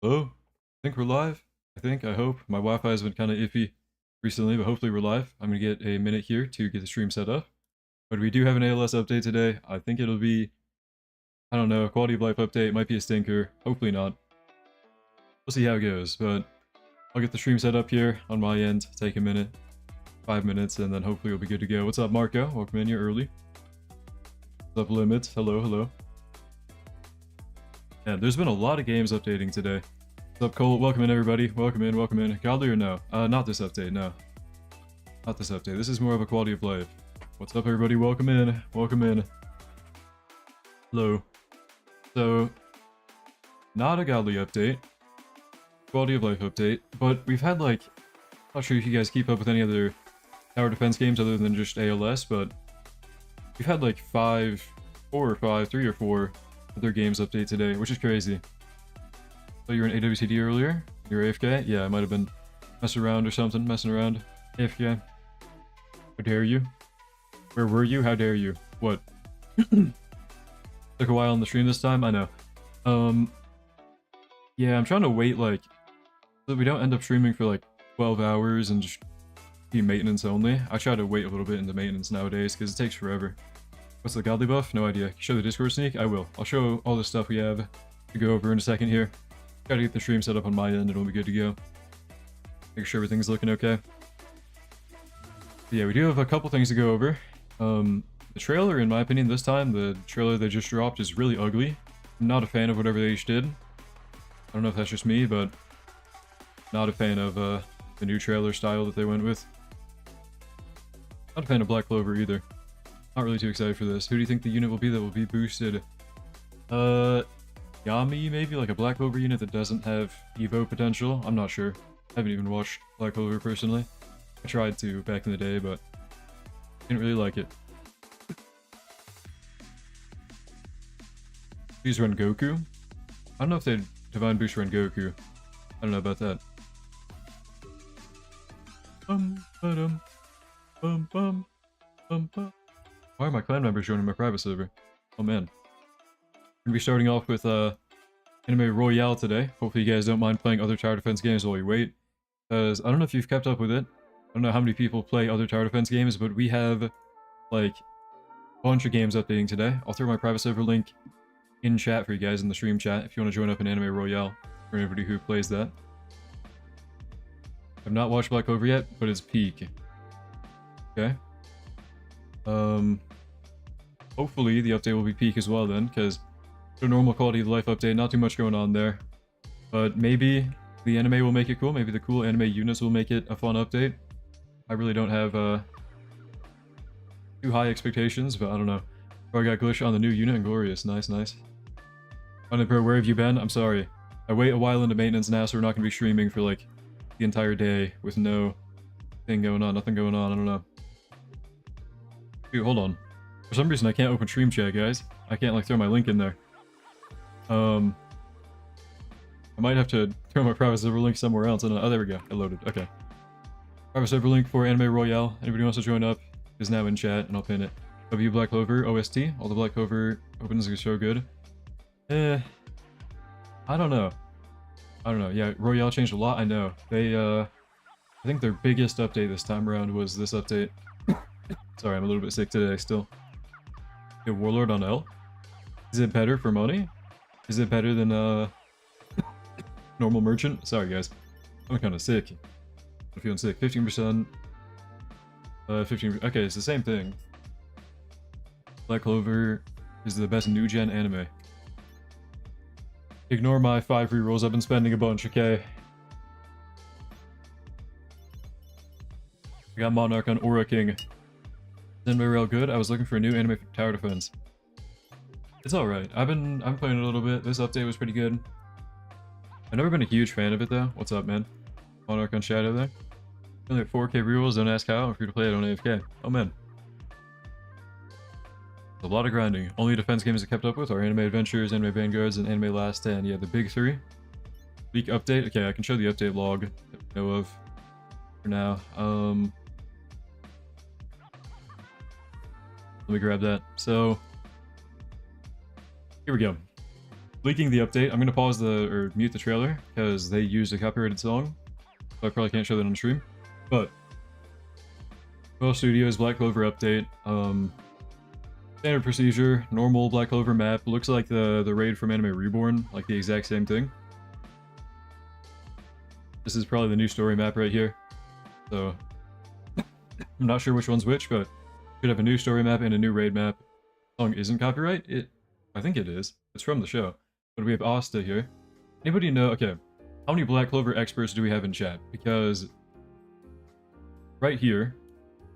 Hello? I think we're live. I hope. My Wi-Fi has been kind of iffy recently, but hopefully we're live. I'm going to get a minute here to get the stream set up. But we do have an ALS update today. I think it'll be, I don't know, a quality of life update. It might be a stinker. Hopefully not. We'll see how it goes, but I'll get the stream set up here on my end. Take a minute, 5 minutes, and then hopefully we'll be good to go. What's up, Marco? Welcome in here early. What's up, Limit? Hello, hello. Yeah, there's been a lot of games updating today. What's up, Cole? Welcome in, everybody. Welcome in, welcome in. Godly or no? Not this update, no. Not this update. This is more of a quality of life. What's up, everybody? Welcome in. Welcome in. Hello. So, not a godly update. Quality of life update. But we've had, like... Not sure if you guys keep up with any other tower defense games other than just ALS, but... We've had, like, 3 or 4 other games update today, which is crazy. So you were in AWCD earlier? You were AFK? Yeah, I might have been messing around or something, messing around. AFK. How dare you? Where were you? How dare you? What? Took a while on the stream this time? I know. Yeah, I'm trying to wait, like, so that we don't end up streaming for, like, 12 hours and just be maintenance only. I try to wait a little bit into maintenance nowadays, because it takes forever. What's the godly buff? No idea. Show the Discord sneak? I will. I'll show all the stuff we have to go over in a second here. Try to get the stream set up on my end and it'll be good to go. Make sure everything's looking okay. But yeah, we do have a couple things to go over. The trailer, in my opinion, this time, the trailer they just dropped is really ugly. I'm not a fan of whatever they each did. I don't know if that's just me, but not a fan of the new trailer style that they went with. Not a fan of Black Clover either. Not really too excited for this. Who do you think the unit will be that will be boosted? Yami, maybe? Like a Black Clover unit that doesn't have Evo potential? I'm not sure. I haven't even watched Black Clover personally. I tried to back in the day, but didn't really like it. Please run Goku? I don't know if they'd Divine Boost run Goku. I don't know about that. Ba-dum, bum, bum, bum, bum. Why are my clan members joining my private server? Oh man. We're gonna be starting off with Anime Royale today. Hopefully you guys don't mind playing other tower defense games while we wait. Because I don't know if you've kept up with it. I don't know how many people play other tower defense games, but we have like a bunch of games updating today. I'll throw my private server link in chat for you guys in the stream chat if you want to join up in Anime Royale for anybody who plays that. I've not watched Black Clover yet, but it's peak. Okay. Hopefully the update will be peak as well then, because the normal quality of life update, not too much going on there. But maybe the anime will make it cool, maybe the cool anime units will make it a fun update. I really don't have too high expectations, but I don't know. Oh, I got glitch on the new unit and glorious. Nice, nice. Unempro, where have you been? I'm sorry. I wait a while into maintenance now, so we're not going to be streaming for like the entire day with no thing going on, nothing going on, I don't know. Dude, hold on. For some reason I can't open stream chat, guys. I can't like throw my link in there. I might have to throw my private server link somewhere else. Oh, there we go. It loaded. Okay. Private server link for Anime Royale. Anybody wants to join up is now in chat, and I'll pin it. W Black Clover OST. All the Black Clover opens are so good. I don't know. I don't know. Yeah, Royale changed a lot. I know. They, I think their biggest update this time around was this update. Sorry, I'm a little bit sick today still. Yeah, Warlord on L. Is it better for money? Is it better than, normal merchant? Sorry, guys. I'm kind of sick. I'm feeling sick. 15%. 15. Okay, it's the same thing. Black Clover is the best new gen anime. Ignore my 5 rerolls. I've been spending a bunch, okay? I got Monarch on Aura King. Is anime real good? I was looking for a new anime for tower defense. It's alright. I'm playing a little bit. This update was pretty good. I've never been a huge fan of it though. What's up, man? Monarch on Shadow there. Only at 4K rerolls, don't ask how. I'm free to play it on AFK. Oh man. A lot of grinding. Only defense games I kept up with are Anime Adventures, Anime Vanguards, and Anime Last Stand. Yeah, the big 3. Leak update. Okay, I can show the update log that we know of for now. Let me grab that. So, here we go. leaking the update. I'm gonna pause or mute the trailer because they used a copyrighted song, so I probably can't show that on stream. But Royale Studios Black Clover update. Standard procedure, normal Black Clover map. Looks like the raid from Anime Reborn, like the exact same thing. This is probably the new story map right here. So I'm not sure which one's which, but should have a new story map and a new raid map. Song isn't copyright? I think it is. It's from the show. But we have Asta here. Anybody know? Okay, how many Black Clover experts do we have in chat? Because right here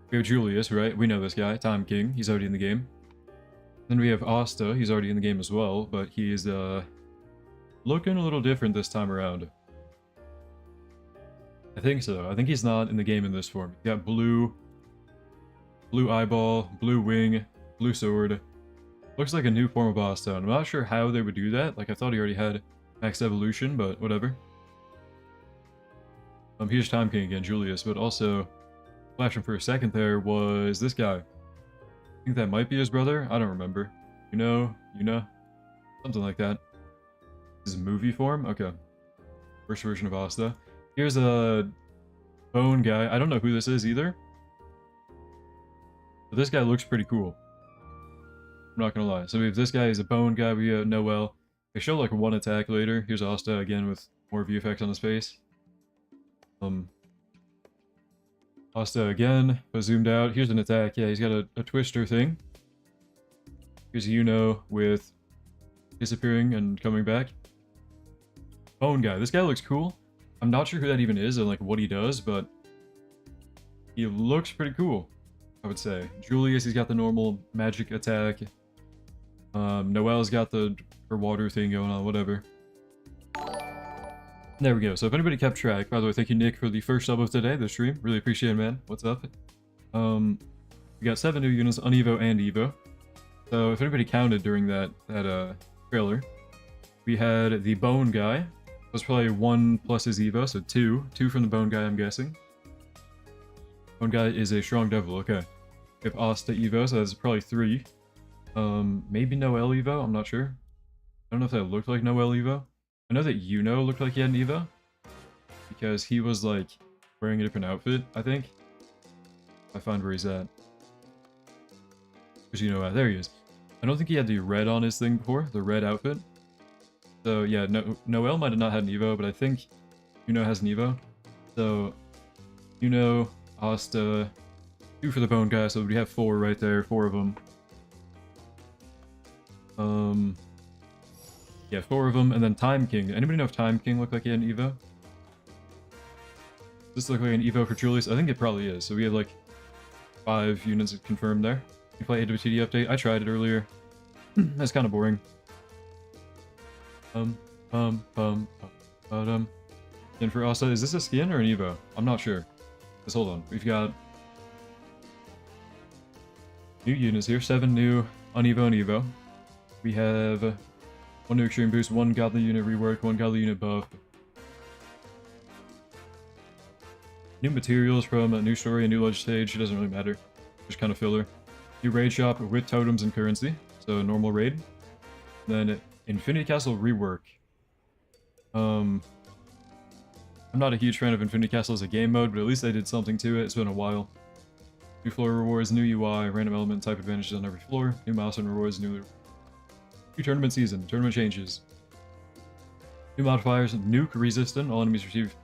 we have Julius, right? We know this guy, Time King. He's already in the game. Then we have Asta. He's already in the game as well, but he's looking a little different this time around. I think so. I think he's not in the game in this form. You got blue eyeball, blue wing, blue sword. Looks like a new form of Asta. I'm not sure how they would do that. Like, I thought he already had max evolution, but whatever. Here's Time King again, Julius, but also flashing for a second there was this guy. I think that might be his brother. I don't remember. You know, something like that. This is movie form. Okay, first version of Asta. Here's a bone guy. I don't know who this is either. But this guy looks pretty cool. I'm not gonna lie. So we have this guy, he's a bone guy. We have Noel. They show like one attack later. Here's Asta again with more VFX on his face. Asta again, but zoomed out. Here's an attack. Yeah, he's got a twister thing. Here's Yuno with disappearing and coming back. Bone guy. This guy looks cool. I'm not sure who that even is and like what he does, but he looks pretty cool, I would say. Julius, he's got the normal magic attack. Noel's got the her water thing going on, whatever. There we go. So if anybody kept track, by the way, thank you, Nick, for the first sub of today, the stream. Really appreciate it, man. What's up? We got 7 new units on Evo and Evo. So if anybody counted during that trailer, we had the bone guy. That's probably 1 plus his Evo, so 2. 2 from the bone guy, I'm guessing. Bone guy is a strong devil, okay. We have Asta Evo, so that's probably 3. Maybe Noel Evo, I'm not sure. I don't know if that looked like Noel Evo. I know that Yuno looked like he had an Evo. Because he was, like, wearing a different outfit, I think. I find where he's at. There's Yuno, there he is. I don't think he had the red on his thing before, the red outfit. So yeah, Noel might have not had an Evo, but I think Yuno has an Evo. So Yuno, Asta, 2 for the bone guy, so we have 4 right there, 4 of them. Yeah, 4 of them, and then Time King. Anybody know if Time King looked like he had an Evo? Does this look like an Evo for Julius? I think it probably is. So we have like 5 units confirmed there. You play AWTD update? I tried it earlier. That's kind of boring. And for Asta, is this a skin or an Evo? I'm not sure. Just hold on. We've got new units here. 7 new on Evo and Evo. We have 1 new extreme boost, 1 godly unit rework, 1 godly unit buff. New materials from a new story, a new ledge stage. It doesn't really matter. Just kind of filler. New raid shop with totems and currency. So normal raid. Then Infinity Castle rework. I'm not a huge fan of Infinity Castle as a game mode, but at least they did something to it. It's been a while. New floor rewards, new UI, random element type advantages on every floor, new milestone rewards, new tournament season, tournament changes. New modifiers, nuke resistant, all enemies receive.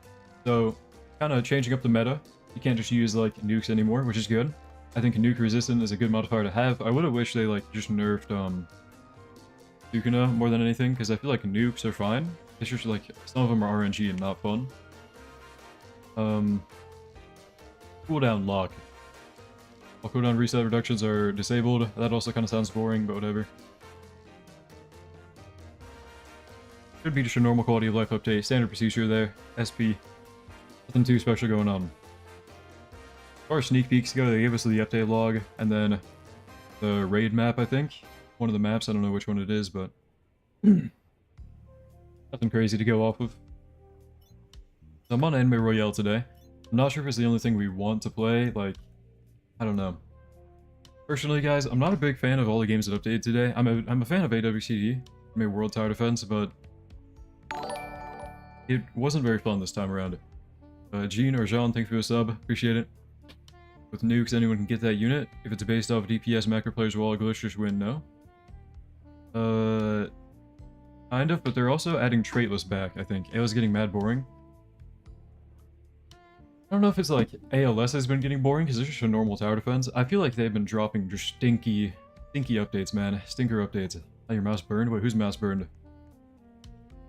So, kind of changing up the meta. You can't just use like nukes anymore, which is good. I think nuke resistant is a good modifier to have. I would have wished they like just nerfed Sukuna more than anything, because I feel like nukes are fine. It's just like some of them are RNG and not fun. Cooldown lock. All cooldown reset reductions are disabled. That also kind of sounds boring, but whatever. Should be just a normal quality of life update. Standard procedure there. SP. Nothing too special going on. As far as sneak peeks go, they gave us the update log, and then the raid map, I think. One of the maps, I don't know which one it is, but nothing crazy to go off of. So I'm on Anime Royale today. I'm not sure if it's the only thing we want to play, like, I don't know. Personally, guys, I'm not a big fan of all the games that updated today. I'm a fan of AWCD, Anime World Tower Defense, but it wasn't very fun this time around. Jean or Jean, thanks for the sub. Appreciate it. With nukes, anyone can get that unit. If it's based off DPS, macro players will all glitchers win, no? Kind of, but they're also adding traitless back, I think. ALS getting mad boring. I don't know if it's like ALS has been getting boring, because it's just a normal tower defense. I feel like they've been dropping just stinky updates, man. Stinker updates. Oh, your mouse burned? Wait, whose mouse burned?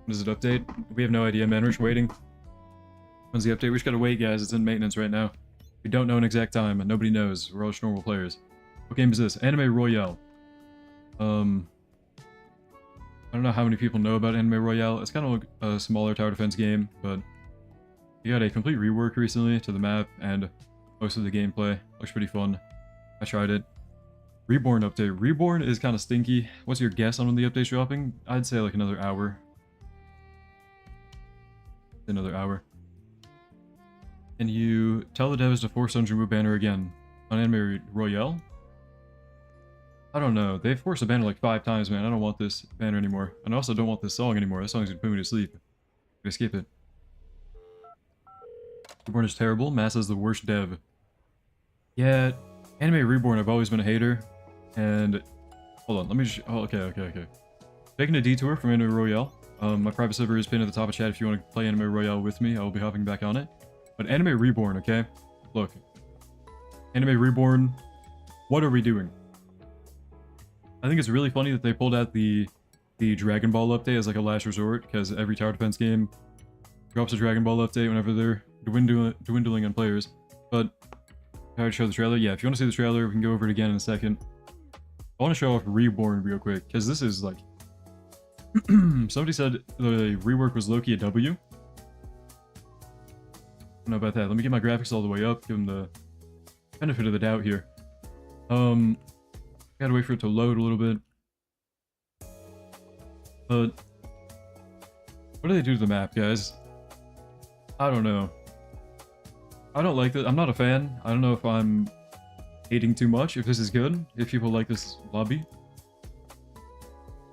When does it update? We have no idea, man. We're just waiting. When's the update? We just gotta wait, guys. It's in maintenance right now. We don't know an exact time, and nobody knows. We're all just normal players. What game is this? Anime Royale. I don't know how many people know about Anime Royale. It's kind of a smaller tower defense game, but you got a complete rework recently to the map and most of the gameplay. Looks pretty fun. I tried it. Reborn update. Reborn is kind of stinky. What's your guess on when the update's dropping? I'd say like another hour. Another hour. Can you tell the devs to force Dungeon Move banner again on Anime Royale? I don't know. They've forced a banner like 5 times, man. I don't want this banner anymore. And I also don't want this song anymore. That song's gonna put me to sleep. I'm gonna skip it. Reborn is terrible. Mass is the worst dev. Yeah, Anime Reborn, I've always been a hater. And hold on, let me just. Oh, okay. Taking a detour from Anime Royale. My private server is pinned at the top of chat if you want to play Anime Royale with me. I will be hopping back on it. But Anime Reborn, okay? Look. Anime Reborn, what are we doing? I think it's really funny that they pulled out the Dragon Ball update as like a last resort, because every tower defense game drops a Dragon Ball update whenever they're dwindling on players. But I already showed the trailer. Yeah, if you want to see the trailer, we can go over it again in a second. I want to show off Reborn real quick, because this is like... Somebody said the rework was low-key a W. I don't know about that. Let me get my graphics all the way up, give them the benefit of the doubt here. Gotta wait for it to load a little bit. But what do they do to the map, guys? I don't know. I don't like this. I'm not a fan. I don't know if I'm hating too much, if this is good, if people like this lobby.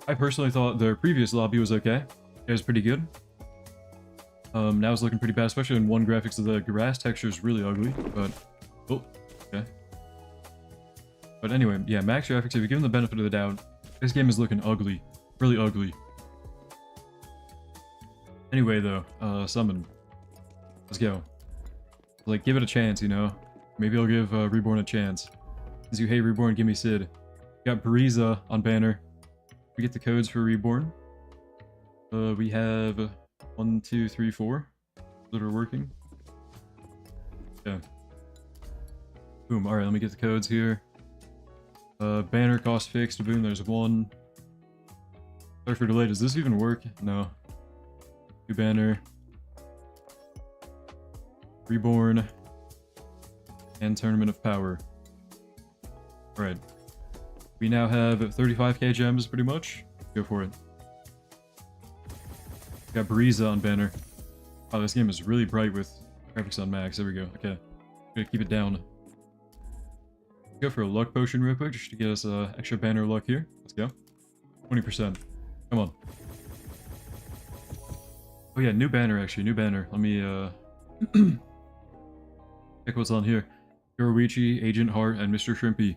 I personally thought their previous lobby was okay. It was pretty good. Now it's looking pretty bad, especially in one graphics. The grass texture is really ugly, but... Oh, okay. But anyway, yeah, max graphics, if you give them the benefit of the doubt, this game is looking ugly. Really ugly. Anyway, though, summon. Let's go. Like, give it a chance, you know? Maybe I'll give Reborn a chance. Since you hate Reborn, give me Sid. Got Breeza on banner. We get the codes for Reborn. We have 1, 2, 3, 4 that are working. Yeah. Boom. Alright, let me get the codes here. Banner cost fixed. Boom, there's 1. Sorry for delay. Does this even work? No. New banner. Reborn. And Tournament of Power. Alright. We now have 35k gems, pretty much. Go for it. Got Breeza on banner. Oh, this game is really bright with graphics on max. There we go. Okay. Gonna keep it down. Go for a luck potion real quick, just to get us extra banner luck here. Let's go. 20%. Come on. Oh yeah, new banner actually. New banner. Let me check what's on here. Yoruichi, Agent Heart, and Mr. Shrimpy.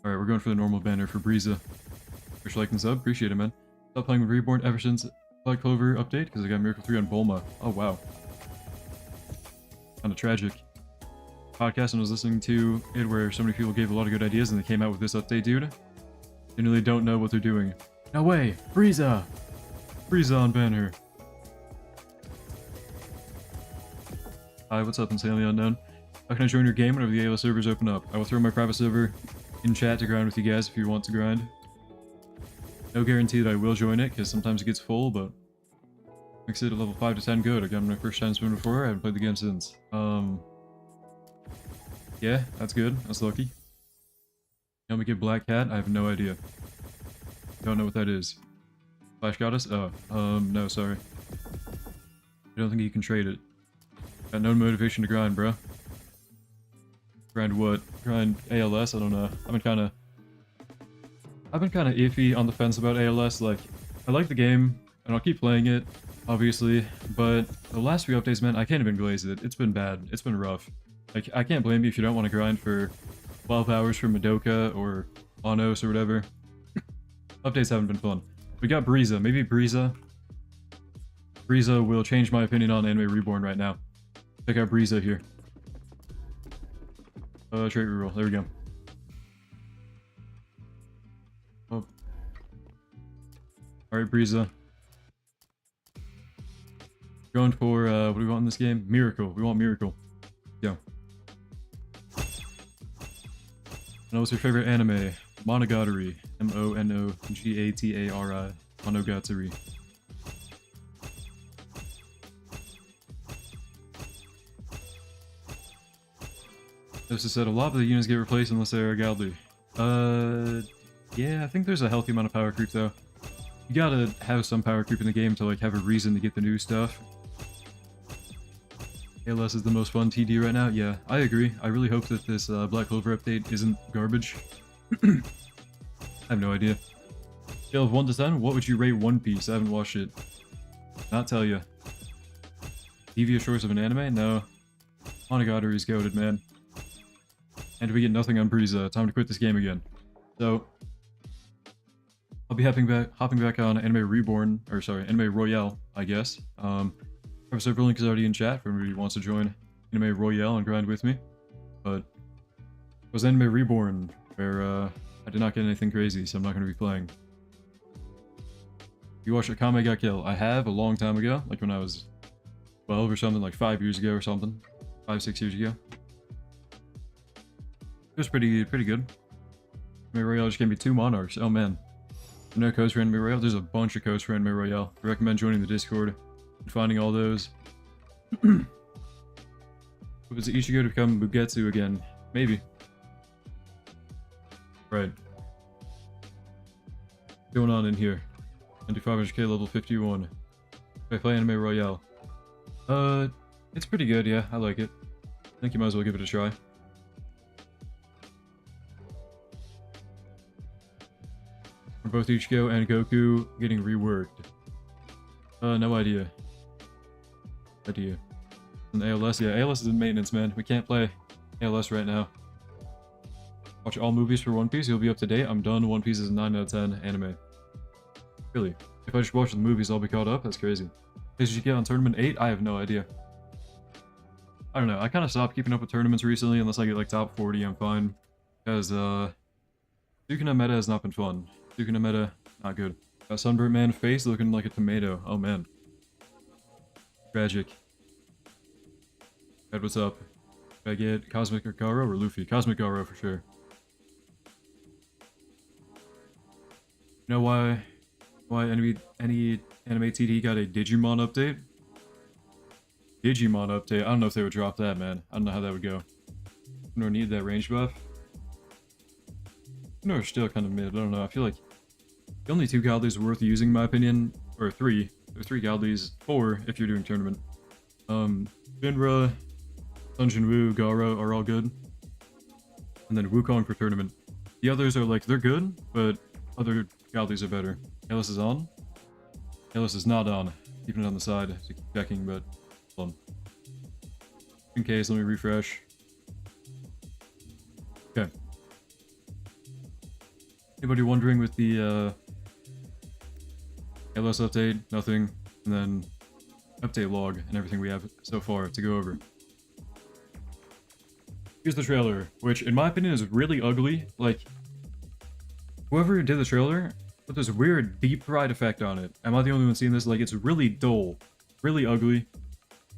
Alright, we're going for the normal banner for Breeza. Thanks for liking the sub. Appreciate it, man. Stopped playing with Reborn ever since Black Clover update, because I got Miracle 3 on Bulma. Oh, wow. Kinda tragic. Podcast and was listening to it where so many people gave a lot of good ideas and they came out with this update, dude. Genuinely don't know what they're doing. No way! Breeza! Breeza on banner. Hi, what's up, Insanely Unknown? How can I join your game whenever the ALS servers open up? I will throw my private server in chat to grind with you guys if you want to grind. No guarantee that I will join it, because sometimes it gets full, but makes it a level 5 to 10 good. I got my first time spin before, I haven't played the game since. Yeah, that's good. That's lucky. Help me get Black Cat? I have no idea. Don't know what that is. Flash Goddess? Oh, no, sorry. I don't think you can trade it. Got no motivation to grind, bro. Grind what? Grind ALS? I don't know. I've been kind of iffy on the fence about ALS. Like, I like the game, and I'll keep playing it, obviously, but the last few updates, man, I can't even glaze it. It's been bad. It's been rough. Like, I can't blame you if you don't want to grind for 12 hours for Madoka or Anos or whatever. Updates haven't been fun. We got Breeza. Maybe Breeza will change my opinion on Anime Reborn right now. Check out Breeza here. Trait reroll. There we go. Oh. Alright, Breeza. Going for, what do we want in this game? Miracle. We want Miracle. Yeah. And what's your favorite anime? Monogatari. M-O-N-O-G-A-T-A-R-I. Monogatari. This is said a lot of the units get replaced unless they are Galdly. Yeah, I think there's a healthy amount of power creep though. You gotta have some power creep in the game to like have a reason to get the new stuff. ALS is the most fun TD right now. Yeah, I agree. I really hope that this Black Clover update isn't garbage. I have no idea. Scale of 1 to 10, what would you rate One Piece? I haven't watched it. Not tell ya. Devious Shores of an anime? No. Monogatari's goated, man. And we get nothing on Breeza. Time to quit this game again. So, I'll be hopping back on Anime Reborn, or sorry, Anime Royale, I guess. Our server link is already in chat for anybody who wants to join Anime Royale and grind with me. But it was Anime Reborn, where I did not get anything crazy, so I'm not going to be playing. You watched Akame Got Killed? I have, a long time ago, like when I was 12 or something, like 5 years ago or something. 5-6 years ago. It was pretty good. Anime Royale just gave me 2 Monarchs. Oh man. No codes for Anime Royale? There's a bunch of codes for Anime Royale. I recommend joining the Discord and finding all those. Was it Ichigo to become Mugetsu again? Maybe. Right. What's going on in here? 9500k level 51. I play Anime Royale. It's pretty good, yeah. I like it. I think you might as well give it a try. Are both Ichigo and Goku getting reworked? No idea. And ALS, yeah, ALS is in maintenance, man. We can't play ALS right now. Watch all movies for One Piece, you'll be up to date. I'm done. One Piece is a 9 out of 10 anime. Really? If I just watch the movies, I'll be caught up? That's crazy. Did you get on Tournament 8? I have no idea. I don't know. I kind of stopped keeping up with tournaments recently, unless I get like top 40, I'm fine. Because, Sukuna meta has not been fun. Sukuna meta, not good. Got Sunburnt Man face looking like a tomato. Oh man. Tragic. Ed, what's up? Did I get Cosmic Garo or Luffy? Cosmic Garo for sure. You know why any anime TD got a Digimon update? Digimon update? I don't know if they would drop that, man. I don't know how that would go. Nor need that range buff. No, still kind of mid. I don't know. I feel like the only 2 Galdlies worth using, in my opinion, or 3. There's 3 Galdlies, 4 if you're doing tournament. Shinra, Sunjin-Woo, Garo are all good. And then Wukong for tournament. The others are like, they're good, but other Galdlies are better. Alice is on? Alice is not on. Keeping it on the side, checking, but hold on. In case, let me refresh. Okay. Anybody wondering with the LS update? Nothing. And then update log and everything we have so far to go over. Here's the trailer, which in my opinion is really ugly. Like, whoever did the trailer put this weird deep fried effect on it. Am I the only one seeing this? Like, it's really dull. Really ugly.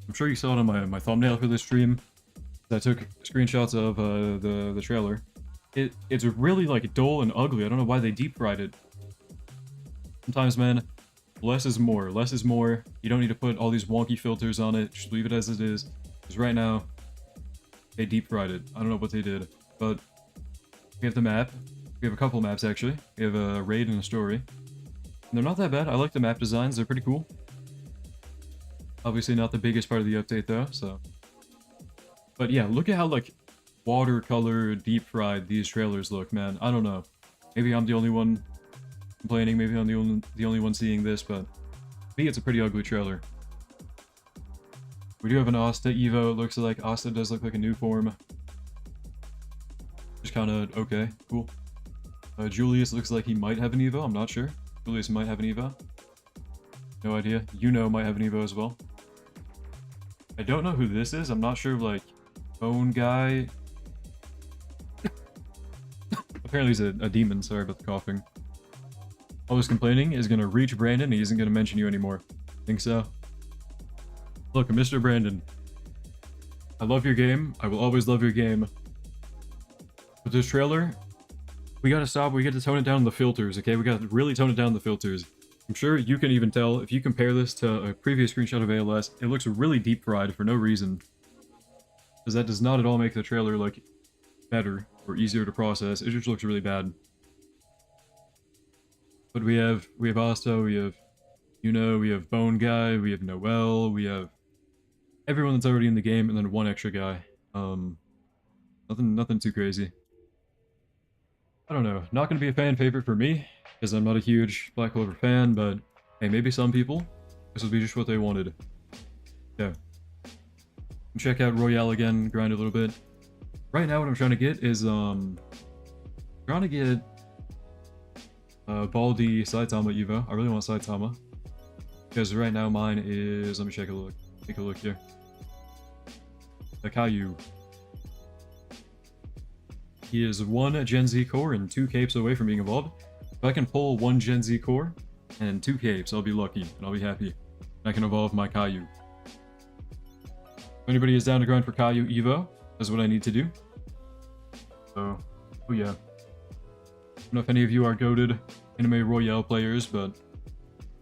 I'm sure you saw it on my thumbnail for this stream. I took screenshots of the trailer. It's really like dull and ugly. I don't know why they deep fried it. Sometimes, man, less is more. Less is more. You don't need to put all these wonky filters on it. Just leave it as it is. Because right now, they deep fried it. I don't know what they did. But we have the map. We have a couple maps, actually. We have a raid and a story. And they're not that bad. I like the map designs. They're pretty cool. Obviously not the biggest part of the update, though, so... But yeah, look at how, like, watercolor, deep-fried these trailers look, man. I don't know. Maybe I'm the only one complaining. Maybe I'm the only one seeing this, but B, it's a pretty ugly trailer. We do have an Asta Evo. It looks like Asta does look like a new form. Just kind of okay, cool. Julius looks like he might have an Evo. I'm not sure. Julius might have an Evo. No idea. Might have an Evo as well. I don't know who this is. I'm not sure, like, Bone Guy. Apparently he's a demon. Sorry about the coughing. All this complaining is going to reach Brandon, and he isn't going to mention you anymore. Think so? Look, Mr. Brandon. I love your game. I will always love your game. But this trailer, we gotta stop. We gotta tone it down the filters, okay? We gotta really tone it down the filters. I'm sure you can even tell, if you compare this to a previous screenshot of ALS, it looks really deep fried for no reason. Because that does not at all make the trailer look better or easier to process. It just looks really bad. But we have Asta, we have we have Bone Guy, we have Noel, we have everyone that's already in the game, and then one extra guy. Nothing too crazy. I don't know. Not gonna be a fan favorite for me, because I'm not a huge Black Clover fan, but hey, maybe some people, this will be just what they wanted. Yeah. Check out Royale again, grind a little bit. Right now what I'm trying to get is, trying to get Baldi Saitama Evo. I really want Saitama. Because right now mine is, let me take a look here. The Caillou. He is 1 Gen Z core and 2 capes away from being evolved. If I can pull 1 Gen Z core and 2 capes, I'll be lucky and I'll be happy. I can evolve my Caillou. If anybody is down to grind for Caillou Evo, that's what I need to do. So, oh yeah. I don't know if any of you are goated Anime Royale players, but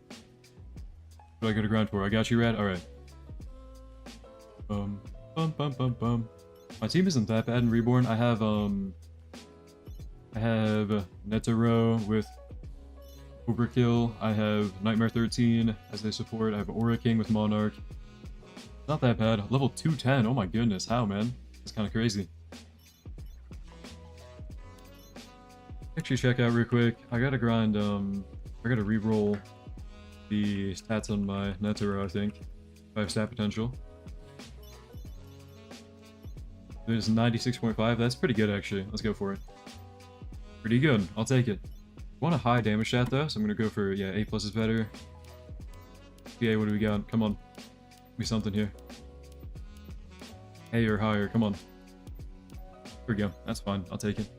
what do I go to grind for? I got you, Rad? Alright. My team isn't that bad in Reborn. I have Netero with Overkill. I have Nightmare 13 as they support. I have Aura King with Monarch. Not that bad. Level 210. Oh my goodness. How, man? It's kind of crazy. Actually, check out real quick. I gotta grind, I gotta re-roll the stats on my Netero, I think. If I have stat potential. There's 96.5. That's pretty good, actually. Let's go for it. Pretty good. I'll take it. I want a high damage stat, though, so I'm gonna go for, yeah, A+ is better. Yeah, what do we got? Come on. Give me something here. A or higher. Come on. Here we go. That's fine. I'll take it.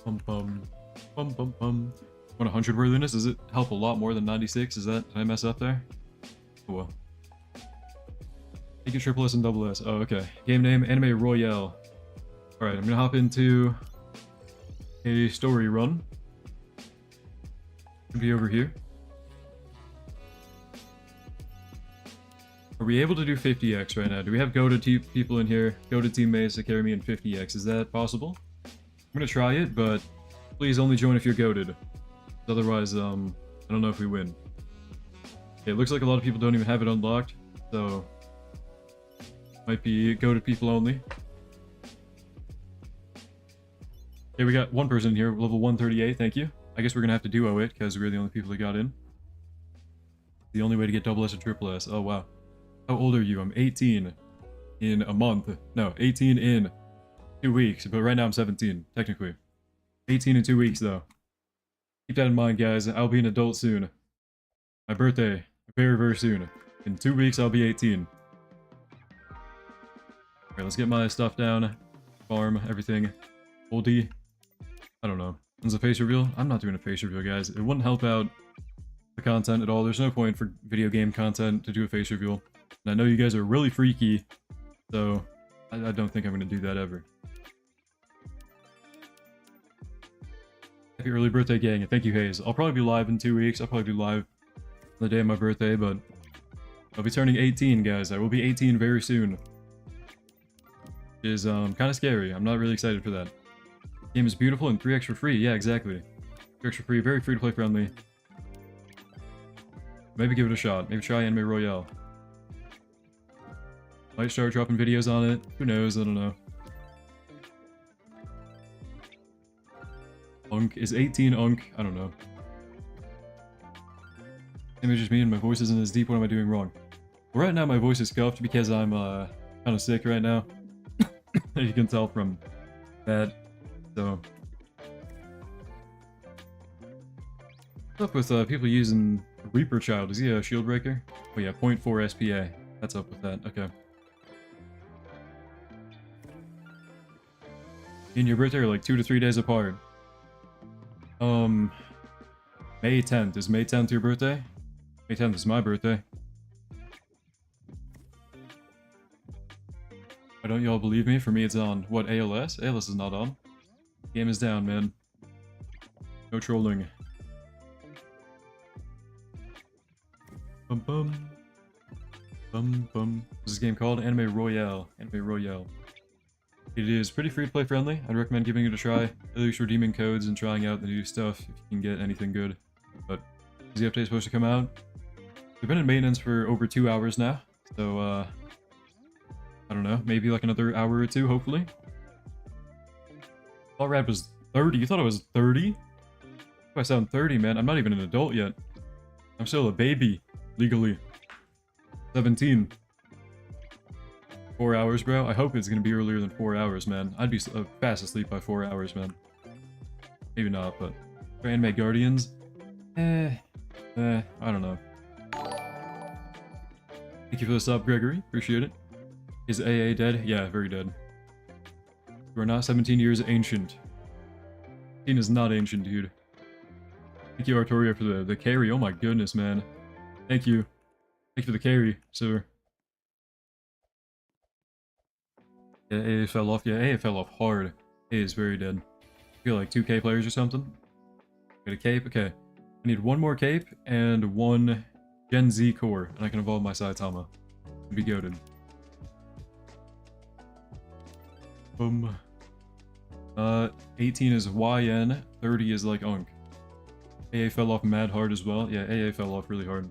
Bum bum. Bum bum bum. 100 worthiness? Does it help a lot more than 96? Is that... Did I mess up there? Oh well. Take a triple S and double S. Oh, okay. Game name, Anime Royale. Alright, I'm gonna hop into a story run. Should be over here. Are we able to do 50x right now? Do we have goated people in here? Goated teammates to carry me in 50x? Is that possible? I'm gonna try it, but please only join if you're goated. Otherwise, I don't know if we win. Okay, it looks like a lot of people don't even have it unlocked, so... Might be goated people only. Okay, we got one person here, level 138, thank you. I guess we're gonna have to duo it, because we're the only people that got in. The only way to get double S and triple S. Oh, wow. How old are you? I'm 18 in a month. No, 18 in 2 weeks, but right now I'm 17, technically. 18 in 2 weeks, though. Keep that in mind, guys. I'll be an adult soon. My birthday, very, very soon. In 2 weeks, I'll be 18. Alright, let's get my stuff down. Farm, everything. Oldie. I don't know. When's the face reveal? I'm not doing a face reveal, guys. It wouldn't help out the content at all. There's no point for video game content to do a face reveal. And I know you guys are really freaky, so I don't think I'm going to do that ever. Happy early birthday, gang, and thank you, Hayes. I'll probably be live in 2 weeks. I'll probably be live on the day of my birthday, but I'll be turning 18, guys. I will be 18 very soon. Which is kind of scary. I'm not really excited for that. The game is beautiful and 3x for free. Yeah, exactly. 3x for free. Very free-to-play friendly. Maybe give it a shot. Maybe try Anime Royale. Might start dropping videos on it. Who knows? I don't know. Unk. Is 18 Unk? I don't know. Maybe it's just me and my voice isn't as deep. What am I doing wrong? Well, right now my voice is scuffed because I'm kind of sick right now. As you can tell from that. So what's up with people using Reaper Child? Is he a shield breaker? Oh yeah, 0.4 SPA. That's up with that. Okay. You and your birthday are like 2 to 3 days apart. May 10th. Is May 10th your birthday? May 10th is my birthday. Why don't y'all believe me? For me, it's on. What, ALS? ALS is not on. Game is down, man. No trolling. Bum bum. Bum bum. What's this game called? Anime Royale. Anime Royale. It is pretty free-to-play friendly. I'd recommend giving it a try. At least redeeming codes and trying out the new stuff if you can get anything good. But is the update supposed to come out? We've been in maintenance for over 2 hours now. So, I don't know. Maybe like another hour or two, hopefully. Thought Rad was 30. You thought I was 30? I sound 30, man. I'm not even an adult yet. I'm still a baby. Legally. 17. 4 hours, bro. I hope it's gonna be earlier than 4 hours, man. I'd be fast asleep by 4 hours, man. Maybe not, but... For Anime Guardians? I don't know. Thank you for the sub, Gregory. Appreciate it. Is AA dead? Yeah, very dead. You are not 17 years ancient. 17 is not ancient, dude. Thank you, Artoria, for the carry. Oh my goodness, man. Thank you. Thank you for the carry, sir. Yeah, AA fell off. Yeah, AA fell off hard. AA is very dead. I feel like 2K players or something. Get a cape? Okay. I need one more cape and one Gen Z core, and I can evolve my Saitama. It'd be goated. Boom. 18 is YN, 30 is like Unk. AA fell off mad hard as well. Yeah, AA fell off really hard.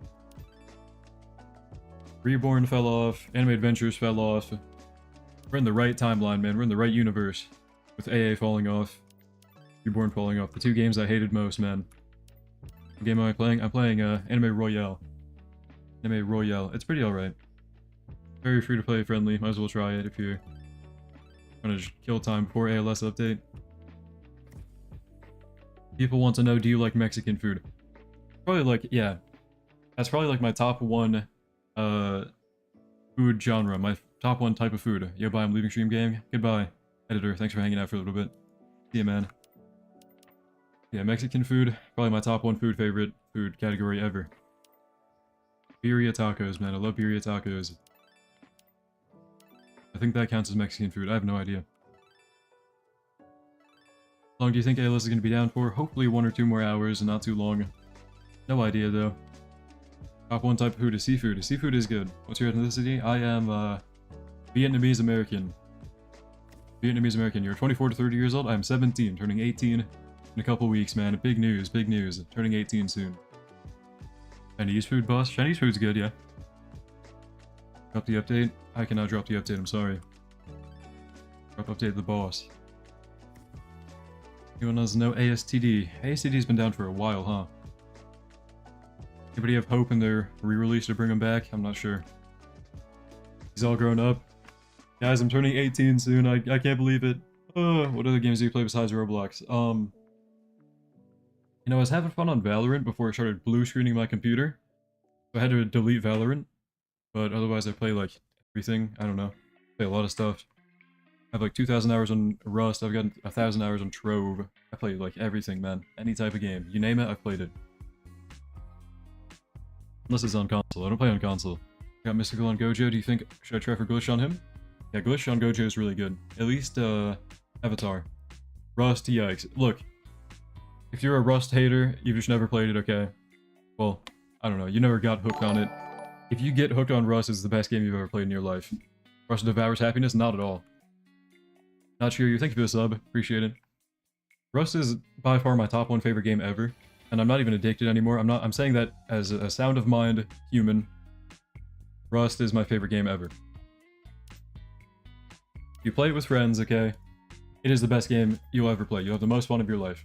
Reborn fell off, Anime Adventures fell off. We're in the right timeline, man. We're in the right universe. With AA falling off, Reborn falling off. The two games I hated most, man. What game am I playing? I'm playing Anime Royale. Anime Royale. It's pretty alright. Very free-to-play friendly. Might as well try it if you're trying to just kill time before ALS update. People want to know, do you like Mexican food? Probably like, yeah. That's probably like my top one food genre. My top one type of food. Yo, bye, I'm leaving stream gang. Goodbye, editor. Thanks for hanging out for a little bit. See ya, man. Yeah, Mexican food. Probably my top one favorite food category ever. Birria tacos, man. I love birria tacos. I think that counts as Mexican food. I have no idea. How long do you think ALS is going to be down for? Hopefully 1 or 2 more hours and not too long. No idea, though. Top one type of food is seafood. Seafood is good. What's your ethnicity? I am, Vietnamese American. Vietnamese American. You're 24 to 30 years old? I'm 17, turning 18 in a couple weeks, man. Big news, big news. Turning 18 soon. Chinese food, boss? Chinese food's good, yeah. Drop the update? I cannot drop the update, I'm sorry. Drop update the boss. Anyone else know ASTD? ASTD's been down for a while, huh? Anybody have hope in their re-release to bring them back? I'm not sure. He's all grown up. Guys, I'm turning 18 soon. I can't believe it. What other games do you play besides Roblox? You know, I was having fun on Valorant before I started blue screening my computer. So I had to delete Valorant. But otherwise I play like everything. I don't know. Play a lot of stuff. I have like 2,000 hours on Rust. I've got 1,000 hours on Trove. I play like everything, man. Any type of game. You name it, I've played it. Unless it's on console. I don't play on console. Got Mystical on Gojo. Do you think should I try for Glitch on him? Yeah, Glitch on Gojo is really good. At least Avatar. Rust, yikes. Look, if you're a Rust hater, you've just never played it, okay? Well, I don't know. You never got hooked on it. If you get hooked on Rust, it's the best game you've ever played in your life. Rust devours happiness? Not at all. Not sure you. Thank you for the sub. Appreciate it. Rust is by far my top one favorite game ever. And I'm not even addicted anymore. I'm saying that as a sound of mind human. Rust is my favorite game ever. You play it with friends, okay? It is the best game you'll ever play. You'll have the most fun of your life.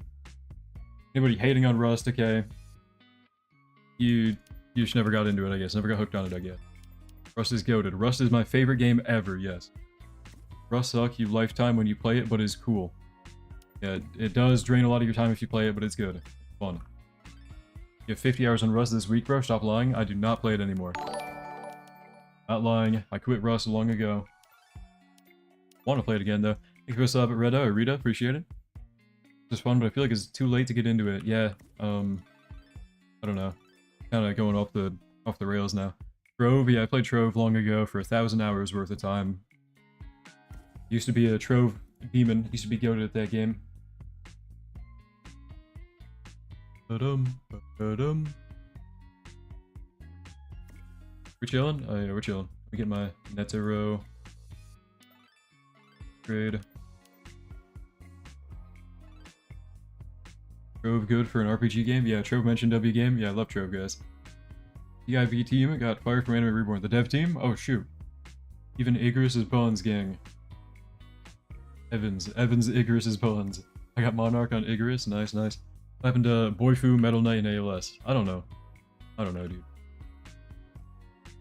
Anybody hating on Rust, okay. You just never got into it, I guess. Never got hooked on it, I guess. Rust is goated. Rust is my favorite game ever, yes. Rust suck, you lifetime when you play it, but it's cool. Yeah, it does drain a lot of your time if you play it, but it's good. Fun. You have 50 hours on Rust this week, bro. Stop lying. I do not play it anymore. Not lying. I quit Rust long ago. Want to play it again, though. Thank you for the sub, Reda or Rita. Appreciate it. It's fun, but I feel like it's too late to get into it. Yeah, I don't know. Kind of going off the rails now. Trove, yeah, I played Trove long ago for 1,000 hours worth of time. Used to be a Trove demon. Used to be goated at that game. We're chilling? Oh yeah, we're chilling. Let me get my Netero grade. Trove good for an RPG game? Yeah, Trove mentioned W game. Yeah, I love Trove, guys. EIB team got fired from Anime Reborn. The dev team? Oh, shoot. Even Icarus' Bones, gang. Evans, Icarus' Bones. I got Monarch on Icarus. Nice, nice. What happened to Boifu, Metal Knight, and ALS? I don't know. I don't know, dude.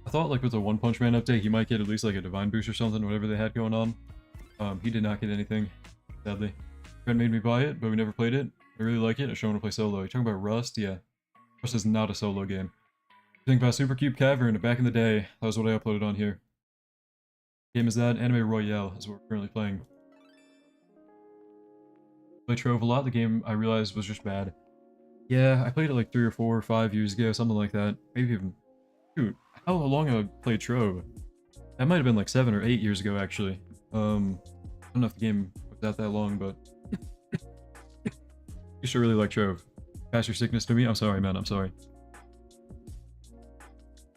I thought, like, with the One Punch Man update, he might get at least, like, a Divine Boost or something, whatever they had going on. He did not get anything, sadly. Friend made me buy it, but we never played it. I really like it. I show him to play solo. You talking about Rust? Yeah. Rust is not a solo game. Think about Supercube Cavern back in the day. That was what I uploaded on here. Game is that? Anime Royale is what we're currently playing. Played Trove a lot. The game I realized was just bad. Yeah, I played it like 3 or 4 or 5 years ago, something like that. Maybe even... Shoot, how long have I played Trove? That might have been like 7 or 8 years ago, actually. I don't know if the game was that long, but... Used to really like Trove. Pass your sickness to me? I'm sorry, man, I'm sorry.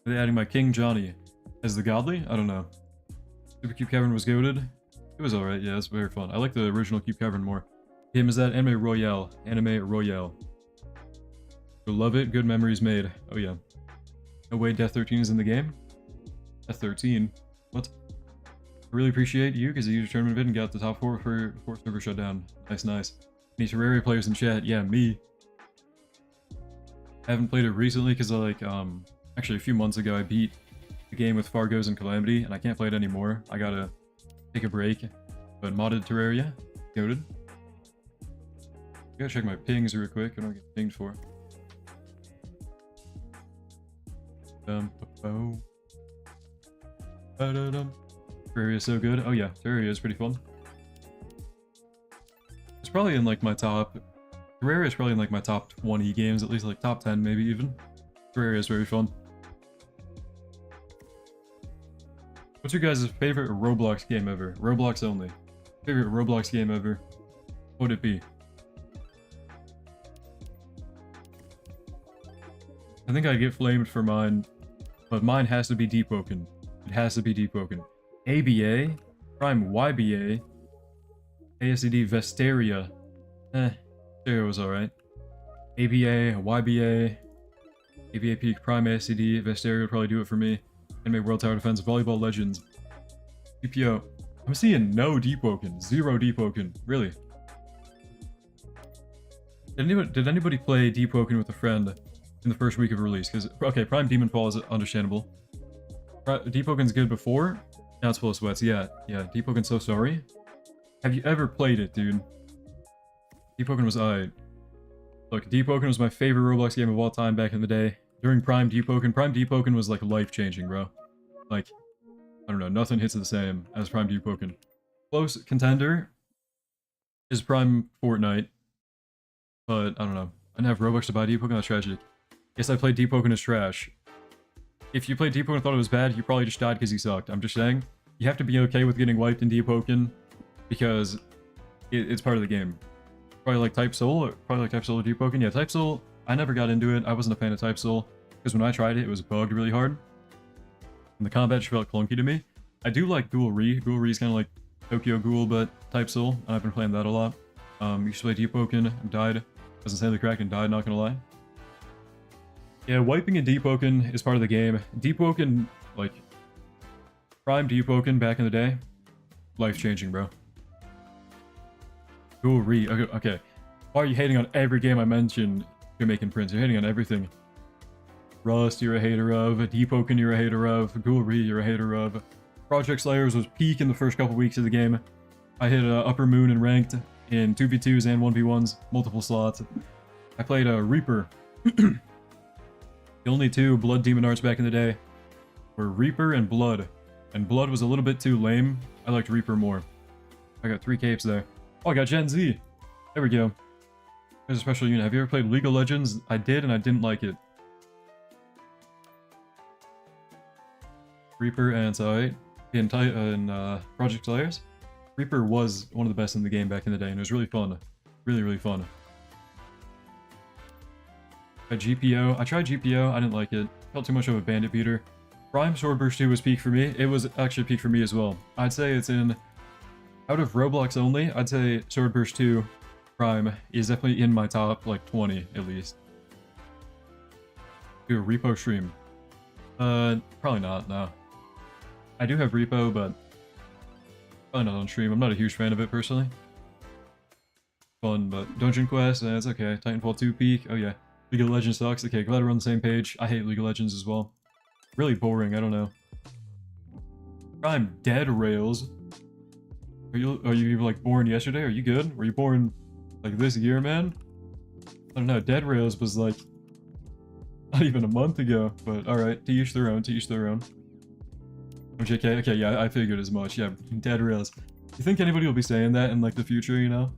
Are they adding my King Johnny as the godly? I don't know. Supercube Cavern was goated. It was alright, yeah, it's very fun. I like the original Cube Cavern more. Game is that Anime Royale. Anime Royale. You'll love it, good memories made. Oh yeah. No way Death 13 is in the game? Death 13? What? I really appreciate you because you used a tournament vid and got the top 4 for server shutdown. Nice, nice. Any Terraria players in chat? Yeah, me. I haven't played it recently because I like, actually a few months ago I beat the game with Fargos and Calamity and I can't play it anymore. I gotta take a break. But modded Terraria, goated. I gotta check my pings real quick. I don't get pinged for. Terraria is so good. Oh yeah, Terraria is pretty fun. It's probably in like my top... Terraria is probably in like my top 20 games, at least like top 10 maybe even. Terraria is very fun. What's your guys' favorite Roblox game ever? Roblox only. Favorite Roblox game ever? What would it be? I think I'd get flamed for mine, but mine has to be Deep Woken. It has to be Deep Woken. ABA, Prime YBA, ASCD Vesteria. Vesteria was alright. ABA, YBA, ABA Peak, Prime ASCD, Vesteria would probably do it for me. Anime World Tower Defense, Volleyball Legends. PPO. I'm seeing no Deep Woken, 0 Deep Woken. Really? Did anybody play Deep Woken with a friend in the first week of release? Because, okay, Prime Demon Fall is understandable. Deep Woken's good before. Now it's full of sweats. Yeah, Deep Woken's so sorry. Have you ever played it, dude? Deep Woken was alright. Look, Deep Woken was my favorite Roblox game of all time back in the day. During Prime Deep Woken was like life-changing, bro. Like, I don't know, nothing hits the same as Prime Deep Woken. Close contender is Prime Fortnite. But, I don't know. I didn't have Robux to buy Deep Woken, that's tragic. Guess I played Deep Woken as trash. If you played Deep Woken and thought it was bad, you probably just died because you sucked. I'm just saying, you have to be okay with getting wiped in Deep Woken because it's part of the game. Probably like Type Soul, or Deep Woken. Yeah, Type Soul, I never got into it. I wasn't a fan of Type Soul because when I tried it, it was bugged really hard. And the combat just felt clunky to me. I do like Ghoul Re. Ghoul Re is kind of like Tokyo Ghoul, but Type Soul, and I've been playing that a lot. Used to play Deep Woken, died. Was insanely cracked and died, not gonna lie. Yeah, wiping in Deep Woken is part of the game. Deep Woken, like, Prime Deep Woken back in the day, life-changing, bro. Ghoul Re, okay. Why are you hating on every game I mentioned? Jamaican Prince, you're hating on everything. Rust, you're a hater of. Depoken, you're a hater of. Ghoulry, you're a hater of. Project Slayers was peak in the first couple weeks of the game. I hit Upper Moon and ranked in 2v2s and 1v1s, multiple slots. I played Reaper. The only two Blood Demon arts back in the day were Reaper and Blood. And Blood was a little bit too lame. I liked Reaper more. I got 3 capes there. Oh, I got Gen Z. There we go. There's a special unit. Have you ever played League of Legends? I did, and I didn't like it. Reaper and Site in Project Slayers. Reaper was one of the best in the game back in the day, and it was really fun. Really, really fun. GPO. I tried GPO. I didn't like it. Felt too much of a bandit beater. Prime Swordburst 2 was peak for me. It was actually peak for me as well. I'd say it's in... Out of Roblox only, I'd say Swordburst 2 Prime is definitely in my top, like, 20, at least. Do a repo stream. Probably not, no. I do have repo, but probably not on stream. I'm not a huge fan of it, personally. Fun, but Dungeon Quest, it's okay. Titanfall 2 peak, oh yeah. League of Legends sucks. Okay, glad we're on the same page. I hate League of Legends as well. Really boring, I don't know. Prime Dead Rails. Are you like born yesterday? Are you good? Were you born like this year, man? I don't know, Dead Rails was like not even a month ago, but alright, to each their own, to each their own. JK, okay, yeah, I figured as much. Yeah, Dead Rails. You think anybody will be saying that in like the future, you know?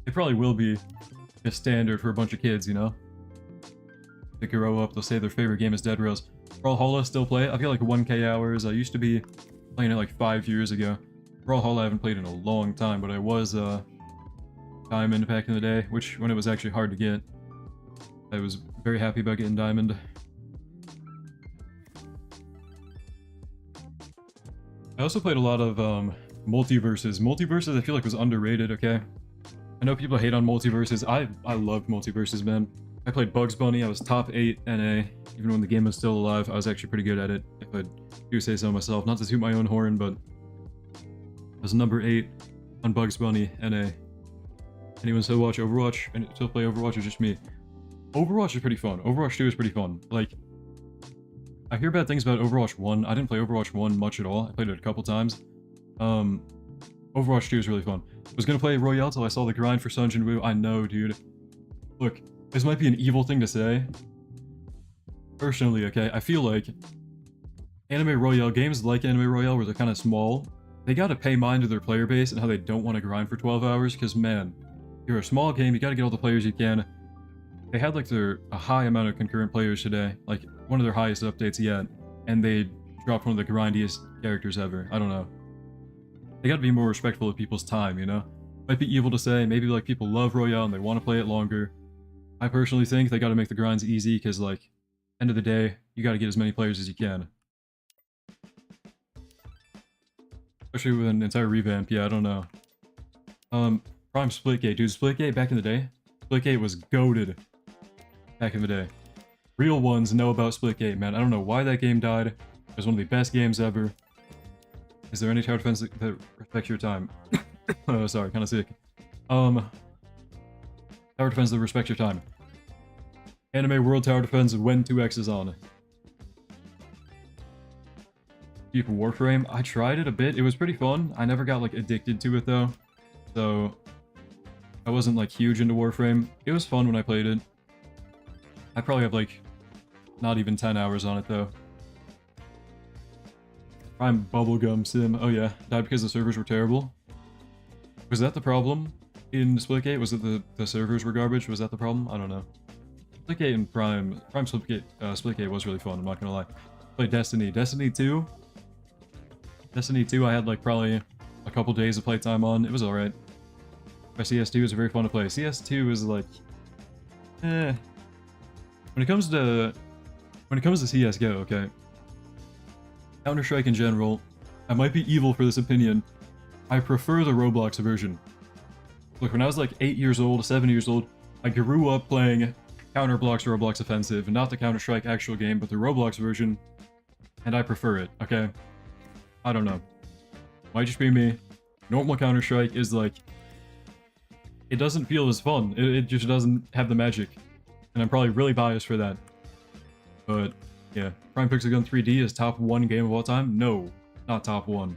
It probably will be a standard for a bunch of kids, you know? They grow up, they'll say their favorite game is Dead Rails. Brawlhalla, still play it. I've got like 1k hours. I used to be playing it like 5 years ago. Brawlhalla I haven't played in a long time, but I was Diamond back in the day, which when it was actually hard to get. I was very happy about getting Diamond. I also played a lot of Multiverses. Multiverses I feel like was underrated, okay? I know people hate on Multiverses. I loved Multiverses, man. I played Bugs Bunny, I was top 8 NA. Even when the game was still alive, I was actually pretty good at it, if I do say so myself. Not to toot my own horn, but I was number 8 on Bugs Bunny NA. Anyone still watch Overwatch and still play Overwatch, or just me? Overwatch is pretty fun. Overwatch 2 is pretty fun. Like, I hear bad things about Overwatch 1. I didn't play Overwatch 1 much at all. I played it a couple times. Overwatch 2 is really fun. I was gonna play Royale till I saw the grind for Sun Jin Woo. I know, dude. Look, this might be an evil thing to say. Personally, okay, I feel like Anime Royale, games like Anime Royale where they're kind of small, they gotta pay mind to their player base and how they don't want to grind for 12 hours, because man, you're a small game, you gotta get all the players you can. They had like a high amount of concurrent players today, like one of their highest updates yet, and they dropped one of the grindiest characters ever. I don't know. They gotta be more respectful of people's time, you know? Might be evil to say, maybe like people love Royale and they want to play it longer. I personally think they gotta make the grinds easy, because like, end of the day, you gotta get as many players as you can. Especially with an entire revamp, yeah, I don't know. Prime Splitgate, dude, Splitgate back in the day? Splitgate was goated back in the day. Real ones know about Splitgate, man. I don't know why that game died. It was one of the best games ever. Is there any tower defense that respects your time? Oh, sorry, kind of sick. Tower defense that respects your time. Anime World Tower Defense when 2x is on. Keep Warframe. I tried it a bit. It was pretty fun. I never got like addicted to it though. So I wasn't like huge into Warframe. It was fun when I played it. I probably have like not even 10 hours on it though. Prime Bubblegum Sim. Oh yeah, died because the servers were terrible. Was that the problem in Splitgate? Was it the servers were garbage? Was that the problem? I don't know. Splitgate and Prime Splitgate was really fun, I'm not gonna lie. Played Destiny. Destiny 2, I had like probably a couple days of playtime on. It was alright. My CS2 is very fun to play. CS2 is like, eh. When it comes to CS:GO, okay. Counter-Strike in general, I might be evil for this opinion. I prefer the Roblox version. Look, when I was like 8 years old, 7 years old, I grew up playing Counter-Blox Roblox Offensive, not the Counter-Strike actual game, but the Roblox version, and I prefer it, okay? I don't know. Might just be me. Normal Counter-Strike is like it doesn't feel as fun. It just doesn't have the magic. And I'm probably really biased for that. But yeah, Prime Pixel 3D is top 1 game of all time? No, not top 1.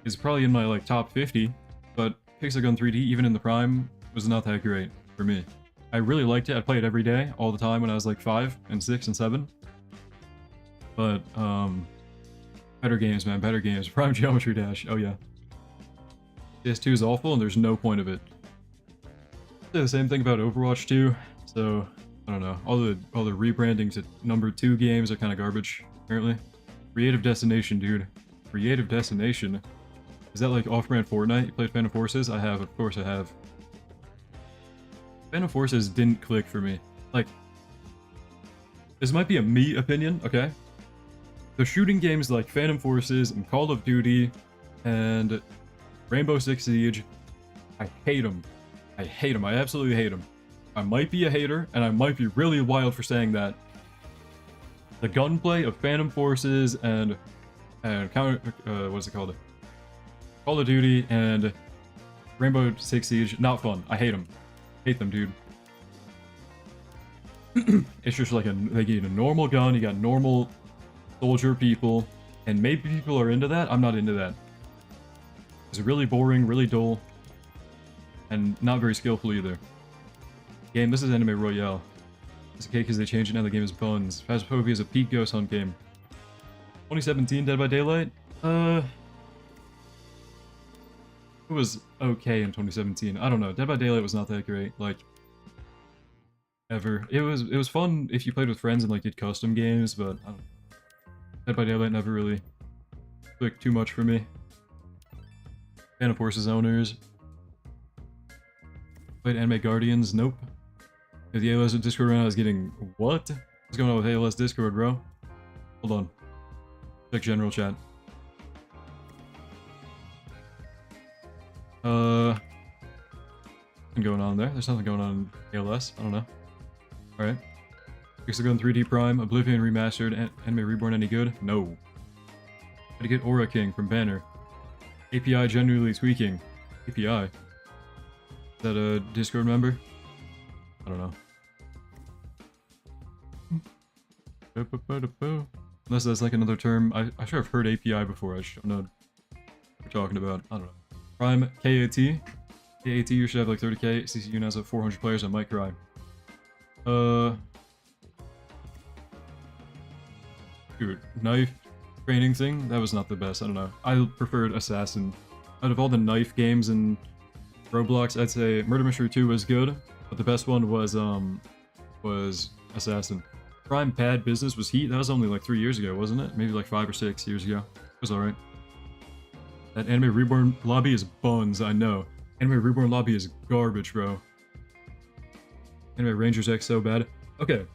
It's probably in my like top 50, but Pixel 3D, even in the Prime, was not that great for me. I really liked it. I'd play it every day, all the time when I was like 5 and 6 and 7. But better games, man, better games. Prime Geometry Dash, oh yeah. PS2 is awful and there's no point of it. Say the same thing about Overwatch 2, so I don't know. All the rebranding to number 2 games are kind of garbage, apparently. Creative Destination, dude. Creative Destination. Is that like off-brand Fortnite? You played Phantom Forces? I have, of course I have. Phantom Forces didn't click for me. Like, this might be a me opinion, okay? The shooting games like Phantom Forces and Call of Duty and Rainbow Six Siege, I hate them. I hate them. I absolutely hate them. I might be a hater, and I might be really wild for saying that. The gunplay of Phantom Forces and what's it called? Call of Duty and Rainbow Six Siege, not fun. I hate them. Hate them, dude. It's just like they get a normal gun, you got normal soldier people, and maybe people are into that. I'm not into that. It's really boring, really dull, and not very skillful either. Game, this is Anime Royale. It's okay because they changed it now, the game is buns. Phasmophobia is a peak ghost hunt game. 2017 Dead by Daylight? It was okay in 2017. I don't know. Dead by Daylight was not that great, like, ever. It was fun if you played with friends and like did custom games, but I don't know. Dead by Daylight never really clicked too much for me. Phantom Forces owners. Played Anime Guardians? Nope. The ALS Discord right now is getting... What? What's going on with ALS Discord, bro? Hold on. Check general chat. Nothing going on there. There's nothing going on in ALS. I don't know. Alright. Pixel Gun 3D Prime, Oblivion Remastered, Anime Reborn any good? No. How to get Aura King from Banner. API genuinely tweaking. API? Is that a Discord member? I don't know. Unless that's like another term. I'm sure I've heard API before. I just don't know what we're talking about. I don't know. Prime KAT. KAT, you should have like 30k. CCU now has 400 players. I might cry. Dude, knife training thing? That was not the best. I don't know. I preferred Assassin. Out of all the knife games in Roblox, I'd say Murder Mystery 2 was good, but the best one was Assassin. Prime Pad Business was Heat. That was only like 3 years ago, wasn't it? Maybe like 5 or 6 years ago. It was alright. That Anime Reborn lobby is buns, I know. Anime Reborn lobby is garbage, bro. Anime Rangers X so bad. Okay.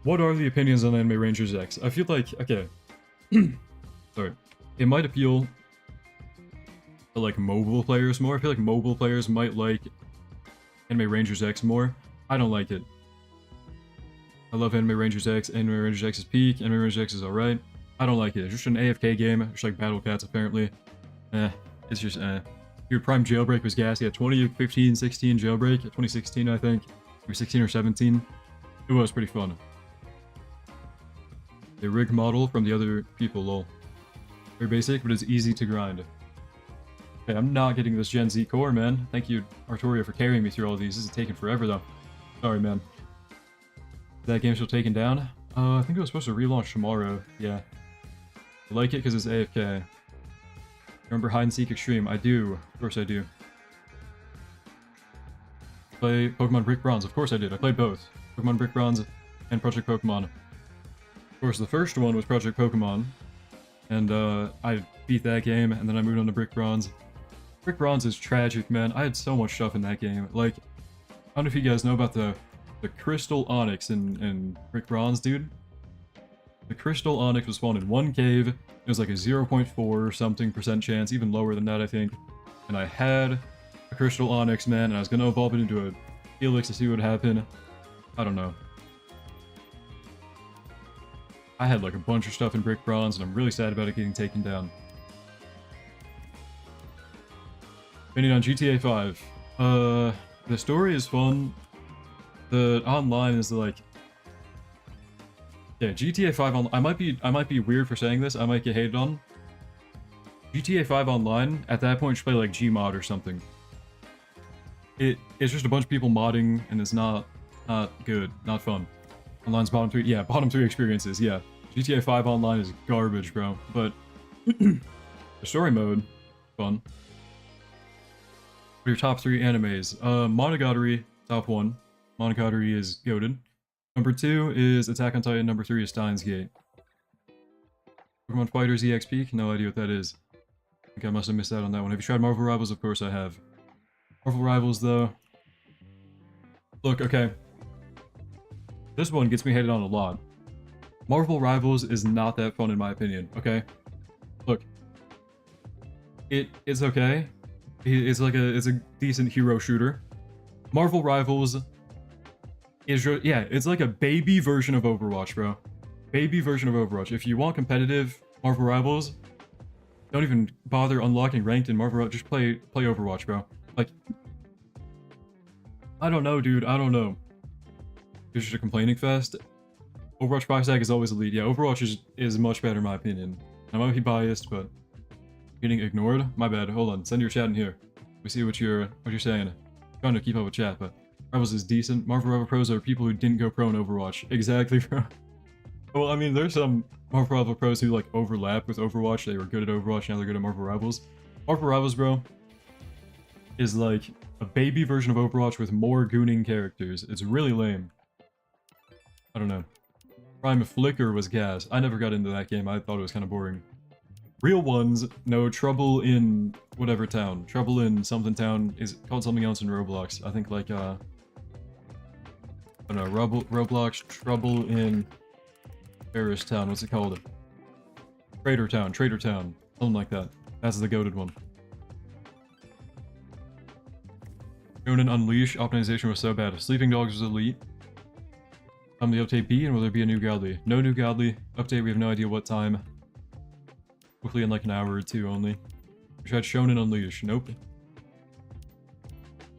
What are the opinions on Anime Rangers X? I feel like, okay. Sorry. It might appeal to like mobile players more. I feel like mobile players might like Anime Rangers X more. I don't like it. I love Anime Rangers X. Anime Rangers X is peak. Anime Rangers X is alright. I don't like it. It's just an AFK game. It's like Battle Cats, apparently. It's just, Dude, Prime Jailbreak was gas. Yeah, 2015, 16 Jailbreak. 2016, I think. Or 16 or 17. It was pretty fun. A rig model from the other people, lol. Very basic, but it's easy to grind. Okay, I'm not getting this Gen Z core, man. Thank you, Arturia, for carrying me through all these. This is taking forever, though. Sorry, man. Is that game still taken down? I think it was supposed to relaunch tomorrow. Yeah. I like it because it's AFK. Remember Hide and Seek Extreme? I do. Of course I do. Play Pokemon Brick Bronze? Of course I did. I played both. Pokemon Brick Bronze and Project Pokemon. Of course, the first one was Project Pokemon. And I beat that game, and then I moved on to Brick Bronze. Brick Bronze is tragic, man. I had so much stuff in that game. Like, I don't know if you guys know about the Crystal Onyx in Brick Bronze, dude. The Crystal Onyx was spawned in one cave. It was like a 0.4 something % chance, even lower than that, I think. And I had a Crystal Onyx, man, and I was gonna evolve it into a Helix to see what would happen. I don't know. I had like a bunch of stuff in Brick Bronze, and I'm really sad about it getting taken down. Opinion on GTA 5. The story is fun. The online is like, yeah, GTA 5 on. I might be weird for saying this. I might get hated on. GTA 5 online at that point should play like Gmod or something. It's just a bunch of people modding and it's not good, not fun. Online's bottom 3, yeah, bottom 3 experiences, yeah. GTA 5 online is garbage, bro. But the story mode, fun. What are your top 3 animes? Monogatari, top 1. Monogatari is goated. Number 2 is Attack on Titan. Number 3 is Steins Gate. Pokemon Fighters EXP? No idea what that is. I think I must have missed out on that one. Have you tried Marvel Rivals? Of course I have. Marvel Rivals, though. Look, okay. This one gets me hated on a lot. Marvel Rivals is not that fun in my opinion, okay? Look. It's okay. It's a decent hero shooter. Marvel Rivals is, yeah, it's like a baby version of Overwatch, bro. Baby version of Overwatch. If you want competitive Marvel Rivals, don't even bother unlocking ranked in Marvel Rivals. Just play Overwatch, bro. Like, I don't know, dude. I don't know. It's just a complaining fest. Overwatch price tag is always elite. Yeah, Overwatch is much better in my opinion. I might be biased, but getting ignored? My bad. Hold on. Send your chat in here. We see what you're saying. I'm trying to keep up with chat, but Rivals is decent. Marvel Rival pros are people who didn't go pro in Overwatch. Exactly, bro. Well, I mean, there's some Marvel Rival pros who like overlap with Overwatch. They were good at Overwatch, now they're good at Marvel Rivals. Marvel Rivals, bro, is like a baby version of Overwatch with more gooning characters. It's really lame. I don't know. Prime Flicker was gas. I never got into that game. I thought it was kind of boring. Real ones, no, Trouble in whatever town. Trouble in something town is called something else in Roblox. I think like, I don't know, Roblox, Trouble in Paris town. What's it called? Trader Town. Something like that. That's the goated one. Shonen Unleash optimization was so bad. Sleeping Dogs was elite. The update B, and will there be a new Godly? No new Godly. Update, we have no idea what time. Hopefully in like an hour or 2 only. We tried Shonen Unleash. Nope.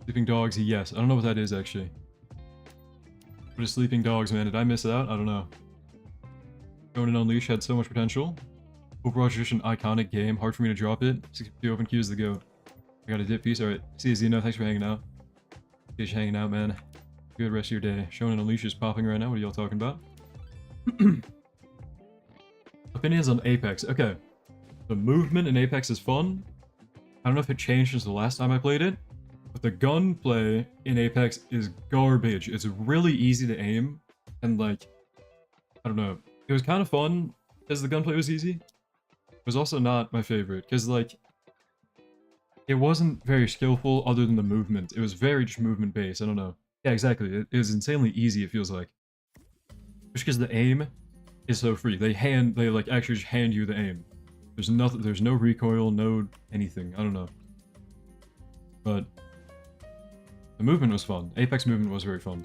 Sleeping Dogs, yes. I don't know what that is actually. What is Sleeping Dogs, man? Did I miss out? I don't know. Shonen Unleash had so much potential. Overwatch is just an iconic game. Hard for me to drop it. 60 open queues to go. I got a dip piece. Alright. See you, Zeno. Thanks for hanging out. Just hanging out, man. Good rest of your day. Shonen Unleash is popping right now. What are y'all talking about? Opinions on Apex. Okay. The movement in Apex is fun. I don't know if it changed since the last time I played it, but the gunplay in Apex is garbage. It's really easy to aim, and like, I don't know. It was kind of fun because the gunplay was easy. It was also not my favorite because like, it wasn't very skillful other than the movement. It was very just movement based. I don't know. Yeah, exactly. It was insanely easy, it feels like. Just because the aim is so free. They like actually just hand you the aim. There's nothing, there's no recoil, no anything. I don't know. But the movement was fun. Apex movement was very fun.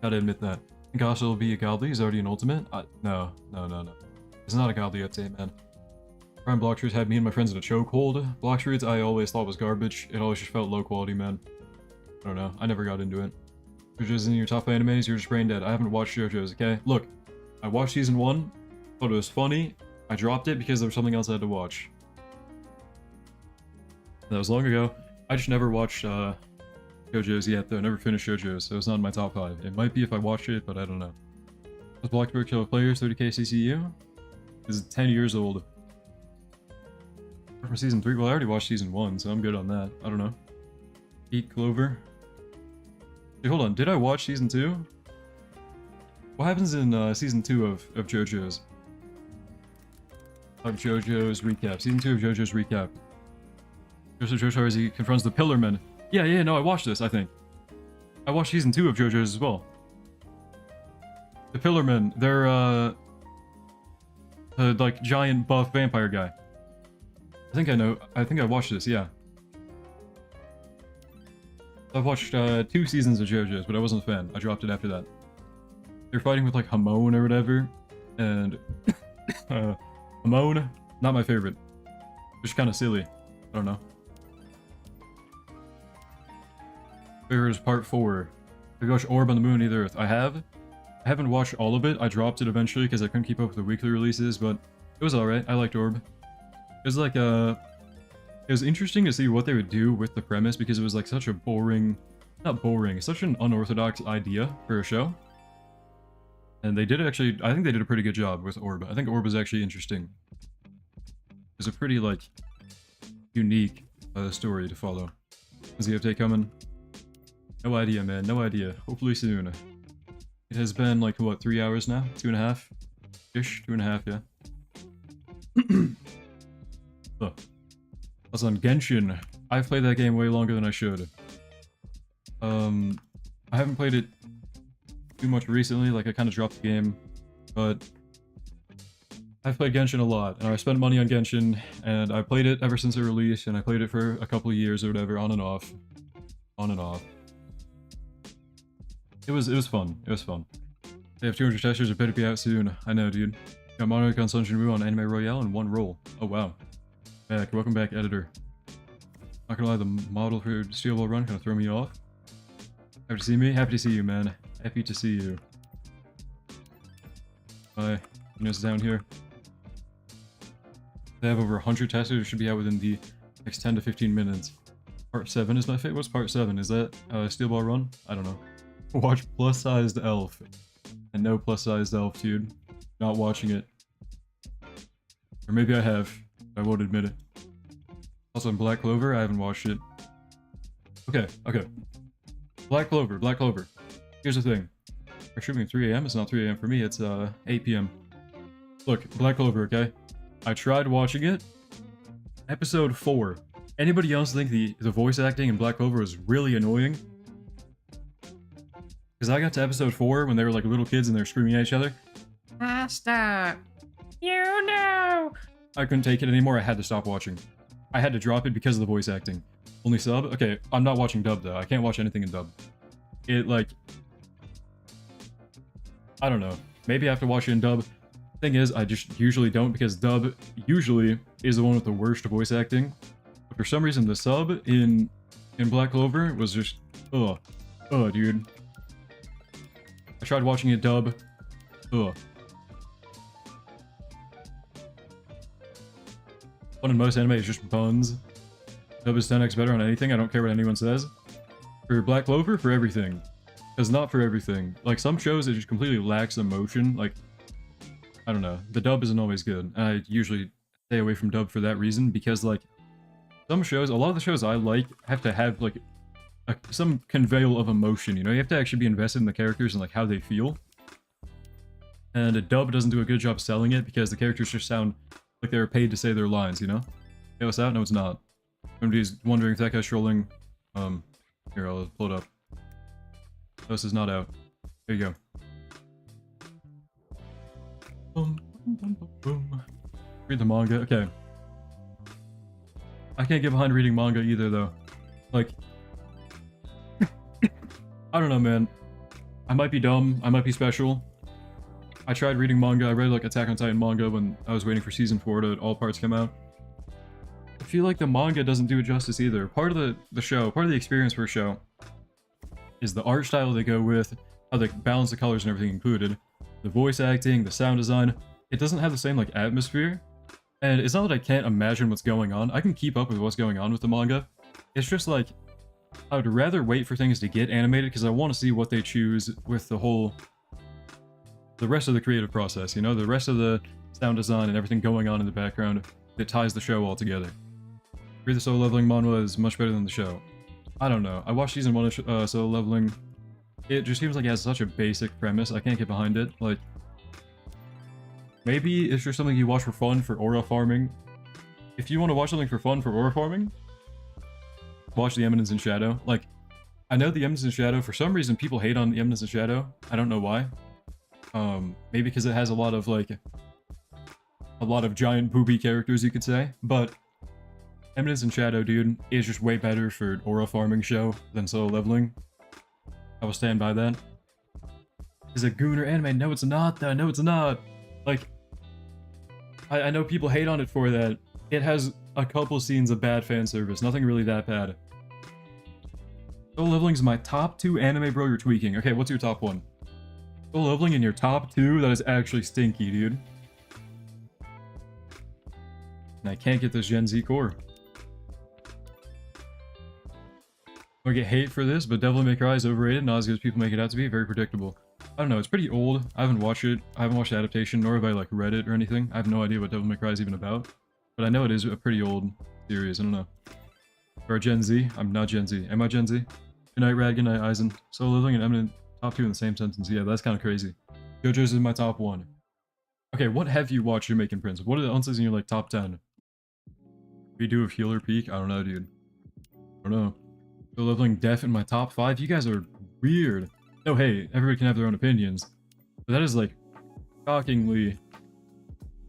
Gotta admit that. I think Asta will be a Godly. He's already an ultimate. No. It's not a Godly update, man. Prime Block Trees had me and my friends in a chokehold. Block Trees I always thought was garbage. It always just felt low quality, man. I don't know. I never got into it. JoJo's in your top animes, you're just brain dead. I haven't watched JoJo's, okay? Look, I watched season 1, thought it was funny. I dropped it because there was something else I had to watch. That was long ago. I just never watched JoJo's yet, though. I never finished JoJo's, so it's not in my top 5. It might be if I watched it, but I don't know. Was Blackbird Killer Players 30k CCU? This is 10 years old. From season 3? Well, I already watched season 1, so I'm good on that. I don't know. Black Clover. Hey, hold on. Did I watch season 2? What happens in season 2 of JoJo's? Of JoJo's recap. Season 2 of JoJo's recap. Jojo as he confronts the Pillarmen. Yeah, no, I watched this, I think. I watched season 2 of JoJo's as well. The Pillarmen, they're, like, giant buff vampire guy. I think I know. I think I watched this, yeah. I've watched 2 seasons of JoJo's, but I wasn't a fan. I dropped it after that. They're fighting with like Hamon or whatever, and Hamon, not my favorite. Just kind of silly. I don't know. There's part 4. Have you watched Orb on the Moon, Either Earth? I have. I haven't watched all of it. I dropped it eventually because I couldn't keep up with the weekly releases, but it was alright. I liked Orb. It was like it was interesting to see what they would do with the premise because it was like such a boring, not boring, such an unorthodox idea for a show. And they did actually, I think they did a pretty good job with Orb. I think Orb is actually interesting. It's a pretty like unique story to follow. Is the update coming? No idea, man. No idea. Hopefully soon. It has been like, what, 3 hours now? 2.5? Ish? 2.5, yeah. Oh. That's on Genshin. I've played that game way longer than I should. I haven't played it too much recently, like I kind of dropped the game, but I've played Genshin a lot, and I spent money on Genshin, and I played it ever since it released, and I played it for a couple of years or whatever, on and off. On and off. It was fun. It was fun. They have 200 testers, it better be out soon. I know, dude. Got Monarch on Sunshine Wu on Anime Royale in 1 roll. Oh, wow. Back. Welcome back, editor. Not gonna lie, the model for Steel Ball Run kind of throw me off. Happy to see me? Happy to see you, man. Happy to see you. Bye. It's down here. They have over 100 testers. It should be out within the next 10 to 15 minutes. Part 7 is my favorite. What's part 7? Is that Steel Ball Run? I don't know. Watch plus-sized elf. And no plus-sized elf, dude. Not watching it. Or maybe I have. I won't admit it. Also, in Black Clover, I haven't watched it. Okay, okay. Black Clover, Black Clover. Here's the thing. We're shooting at 3 AM. It's not 3 AM for me. It's 8 PM. Look, Black Clover, okay? I tried watching it. Episode 4. Anybody else think the voice acting in Black Clover was really annoying? Because I got to episode 4 when they were like little kids and they're screaming at each other. Asta! You know! I couldn't take it anymore. I had to stop watching. I had to drop it because of the voice acting. Only sub? Okay, I'm not watching dub though. I can't watch anything in dub. It like... I don't know. Maybe I have to watch it in dub. Thing is, I just usually don't because dub usually is the one with the worst voice acting. But for some reason, the sub in Black Clover was just... Ugh. Ugh, dude. I tried watching it dub. Ugh. One in most anime is just buns. Dub is 10x better on anything. I don't care what anyone says. For Black Clover, for everything. Because not for everything. Like, some shows, it just completely lacks emotion. Like, I don't know. The dub isn't always good. And I usually stay away from dub for that reason. Because, like, some shows, a lot of the shows I like have to have, like, some conveyal of emotion, you know? You have to actually be invested in the characters and, like, how they feel. And a dub doesn't do a good job selling it because the characters just sound like they were paid to say their lines, you know? Hey, what's out? No, it's not. Somebody's wondering if that guy's trolling. Here, I'll pull it up. This is not out. There you go. Boom, boom, boom, boom. Read the manga. Okay. I can't get behind reading manga either, though. Like... I don't know, man. I might be dumb. I might be special. I tried reading manga. I read, like, Attack on Titan manga when I was waiting for Season 4 to all parts come out. I feel like the manga doesn't do it justice either. Part of the show, part of the experience for a show, is the art style they go with, how they balance the colors and everything included, the voice acting, the sound design. It doesn't have the same, like, atmosphere. And it's not that I can't imagine what's going on. I can keep up with what's going on with the manga. It's just, like, I would rather wait for things to get animated because I want to see what they choose with the rest of the creative process, you know? The rest of the sound design and everything going on in the background that ties the show all together. Read the Solo Leveling manhwa is much better than the show. I don't know. I watched Season 1 of Solo Leveling. It just seems like it has such a basic premise. I can't get behind it. Like, maybe it's just something you watch for fun for aura farming. If you want to watch something for fun for aura farming, watch The Eminence in Shadow. Like, I know The Eminence in Shadow, for some reason people hate on The Eminence in Shadow. I don't know why. Maybe because it has a lot of, like, a lot of giant booby characters, you could say. But Eminence in Shadow, dude, is just way better for aura farming show than Solo Leveling. I will stand by that. Is it Gooner anime? No, it's not, though. No, it's not. Like, I know people hate on it for that. It has a couple scenes of bad fan service. Nothing really that bad. Solo Leveling is my top 2 anime, bro. You're tweaking. Okay, what's your top 1? Solo Leveling in your top 2? That is actually stinky, dude. And I can't get this Gen Z core. I get hate for this, but Devil May Cry is overrated, not as good as people make it out to be. Very predictable. I don't know, it's pretty old. I haven't watched it. I haven't watched the adaptation, nor have I like read it or anything. I have no idea what Devil May Cry is even about. But I know it is a pretty old series. I don't know. For Gen Z, I'm not Gen Z. Am I Gen Z? Good night, Rad. Good night, Eisen. Solo Leveling and Eminent top 2 in the same sentence. Yeah, that's kind of crazy. JoJo's is my top 1. Okay, what have you watched Jamaican Prince? What are the answers in your like top 10? Redo of Healer Peak? I don't know, dude. I don't know. Solo Leveling Def in my top 5? You guys are weird. No, hey, everybody can have their own opinions. But that is like shockingly,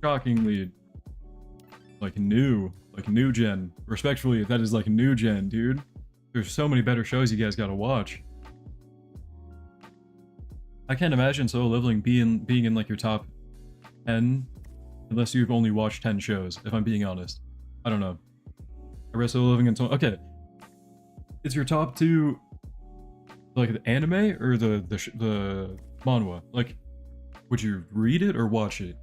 like new gen. Respectfully, that is like new gen, dude. There's so many better shows you guys gotta watch. I can't imagine Solo Leveling being in like your top 10 unless you've only watched 10 shows, if I'm being honest. I don't know. I read Solo Leveling until okay. Is your top 2 like the anime or the manhwa? Like, would you read it or watch it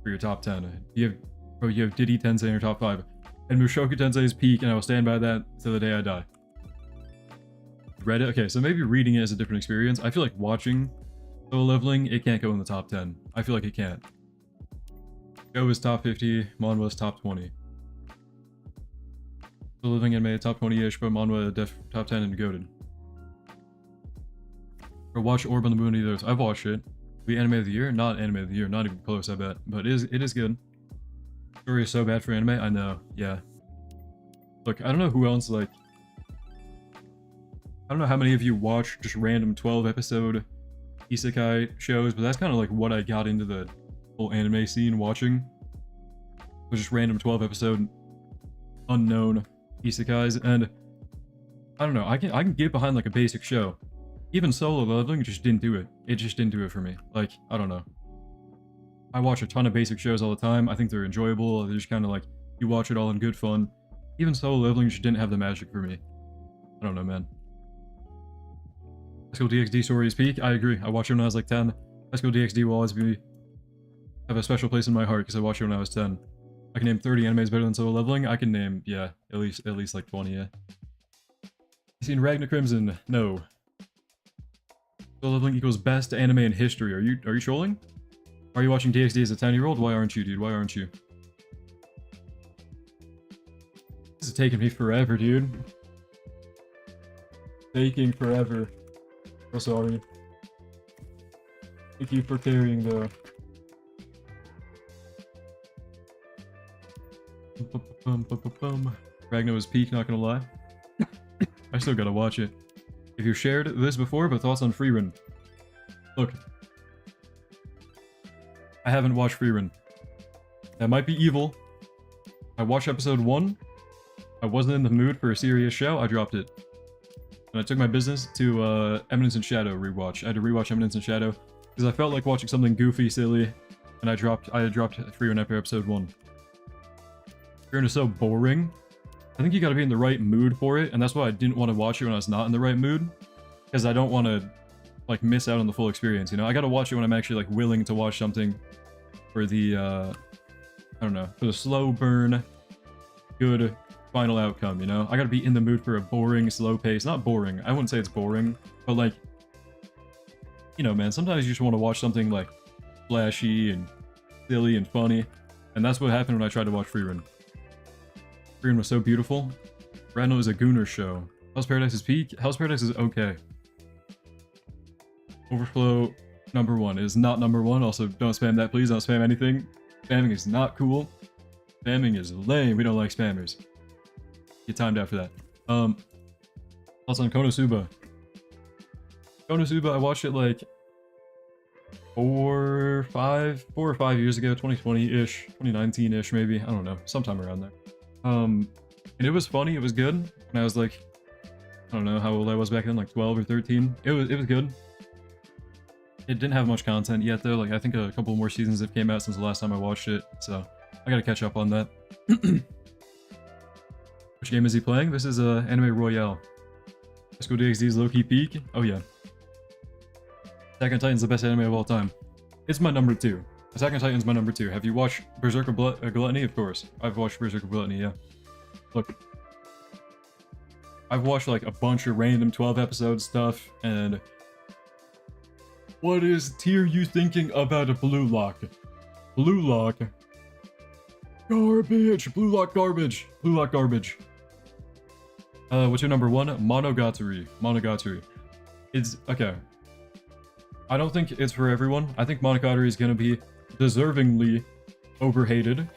for your top 10? You have Diddy Tensei in your top 5. And Mushoku Tensei's peak, and I will stand by that till the day I die. Read it? Okay, so maybe reading it is a different experience. I feel like watching Solo Leveling, it can't go in the top 10. I feel like it can't. Show is top 50, manhwa is top 20. Solo Leveling anime top 20-ish, but manhwa top 10 and goated. Or watch Orb on the Moon, either of those. I've watched it. The anime of the year? Not anime of the year, not even close, I bet. But it is good. Story is so bad for anime, I know, yeah. Look, I don't know who else, like... I don't know how many of you watch just random 12-episode isekai shows, but that's kind of like what I got into the whole anime scene watching. Was just random 12-episode unknown isekais, and... I don't know, I can get behind like a basic show. Even Solo Leveling just didn't do it. It just didn't do it for me. Like, I don't know. I watch a ton of basic shows all the time. I think they're enjoyable. They're just kind of like, you watch it all in good fun. Even Solo Leveling just didn't have the magic for me. I don't know, man. High School DxD story is peak. I agree. I watched it when I was like 10. High School DxD will always have a special place in my heart because I watched it when I was 10. I can name 30 animes better than Solo Leveling. I can name, yeah, at least like 20, yeah. You seen Ragnar Crimson? No. Solo Leveling equals best anime in history. Are you trolling? Are you watching DxD as a 10-year-old? Why aren't you, dude? Why aren't you? This is taking me forever, dude. Taking forever. So sorry. Thank you for carrying the... Ragnar was peak, not gonna lie. I still gotta watch it. If you shared this before, but thoughts on Freerun? Look. I haven't watched Freerun. That might be evil. I watched episode 1. I wasn't in the mood for a serious show. I dropped it. And I took my business to Eminence in Shadow rewatch. I had to rewatch Eminence in Shadow because I felt like watching something goofy, silly, and I dropped Freerun after episode 1. Freerun is so boring. I think you gotta be in the right mood for it, and that's why I didn't want to watch it when I was not in the right mood. Because I don't want to, like, miss out on the full experience, you know? I gotta watch it when I'm actually, like, willing to watch something for the, I don't know, for the slow burn, good final outcome, you know? I gotta be in the mood for a boring, slow pace. Not boring, I wouldn't say it's boring, but, like, you know, man, sometimes you just want to watch something, like, flashy and silly and funny, and that's what happened when I tried to watch Freerun. Freerun was so beautiful. Randall is a Gooner show. Hell's Paradise is peak. Hell's Paradise is okay. Overflow number 1 is not number 1. Also, don't spam that, please. Don't spam anything. Spamming is not cool. Spamming is lame. We don't like spammers. Get timed out for that. Also on Konosuba. Konosuba, I watched it like 4 or 5 years ago, 2020-ish, 2019-ish maybe. I don't know, sometime around there. And it was funny. It was good. When I was like, I don't know how old I was back then, like 12 or 13. It was good. It didn't have much content yet though. Like I think a couple more seasons have came out since the last time I watched it, so I gotta catch up on that. Which game is he playing? This is anime Royale. School DxD's low-key peak? Oh yeah. Attack on Titan's the best anime of all time. It's my number 2. Attack on Titan's my number 2. Have you watched Berserker Gluttony? Of course. I've watched Berserker Gluttony, yeah. Look. I've watched like a bunch of random 12 episode stuff, and... What is tier you thinking about a Blue Lock? Blue Lock? Garbage! Blue Lock garbage! Blue Lock garbage. What's your number 1? Monogatari. Monogatari. It's... okay. I don't think it's for everyone. I think Monogatari is gonna be deservingly overhated.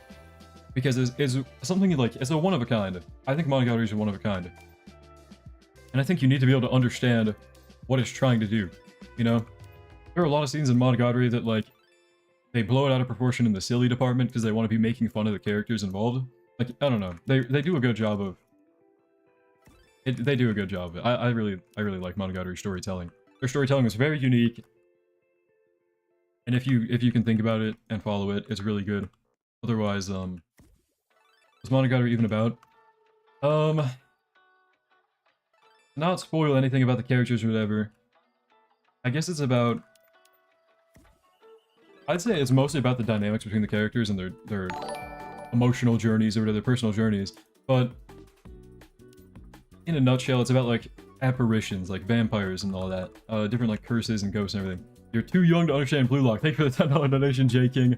Because it's something like... it's a one-of-a-kind. I think Monogatari is a one-of-a-kind. And I think you need to be able to understand what it's trying to do. You know? There are a lot of scenes in Monogatari that, like... they blow it out of proportion in the silly department because they want to be making fun of the characters involved. Like, I don't know. They do a good job of... they do a good job. I really like Monogatari storytelling. Their storytelling is very unique. And if you can think about it and follow it, it's really good. Otherwise, what's Monogatari even about? Not spoil anything about the characters or whatever. I guess it's about... I'd say it's mostly about the dynamics between the characters and their emotional journeys or their personal journeys. But in a nutshell, it's about like apparitions, like vampires and all that. Different like curses and ghosts and everything. You're too young to understand Blue Lock. Thank you for the $10 donation, J King.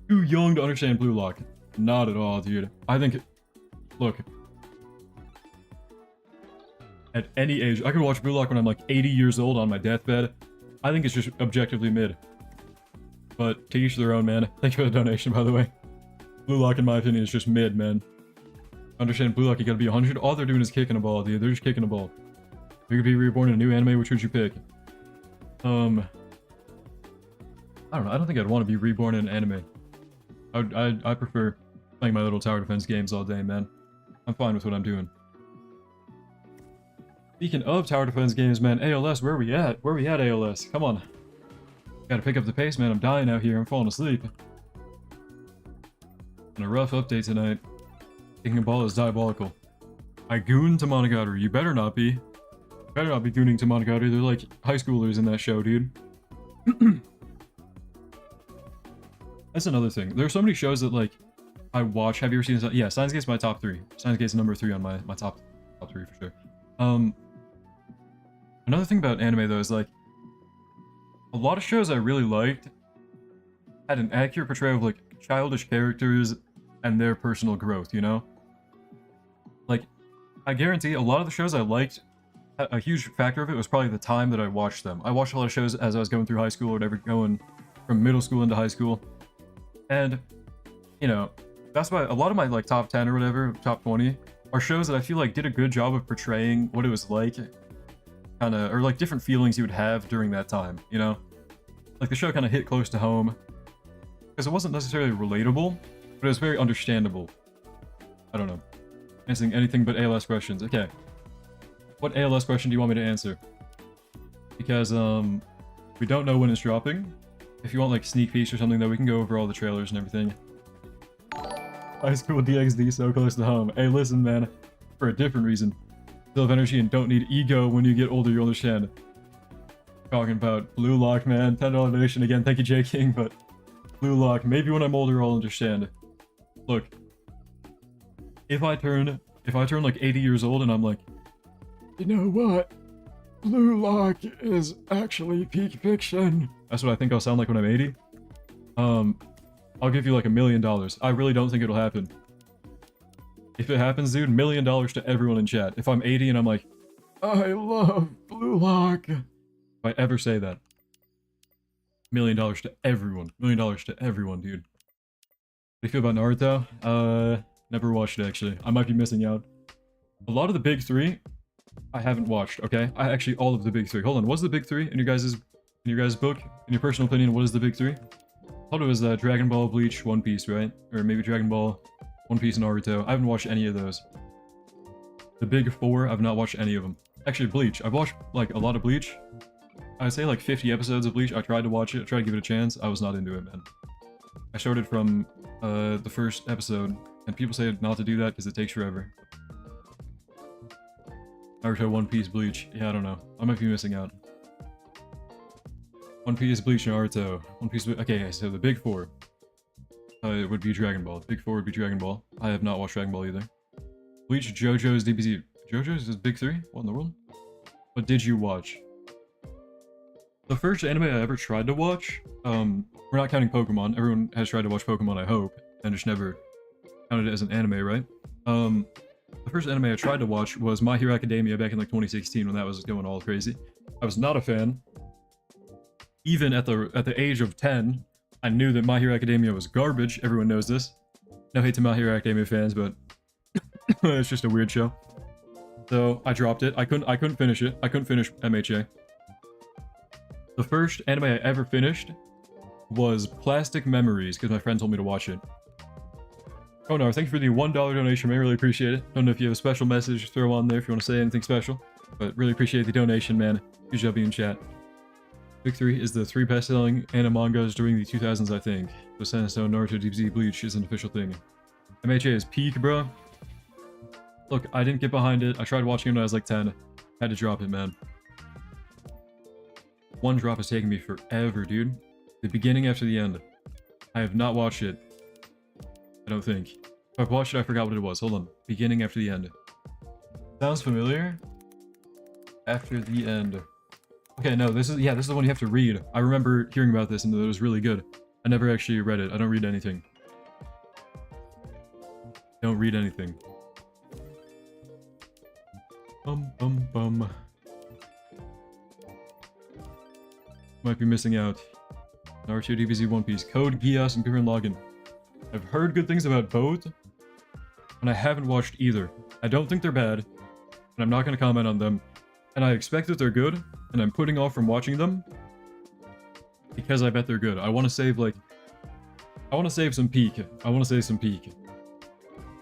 Too young to understand Blue Lock. Not at all, dude. I think... look. At any age, I could watch Blue Lock when I'm like 80 years old on my deathbed. I think it's just objectively mid. But to each their own, man. Thank you for the donation, by the way. Blue Lock, in my opinion, is just mid, man. Understand Blue Lock, you gotta be 100. All they're doing is kicking a ball, dude. They're just kicking a ball. If you could be reborn in a new anime, which would you pick? I don't know. I don't think I'd want to be reborn in an anime. I prefer playing my little tower defense games all day, man. I'm fine with what I'm doing. Speaking of tower defense games, man, ALS, where are we at? Where are we at, ALS? Come on. Gotta pick up the pace, man. I'm dying out here. I'm falling asleep. And a rough update tonight. Kicking a ball is diabolical. I goon to Monogatari. You better not be. You better not be gooning to Monogatari. They're like high schoolers in that show, dude. That's another thing. There are so many shows that, like, I watch. Have you ever seen this? Yeah, Steins Gate's my top 3. Steins Gate's number 3 on my top 3 for sure. Another thing about anime, though, is, like, a lot of shows I really liked had an accurate portrayal of, like, childish characters and their personal growth, you know? Like, I guarantee a lot of the shows I liked, a huge factor of it was probably the time that I watched them. I watched a lot of shows as I was going through high school or whatever, going from middle school into high school. And, you know, that's why a lot of my, like, top 10 or whatever, top 20, are shows that I feel like did a good job of portraying what it was like, kind of, or, like, different feelings you would have during that time, you know? Like, the show kind of hit close to home, because it wasn't necessarily relatable, but it was very understandable. I don't know. Answering anything but ALS questions. Okay. What ALS question do you want me to answer? Because, we don't know when it's dropping. If you want, like, sneak peeks or something, though, we can go over all the trailers and everything. High school DxD so close to home. Hey, listen, man. For a different reason. Still have energy and don't need ego when you get older, you'll understand. Talking about Blue Lock, man. $10 donation again. Thank you, J King, but... Blue Lock, maybe when I'm older, I'll understand. Look. If I turn, like, 80 years old and I'm like... You know what? Blue Lock is actually peak fiction. That's what I think I'll sound like when I'm 80. I'll give you like $1 million. I really don't think it'll happen. If it happens, dude, $1 million to everyone in chat. If I'm 80 and I'm like, I love Blue Lock. If I ever say that. $1 million to everyone. $1 million to everyone, dude. What do you feel about Naruto? Never watched it, actually. I might be missing out. A lot of the big 3, I haven't watched, okay? Actually, all of the big 3. Hold on, what's the big 3 in your guys' book? In your personal opinion, what is the big 3? I thought it was Dragon Ball, Bleach, One Piece, right? Or maybe Dragon Ball, One Piece, and Naruto. I haven't watched any of those. The big 4, I've not watched any of them. Actually, Bleach. I've watched, like, a lot of Bleach. I'd say, like, 50 episodes of Bleach. I tried to watch it. I tried to give it a chance. I was not into it, man. I started from the first episode, and people say not to do that because it takes forever. Naruto, One Piece, Bleach. Yeah, I don't know. I might be missing out. One Piece, Bleach, Naruto. One Piece. Okay, so the big four. It would be Dragon Ball. Big four would be Dragon Ball. I have not watched Dragon Ball either. Bleach, JoJo's, DBZ. JoJo's is big three? What in the world? What did you watch? The first anime I ever tried to watch, we're not counting Pokemon. Everyone has tried to watch Pokemon, I hope, and just never counted it as an anime, right? The first anime I tried to watch was My Hero Academia back in like 2016 when that was going all crazy. I was not a fan. Even at the age of 10, I knew that My Hero Academia was garbage. Everyone knows this. No hate to My Hero Academia fans, but it's just a weird show. So I dropped it. I couldn't finish it. I couldn't finish MHA. The first anime I ever finished was Plastic Memories because my friend told me to watch it. Oh no, thank you for the $1 donation, man. I really appreciate it. Don't know if you have a special message to throw on there if you want to say anything special, but really appreciate the donation, man. Huge love you in chat. Big 3 is the 3 best-selling anime mangas during the 2000s, I think. So Sandstone, Naruto, DBZ, Bleach is an official thing. MHA is peak, bro. Look, I didn't get behind it. I tried watching it when I was like 10. Had to drop it, man. One drop has taken me forever, dude. The beginning after the end. I have not watched it. I don't think. If I've watched it, I forgot what it was. Hold on. Beginning after the end. Sounds familiar. After the end. Okay, no, this is the one you have to read. I remember hearing about this and that it was really good. I never actually read it. I don't read anything. Don't read anything. Bum. Might be missing out. Naruto, DBZ, One Piece, Code Geass, and Gurren Lagann. I've heard good things about both, and I haven't watched either. I don't think they're bad, and I'm not going to comment on them. And I expect that they're good, and I'm putting off from watching them because I bet they're good. I want to save some peak. I want to save some peak.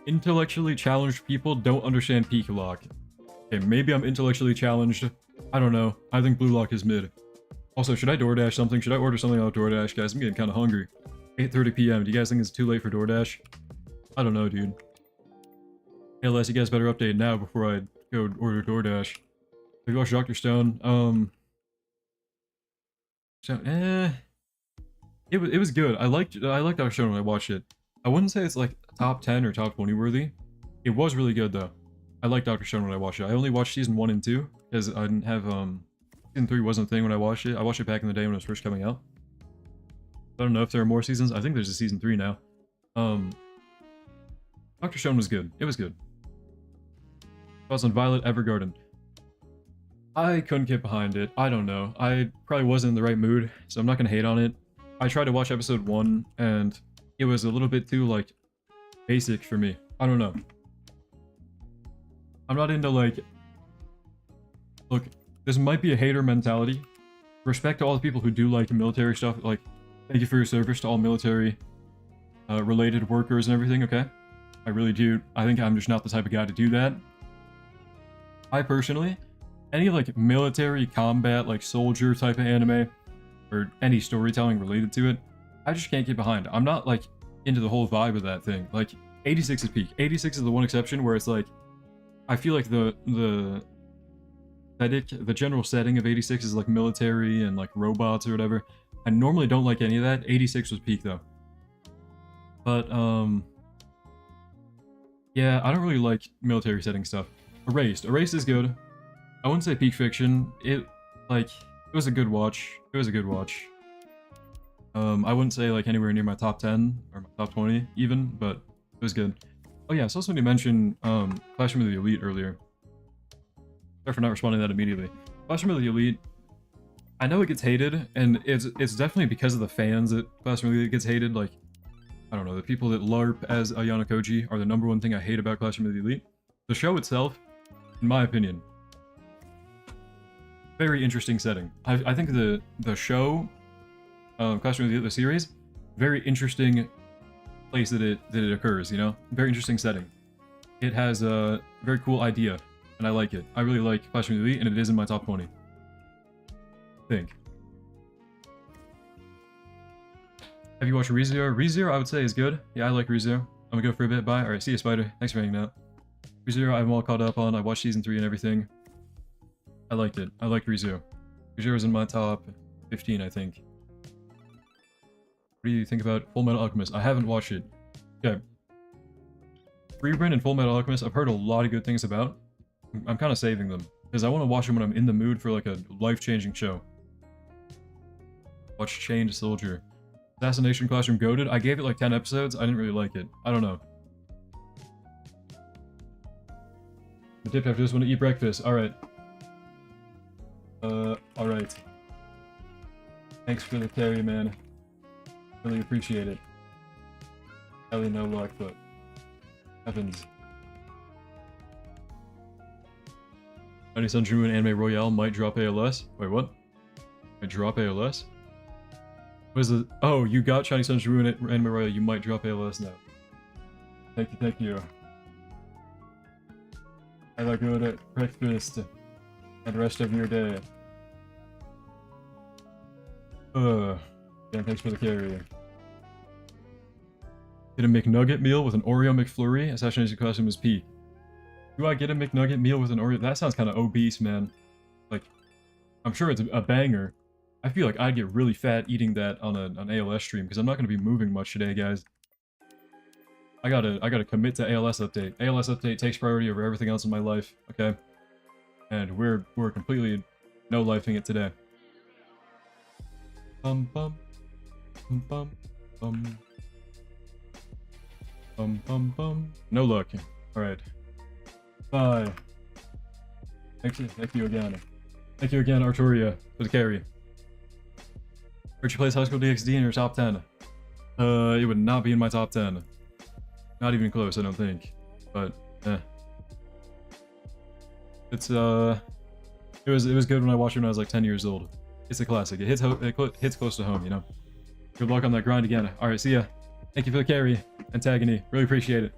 Intellectually challenged people don't understand peak lock. Okay, maybe I'm intellectually challenged. I don't know. I think blue lock is mid. Also, should I DoorDash something? Should I order something out of DoorDash? Guys, I'm getting kind of hungry. 8:30 p.m. Do you guys think it's too late for DoorDash? I don't know, dude. Hey, Les, you guys better update now before I go order DoorDash. Have you watched Dr. Stone? It was good. I liked Dr. Stone when I watched it. I wouldn't say it's like top 10 or top 20 worthy. It was really good though. I liked Dr. Stone when I watched it. I only watched season 1 and 2 because I didn't have season 3 wasn't a thing when I watched it. I watched it back in the day when it was first coming out. I don't know if there are more seasons. I think there's a season 3 now. Dr. Stone was good. It was good. Thoughts on Violet Evergarden? I couldn't get behind it. I don't know. I probably wasn't in the right mood, so I'm not gonna hate on it. I tried to watch episode 1, and it was a little bit too, like, basic for me. I don't know. I'm not into, like... Look, this might be a hater mentality. Respect to all the people who do like military stuff, like, thank you for your service to all military related workers and everything, okay? I really do. I think I'm just not the type of guy to do that. I personally, any like military combat, like soldier type of anime, or any storytelling related to it, I just can't get behind. I'm not like into the whole vibe of that thing. Like 86 is peak. 86 is the one exception where it's like, I feel like the general setting of 86 is like military and like robots or whatever. I normally don't like any of that. 86 was peak though. But yeah, I don't really like military setting stuff. Erased is good. I wouldn't say peak fiction. It was a good watch. It was a good watch. I wouldn't say like anywhere near my top 10 or my top 20 even, but it was good. Oh yeah, I saw somebody mention Classroom of the Elite earlier. Sorry for not responding to that immediately. Classroom of the Elite, I know it gets hated, and it's definitely because of the fans that Classroom of the Elite gets hated. Like, I don't know, the people that LARP as Ayano Koji are the #1 thing I hate about Classroom of the Elite. The show itself, in my opinion, very interesting setting. I think the show, Classroom of the Elite, the series, very interesting place that it occurs, you know? Very interesting setting. It has a very cool idea, and I like it. I really like Classroom of the Elite, and it is in my top 20. I think. Have you watched ReZero? ReZero, I would say, is good. Yeah, I like ReZero. I'm gonna go for a bit. Bye. Alright, see you, Spider. Thanks for hanging out. ReZero, I'm all caught up on. I watched season 3 and everything. I liked it. I liked Rizu. Rizu was in my top 15, I think. What do you think about Full Metal Alchemist? I haven't watched it. Okay. Reborn and Full Metal Alchemist, I've heard a lot of good things about. I'm kind of saving them, because I want to watch them when I'm in the mood for like a life-changing show. Watch Chained Soldier. Assassination Classroom goated. I gave it like 10 episodes. I didn't really like it. I don't know. The tip after just want to eat breakfast. Alright. Alright. Thanks for the carry, man. Really appreciate it. Ellie, no luck, but heavens. Shiny Sunshine and Anime Royale might drop ALS. Wait, what? Might drop ALS? What is it? Oh, you got Shiny Sunshine and Anime Royale. You might drop ALS now. Thank you, thank you. Have a good breakfast and rest of your day. Yeah, thanks for the carry. Get a McNugget meal with an Oreo McFlurry. Assassination Classroom is peak. Do I get a McNugget meal with an Oreo? That sounds kind of obese, man. Like, I'm sure it's a banger. I feel like I'd get really fat eating that on an ALS stream because I'm not going to be moving much today, guys. I gotta commit to ALS update. ALS update takes priority over everything else in my life, okay? And we're completely no-lifing it today. Bum bum bum bum bum bum bum. No luck. All right. Bye. Thank you again. Thank you again, Arturia, for the carry. Heard you plays High School DxD in your top 10. It would not be in my top 10. Not even close, I don't think. But, eh. It's, it was good when I watched it when I was like 10 years old. It's a classic. It hits close to home, you know? Good luck on that grind again. Alright, see ya. Thank you for the carry, Antagony. Really appreciate it.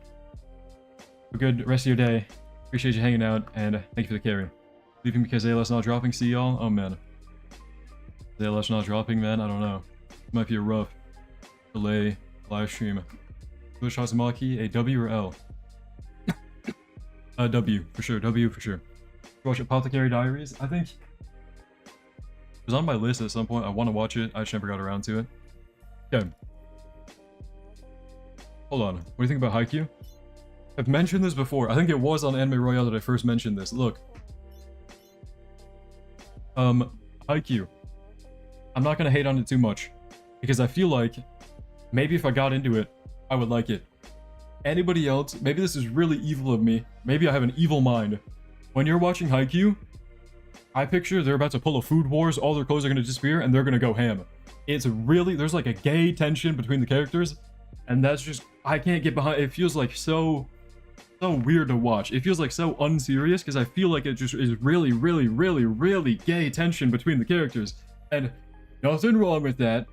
Have a good rest of your day. Appreciate you hanging out, and thank you for the carry. Leaving because ALS not dropping, see y'all? Oh man. Is ALS not dropping, man? I don't know. It might be a rough delay live stream. English Hazumaki, a W or L? W, for sure. W, for sure. Watch Apothecary Diaries? I think it was on my list at some point. I want to watch it. I just never got around to it. Okay. Hold on. What do you think about Haikyuu? I've mentioned this before. I think it was on Anime Royale that I first mentioned this. Look. Haikyuu. I'm not going to hate on it too much. Because I feel like maybe if I got into it, I would like it. Anybody else, maybe this is really evil of me. Maybe I have an evil mind. When you're watching Haikyuu, I picture they're about to pull a food wars, all their clothes are going to disappear, and they're going to go ham. It's really, there's like a gay tension between the characters, and that's just, I can't get behind. It feels like so weird to watch. It feels like so unserious, because I feel like it just is really gay tension between the characters. And nothing wrong with that.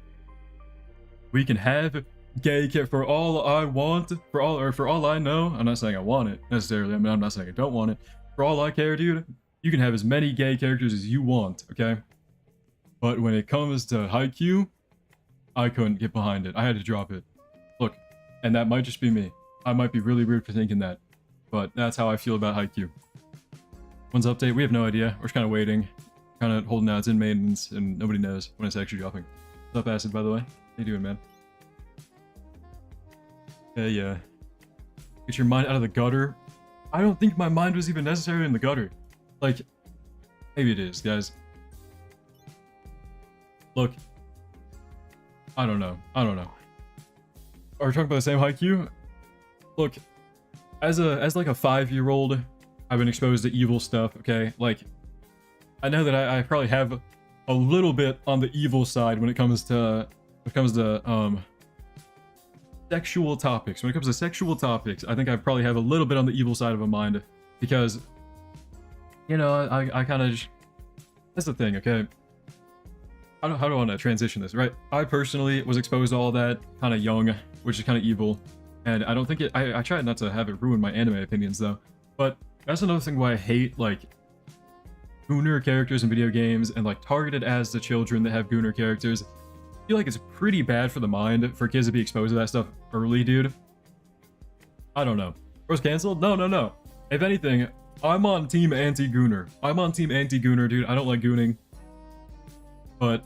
We can have gay for all I want, for all I know. I'm not saying I want it necessarily. I mean, I'm not saying I don't want it. For all I care, dude, you can have as many gay characters as you want, okay? But when it comes to Haikyuu, I couldn't get behind it. I had to drop it. Look, and that might just be me. I might be really weird for thinking that, but that's how I feel about Haikyuu. When's the update? We have no idea. We're just kind of waiting, kind of holding out. It's in maintenance, and nobody knows when it's actually dropping. What's up, Acid, by the way? How you doing, man? Yeah. Get your mind out of the gutter. I don't think my mind was even necessarily in the gutter. Like, maybe it is, guys. Look. I don't know. Are we talking about the same Haikyuu? Look, as like a 5-year-old, I've been exposed to evil stuff, okay? Like, I know that I probably have a little bit on the evil side when it comes to sexual topics. When it comes to sexual topics, I think I probably have a little bit on the evil side of a mind, because, you know, I kind of just, that's the thing, okay? How do I want to transition this, right? I personally was exposed to all that kind of young, which is kind of evil, and I don't think it, I try not to have it ruin my anime opinions though, but that's another thing why I hate, like, gooner characters in video games, and like targeted as the children that have gooner characters. I feel like it's pretty bad for the mind for kids to be exposed to that stuff early, dude. I don't know. Was canceled? No. If anything, I'm on team anti-gooner. I'm on team anti-gooner, dude. I don't like gooning. But,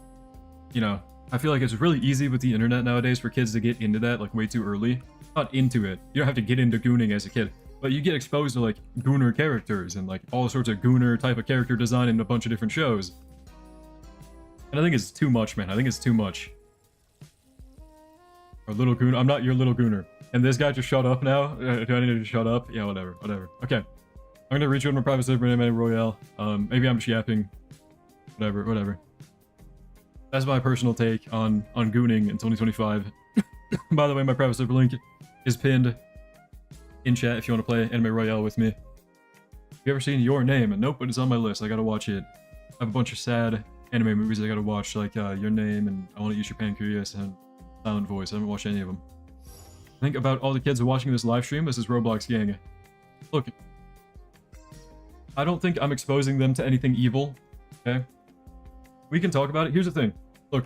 you know, I feel like it's really easy with the internet nowadays for kids to get into that, like, way too early. Not into it. You don't have to get into gooning as a kid. But you get exposed to, like, gooner characters and, like, all sorts of gooner type of character design in a bunch of different shows. And I think it's too much, man. I think it's too much. Or little gooner. I'm not your little gooner. And this guy just shut up now? Do I need to shut up? Yeah, whatever. Whatever. Okay. I'm gonna reach out to my private server in Anime Royale. Maybe I'm yapping. Whatever. Whatever. That's my personal take on gooning in 2025. By the way, my private server link is pinned in chat if you want to play Anime Royale with me. Have you ever seen Your Name? Nope, but it's on my list. I gotta watch it. I have a bunch of sad anime movies I gotta watch, like Your Name and I Want to Eat Your Pancreas and Silent Voice. I haven't watched any of them. Think about all the kids watching this live stream. This is Roblox Gang. Look, I don't think I'm exposing them to anything evil, okay? We can talk about it. Here's the thing. Look,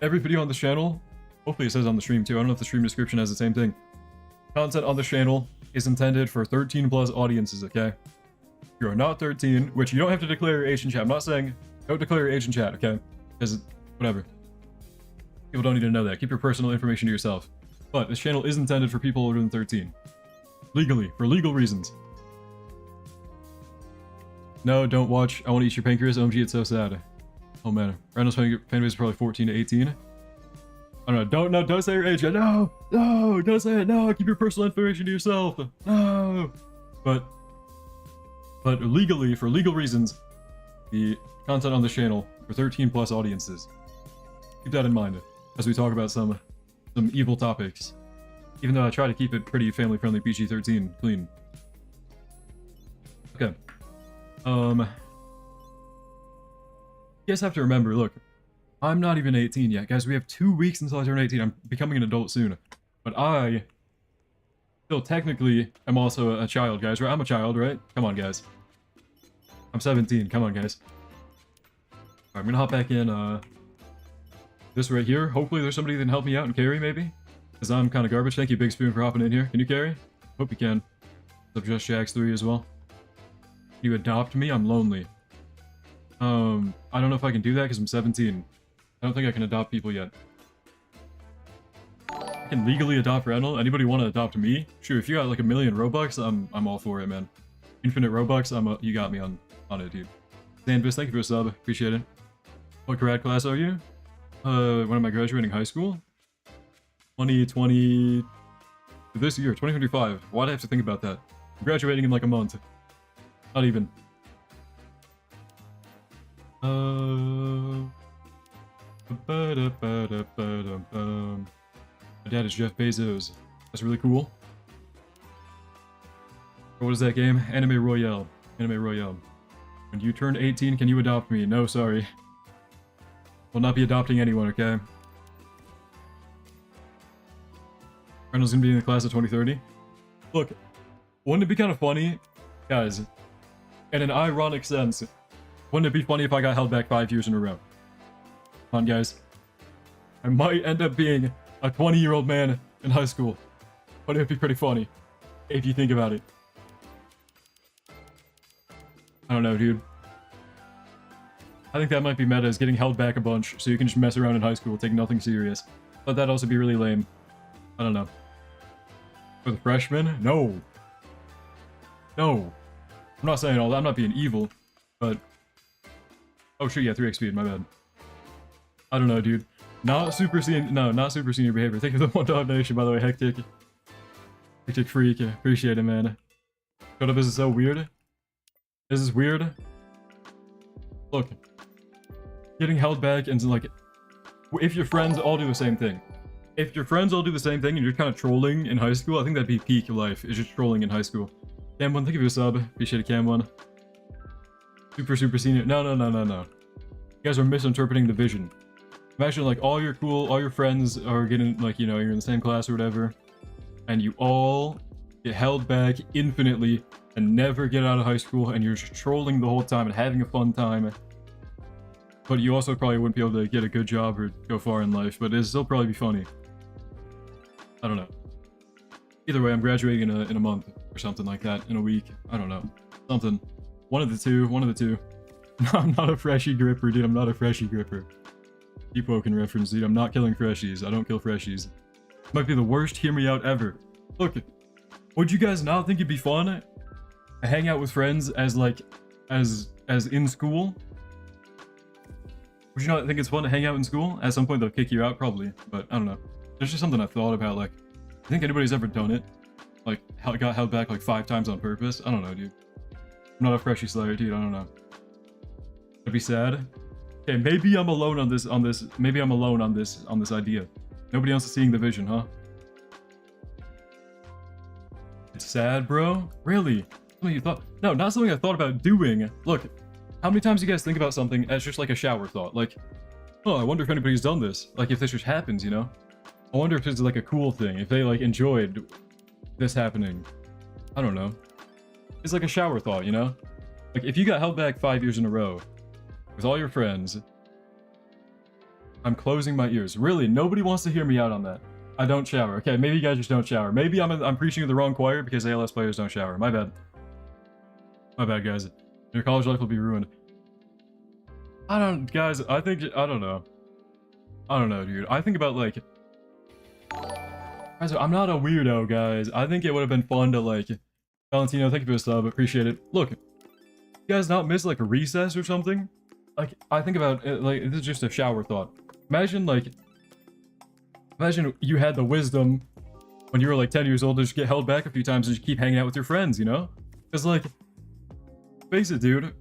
every video on this channel, hopefully it says on the stream too. I don't know if the stream description has the same thing. Content on this channel is intended for 13 plus audiences, okay? If you are not 13, which you don't have to declare your age in chat. I'm not saying don't declare your age in chat, okay? Because, whatever. People don't need to know that. Keep your personal information to yourself. But this channel is intended for people older than 13. Legally. For legal reasons. No, don't watch I Want to Eat Your Pancreas. OMG, it's so sad. Oh man. Randall's fan base is probably 14 to 18. I don't know. Don't say your age yet. No! No! Don't say it. No! Keep your personal information to yourself. No! But legally, for legal reasons, the content on this channel for 13 plus audiences. Keep that in mind as we talk about some evil topics. Even though I try to keep it pretty family-friendly, PG-13, clean. Okay. You guys have to remember, look, I'm not even 18 yet. Guys, we have 2 weeks until I turn 18. I'm becoming an adult soon. But I still technically am also a child, guys, right? I'm a child, right? Come on, guys. I'm 17. Come on, guys. Alright, I'm gonna hop back in, this right here. Hopefully there's somebody that can help me out and carry, maybe. Because I'm kind of garbage. Thank you, Big Spoon, for hopping in here. Can you carry? Hope you can. What's up, Just Jax 3 as well? You adopt me? I'm lonely. I don't know if I can do that because I'm 17. I don't think I can adopt people yet. I can legally adopt Randall. Anybody want to adopt me? Sure, if you got like 1,000,000 Robux, I'm all for it, man. Infinite Robux, you got me on it, dude. Zanvis, thank you for a sub. Appreciate it. What grad class are you? When am I graduating high school? 2020... This year, 2025. Why'd I have to think about that? I'm graduating in like a month. Not even. My dad is Jeff Bezos. That's really cool. What is that game? Anime Royale. Anime Royale. When you turn 18, can you adopt me? No, sorry. Will not be adopting anyone, okay? Randall's gonna be in the class of 2030. Look, wouldn't it be kind of funny, guys, in an ironic sense, wouldn't it be funny if I got held back 5 years in a row? Come on, guys. I might end up being a 20-year-old man in high school. But it would be pretty funny, if you think about it. I don't know, dude. I think that might be meta, is getting held back a bunch, so you can just mess around in high school, take nothing serious. But that'd also be really lame. I don't know. For the freshmen? No. No. I'm not saying all that, I'm not being evil, but... Oh shit, yeah, 3x speed, my bad. I don't know, dude. Not super senior, no, not super senior behavior. Thank you for the 1 donation, by the way, Hectic. Hectic Freak, appreciate it, man. Shut up, this is so weird. This is weird. Look. Getting held back and like... If your friends all do the same thing. If your friends all do the same thing and you're kind of trolling in high school, I think that'd be peak life, is just trolling in high school. Cam1, thank you for a sub. Appreciate it, Cam1. Super senior. No. You guys are misinterpreting the vision. Imagine like all your friends are getting like, you know, you're in the same class or whatever, and you all get held back infinitely and never get out of high school, and you're just trolling the whole time and having a fun time. But you also probably wouldn't be able to get a good job or go far in life, but it'd still probably be funny. I don't know. Either way, I'm graduating in a month or something like that, in a week. I don't know. Something. One of the two. One of the two. I'm not a freshie gripper, dude. I'm not a freshie gripper. Deep Woken reference, dude. I'm not killing freshies. I don't kill freshies. Might be the worst hear me out ever. Look, would you guys not think it'd be fun to hang out with friends as like, as in school? Would you not think it's fun to hang out in school? At some point they'll kick you out, probably. But I don't know. There's just something I thought about. Like, I think anybody's ever done it. Like, got held back like 5 times on purpose. I don't know, dude. I'm not a freshie slayer, dude. I don't know. That'd be sad. Okay, maybe I'm alone on this. Maybe I'm alone on this idea. Nobody else is seeing the vision, huh? It's sad, bro. Really? Something you thought? No, not something I thought about doing. Look, how many times do you guys think about something as just like a shower thought? Like, oh, I wonder if anybody's done this. Like, if this just happens, you know? I wonder if it's like a cool thing. If they like enjoyed this happening. I don't know. It's like a shower thought, you know? Like, if you got held back 5 years in a row with all your friends, I'm closing my ears. Really, nobody wants to hear me out on that. I don't shower. Okay, maybe you guys just don't shower. Maybe I'm preaching to the wrong choir because ALS players don't shower. My bad. My bad, guys. Your college life will be ruined. Guys, I don't know. I don't know, dude. I think about, like... Guys, I'm not a weirdo, guys. I think it would have been fun to, like... Valentino, thank you for the sub. Appreciate it. Look, you guys not miss, like, a recess or something? Like, I think about it, like, this is just a shower thought. Imagine, like... Imagine you had the wisdom when you were, like, 10 years old to just get held back a few times and just keep hanging out with your friends, you know? Because, like... Face it, dude.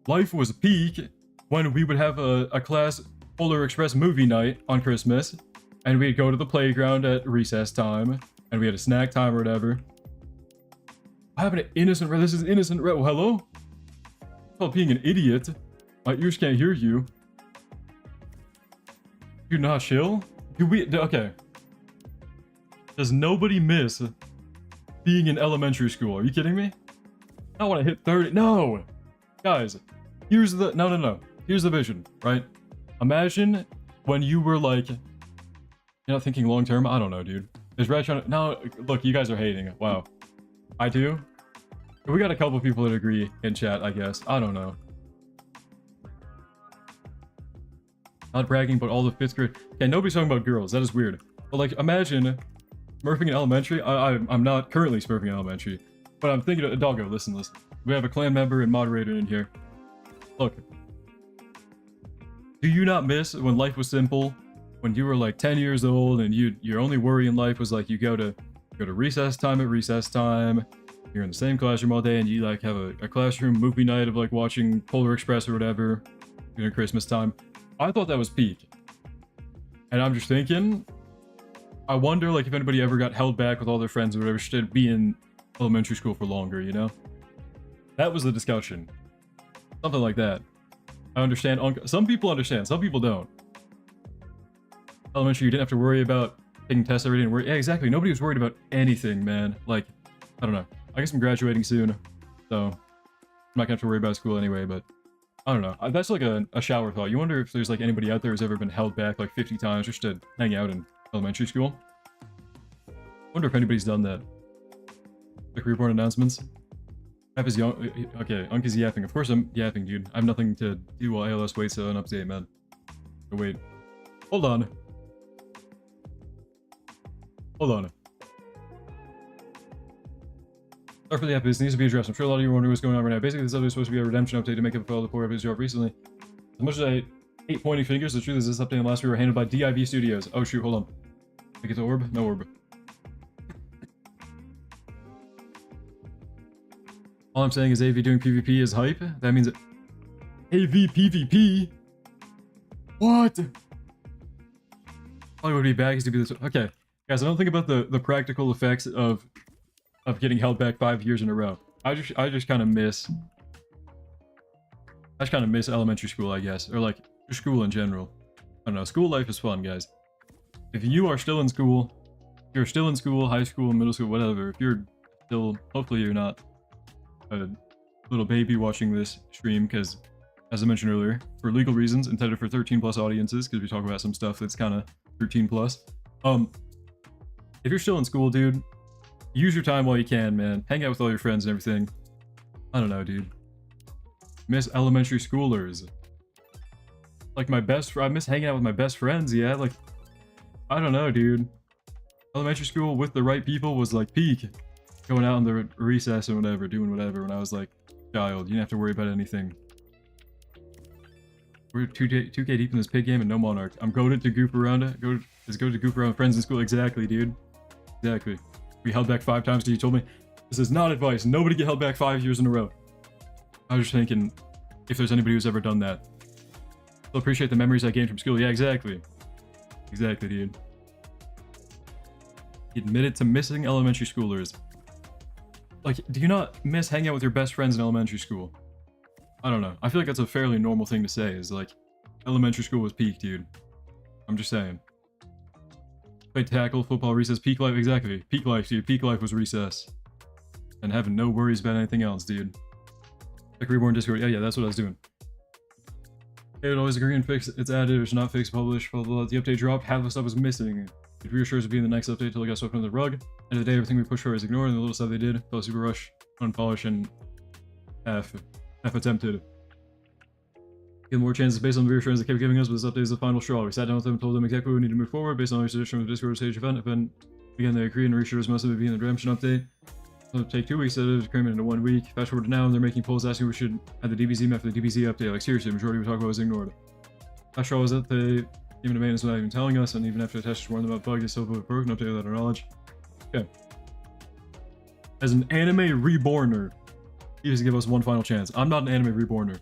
Life was peak when we would have a class Polar Express movie night on Christmas, and we'd go to the playground at recess time, and we had a snack time or whatever. What happened to innocent red? This is innocent red. Well, hello? It's called being an idiot. My ears can't hear you. You're not chill? Okay. Does nobody miss being in elementary school? Are you kidding me? I want to hit 30. No! Guys, here's the... No. Here's the vision, right? Imagine when you were like... You're not thinking long term? I don't know, dude. Is Red trying to... No, look, you guys are hating. Wow. I do? We got a couple people that agree in chat, I guess. I don't know. Not bragging, but all the 5th grade... Okay, nobody's talking about girls. That is weird. But, like, imagine smurfing in elementary. I'm not currently smurfing in elementary. But I'm thinking of... Doggo, listen. We have a clan member and moderator in here. Look. Do you not miss when life was simple? When you were, like, 10 years old and your only worry in life was, like, you go to recess time at recess time. You're in the same classroom all day and you, like, have a classroom movie night of, like, watching Polar Express or whatever during Christmas time. I thought that was peak. And I'm just thinking, I wonder, like, if anybody ever got held back with all their friends or whatever, should be in elementary school for longer, you know? That was the discussion. Something like that. I understand. Some people understand. Some people don't. Elementary, you didn't have to worry about taking tests every day and worry. Yeah, exactly. Nobody was worried about anything, man. Like, I don't know. I guess I'm graduating soon, so I'm not gonna have to worry about school anyway, but I don't know. That's like a shower thought. You wonder if there's like anybody out there who's ever been held back like 50 times just to hang out in elementary school. I wonder if anybody's done that. Like Reborn announcements. App is young. Okay, Unk is yapping. Of course I'm yapping, dude. I have nothing to do while ALS waits an update, man. Oh, wait. Hold on. Hold on. Sorry for the app, this needs to be addressed. I'm sure a lot of you are wondering what's going on right now. Basically, this update is supposed to be a redemption update to make up for all the poor episodes you have recently. As much as I hate pointing fingers, the truth is this update and last week were handled by DIV Studios. Oh shoot, hold on. Did I get the orb? No orb. All I'm saying is AV doing PvP is hype. That means AV PvP? What? Probably would be bad to be this. Okay, guys, I don't think about the practical effects of getting held back 5 years in a row. I just kind of miss. I just kind of miss elementary school, I guess, or like school in general. I don't know. School life is fun, guys. If you are still in school, if you're still in school, high school, middle school, whatever. If you're still, hopefully you're not a little baby watching this stream, because as I mentioned earlier, for legal reasons, intended for 13+ audiences, because we talk about some stuff that's kind of 13+. If you're still in school, dude, use your time while you can, man. Hang out with all your friends and everything. I don't know, dude. Miss elementary schoolers. Like my best I miss hanging out with my best friends, yeah, like I don't know, dude. Elementary school with the right people was like peak. Going out in the recess or whatever, doing whatever when I was like a child. You didn't have to worry about anything. We're 2K deep in this pig game and no monarch. I'm goaded to goof around it. Just go to goof around with friends in school. Exactly, dude. Exactly. We held back 5 times because you told me this is not advice. Nobody get held back 5 years in a row. I was just thinking if there's anybody who's ever done that. Still appreciate the memories I gained from school. Yeah, exactly. Exactly, dude. He admitted to missing elementary schoolers. Like, do you not miss hanging out with your best friends in elementary school? I don't know. I feel like that's a fairly normal thing to say, is like, elementary school was peak, dude. I'm just saying. Played tackle, football, recess, peak life, exactly. Peak life, dude. Peak life was recess. And having no worries about anything else, dude. Like Reborn Discord, yeah, that's what I was doing. They would always agree and fix it's added, it's not fixed, published, blah, blah, blah. The update dropped, half the stuff was missing. It reassures to be in the next update till it got swept under the rug. End of the day, everything we pushed for is ignored, and the little stuff they did felt super rush, unpolished, and half attempted. Give more chances based on the reassurance they kept giving us, but this update is the final straw. We sat down with them and told them exactly what we need to move forward based on our suggestion with the Discord stage event. Again, they agreed and reassured us most of it being the redemption update. It'll take 2 weeks to cram it into 1 week. Fast forward to now, and they're making polls asking if we should add the DBZ map for the DBZ update. Like, seriously, the majority we talk about was ignored. Last straw was that they even to maintenance without even telling us, and even after the testers warned them about bugs, they still put broken update without our knowledge. Okay. As an anime reborner, he just give us one final chance. I'm not an anime reborner.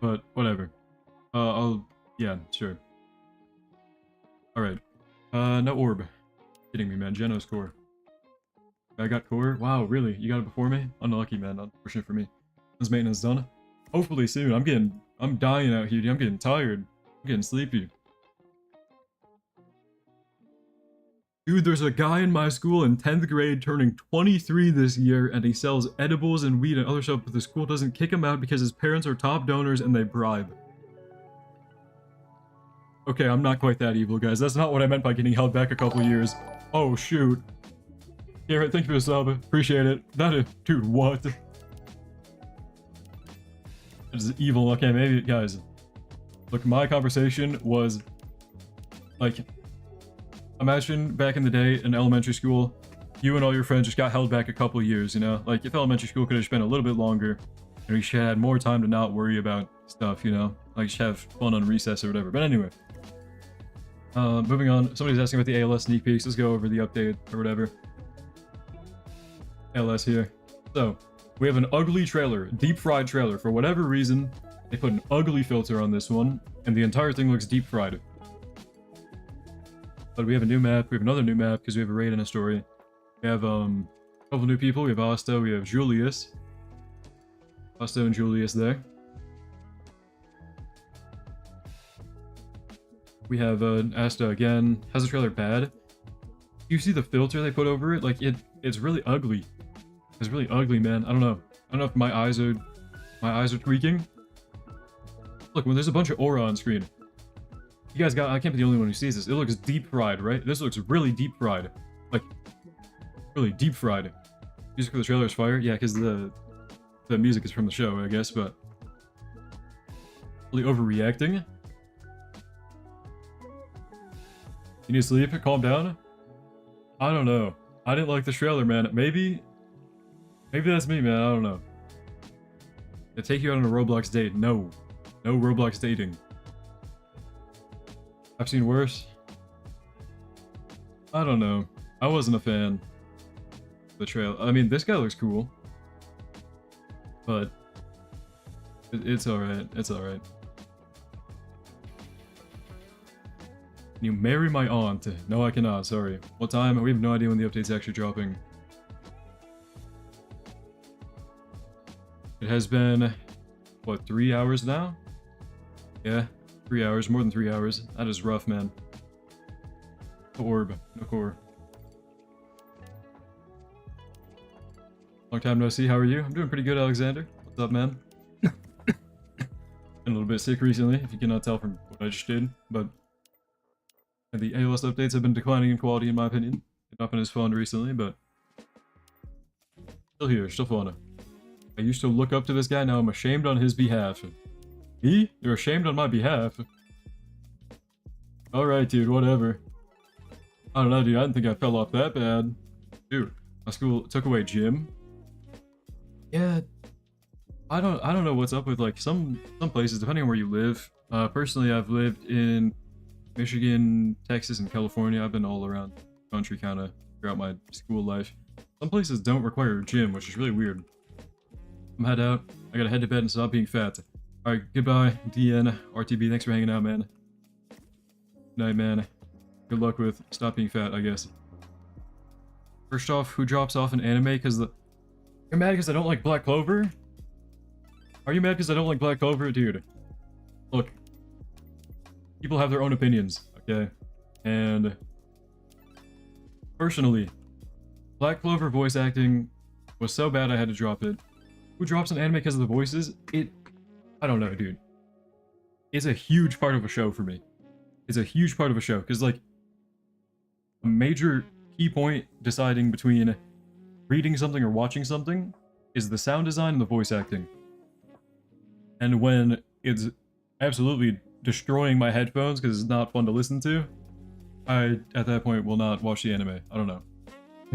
But, whatever. Yeah, sure. Alright. No orb. Kidding me, man. Geno's core. I got core? Wow, really? You got it before me? Unlucky, man. Unfortunate for me. When's maintenance done? Hopefully soon. I'm dying out here, dude. I'm getting tired. I'm getting sleepy. Dude, there's a guy in my school in 10th grade turning 23 this year, and he sells edibles and weed and other stuff, but the school doesn't kick him out because his parents are top donors and they bribe. Okay, I'm not quite that evil, guys. That's not what I meant by getting held back a couple years. Oh, shoot. Garrett, thank you for the sub. Appreciate it. That is... Dude, what? That is evil. Okay, maybe... Guys. Look, my conversation was... Like... Imagine back in the day in elementary school, you and all your friends just got held back a couple years, you know? Like, if elementary school could have spent a little bit longer, and we should have had more time to not worry about stuff, you know? Like, just have fun on recess or whatever. But anyway. Moving on. Somebody's asking about the ALS sneak peeks. Let's go over the update or whatever. ALS here. So, we have an ugly trailer. Deep fried trailer. For whatever reason, they put an ugly filter on this one, and the entire thing looks deep fried. But we have a new map. We have another new map because we have a raid and a story. We have a couple new people. We have Asta. We have Julius. Asta and Julius there. We have Asta again. How's the trailer bad? You see the filter they put over it? Like it's really ugly. It's really ugly, man. I don't know. I don't know if my eyes are tweaking. Look, when there's a bunch of aura on screen. You guys I can't be the only one who sees this. It looks deep fried, right? This looks really deep fried. Like, really deep fried. Music for the trailer is fire? Yeah, because the music is from the show, I guess, but... Really overreacting? You need to sleep? Calm down? I don't know. I didn't like the trailer, man. Maybe that's me, man. I don't know. They take you out on a Roblox date. No. No Roblox dating. I've seen worse. I don't know. I wasn't a fan of the trailer. I mean, this guy looks cool. But it's alright. It's alright. Can you marry my aunt? No, I cannot. Sorry. What time? We have no idea when the update's actually dropping. It has been, what, 3 hours now? Yeah. 3 hours, more than 3 hours. That is rough, man. No orb, no core. Long time no see, how are you? I'm doing pretty good, Alexander. What's up, man? Been a little bit sick recently, if you cannot tell from what I just did, but... And the ALS updates have been declining in quality, in my opinion. It's not been as fun recently, but... Still here, still fun. I used to look up to this guy, now I'm ashamed on his behalf. Me? You're ashamed on my behalf? Alright, dude, whatever. I don't know, dude, I didn't think I fell off that bad. Dude, my school took away gym. Yeah, I don't know what's up with, like, some places, depending on where you live. Personally, I've lived in Michigan, Texas, and California. I've been all around the country, kind of, throughout my school life. Some places don't require a gym, which is really weird. I'm head out. I gotta head to bed and stop being fat. Alright, goodbye, DN, RTB, thanks for hanging out, man. Good night, man. Good luck with stop being fat, I guess. First off, who drops off an anime because the... You're mad because I don't like Black Clover? Are you mad because I don't like Black Clover? Dude. Look. People have their own opinions, okay? And... Personally, Black Clover voice acting was so bad I had to drop it. Who drops an anime because of the voices? I don't know, dude. It's a huge part of a show for me. It's a huge part of a show, because, like, a major key point deciding between reading something or watching something is the sound design and the voice acting. And when it's absolutely destroying my headphones because it's not fun to listen to, I, at that point, will not watch the anime. I don't know.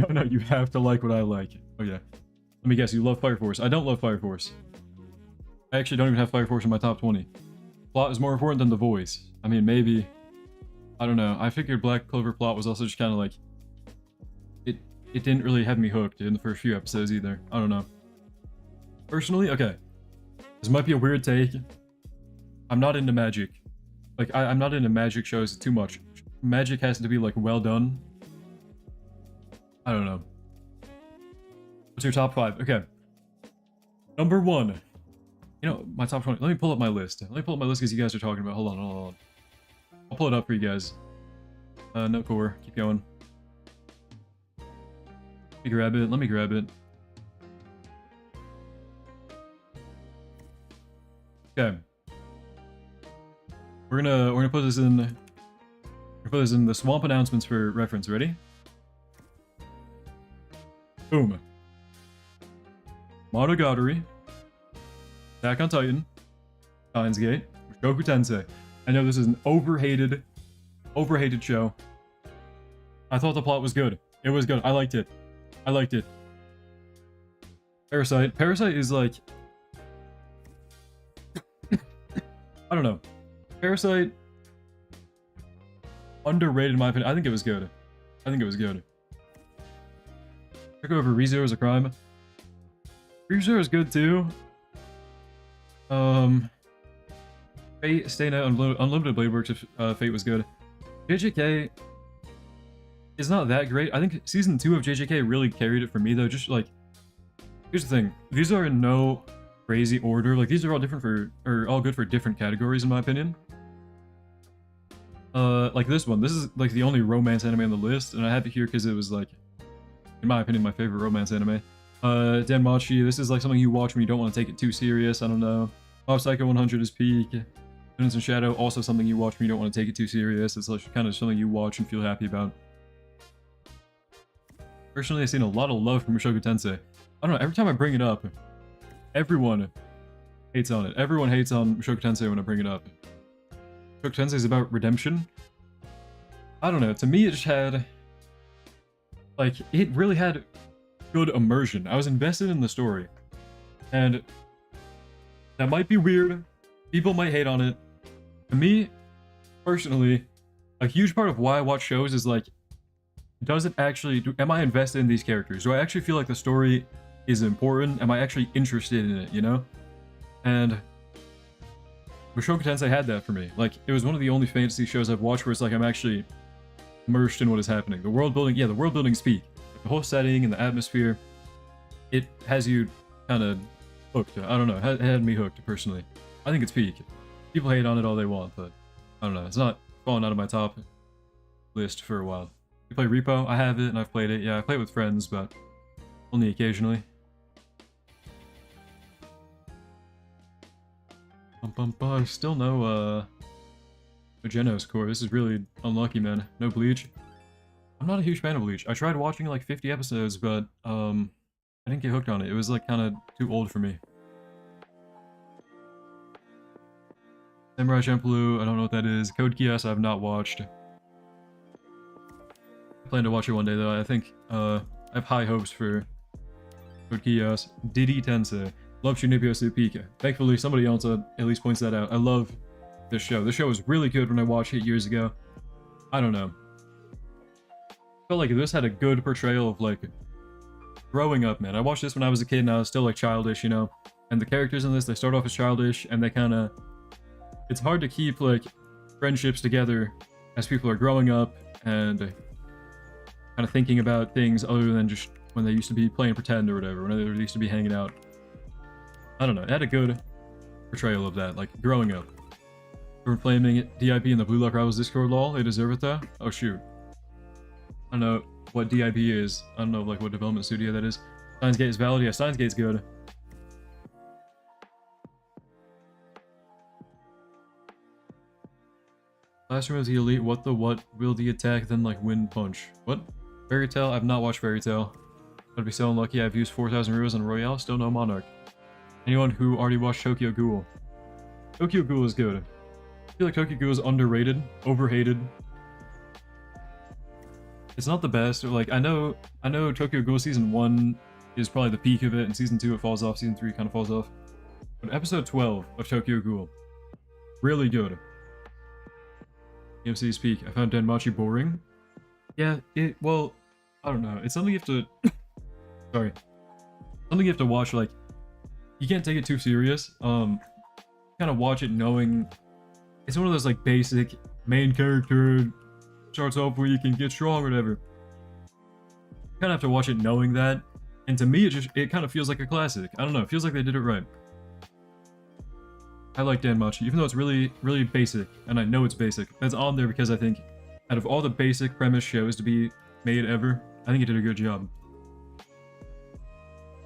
No, you have to like what I like. Oh, yeah. Let me guess, you love Fire Force. I don't love Fire Force. I actually don't even have Fire Force in my top 20. Plot is more important than the voice. I mean, maybe... I don't know. I figured Black Clover plot was also just kind of like... It didn't really have me hooked in the first few episodes either. I don't know. Personally, okay. This might be a weird take. I'm not into magic. Like, I'm not into magic shows too much. Magic has to be, like, well done. I don't know. What's your top 5? Okay. Number 1. You know, my top 20. Let me pull up my list. Let me pull up my list because you guys are talking about. Hold on. I'll pull it up for you guys. No core. Keep going. Let me grab it. Okay. We're gonna put this in. We're gonna put this in the swamp announcements for reference. Ready? Boom. Monogatari. Attack on Titan. Steins Gate. Mushoku Tensei. I know this is an overhated show. I thought the plot was good. It was good. I liked it. Parasite. Parasite is like... I don't know. Parasite... Underrated in my opinion. I think it was good. Check over ReZero is a crime. ReZero is good too. Fate, Stay Night, Unlimited Blade Works if Fate was good. JJK is not that great. I think season 2 of JJK really carried it for me though. Just like, here's the thing. These are in no crazy order. Like these are all different all good for different categories in my opinion. Like this one. This is like the only romance anime on the list, and I have it here because it was like, in my opinion, my favorite romance anime. Danmachi, this is like something you watch when you don't want to take it too serious. I don't know. Mob Psycho 100 is peak. Students in Shadow, also something you watch when you don't want to take it too serious. It's like kind of something you watch and feel happy about. Personally, I've seen a lot of love from Mushoku Tensei. I don't know, every time I bring it up, everyone hates on it. Everyone hates on Mushoku Tensei when I bring it up. Mushoku Tensei is about redemption. I don't know, to me it just had... Like, it really had good immersion. I was invested in the story. And that might be weird. People might hate on it. To me, personally, a huge part of why I watch shows is like, does it actually, am I invested in these characters? Do I actually feel like the story is important? Am I actually interested in it, you know? And Mushoku Tensei had that for me. Like, it was one of the only fantasy shows I've watched where it's like I'm actually immersed in what is happening. The world building, yeah, the world building's peak. The whole setting and the atmosphere, it has you kind of hooked. I don't know, it had me hooked, personally. I think it's peak. People hate on it all they want, but I don't know. It's not falling out of my top list for a while. You play Repo? I have it, and I've played it. Yeah, I play it with friends, but only occasionally. Still no Genos core. This is really unlucky, man. No Bleach. I'm not a huge fan of Bleach. I tried watching like 50 episodes, but I I didn't get hooked on it. It was like kind of too old for me. Samurai Champloo, I don't know what that is. Code Geass, I have not watched. I plan to watch it one day though. I think I have high hopes for Code Geass. Diddy Tensei. Love Shunibyo Supika. Thankfully, somebody else at least points that out. I love this show. This show was really good when I watched it years ago. I don't know. I felt like this had a good portrayal of like growing up, man. I watched this when I was a kid and I was still like childish, you know? And the characters in this, they start off as childish and they kind of... It's hard to keep like friendships together as people are growing up and kind of thinking about things other than just when they used to be playing pretend or whatever, when they used to be hanging out. I don't know, it had a good portrayal of that, like growing up. We're flaming DIB in the Blue Lock Rivals Discord lol, they deserve it though? Oh shoot. I don't know what DIB is. I don't know like what development studio that is. Steins Gate is valid, yeah, Steins Gate's good. Last room of the elite, what will the attack then like wind punch? What? Fairy Tail? I've not watched Fairy Tail. I'd be so unlucky. I've used 4,000 rubles on Royale, still no Monarch. Anyone who already watched Tokyo Ghoul? Tokyo Ghoul is good. I feel like Tokyo Ghoul is underrated, overhated. It's not the best. Like I know Tokyo Ghoul season 1 is probably the peak of it, and season 2 it falls off, season 3 kind of falls off. But episode 12 of Tokyo Ghoul, really good. EMC's peak. I found Danmachi boring. Yeah, well, I don't know. It's something you have to sorry. Something you have to watch, like you can't take it too serious. Kind of watch it knowing it's one of those like basic main character starts off where you can get strong or whatever. You kind of have to watch it knowing that. And to me, it kind of feels like a classic. I don't know. It feels like they did it right. I like Danmachi, even though it's really, really basic, and I know it's basic. That's on there because I think out of all the basic premise shows to be made ever, I think it did a good job.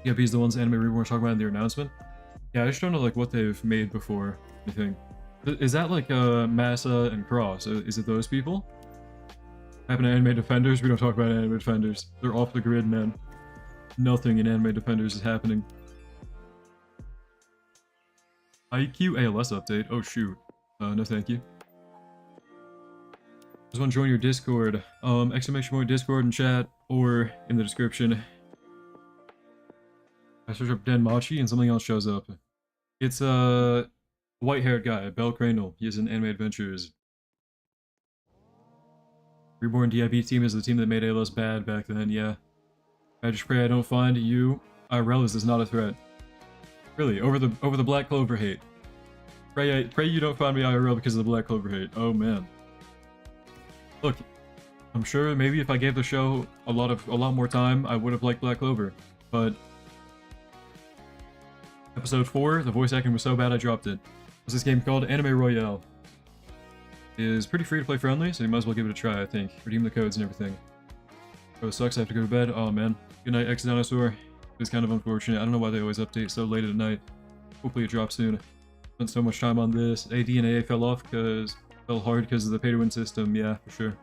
Yeah, these the ones Anime Reborn talking about in their announcement. Yeah, I just don't know like what they've made before anything. Is that like Massa and Cross? Is it those people? Happen to Anime Defenders? We don't talk about Anime Defenders. They're off the grid, man. Nothing in Anime Defenders is happening. IQ ALS update. Oh shoot. No thank you. Just want to join your Discord. Exclamation point Discord in chat or in the description. I search up Danmachi and something else shows up. It's a white-haired guy, Bell Crandall. He is in Anime Adventures. Reborn DIB team is the team that made ALS bad back then, yeah. I just pray I don't find you. IRL is not a threat. Really, over the Black Clover hate. Pray you don't find me IRL because of the Black Clover hate. Oh man. Look, I'm sure maybe if I gave the show a lot more time, I would have liked Black Clover. But episode 4, the voice acting was so bad I dropped it. What's this game called? Anime Royale. Is pretty free to play friendly, so you might as well give it a try, I think. Redeem the codes and everything. Oh, it sucks, I have to go to bed. Oh man. Good night, X-Dinosaur. It's kind of unfortunate. I don't know why they always update so late at night. Hopefully it drops soon. Spent so much time on this. AD and AA fell off because fell hard because of the pay-to-win system. Yeah, for sure.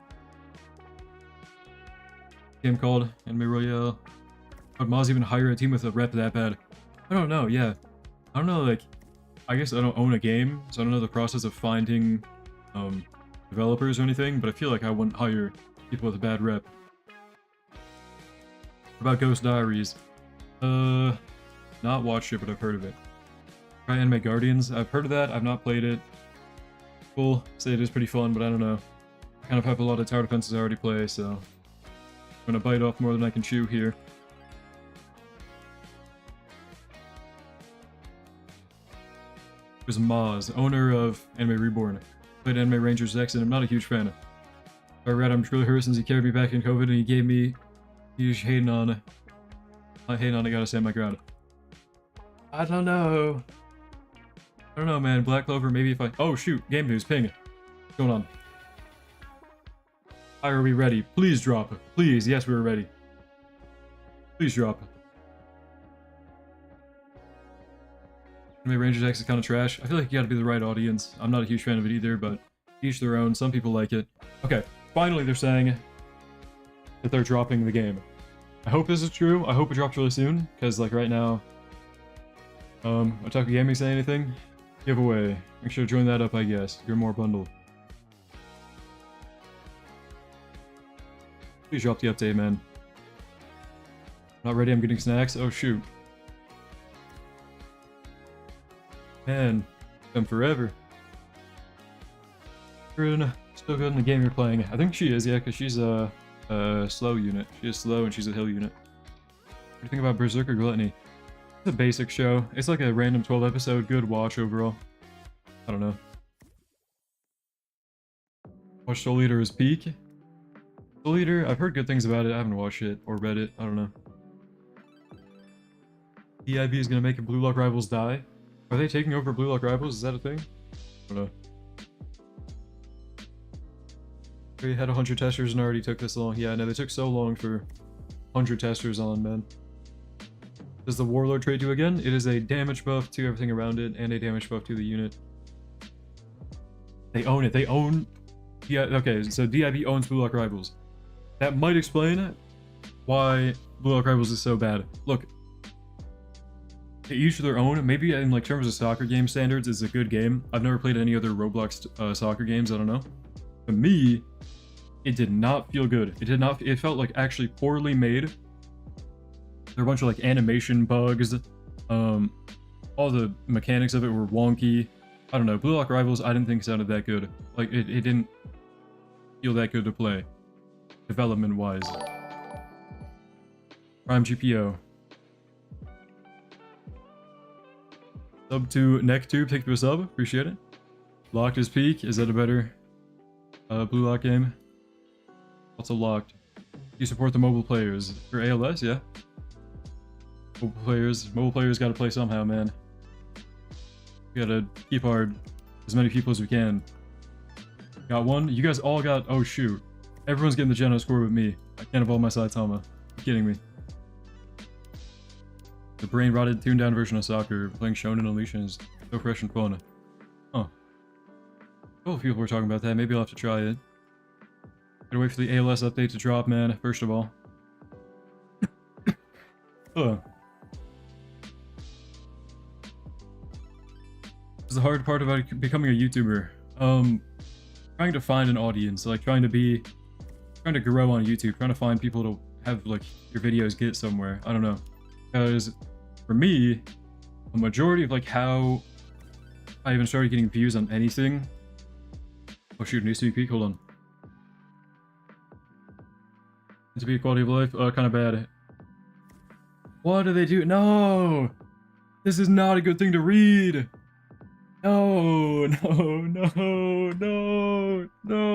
Game called Anime Royale. Would Moz even hire a team with a rep that bad? I don't know. Yeah, I don't know. Like, I guess I don't own a game, so I don't know the process of finding developers or anything. But I feel like I wouldn't hire people with a bad rep. What about Ghost Diaries? Not watched it, but I've heard of it. Try Anime Guardians. I've heard of that. I've not played it. People say it is pretty fun, but I don't know. I kind of have a lot of tower defenses I already play, so I'm gonna bite off more than I can chew here. There's Maz, owner of Anime Reborn. Played Anime Rangers X, and I'm not a huge fan. I read I'm really hurt since he carried me back in COVID, and he gave me. He's hating on it. I hate on it, gotta stand my ground. I don't know. I don't know, man. Black Clover, maybe if I... Oh, shoot. Game news. Ping. What's going on? Hi, are we ready? Please drop. Please. Yes, we're ready. Please drop. Anime Rangers X is kind of trash. I feel like you gotta be the right audience. I'm not a huge fan of it either, but each their own. Some people like it. Okay. Finally, they're saying that they're dropping the game. I hope this is true. I hope it drops really soon, because like right now, Otaku Gaming say anything? Giveaway. Make sure to join that up, I guess. You're more bundle. Please drop the update, man. Not ready, I'm getting snacks. Oh shoot. Man, them forever. Still good in the game you're playing. I think she is, yeah, because she's a slow unit. She is slow and she's a hill unit. What do you think about Berserker Gluttony? It's a basic show. It's like a random 12 episode, good watch overall. I don't know. Watch Soul Eater's Peak. Soul Eater, I've heard good things about it. I haven't watched it or read it. I don't know. EIB is gonna make Blue Lock Rivals die. Are they taking over Blue Lock Rivals? Is that a thing? I don't know. We had 100 testers and already took this long. Yeah, no, they took so long for 100 testers on, man. Does the Warlord trade do again? It is a damage buff to everything around it and a damage buff to the unit. They own it. They own... Yeah, okay, so DIB owns Blue Lock Rivals. That might explain why Blue Lock Rivals is so bad. Look, to each their own. Maybe in like terms of soccer game standards, it's a good game. I've never played any other Roblox soccer games. I don't know. For me, it did not feel good. It did not. It felt like actually poorly made. There were a bunch of like animation bugs. All the mechanics of it were wonky. I don't know. Blue Lock Rivals, I didn't think sounded that good. Like it didn't feel that good to play, development wise. Prime GPO. Sub to NeckTube, take to a sub. Appreciate it. Locked is Peak. Is that a better Blue Lock game? Also locked. You support the mobile players for ALS, yeah. Mobile players gotta play somehow, man. We gotta keep as many people as we can. Got one. You guys all got. Oh shoot! Everyone's getting the Geno score with me. I can't evolve my Saitama. You're kidding me. The brain rotted, tuned down version of soccer. Playing Shonen Unleashed is so fresh and fun. Huh. A couple of people were talking about that. Maybe I'll have to try it. Gotta wait for the ALS update to drop, man. First of all. This is the hard part about becoming a YouTuber. Trying to find an audience, like trying to grow on YouTube, trying to find people to have like your videos get somewhere. I don't know. Because for me, a majority of like how I even started getting views on anything. Oh shoot, needs to be peak. Hold on. To be quality of life, kind of bad. What do they do? No! This is not a good thing to read! No,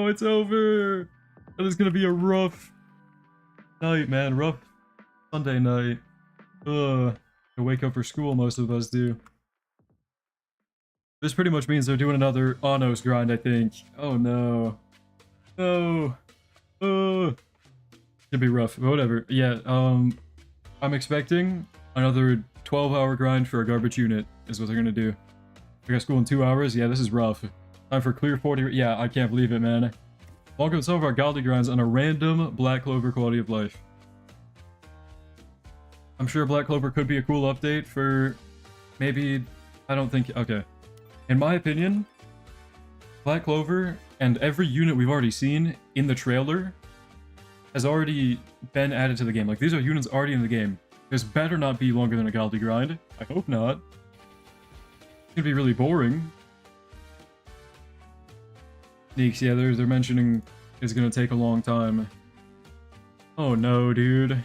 it's over! That is gonna be a rough night, man. Rough Sunday night. Ugh. To wake up for school, most of us do. This pretty much means they're doing another Onos grind, I think. Oh no. No. It'd be rough, but whatever. Yeah, I'm expecting another 12-hour grind for a garbage unit, is what they're gonna do. I got school in 2 hours? Yeah, this is rough. Time for clear 40. Yeah, I can't believe it, man. Welcome to some of our godly grinds on a random Black Clover quality of life. I'm sure Black Clover could be a cool update for maybe... I don't think... Okay. In my opinion, Black Clover and every unit we've already seen in the trailer has already been added to the game. Like, these are units already in the game. This better not be longer than a godly grind. I hope not. It's gonna be really boring. Sneaks, yeah, they're mentioning it's gonna take a long time. Oh no, dude. At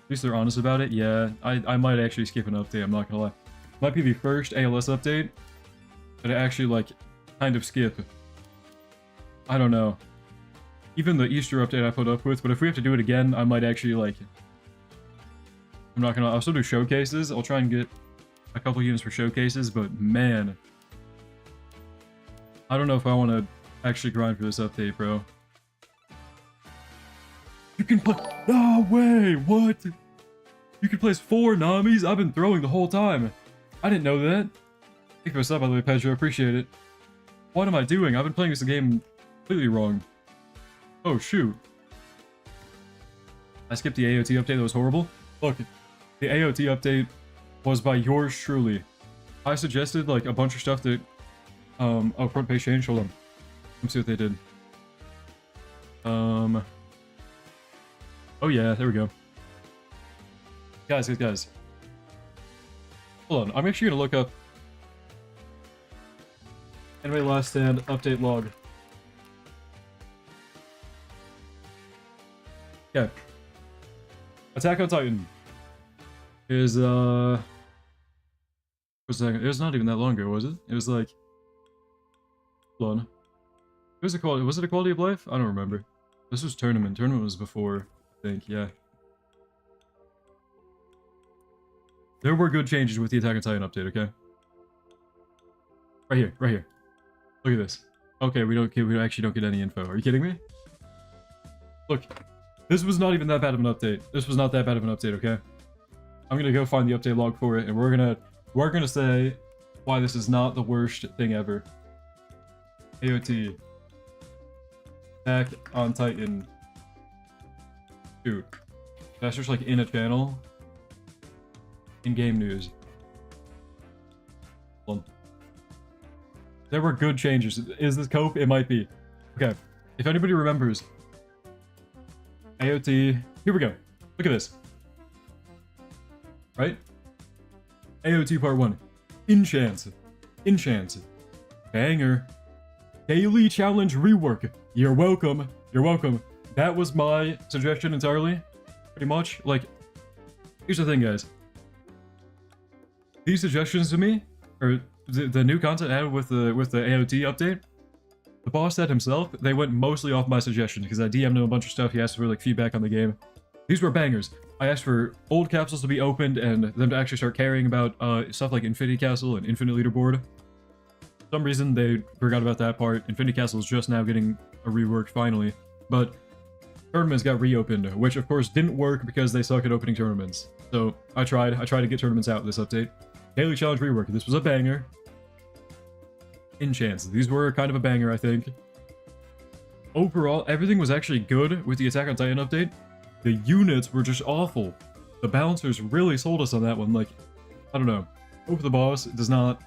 least they're honest about it. Yeah, I might actually skip an update, I'm not gonna lie. Might be the first ALS update, but I actually, like, kind of skip. I don't know. Even the Easter update I put up with, but if we have to do it again, I might actually, like... I'm not gonna... I'll still do showcases. I'll try and get a couple units for showcases, but man... I don't know if I want to actually grind for this update, bro. You can play... No way! What? You can place 4 Namis? I've been throwing the whole time. I didn't know that. Thank you for the sub, by the way, Pedro. Appreciate it. What am I doing? I've been playing this game completely wrong. Oh, shoot. I skipped the AOT update that was horrible. Look, the AOT update was by yours truly. I suggested like a bunch of stuff that oh, front page change. Hold on. Let's see what they did. Oh yeah, there we go. Guys. Hold on, I'm actually gonna look up Anime Last Stand update log. Okay. Attack on Titan is it was not even that long ago, was it? It was like, hold on. Was it a quality of life? I don't remember. This was tournament. Tournament was before, I think, yeah. There were good changes with the Attack on Titan update, okay? Right here. Look at this. Okay, we actually don't get any info. Are you kidding me? Look, this was not even that bad of an update. This was not that bad of an update, okay? I'm gonna go find the update log for it, and we're gonna say why this is not the worst thing ever. AOT. Attack on Titan. Dude. That's just like in a channel. In-game news. Hold on. There were good changes. Is this cope? It might be. Okay. If anybody remembers. AOT. Here we go. Look at this. Right? AOT part 1. Enchant. Banger. Daily challenge rework. You're welcome. That was my suggestion entirely. Pretty much. Like, here's the thing, guys. These suggestions to me, or the new content added with the AOT update, the boss said himself, they went mostly off my suggestions because I DM'd him a bunch of stuff. He asked for like feedback on the game. These were bangers. I asked for old capsules to be opened and them to actually start caring about stuff like Infinity Castle and Infinite Leaderboard. For some reason they forgot about that part. Infinity Castle is just now getting a rework finally, but tournaments got reopened, which of course didn't work because they suck at opening tournaments. So I tried to get tournaments out with this update. Daily challenge rework. This was a banger. Enchants. These were kind of a banger, I think. Overall, everything was actually good with the Attack on Titan update. The units were just awful. The balancers really sold us on that one. Like, I don't know. Hope the boss does not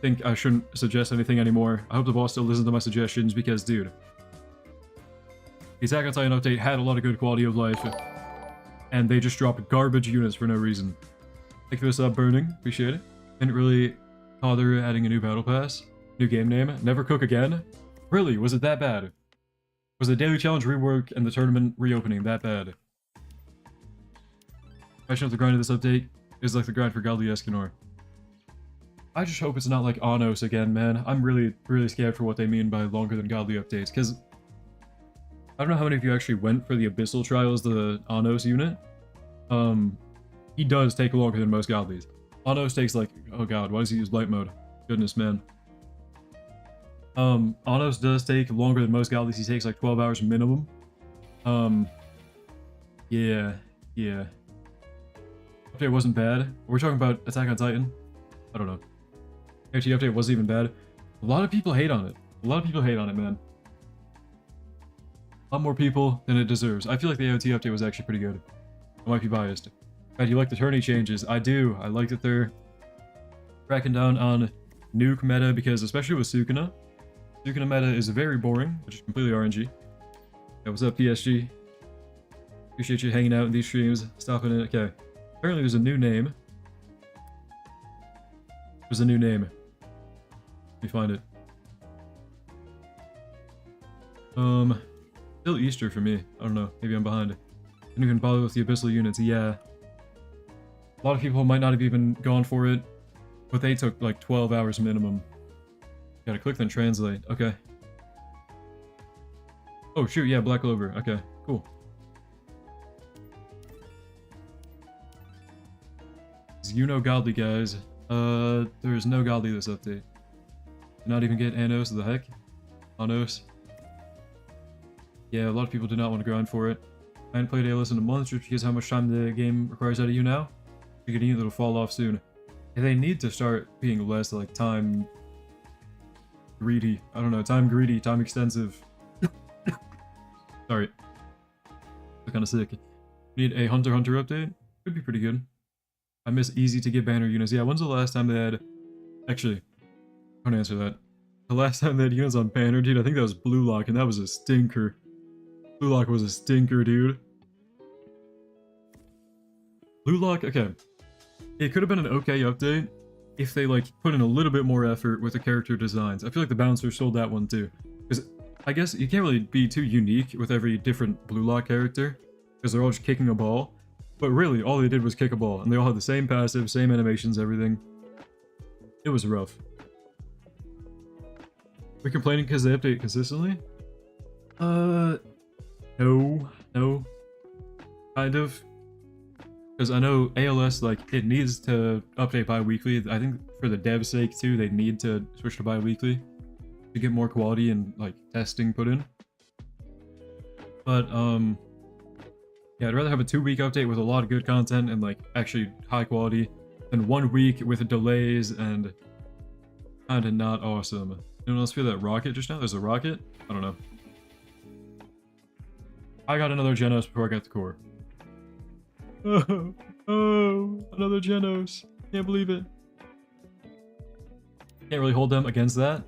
think I shouldn't suggest anything anymore. I hope the boss still listens to my suggestions because, dude, the Attack on Titan update had a lot of good quality of life, and they just dropped garbage units for no reason. Thank you for the sub, Burning. Appreciate it. Didn't really bother adding a new battle pass. New game name. Never Cook Again. Really? Was it that bad? Was the daily challenge rework and the tournament reopening that bad? Imagine if the grind of this update is like the grind for Godly Escanor. I just hope it's not like Anos again, man. I'm really scared for what they mean by longer than Godly updates, because I don't know how many of you actually went for the Abyssal Trials, the Anos unit. He does take longer than most Godlies. Anos takes like, oh god, why does he use Blight Mode? Goodness, man. Anos does take longer than most Godlies. He takes like 12 hours minimum. Yeah. Update wasn't bad. We're talking about Attack on Titan. I don't know. Actually, update wasn't even bad. A lot of people hate on it. Man. A lot more people than it deserves. I feel like the AOT update was actually pretty good. I might be biased. God, you like the tourney changes? I do. I like that they're cracking down on nuke meta because, especially with Sukuna meta is very boring, which is completely RNG. Yeah, what's up, PSG? Appreciate you hanging out in these streams, stopping it. Okay. Apparently there's a new name. Let me find it. Still Easter for me. I don't know. Maybe I'm behind. Didn't even bother with the Abyssal units. Yeah. A lot of people might not have even gone for it, but they took like 12 hours minimum. Gotta click then translate. Okay. Oh shoot, yeah, Black Clover. Okay, cool. You know Godly, guys. There's no Godly this update. Did not even get Anos, the heck? Anos. Yeah, a lot of people do not want to grind for it. I haven't played ALS in a month just because how much time the game requires out of you now. You're getting it'll fall off soon. Yeah, they need to start being less like time greedy. I don't know, time greedy, time extensive. Sorry. I'm kind of sick. Need a Hunter x Hunter update? Could be pretty good. I miss easy to get banner units. Yeah, when's the last time they had... Actually, I can't answer that. The last time they had units on banner, dude, I think that was Blue Lock, and that was a stinker. Blue Lock was a stinker, dude. Blue Lock, okay. It could have been an okay update if they, like, put in a little bit more effort with the character designs. I feel like the Bouncer sold that one, too. Because I guess you can't really be too unique with every different Blue Lock character, because they're all just kicking a ball. But really, all they did was kick a ball, and they all had the same passive, same animations, everything. It was rough. We're complaining because they update consistently? No. Kind of. Because I know ALS, like, it needs to update bi-weekly. I think for the dev's sake, too, they need to switch to bi-weekly to get more quality and, like, testing put in. But, yeah, I'd rather have a 2-week update with a lot of good content and, like, actually high quality than 1 week with delays and kinda not awesome. Anyone else feel that rocket just now? There's a rocket? I don't know. I got another Genos before I got the core. Oh, another Genos. Can't believe it. Can't really hold them against that.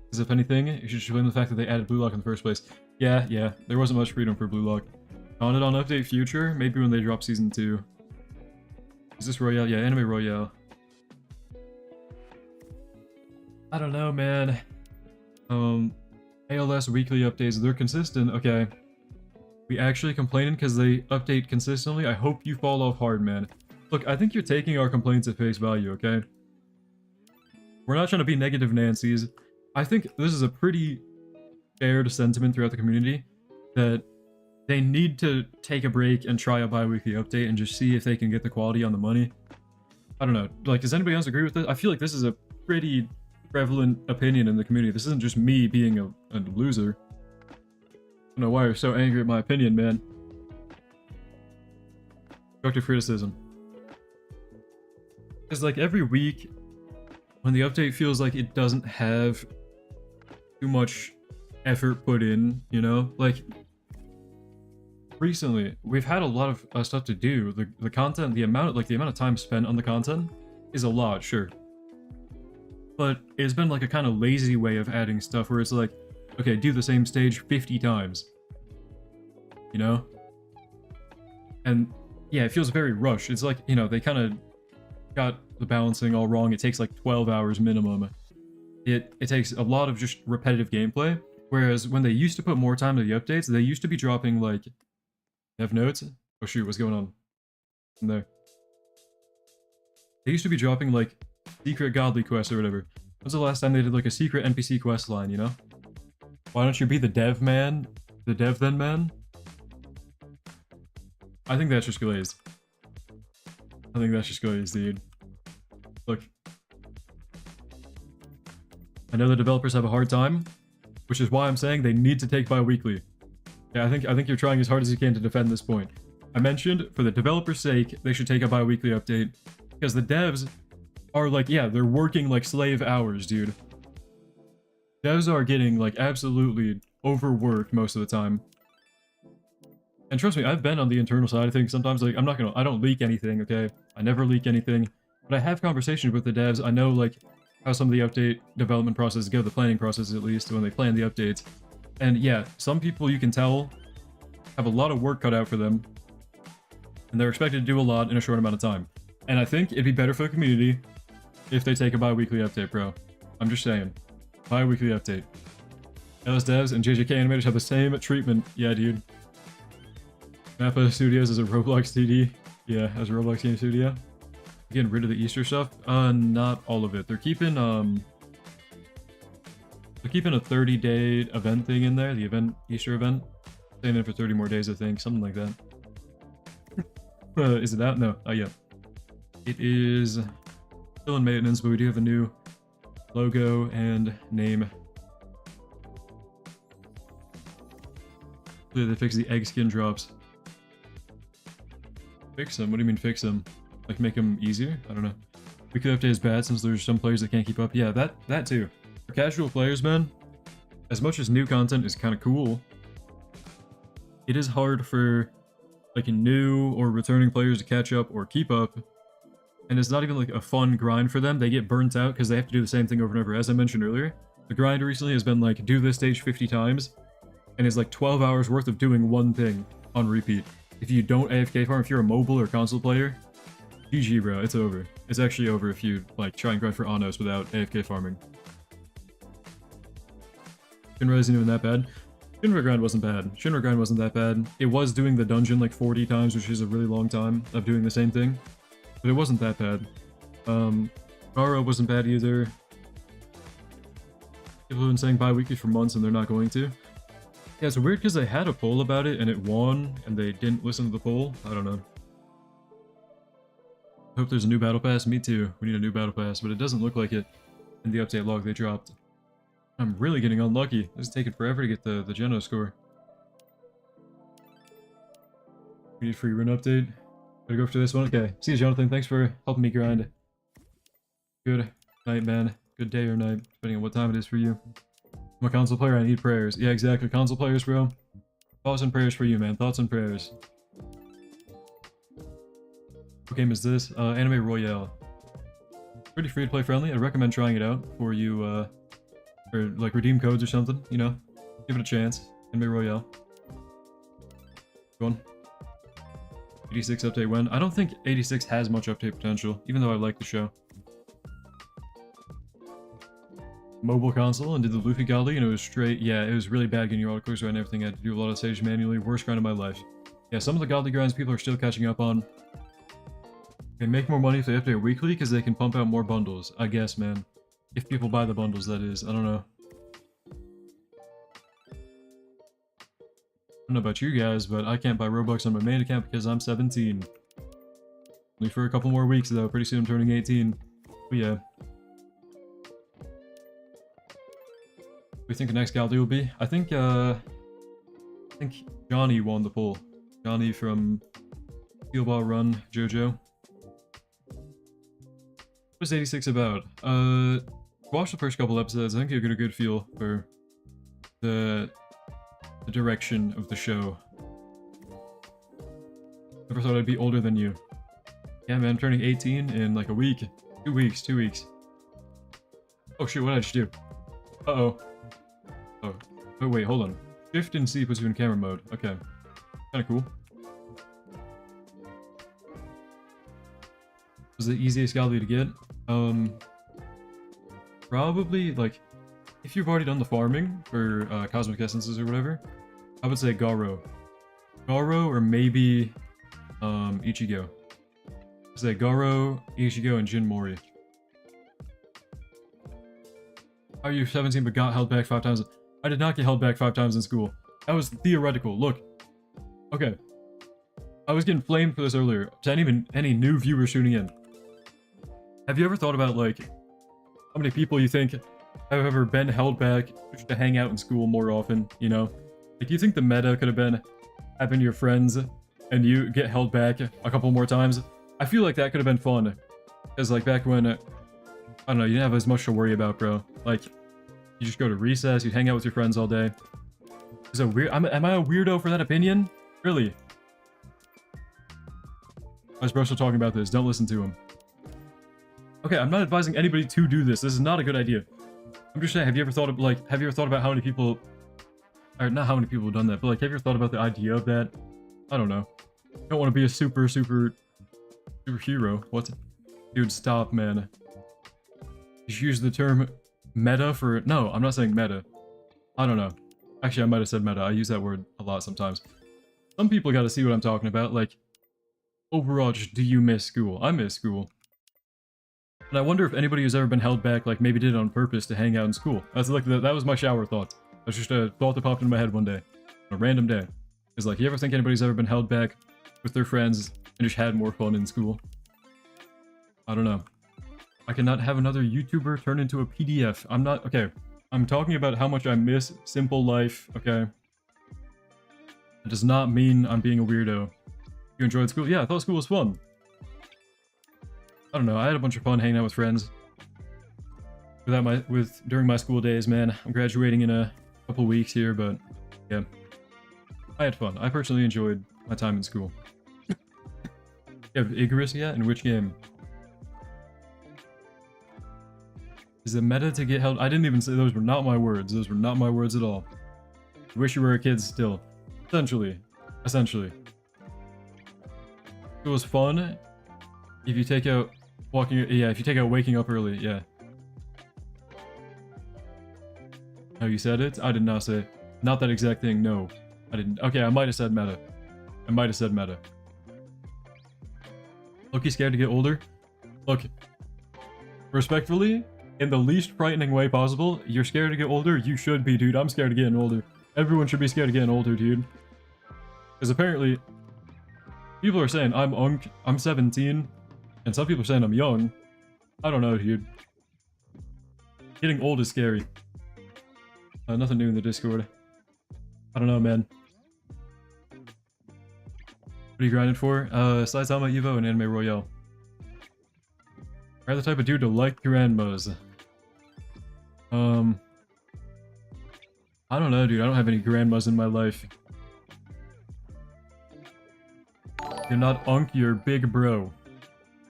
Because if anything, you should blame the fact that they added Blue Lock in the first place. Yeah, there wasn't much freedom for Blue Lock. On it on Update Future, maybe when they drop Season 2. Is this Royale? Yeah, Anime Royale. I don't know, man. ALS weekly updates, they're consistent, okay. We actually complaining because they update consistently? I hope you fall off hard, man. Look, I think you're taking our complaints at face value, okay? We're not trying to be negative Nancy's. I think this is a pretty shared sentiment throughout the community that they need to take a break and try a bi-weekly update and just see if they can get the quality on the money. I don't know. Like, does anybody else agree with this? I feel like this is a pretty prevalent opinion in the community. This isn't just me being a loser. I don't know why you're so angry at my opinion, man. Constructive criticism. Because, like, every week, when the update feels like it doesn't have too much effort put in, you know? Like, recently, we've had a lot of stuff to do. The content, the amount of time spent on the content is a lot, sure. But it's been, like, a kind of lazy way of adding stuff where it's like, okay, do the same stage 50 times. You know? And, yeah, it feels very rushed. It's like, you know, they kind of got the balancing all wrong. It takes, like, 12 hours minimum. It takes a lot of just repetitive gameplay. Whereas when they used to put more time to the updates, they used to be dropping, like... Have notes? Oh, shoot, what's going on in there? They used to be dropping, like, secret godly quests or whatever. When's the last time they did, like, a secret NPC quest line, you know? Why don't you be the dev man? The dev then man? I think that's just glazed. I think that's just glazed, dude. Look. I know the developers have a hard time, which is why I'm saying they need to take bi-weekly. Yeah, I think you're trying as hard as you can to defend this point. I mentioned, for the developer's sake, they should take a bi-weekly update. Because the devs are like, yeah, they're working like slave hours, dude. Devs are getting, like, absolutely overworked most of the time. And trust me, I've been on the internal side of things. Sometimes, like, I don't leak anything, okay? I never leak anything. But I have conversations with the devs. I know, like, how some of the update development processes go, the planning process at least, when they plan the updates. And yeah, some people, you can tell, have a lot of work cut out for them. And they're expected to do a lot in a short amount of time. And I think it'd be better for the community if they take a bi-weekly update, bro. I'm just saying. Bi-weekly update. LS Devs and JJK Animators have the same treatment. Yeah, dude. Mappa Studios is a Roblox TD. Yeah, as a Roblox game studio. Getting rid of the Easter stuff? Not all of it. They're keeping a 30-day event thing in there. The event, Easter event. Staying there for 30 more days, I think. Something like that. Is it out? No, not yet. It is still in maintenance, but we do have a new logo and name. Hopefully they fix the egg skin drops. Fix them? What do you mean fix them? Like make them easier? I don't know. Weekly update is bad since there's some players that can't keep up. Yeah, that too. For casual players, man, as much as new content is kind of cool, it is hard for like new or returning players to catch up or keep up. And it's not even like a fun grind for them. They get burnt out because they have to do the same thing over and over. As I mentioned earlier, the grind recently has been like, do this stage 50 times, and it's like 12 hours worth of doing one thing on repeat. If you don't AFK farm, if you're a mobile or console player, GG bro, it's over. It's actually over if you like try and grind for Anos without AFK farming. Shinra isn't even that bad. Shinra grind wasn't bad. Shinra grind wasn't that bad. It was doing the dungeon like 40 times, which is a really long time of doing the same thing. But it wasn't that bad. Garo wasn't bad either. People have been saying bi-weekly for months and they're not going to. Yeah, it's weird because they had a poll about it and it won and they didn't listen to the poll. I don't know. I hope there's a new battle pass. Me too. We need a new battle pass, but it doesn't look like it in the update log they dropped. I'm really getting unlucky. This is taking forever to get the Geno score. We need free run update. Gotta go for this one. Okay. See you, Jonathan. Thanks for helping me grind. Good night, man. Good day or night, depending on what time it is for you. I'm a console player. I need prayers. Yeah, exactly. Console players, bro. Thoughts and prayers for you, man. Thoughts and prayers. What game is this? Anime Royale. Pretty free to play friendly. I recommend trying it out for you, or like redeem codes or something, you know? Give it a chance. Anime Royale. Go on. 86 update when? I don't think 86 has much update potential, even though I like the show. Mobile console and did the Luffy Godly and it was straight. Yeah, it was really bad getting your auto-clicks right and everything. I had to do a lot of stages manually. Worst grind of my life. Yeah, some of the Godly grinds people are still catching up on. They make more money if they update weekly because they can pump out more bundles, I guess, man. If people buy the bundles, that is. I don't know. I don't know about you guys, but I can't buy Robux on my main account because I'm 17. Only for a couple more weeks, though. Pretty soon I'm turning 18. But yeah. What do you think the next Galdi will be? I think Johnny won the poll. Johnny from Steel Ball Run, JoJo. What's 86 about? Watch the first couple episodes. I think you'll get a good feel for the direction of the show. Never thought I'd be older than you. Yeah, man, I'm turning 18 in like a week. 2 weeks, 2 weeks. Oh shit, what did I just do? Uh-oh. Oh, wait, hold on. Shift and C puts you in camera mode. Okay. Kinda cool. Was the easiest Galdi to get? Probably, like, if you've already done the farming for Cosmic Essences or whatever, I would say Garo. Garo or maybe Ichigo. I'd say Garo, Ichigo, and Jin Mori. Are you 17 but got held back 5 times? I did not get held back 5 times in school. That was theoretical. Look. Okay. I was getting flamed for this earlier. To any new viewers tuning in. Have you ever thought about, like, how many people you think have ever been held back just to hang out in school more often, you know? Like, do you think the meta could have been having your friends and you get held back a couple more times? I feel like that could have been fun. Because, like, back when, I don't know, you didn't have as much to worry about, bro. Like, you just go to recess, you'd hang out with your friends all day. Is it weird? Am I a weirdo for that opinion? Really? I was bro still talking about this. Don't listen to him. Okay, I'm not advising anybody to do this. This is not a good idea. I'm just saying, have you ever thought of, like, have you ever thought about how many people, or not how many people have done that, but, like, have you ever thought about the idea of that? I don't know. I don't want to be a superhero. What? Dude, stop, man. Just use the term meta for, no, I'm not saying meta. I don't know. Actually, I might have said meta. I use that word a lot sometimes. Some people got to see what I'm talking about. Like, overall, just do you miss school? I miss school. And I wonder if anybody who's ever been held back, like, maybe did it on purpose to hang out in school. That's like, that was my shower thought. That's just a thought that popped into my head one day. A random day. It's like, you ever think anybody's ever been held back with their friends and just had more fun in school? I don't know. I cannot have another YouTuber turn into a PDF. I'm not, okay. I'm talking about how much I miss simple life, okay? It does not mean I'm being a weirdo. You enjoyed school? Yeah, I thought school was fun. I don't know, I had a bunch of fun hanging out with friends. During my school days, man. I'm graduating in a couple weeks here, but yeah. I had fun. I personally enjoyed my time in school. You have Icarus yet? In which game? Is it meta to get held? I didn't even say those were not my words. Those were not my words at all. I wish you were a kid still. Essentially. Essentially. It was fun if you take out walking. Yeah, if you take out waking up early. Yeah. Oh, you said it? I did not say it. Not that exact thing. No, I didn't. Okay, I might have said meta. I might have said meta. Loki scared to get older? Look, respectfully, in the least frightening way possible, you're scared to get older? You should be, dude. I'm scared of getting older. Everyone should be scared of getting older, dude. Because apparently, people are saying I'm unk, I'm 17, and some people are saying I'm young. I don't know, dude. Getting old is scary. Nothing new in the Discord. I don't know, man. What are you grinding for? Slides Alma Evo and Anime Royale. Are the type of dude to like grandmas? I don't know, dude. I don't have any grandmas in my life. You're not unk, you're big bro.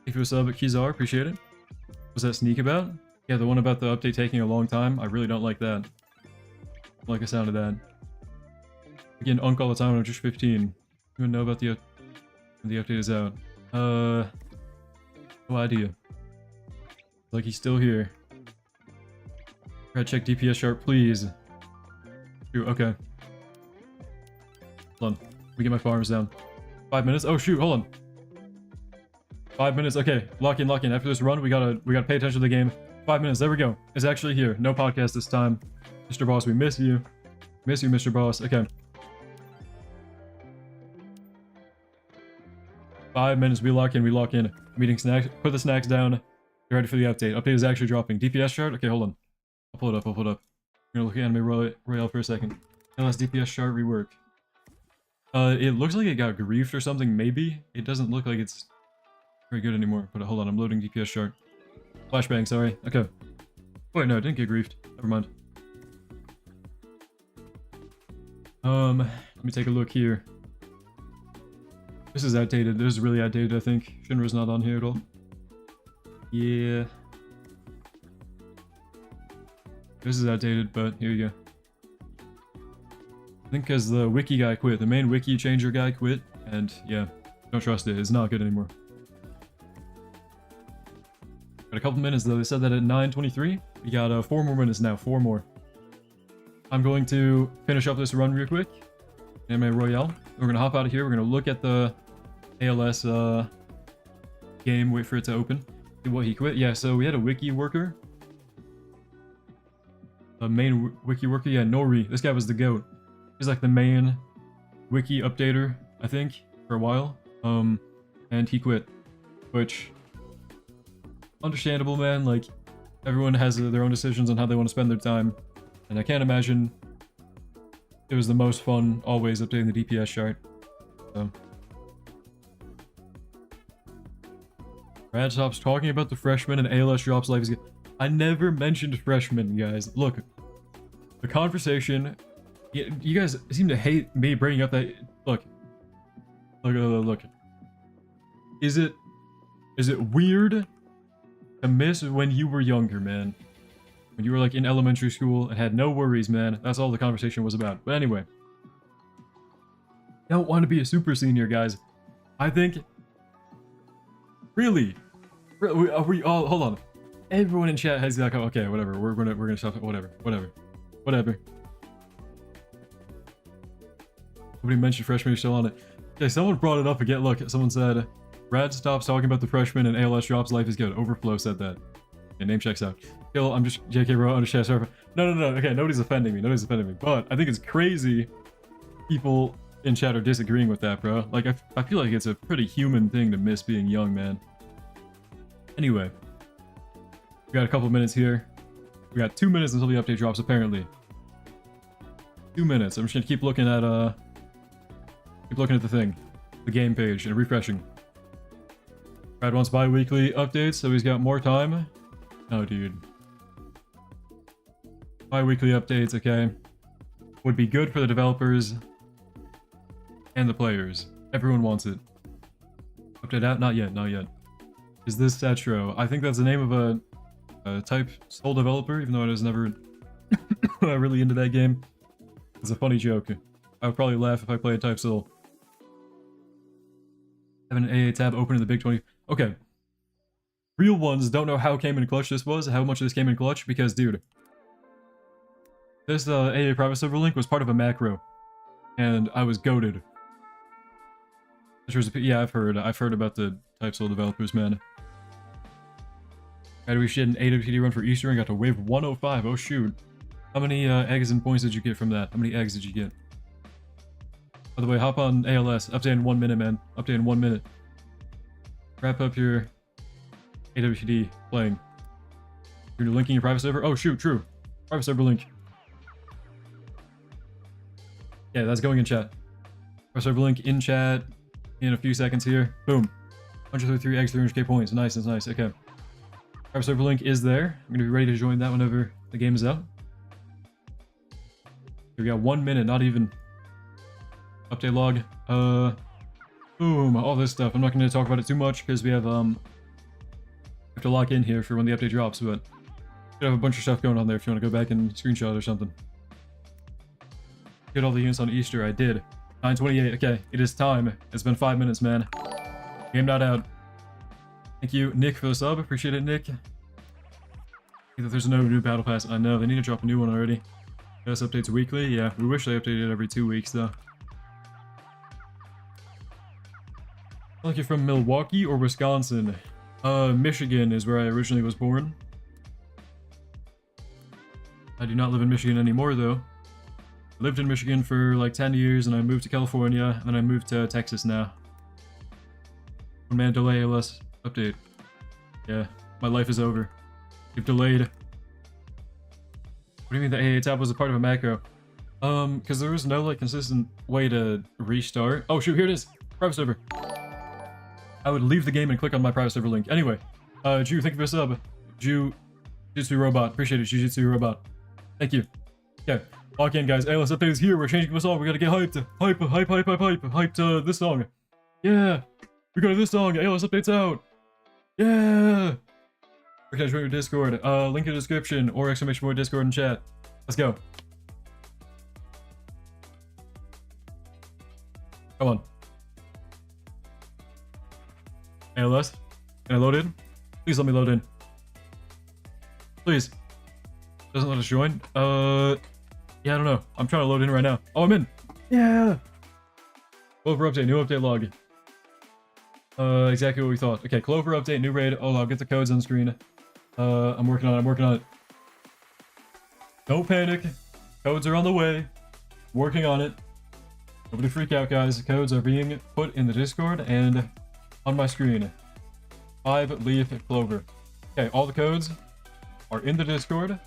Thank you for a sub at Kizar, appreciate it. What's that sneak about? Yeah, the one about the update taking a long time. I really don't like that. Don't like the sound of that. Again, unk all the time when I'm just 15. You even know about the update is out. No idea. Like he's still here. Gotta check DPS sharp, please. Shoot, okay. Hold on. Let me get my farms down. 5 minutes? Oh shoot, hold on. 5 minutes, okay. Lock in, lock in. After this run, we gotta pay attention to the game. 5 minutes, there we go. It's actually here. No podcast this time. Mr. Boss, we miss you. Miss you, Mr. Boss. Okay. 5 minutes, we lock in, we lock in. I'm eating snacks. Put the snacks down. You're ready for the update. Update is actually dropping. DPS chart? Okay, hold on. I'll pull it up, I'll pull it up. I'm gonna look at Anime Royale for a second. LS DPS chart rework. It looks like it got griefed or something, maybe. It doesn't look like it's very good anymore. But hold on, I'm loading DPS chart. Flashbang, sorry. Okay. Wait, no, it didn't get griefed. Never mind. Let me take a look here. This is outdated. This is really outdated, I think. Shinra's not on here at all. Yeah. This is outdated, but here you go. I think because the wiki guy quit. The main wiki changer guy quit. And yeah, don't trust it. It's not good anymore. Got a couple minutes though. They said that at 9:23. We got 4 more minutes now. 4 more. I'm going to finish up this run real quick. Anime Royale. We're going to hop out of here. We're going to look at the ALS game. Wait for it to open. See what he quit. Yeah, so we had a wiki worker. A main wiki worker. Yeah, Nori. This guy was the GOAT. He's like the main wiki updater, I think, for a while. And he quit. Which, understandable, man. Like, everyone has their own decisions on how they want to spend their time. And I can't imagine it was the most fun always updating the DPS chart. So. Brad stops talking about the freshmen and ALS drops life is good. I never mentioned freshmen, guys. Look, the conversation. You guys seem to hate me bringing up that. Look. Is it weird to miss when you were younger, man? When you were like in elementary school and had no worries, man. That's all the conversation was about. But anyway. Don't want to be a super senior, guys. I think. Really? Are we all? Hold on. Everyone in chat has like, okay, whatever. We're gonna stop it. Whatever. Nobody mentioned freshmen. You're still on it. Okay, someone brought it up again. Look, someone said, Brad stops talking about the freshmen and ALS drops. Life is good. Overflow said that. Okay, name checks out. Kill, I'm just JK bro, understand. Sorry. No. Okay, nobody's offending me. But I think it's crazy people in chat are disagreeing with that, bro. Like, I feel like it's a pretty human thing to miss being young, man. Anyway. We got a couple minutes here. We got 2 minutes until the update drops, apparently. 2 minutes. I'm just gonna keep looking at the thing. The game page and refreshing. Brad wants bi-weekly updates, so he's got more time. Oh, dude. Bi-weekly updates, okay. Would be good for the developers and the players. Everyone wants it. Update out? Not yet, not yet. Is this Cetro? I think that's the name of a type soul developer, even though I was never really into that game. It's a funny joke. I would probably laugh if I played type soul. Have an AA tab open in the Big 20. Okay. Real ones don't know how came in clutch this was, how much this came in clutch, because, dude, this AA private server link was part of a macro, and I was goated. Yeah, I've heard about the type soul developers, man. Right, we should an AWTD run for Easter and got to wave 105. Oh shoot. How many eggs and points did you get from that? How many eggs did you get? By the way, hop on ALS. Update in 1 minute, man. Update in 1 minute. Wrap up your AWTD playing. You're linking your private server? Oh shoot, true. Private server link. Yeah, that's going in chat. Private server link in chat in a few seconds here. Boom. 133 eggs, 300k points. Nice, that's nice. Okay. Private server link is there. I'm gonna be ready to join that whenever the game is out. We got 1 minute, not even. Update log. Boom, all this stuff. I'm not gonna talk about it too much because we have to lock in here for when the update drops, but we have a bunch of stuff going on there if you want to go back and screenshot or something. Get all the units on Easter. I did. 9:28. Okay, it is time. It's been 5 minutes, man. Game not out. Thank you, Nick, for the sub. Appreciate it, Nick. There's no new battle pass. I know they need to drop a new one already. Yes, updates weekly. Yeah, we wish they updated every 2 weeks though. Like you're from Milwaukee or Wisconsin? Michigan is where I originally was born. I do not live in Michigan anymore though. I lived in Michigan for like 10 years and I moved to California and then I moved to Texas now. One man delay ALS update. Yeah, my life is over. You've delayed. What do you mean the AA tab was a part of a macro? Because there was no like consistent way to restart. Oh shoot, here it is. Private server. I would leave the game and click on my private server link. Anyway, Ju, thank you for the sub. Jujutsu Robot. Appreciate it, Jujutsu Robot. Thank you. Okay, lock in, guys. ALS update is here. We're changing the song. We gotta get hyped. Hyped this song. Yeah, we got this song. ALS update's out. Yeah. Okay, join your Discord. Link in the description or exclamation point Discord in chat. Let's go. Come on. ALS, can I load in? Please let me load in. Please. Doesn't let us join? Yeah, I don't know. I'm trying to load in right now. Oh, I'm in. Yeah. Clover update, new update log. Exactly what we thought. Okay, Clover update, new raid. Oh, I'll get the codes on screen. I'm working on it. Don't panic. Codes are on the way. Working on it. Nobody freak out, guys. Codes are being put in the Discord and on my screen. 5-leaf clover. Okay, all the codes are in the Discord.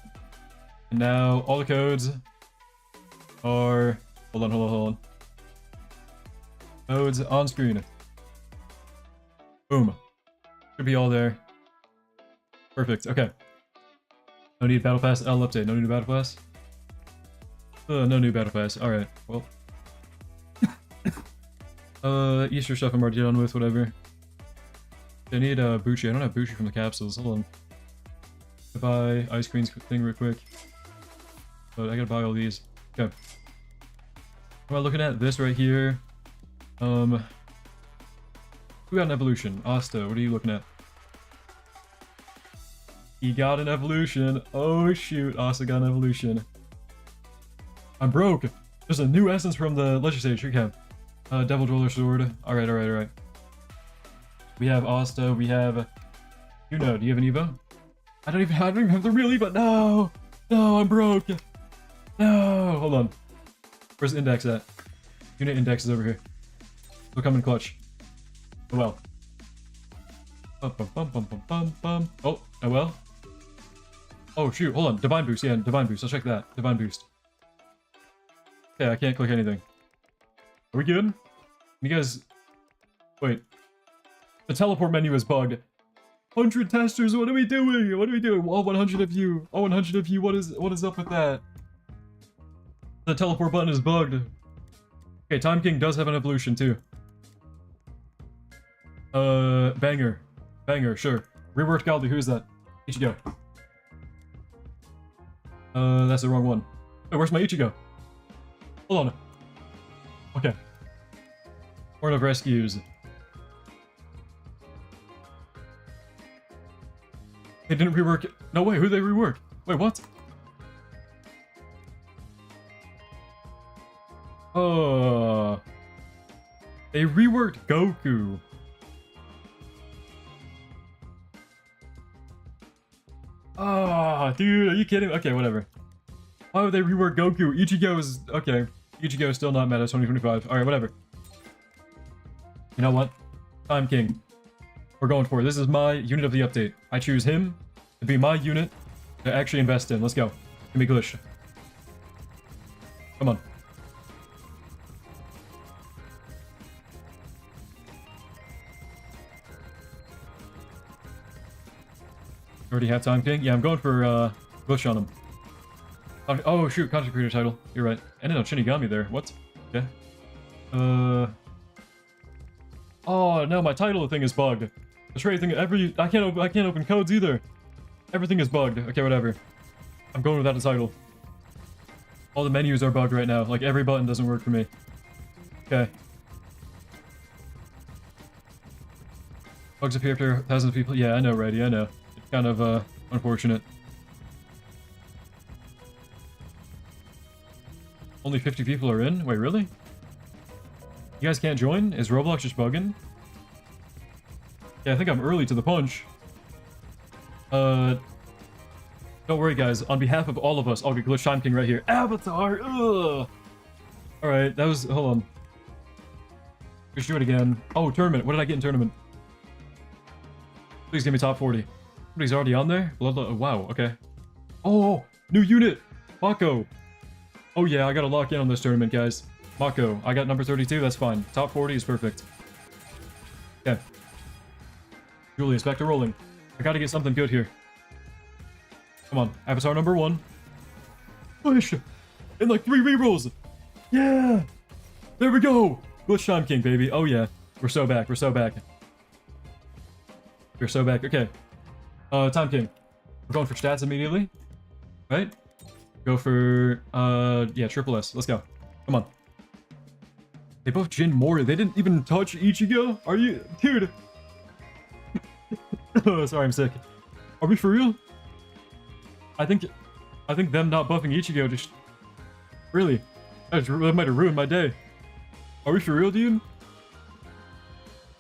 And now all the codes are... Hold on. Codes on screen. Boom. Should be all there. Perfect. Okay. No need battle pass. I'll update. No new battle pass. No new battle pass. Alright. Well. Easter stuff I'm already done with. Whatever. I need Bucci. I don't have Bucci from the capsules. Hold on. I buy ice cream thing real quick. But I gotta buy all these. Okay. Am I looking at this right here? Who got an evolution? Asta, what are you looking at? He got an evolution. Oh shoot, Asta got an evolution. I'm broke. There's a new essence from the legislature. Okay. Devil Dweller Sword. Alright. We have Asta, we have... do you have an Evo? I don't even have the real Evo. No, I'm broke. No, hold on. Where's the index at? Unit index is over here. We'll come in clutch. Oh well. Oh, well. Oh shoot, hold on. Divine Boost, yeah, Divine Boost. I'll check that. Divine Boost. Okay, I can't click anything. Are we good? You guys... Wait. The teleport menu is bugged. 100 testers, what are we doing? All 100 of you. All 100 of you, what is up with that? The teleport button is bugged. Okay, Time King does have an evolution too. Banger. Banger, sure. Reworked Godly, who's that? Ichigo. That's the wrong one. Wait, where's my Ichigo? Hold on. Okay. Horn of Rescues. They didn't rework it. No way, who'd they rework? Wait, what? They reworked Goku. Oh, dude, are you kidding? Okay, whatever. Why would they rework Goku? Ichigo is... Okay. Ichigo is still not meta 2025. Alright, whatever. You know what? Time King. We're going for it. This is my unit of the update. I choose him to be my unit to actually invest in. Let's go. Give me glitch. Come on. Already have Time King? Yeah, I'm going for glitch on him. Oh shoot, content creator title. You're right. And no Shinigami there. What? Okay. Oh no, my title thing is bugged. The trade thing. I can't open codes either. Everything is bugged. Okay, whatever. I'm going without a title. All the menus are bugged right now. Like every button doesn't work for me. Okay. Bugs appear after thousands of people. Yeah, I know, Reddy. I know. It's kind of unfortunate. Only 50 people are in? Wait, really? You guys can't join? Is Roblox just bugging? Yeah, I think I'm early to the punch. Don't worry, guys. On behalf of all of us, I'll get Glitch Time King right here. Avatar! Ugh! Alright, that was... Hold on. Let's do it again. Oh, tournament. What did I get in tournament? Please give me top 40. Somebody's already on there? Wow, okay. Oh, new unit! Mako! Oh yeah, I gotta lock in on this tournament, guys. Mako, I got number 32, that's fine. Top 40 is perfect. Okay. Julius, back to rolling. I gotta get something good here. Come on, Avatar number 1. Push! In like 3 rerolls! Yeah! There we go! Glitch Time King, baby. Oh yeah. We're so back, we're so back. We're so back, okay. Time King. We're going for stats immediately. Right? Go for, yeah, triple S. Let's go. Come on. They both Jin Mori. They didn't even touch Ichigo? Are you... Dude. Oh, sorry, I'm sick. Are we for real? I think them not buffing Ichigo just... Really? That might have ruined my day. Are we for real, dude?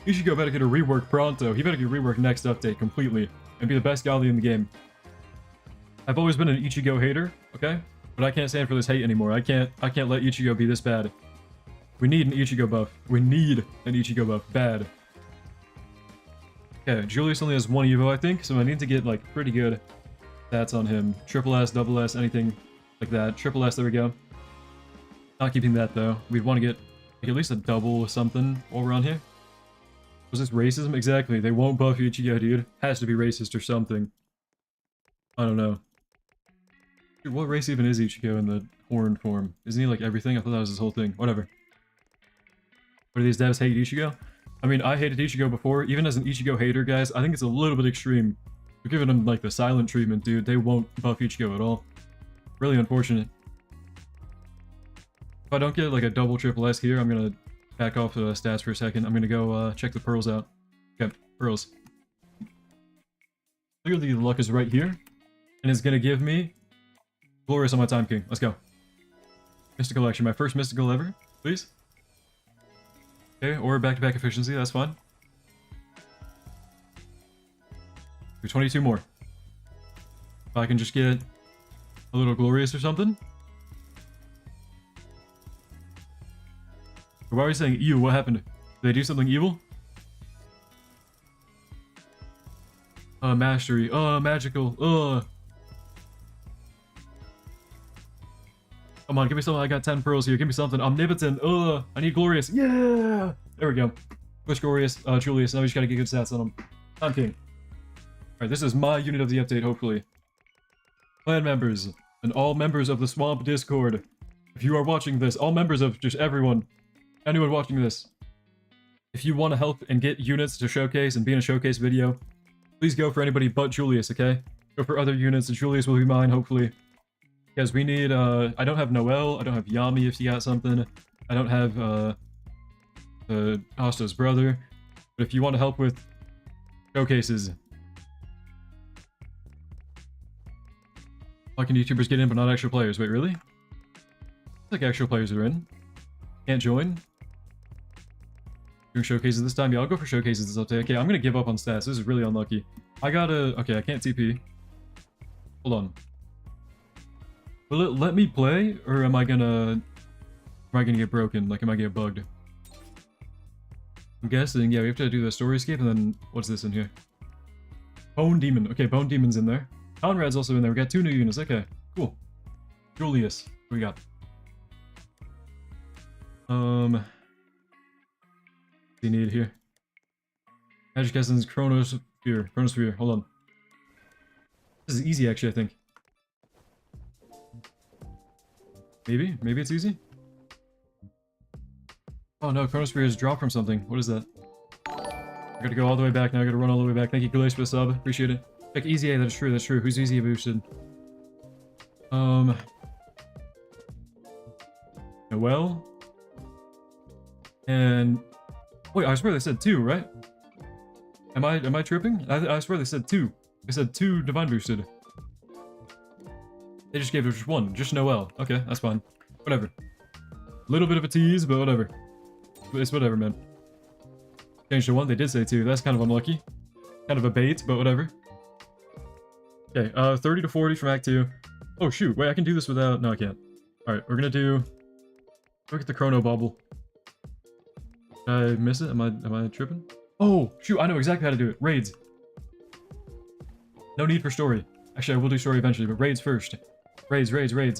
Ichigo better get a rework pronto. He better get reworked next update completely. And be the best Godly in the game. I've always been an Ichigo hater, okay? But I can't stand for this hate anymore. I can't let Ichigo be this bad. We need an Ichigo buff. We need an Ichigo buff. Bad. Okay, Julius only has 1 Evo, I think, so I need to get, like, pretty good stats on him. Triple S, double S, anything like that. Triple S, there we go. Not keeping that, though. We'd want to get like, at least a double or something while we're on here. Was this racism? Exactly. They won't buff Ichigo, dude. Has to be racist or something. I don't know. Dude, what race even is Ichigo in the horned form? Isn't he like everything? I thought that was his whole thing. Whatever. What do these devs hate Ichigo? I mean, I hated Ichigo before. Even as an Ichigo hater, guys, I think it's a little bit extreme. We're giving them like the silent treatment, dude. They won't buff Ichigo at all. Really unfortunate. If I don't get like a double triple S here, I'm gonna back off the stats for a second. I'm gonna go check the pearls out. Okay, pearls. Clearly the luck is right here. And it's gonna give me Glorious on my Time King. Let's go. Mystical collection. My first mystical ever, please. Okay, or back-to-back efficiency. That's fine. Do 22 more. If I can just get a little Glorious or something. Why are we saying ew? What happened? Did they do something evil? Mastery. Magical. Come on, give me something. I got 10 pearls here. Give me something. Omnipotent. I need Glorious. Yeah! There we go. Push Glorious. Julius. Now we just gotta get good stats on him. Time King. Alright, this is my unit of the update, hopefully. Clan members. And all members of the Swamp Discord. If you are watching this, all members of just everyone. Anyone watching this. if you want to help and get units to showcase and be in a showcase video, please go for anybody but Julius, okay? Go for other units, and Julius will be mine, hopefully. Because we need, I don't have Noel, I don't have Yami if you got something. I don't have, Asta's brother. But if you want to help with showcases... How can YouTubers get in but not actual players? Wait, really? It's like actual players are in. Can't join? Doing showcases this time? Yeah, I'll go for showcases this update. Okay, I'm gonna give up on stats. This is really unlucky. I gotta... Okay, I can't TP. Hold on. Will it let me play? Or am I gonna get broken? Like, am I gonna get bugged? I'm guessing, yeah, we have to do the story escape, and then... What's this in here? Bone Demon. Okay, Bone Demon's in there. Conrad's also in there. We got 2 new units. Okay, cool. Julius. What we got? What do you need here? Magic Essence, Chronosphere. Chronosphere. Hold on. This is easy, actually, I think. Maybe? Maybe it's easy? Oh no, Chronosphere is dropped from something. What is that? I gotta go all the way back now. I gotta run all the way back. Thank you, Julius, for the sub. Appreciate it. Check Easy A. That is true. That's true. Who's Easy A boosted? Noel. And... Wait, I swear they said 2, right? Am I tripping? I swear they said 2. They said 2 divine boosted. They just gave it just 1. Just Noel. Okay, that's fine. Whatever. Little bit of a tease, but whatever. It's whatever, man. Changed to 1. They did say 2. That's kind of unlucky. Kind of a bait, but whatever. Okay, 30 to 40 from Act 2. Oh, shoot. Wait, I can do this without... No, I can't. Alright, we're gonna do... Look at the Chrono Bobble. Did I miss it? Am I tripping? Oh, shoot. I know exactly how to do it. Raids. No need for story. Actually, I will do story eventually, but raids first. Raids. Raid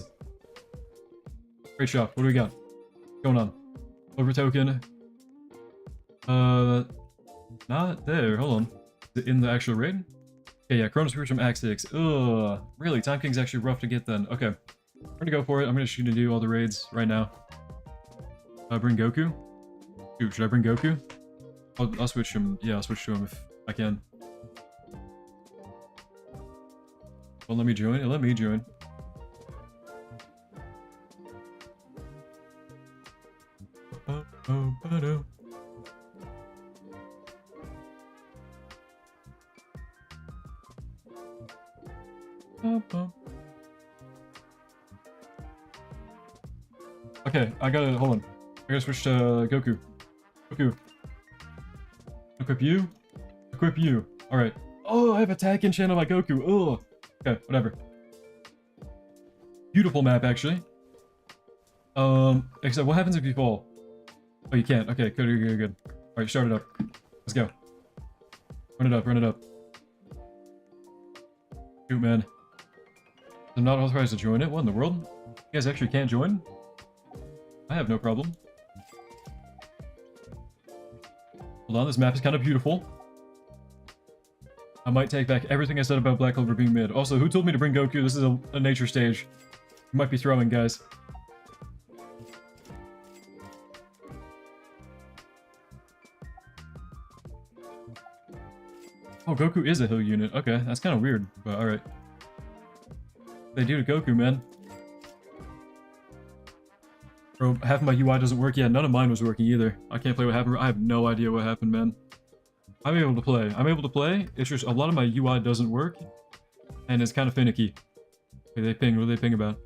shop. What do we got? What's going on? Over token. Not there. Hold on. Is it in the actual raid? Okay, yeah. Chrono Spirits from Act 6. Ugh. Really? Time King's actually rough to get then. Okay. We're gonna go for it. I'm just gonna do all the raids right now. Bring Goku? Dude, should I bring Goku? I'll switch him. Yeah, I'll switch to him if I can. Well, let me join. Let me join. Okay, I gotta, hold on. I gotta switch to Goku. Goku. Equip you. Equip you. Alright. Oh, I have attack and channel by Goku. Oh. Okay, whatever. Beautiful map, actually. Except what happens if you fall? Oh, you can't. Okay, good. Alright, start it up. Let's go. Run it up. Shoot, man. I'm not authorized to join it? What in the world? You guys actually can't join? I have no problem. Hold on, this map is kind of beautiful. I might take back everything I said about Black Clover being mid. Also, who told me to bring Goku? This is a nature stage. You might be throwing, guys. Oh, Goku is a hill unit. Okay, that's kind of weird, but alright. They do to Goku, man. Bro, half of my UI doesn't work. Yeah, none of mine was working either. I can't play what happened. I have no idea what happened, man. I'm able to play. It's just a lot of my UI doesn't work. And it's kind of finicky. Okay, they ping. What do they ping about?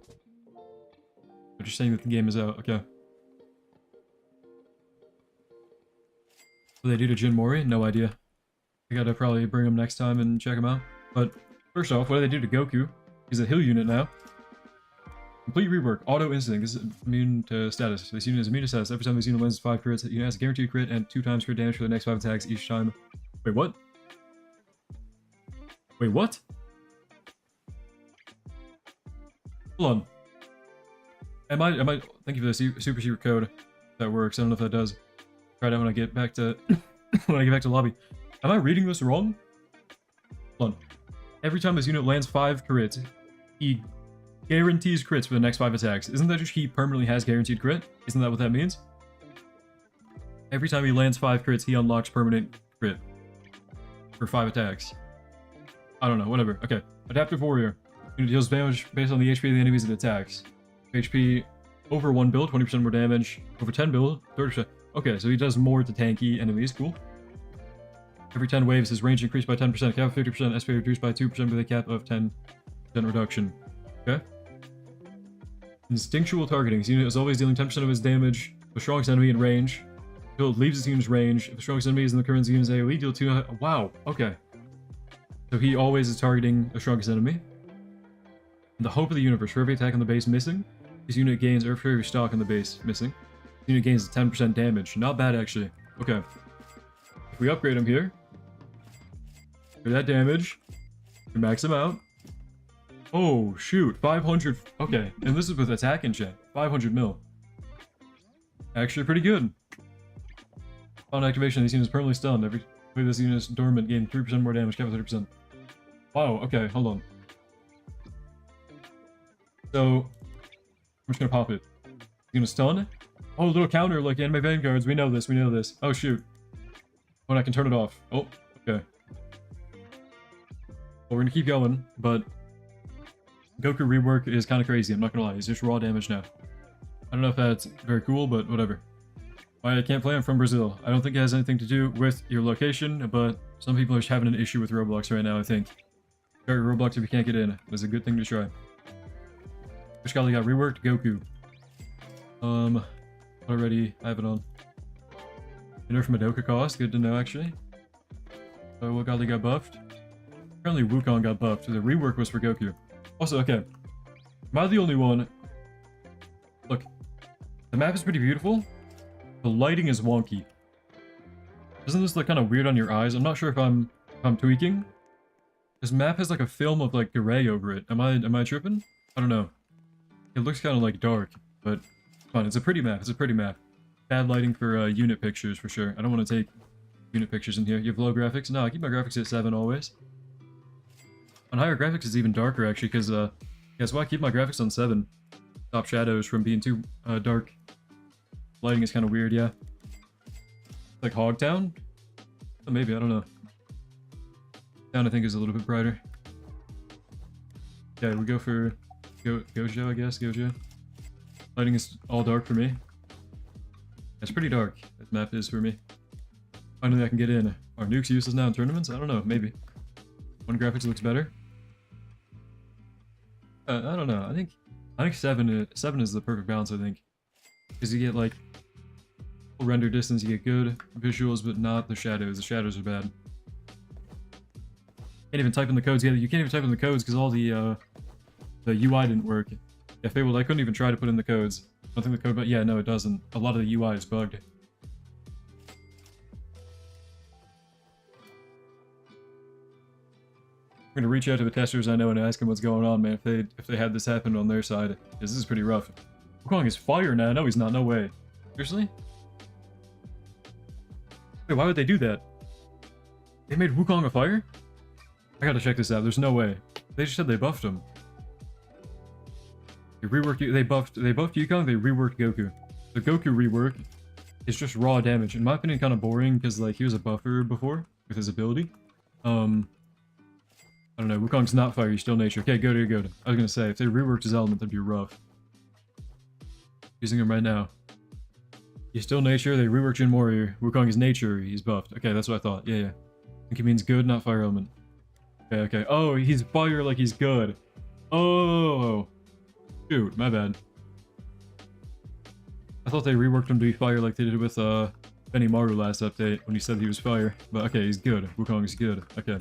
They're just saying that the game is out. Okay. What do they do to Jin Mori? No idea. I gotta probably bring him next time and check him out. But first off, what do they do to Goku? He's a hill unit now. Complete rework. Auto instinct. This is immune to status. This unit is immune to status. Every time this unit lands 5 crits, the unit has a guaranteed crit and 2 times crit damage for the next 5 attacks each time. Wait, what? Wait, what? Hold on. Am I thank you for the super secret code. That works. I don't know if that does. Try it out when I get back to lobby. Am I reading this wrong? Hold on. Every time this unit lands 5 crits, he guarantees crits for the next 5 attacks. Isn't that just he permanently has guaranteed crit? Isn't that what that means? Every time he lands 5 crits, he unlocks permanent crit for 5 attacks. I don't know, whatever. Okay, Adaptive Warrior. Unit deals damage based on the HP of the enemies it attacks. HP over 1 build, 20% more damage. Over 10 build, 30%. Okay, so he does more to tanky enemies. Cool. Every 10 waves, his range increased by 10%. Cap of 50%. SP reduced by 2% with a cap of 10% reduction. Okay. Instinctual targeting. His unit is always dealing 10% of his damage to the strongest enemy in range. Until it leaves his unit's range. If the strongest enemy is in the current unit's AoE, deal 2... Wow, okay. So he always is targeting the strongest enemy. The Hope of the Universe. For every attack on the base missing, his unit gains, or for every stock on the base missing, his unit gains 10% damage. Not bad, actually. Okay. If we upgrade him here, for that damage, we max him out. Oh, shoot. 500... Okay, and this is with attack and check. 500 mil. Actually pretty good. On activation, this unit is permanently stunned. Every way this unit is dormant, gain 3% more damage, cap of 30%. Wow, okay, hold on. So, I'm just gonna pop it. He's gonna stun. Oh, a little counter like anime vanguards. We know this, we know this. Oh, shoot. Oh, and I can turn it off. Oh, okay. Well, we're gonna keep going, but Goku rework is kind of crazy, I'm not gonna lie. He's just raw damage now. I don't know if that's very cool, but whatever. Why I can't play, I'm from Brazil. I don't think it has anything to do with your location, but some people are just having an issue with Roblox right now, I think. Try Roblox if you can't get in. It's a good thing to try. Which Godly got reworked? Goku. Already, I have it on. Nerf Madoka cost, good to know actually. What Godly got buffed? Apparently Wukong got buffed. The rework was for Goku. Also, okay. Am I the only one? Look, the map is pretty beautiful. The lighting is wonky. Doesn't this look kind of weird on your eyes? I'm not sure if I'm tweaking. This map has like a film of like gray over it. Am I tripping? I don't know. It looks kind of like dark, but fine. It's a pretty map. It's a pretty map. Bad lighting for unit pictures for sure. I don't want to take unit pictures in here. You have low graphics? No, I keep my graphics at 7 always. On higher graphics, it's even darker actually, because guess what? I keep my graphics on 7. Stop shadows from being too dark. Lighting is kind of weird, yeah. Like Hogtown? Oh, maybe, I don't know. Town I think is a little bit brighter. Okay, we go for Gojo, I guess. Gojo. Lighting is all dark for me. It's pretty dark. This map is for me. Finally, I can get in. Are nukes useless now in tournaments? I don't know. Maybe. One graphics looks better. I don't know. I think 7 is the perfect balance. I think because you get like full render distance, you get good visuals, but not the shadows. The shadows are bad. Can't even type in the codes. Yeah, you can't even type in the codes because all the UI didn't work. Yeah, Fabled, I couldn't even try to put in the codes. I don't think the code, but yeah, no, it doesn't. A lot of the UI is bugged. I'm gonna reach out to the testers I know and ask them what's going on, man. If they had this happen on their side, because this is pretty rough. Wukong is fire now. No, he's not. No way. Seriously? Wait, why would they do that? They made Wukong a fire? I gotta check this out. There's no way. They just said they buffed him. They reworked you. They buffed Wukong. They reworked Goku. The Goku rework is just raw damage. In my opinion, kind of boring because like he was a buffer before with his ability. I don't know. Wukong's not fire. He's still nature. Okay, go to. I was gonna say if they reworked his element, that'd be rough. Using him right now. He's still nature. They reworked Jin Warrior. Wukong is nature. He's buffed. Okay, that's what I thought. Yeah. I think he means good, not fire element. Okay. Oh, he's fire like he's good. Oh. Shoot, my bad. I thought they reworked him to be fire like they did with Benimaru last update when he said he was fire. But okay, he's good. Wukong is good. Okay.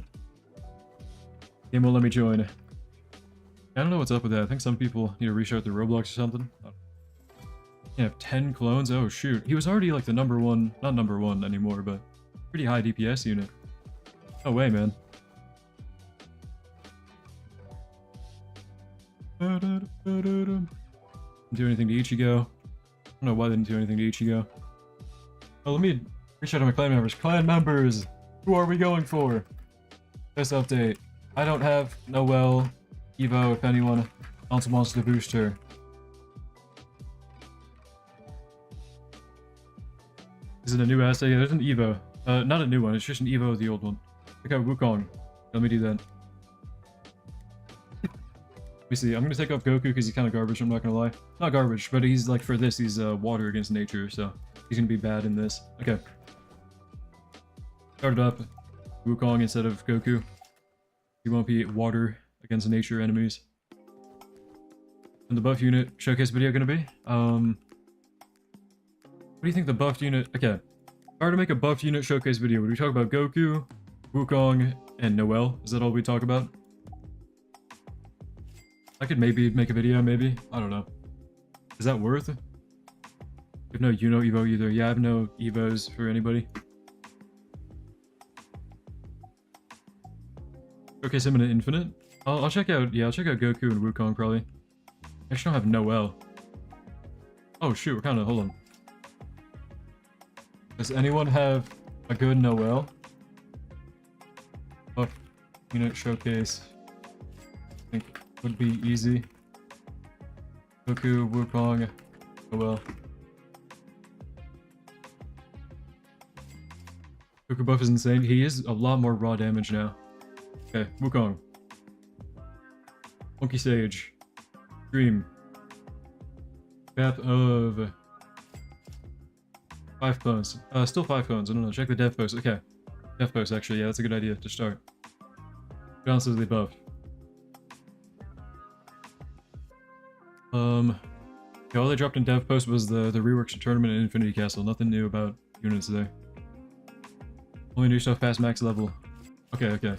Game won't let me join. I don't know what's up with that. I think some people need to restart their Roblox or something. You have 10 clones? Oh shoot. He was already like the not number one anymore, but pretty high DPS unit. No way, man. Didn't do anything to Ichigo. I don't know why they didn't do anything to Ichigo. Oh, let me reach out to my clan members. Clan members! Who are we going for? This update. I don't have Noelle, Evo, if anyone else wants to boost her. Is it a new Asta? Yeah, there's an Evo. Not a new one, it's just an Evo of the old one. Check out Wukong. Let me do that. Let me see, I'm gonna take off Goku because he's kind of garbage, I'm not gonna lie. Not garbage, but he's like, for this, he's water against nature, so he's gonna be bad in this. Okay. Started up Wukong instead of Goku. He won't be water against nature enemies. And the buff unit showcase video gonna be? What do you think the buffed unit... Okay. If I were to make a buffed unit showcase video, would we talk about Goku, Wukong, and Noelle? Is that all we talk about? I could maybe make a video, maybe. I don't know. Is that worth it? You have no Evo either. Yeah, I have no Evos for anybody. Showcase him in an infinite? I'll check out... Yeah, I'll check out Goku and Wukong, probably. I actually don't have Noelle. Oh, shoot. We're kind of... Hold on. Does anyone have a good Noelle? Buff unit showcase. I think would be easy. Goku, Wukong, Noelle. Goku buff is insane. He is a lot more raw damage now. Okay, Wukong. Monkey Sage. Dream. Path of 5 clones. Still 5 clones. I don't know. Check the dev post. Okay. Dev post, actually. Yeah, that's a good idea to start. Balances they buff. Yeah, all they dropped in dev post was the reworks to Tournament and Infinity Castle. Nothing new about units there. Only new stuff past max level. Okay, okay.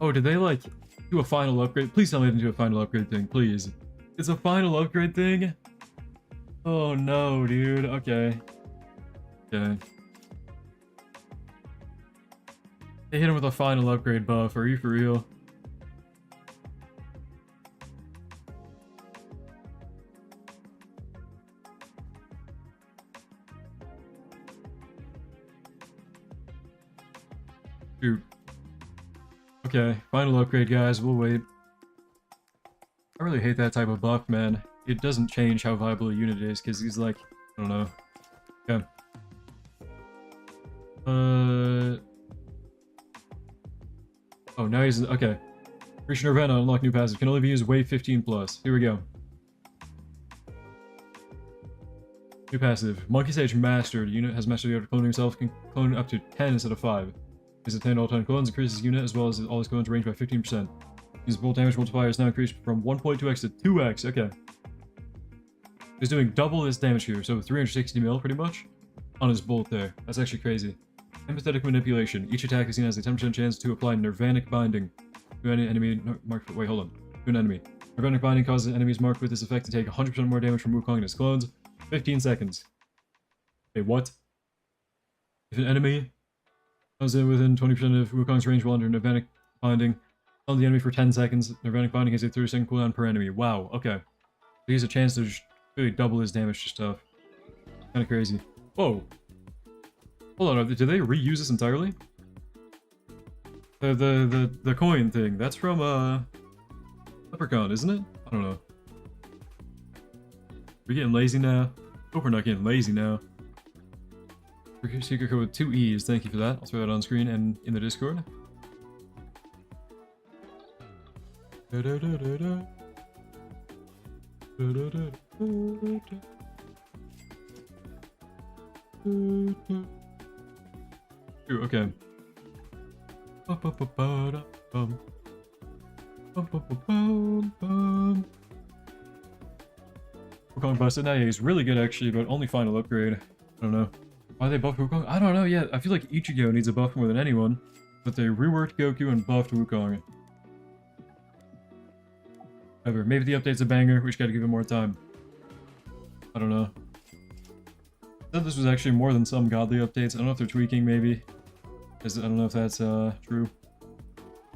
Oh, did they, like, do a final upgrade? Please tell me they didn't do a final upgrade thing, please. It's a final upgrade thing? Oh, no, dude. Okay. Okay. They hit him with a final upgrade buff. Are you for real? Shoot. Okay, final upgrade, guys. We'll wait. I really hate that type of buff, man. It doesn't change how viable a unit is, because he's like... I don't know. Okay. Oh, now he's... Okay. Reach Nirvana, unlock new passive. Can only be used wave 15 plus. Here we go. New passive. Monkey Sage Mastered. Unit has mastered the art of cloning himself. Can clone up to 10 instead of 5. His attained all time clones, increases his unit as well as all his clones range by 15%. His bolt damage multiplier is now increased from 1.2x to 2x. Okay. He's doing double this damage here, so 360 mil pretty much on his bolt there. That's actually crazy. Empathetic manipulation. Each attack is seen as a 10% chance to apply Nirvanic binding to any enemy marked. Wait, hold on. To an enemy. Nirvanic binding causes enemies marked with this effect to take 100% more damage from Wukong and his clones. 15 seconds. Wait, what? If an enemy comes in within 20% of Wukong's range while under Nirvanic binding, on the enemy for 10 seconds, Nirvanic binding has a 30-second cooldown per enemy. Wow, okay. So he has a chance to just really double his damage to stuff. Kinda crazy. Whoa. Hold on, did they reuse this entirely? The coin thing, that's from, Leprechaun, isn't it? I don't know. We're getting lazy now. Hope we're not getting lazy now. Secret code with 2 E's, thank you for that. I'll throw that on screen and in the Discord. Ooh, okay. Wukong busted. Now, yeah, he's really good actually, but only final upgrade. I don't know. Why they buffed Wukong? I don't know yet. I feel like Ichigo needs a buff more than anyone, but they reworked Goku and buffed Wukong. However, maybe the update's a banger. We just gotta give it more time. I don't know. I thought this was actually more than some godly updates. I don't know if they're tweaking, maybe. I don't know if that's true.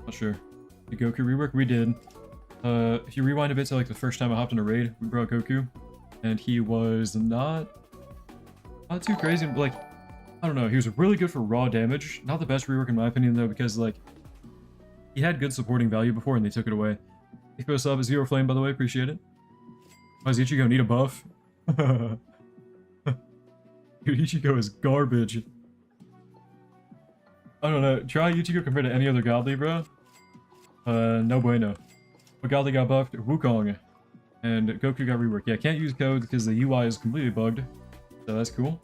Not sure. The Goku rework? We did. If you rewind a bit to like the first time I hopped in a raid, we brought Goku, and he was not too crazy. Like, I don't know. He was really good for raw damage. Not the best rework in my opinion though, because like he had good supporting value before and they took it away. Echo sub is Zero Flame, by the way. Appreciate it. Why does Ichigo need a buff? Dude, Ichigo is garbage. I don't know. Try Ichigo compared to any other godly, bro. No bueno. But godly got buffed, Wukong, and Goku got reworked. Yeah, can't use codes because the UI is completely bugged. So that's cool.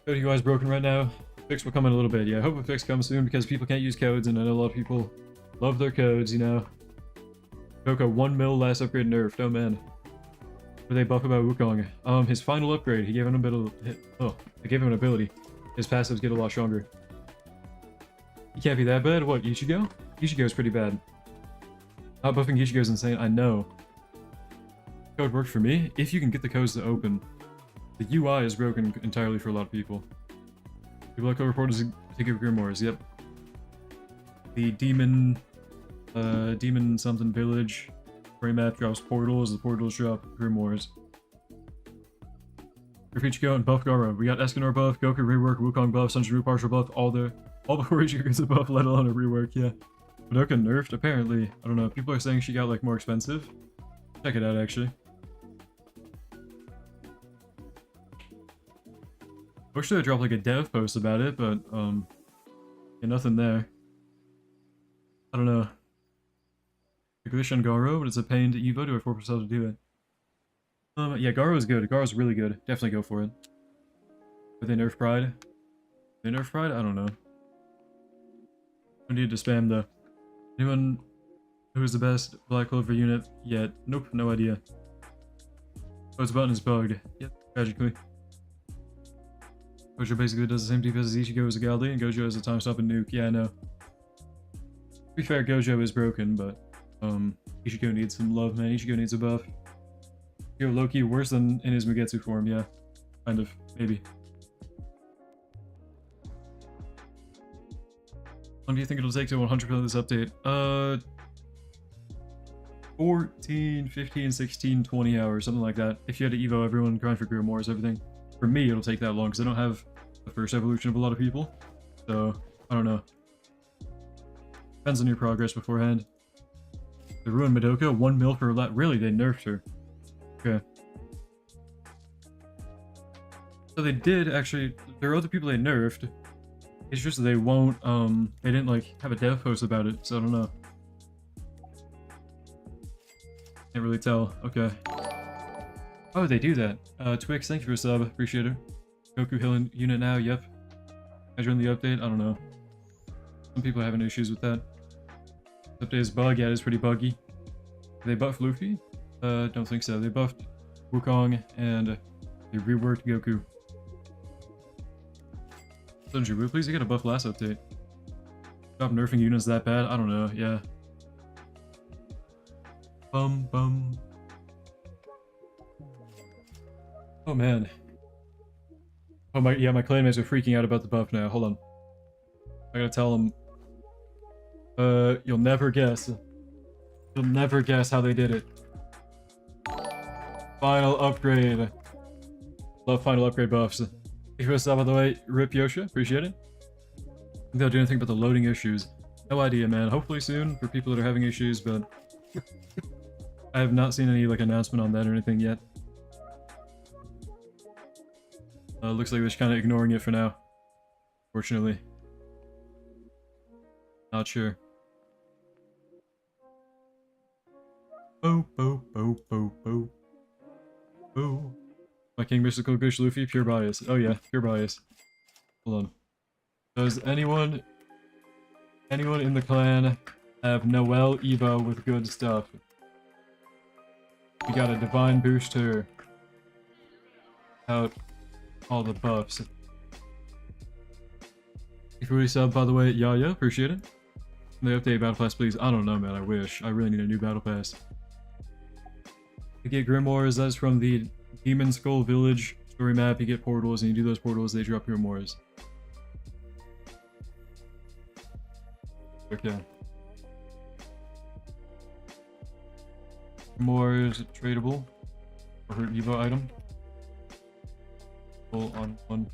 Code UI is broken right now. Fix will come in a little bit. Yeah, I hope a fix comes soon because people can't use codes, and I know a lot of people love their codes, you know. Goku 1 mil last upgrade nerfed. Oh man. What do they buff about Wukong? His final upgrade, he gave him a bit of they gave him an ability. His passives get a lot stronger. He can't be that bad. What, Ichigo? Ichigo's pretty bad. Not buffing Ichigo's insane, I know. Code worked for me. If you can get the codes to open. The UI is broken entirely for a lot of people. People like reporters to give Grimoires, yep. The demon something village frame map drops portals, the portals drop Grimoires. Ichigo and buff Garo. We got Escanor buff, Goku rework, Wukong buff, Sunjin partial buff, all before Ichigo gets a buff, let alone a rework, yeah. Madoka nerfed, apparently. I don't know, people are saying she got like more expensive. Check it out actually. I wish they dropped like a dev post about it, but yeah, nothing there. I don't know. A glitch on Garo, but it's a pain to Evo. Do I force myself to do it? Yeah, Garo is good. Garo's really good. Definitely go for it. But they nerf Pride? They nerf Pride? I don't know. I need to spam though. Anyone who is the best Black Clover unit yet? Nope, no idea. Oh, its button is bugged. Yep, tragically. Gojo basically does the same defense as Ichigo as a Godly, and Gojo has a time stop and nuke. Yeah, I know. To be fair, Gojo is broken, but Ichigo needs some love, man. Ichigo needs a buff. Ichigo low-key worse than in his Mugetsu form, yeah. Kind of, maybe. How long do you think it'll take to 100% this update? 14, 15, 16, 20 hours, something like that. If you had to Evo everyone, grind for Grimoires, everything. For me, it'll take that long, because I don't have the first evolution of a lot of people. So, I don't know. Depends on your progress beforehand. They ruined Madoka, 1 mil for a lot. Really, they nerfed her. Okay. So they did, actually, there are other people they nerfed. It's just that they won't, they didn't, like, have a dev post about it, so I don't know. Can't really tell. Okay. Oh, they do that. Twix, thank you for a sub. Appreciate it. Goku healing unit now, yep. Measuring the update, I don't know. Some people are having issues with that. This update is bug, yeah, it is pretty buggy. Did they buff Luffy? Don't think so. They buffed Wukong and they reworked Goku. Sunji, will please get a buff last update? Stop nerfing units that bad? I don't know, yeah. Bum. Oh man. Oh my, yeah, my clanmates are freaking out about the buff now. Hold on. I gotta tell them. You'll never guess. You'll never guess how they did it. Final upgrade. Love final upgrade buffs. Thank you for the sub, by the way. Rip Yosha, appreciate it. Think they'll do anything about the loading issues. No idea, man. Hopefully soon for people that are having issues, but I have not seen any like announcement on that or anything yet. Looks like they're just kind of ignoring it for now. Fortunately. Not sure. Bo. My King Mystical Glitch Luffy, pure bias. Oh yeah, pure bias. Hold on. Does anyone in the clan have Noel Evo with good stuff? We got a divine booster. Out all the buffs. If you really sub, by the way, yeah, appreciate it. They update Battle Pass, please. I don't know, man. I wish. I really need a new Battle Pass. You get Grimoires, that's from the Demon Skull Village story map. You get portals, and you do those portals, they drop Grimoires. Okay. Grimoires tradable. Or her Evo item. Full on one.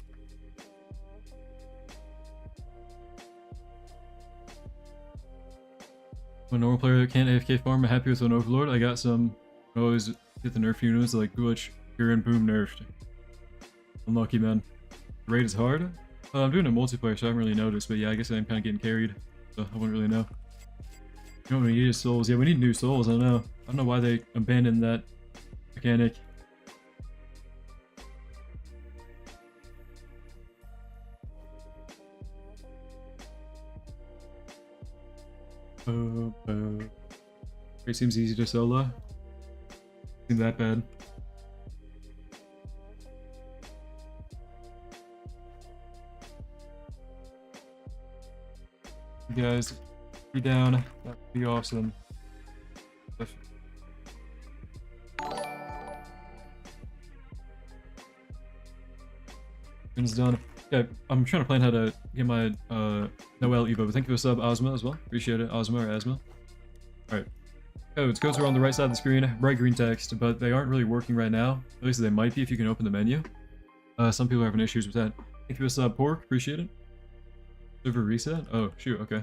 I'm a normal player that can't AFK farm. I'm happy with an overlord. I got some. I always hit the nerf units like glitch, here and boom nerfed. Unlucky, man. The raid is hard. I'm doing a multiplayer, so I haven't really noticed. But yeah, I guess I'm kind of getting carried, so I wouldn't really know. You know what we need is souls. Yeah, we need new souls. I know. I don't know why they abandoned that mechanic. It seems easy to solo. Seems that bad. You guys, be down. That'd be awesome. It's done. Yeah, I'm trying to plan how to get my Noelle Evo, but thank you for the sub, Ozma, as well. Appreciate it, Ozma or Asma. Alright. Codes are on the right side of the screen, bright green text, but they aren't really working right now. At least they might be if you can open the menu. Some people are having issues with that. Thank you for the sub, Pork, appreciate it. Server reset? Oh, shoot, okay.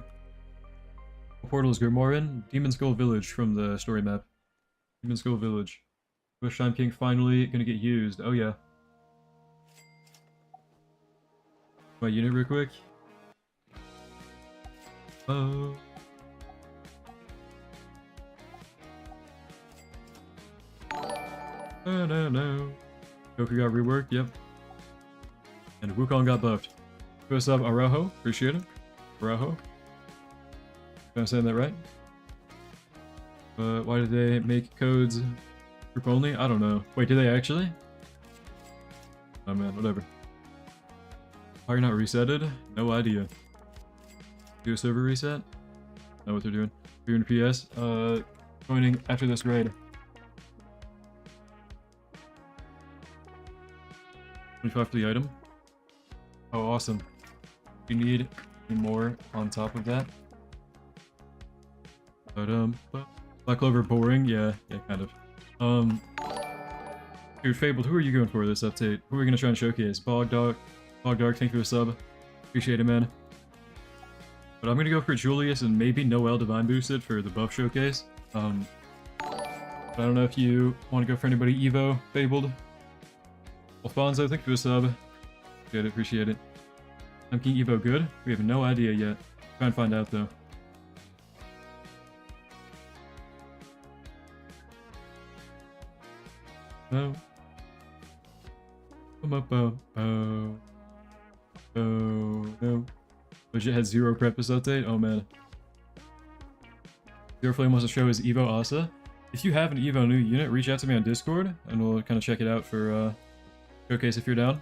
What portal is Grimoire in? Demon Skull Village from the story map. Demon Skull Village. Wish Time King finally gonna get used. Oh, yeah. My unit real quick. Oh. Oh no. Goku got reworked, yep. And Wukong got buffed. What's up, Araujo? Appreciate it. Araujo. Am I saying that right? Why did they make codes group only? I don't know. Wait, did they actually? Oh man, whatever. Why are you not resetted? No idea. Do a server reset? Know what they're doing. You're in PS. Joining after this raid. 25 for the item. Oh, awesome. You need more on top of that. But Black Clover boring. Yeah, kind of. Dude, Fabled, who are you going for this update? Who are we gonna try and showcase? Bogdark, thank you for the sub. Appreciate it, man. But I'm gonna go for Julius and maybe Noelle Divine Boosted for the buff showcase. But I don't know if you want to go for anybody Evo, Fabled. Alfonso, thank you for the sub. Good, appreciate it. King Evo good? We have no idea yet. Try and find out though. Oh. Oh no. Legit had 0 prep this update? Oh man. Zero Flame wants to show his Evo Asta. If you have an Evo new unit, reach out to me on Discord and we'll kind of check it out for showcase if you're down.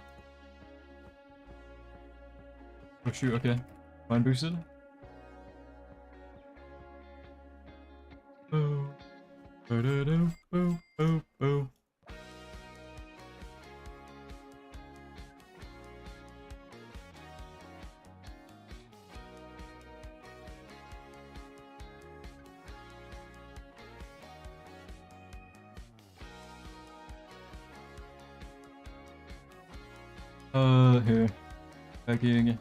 Oh shoot, okay. Mind boosted. Oh. Oh. Here. Backing.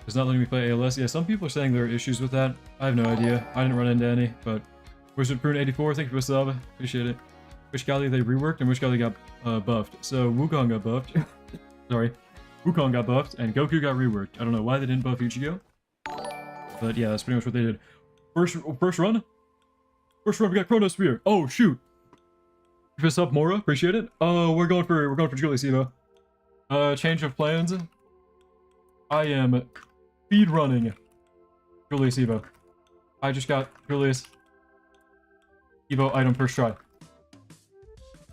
It's not letting me play ALS. Yeah, some people are saying there are issues with that. I have no idea. I didn't run into any, but Wizard Prune 84, thank you for the sub. Appreciate it. Which Gali they reworked and which Gali got buffed. So Wukong got buffed. Sorry. Wukong got buffed and Goku got reworked. I don't know why they didn't buff Ichigo. But yeah, that's pretty much what they did. First run? First run, we got Chrono Spear. Oh shoot. What's up, Mora? Appreciate it. Oh, we're going for Julius Evo. Change of plans. I am speed running Julius Evo. I just got Julius Evo item first try.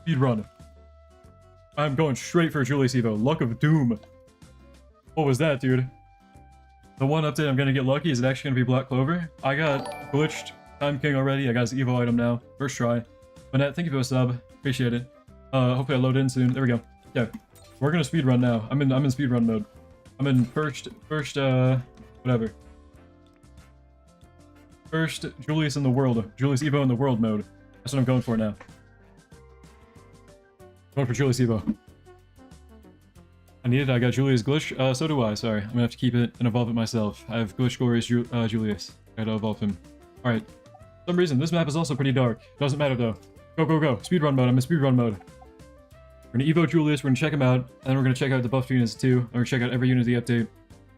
Speed run. I'm going straight for Julius Evo. Luck of Doom. What was that, dude? The one update I'm gonna get lucky is it actually gonna be Black Clover. I got glitched Time King already. I got his Evo item now. First try. Manette, thank you for the sub. Appreciate it. Hopefully I load in soon. There we go. Yeah. We're gonna speedrun now. I'm in speedrun mode. I'm in first whatever. First Julius in the world. Julius Evo in the world mode. That's what I'm going for now. Going for Julius Evo. I need it. I got Julius glitch. So do I. Sorry, I'm gonna have to keep it and evolve it myself. I have glitch glorious Julius. Gotta evolve him. All right. For some reason, this map is also pretty dark. Doesn't matter though. Go, go, go. Speedrun mode. I'm in speedrun mode. We're gonna evo Julius. We're gonna check him out, and then we're gonna check out the buff units too. And we're gonna check out every unit of the update,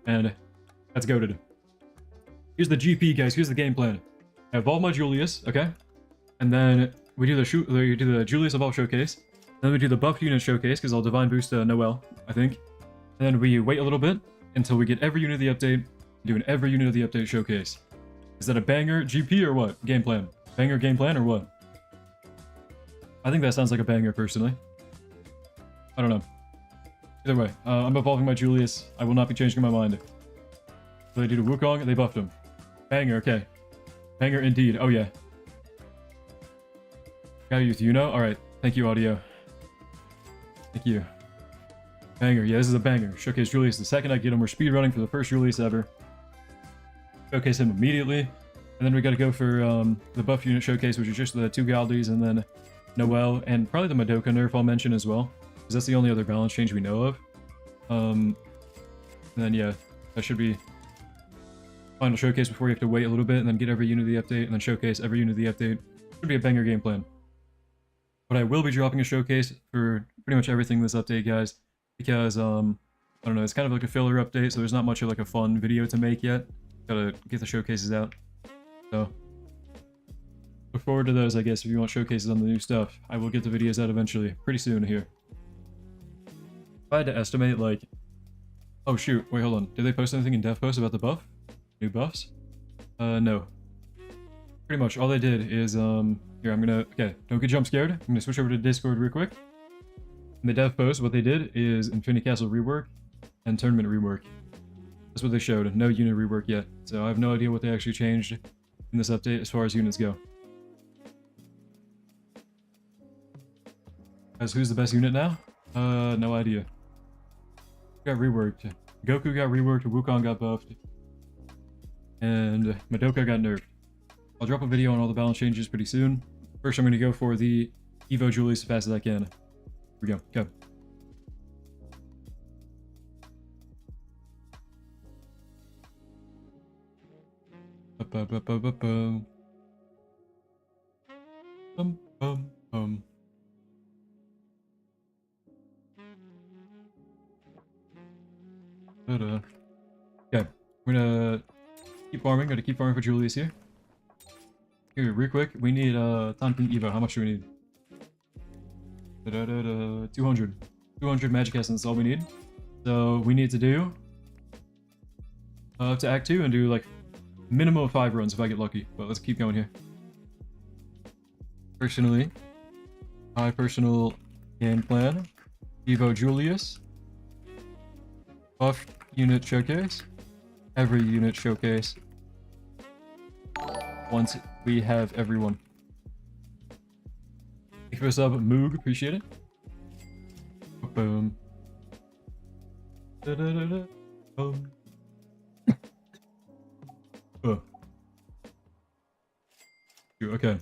and that's goated. Here's the GP, guys. Here's the game plan. I evolve my Julius, okay, and then we do the Julius evolve showcase. Then we do the buff unit showcase because I'll divine boost Noelle, I think. And then we wait a little bit until we get every unit of the update. Do an every unit of the update showcase. Is that a banger GP or what? Game plan. Banger game plan or what? I think that sounds like a banger personally. I don't know. Either way, I'm evolving my Julius. I will not be changing my mind. So they did a Wukong, they buffed him. Banger, okay. Banger indeed, oh yeah. Gotta use Yuno? Alright, thank you, audio. Thank you. Banger, yeah, this is a banger. Showcase Julius the second I get him. We're speedrunning for the first Julius ever. Showcase him immediately. And then we gotta go for the buff unit showcase, which is just the 2 Galdies and then Noelle, and probably the Madoka nerf I'll mention as well. Because that's the only other balance change we know of. And then yeah, that should be final showcase before you have to wait a little bit and then get every unit of the update and then showcase every unit of the update. Should be a banger game plan. But I will be dropping a showcase for pretty much everything this update, guys, because I don't know, it's kind of like a filler update, so there's not much of like a fun video to make yet. Gotta get the showcases out. So look forward to those, I guess, if you want showcases on the new stuff. I will get the videos out eventually, pretty soon here. If I had to estimate, like, oh shoot, wait, hold on. Did they post anything in dev post about the buff? New buffs? No. Pretty much all they did is, here, I'm gonna, okay, don't get jump scared. I'm gonna switch over to Discord real quick. In the dev post, what they did is Infinity Castle rework and tournament rework. That's what they showed. No unit rework yet. So I have no idea what they actually changed in this update as far as units go. Guys, who's the best unit now? No idea. Got reworked. Goku got reworked, Wukong got buffed, and Madoka got nerfed. I'll drop a video on all the balance changes pretty soon. First, I'm going to go for the Evo Julius as fast as I can. Here we go. Go. Okay, we're gonna keep farming. Gotta keep farming for Julius here. Here, real quick, we need Taunting Evo. How much do we need? 200. 200 magic essence is all we need. So we need to do up to Act 2 and do like minimum of 5 runs if I get lucky. But let's keep going here. Personally, my personal game plan: Evo Julius, buff unit showcase, every unit showcase. Once we have everyone. Thank you for the sub, Moog. Appreciate it. Boom. Da da da da. Boom. Oh. Okay.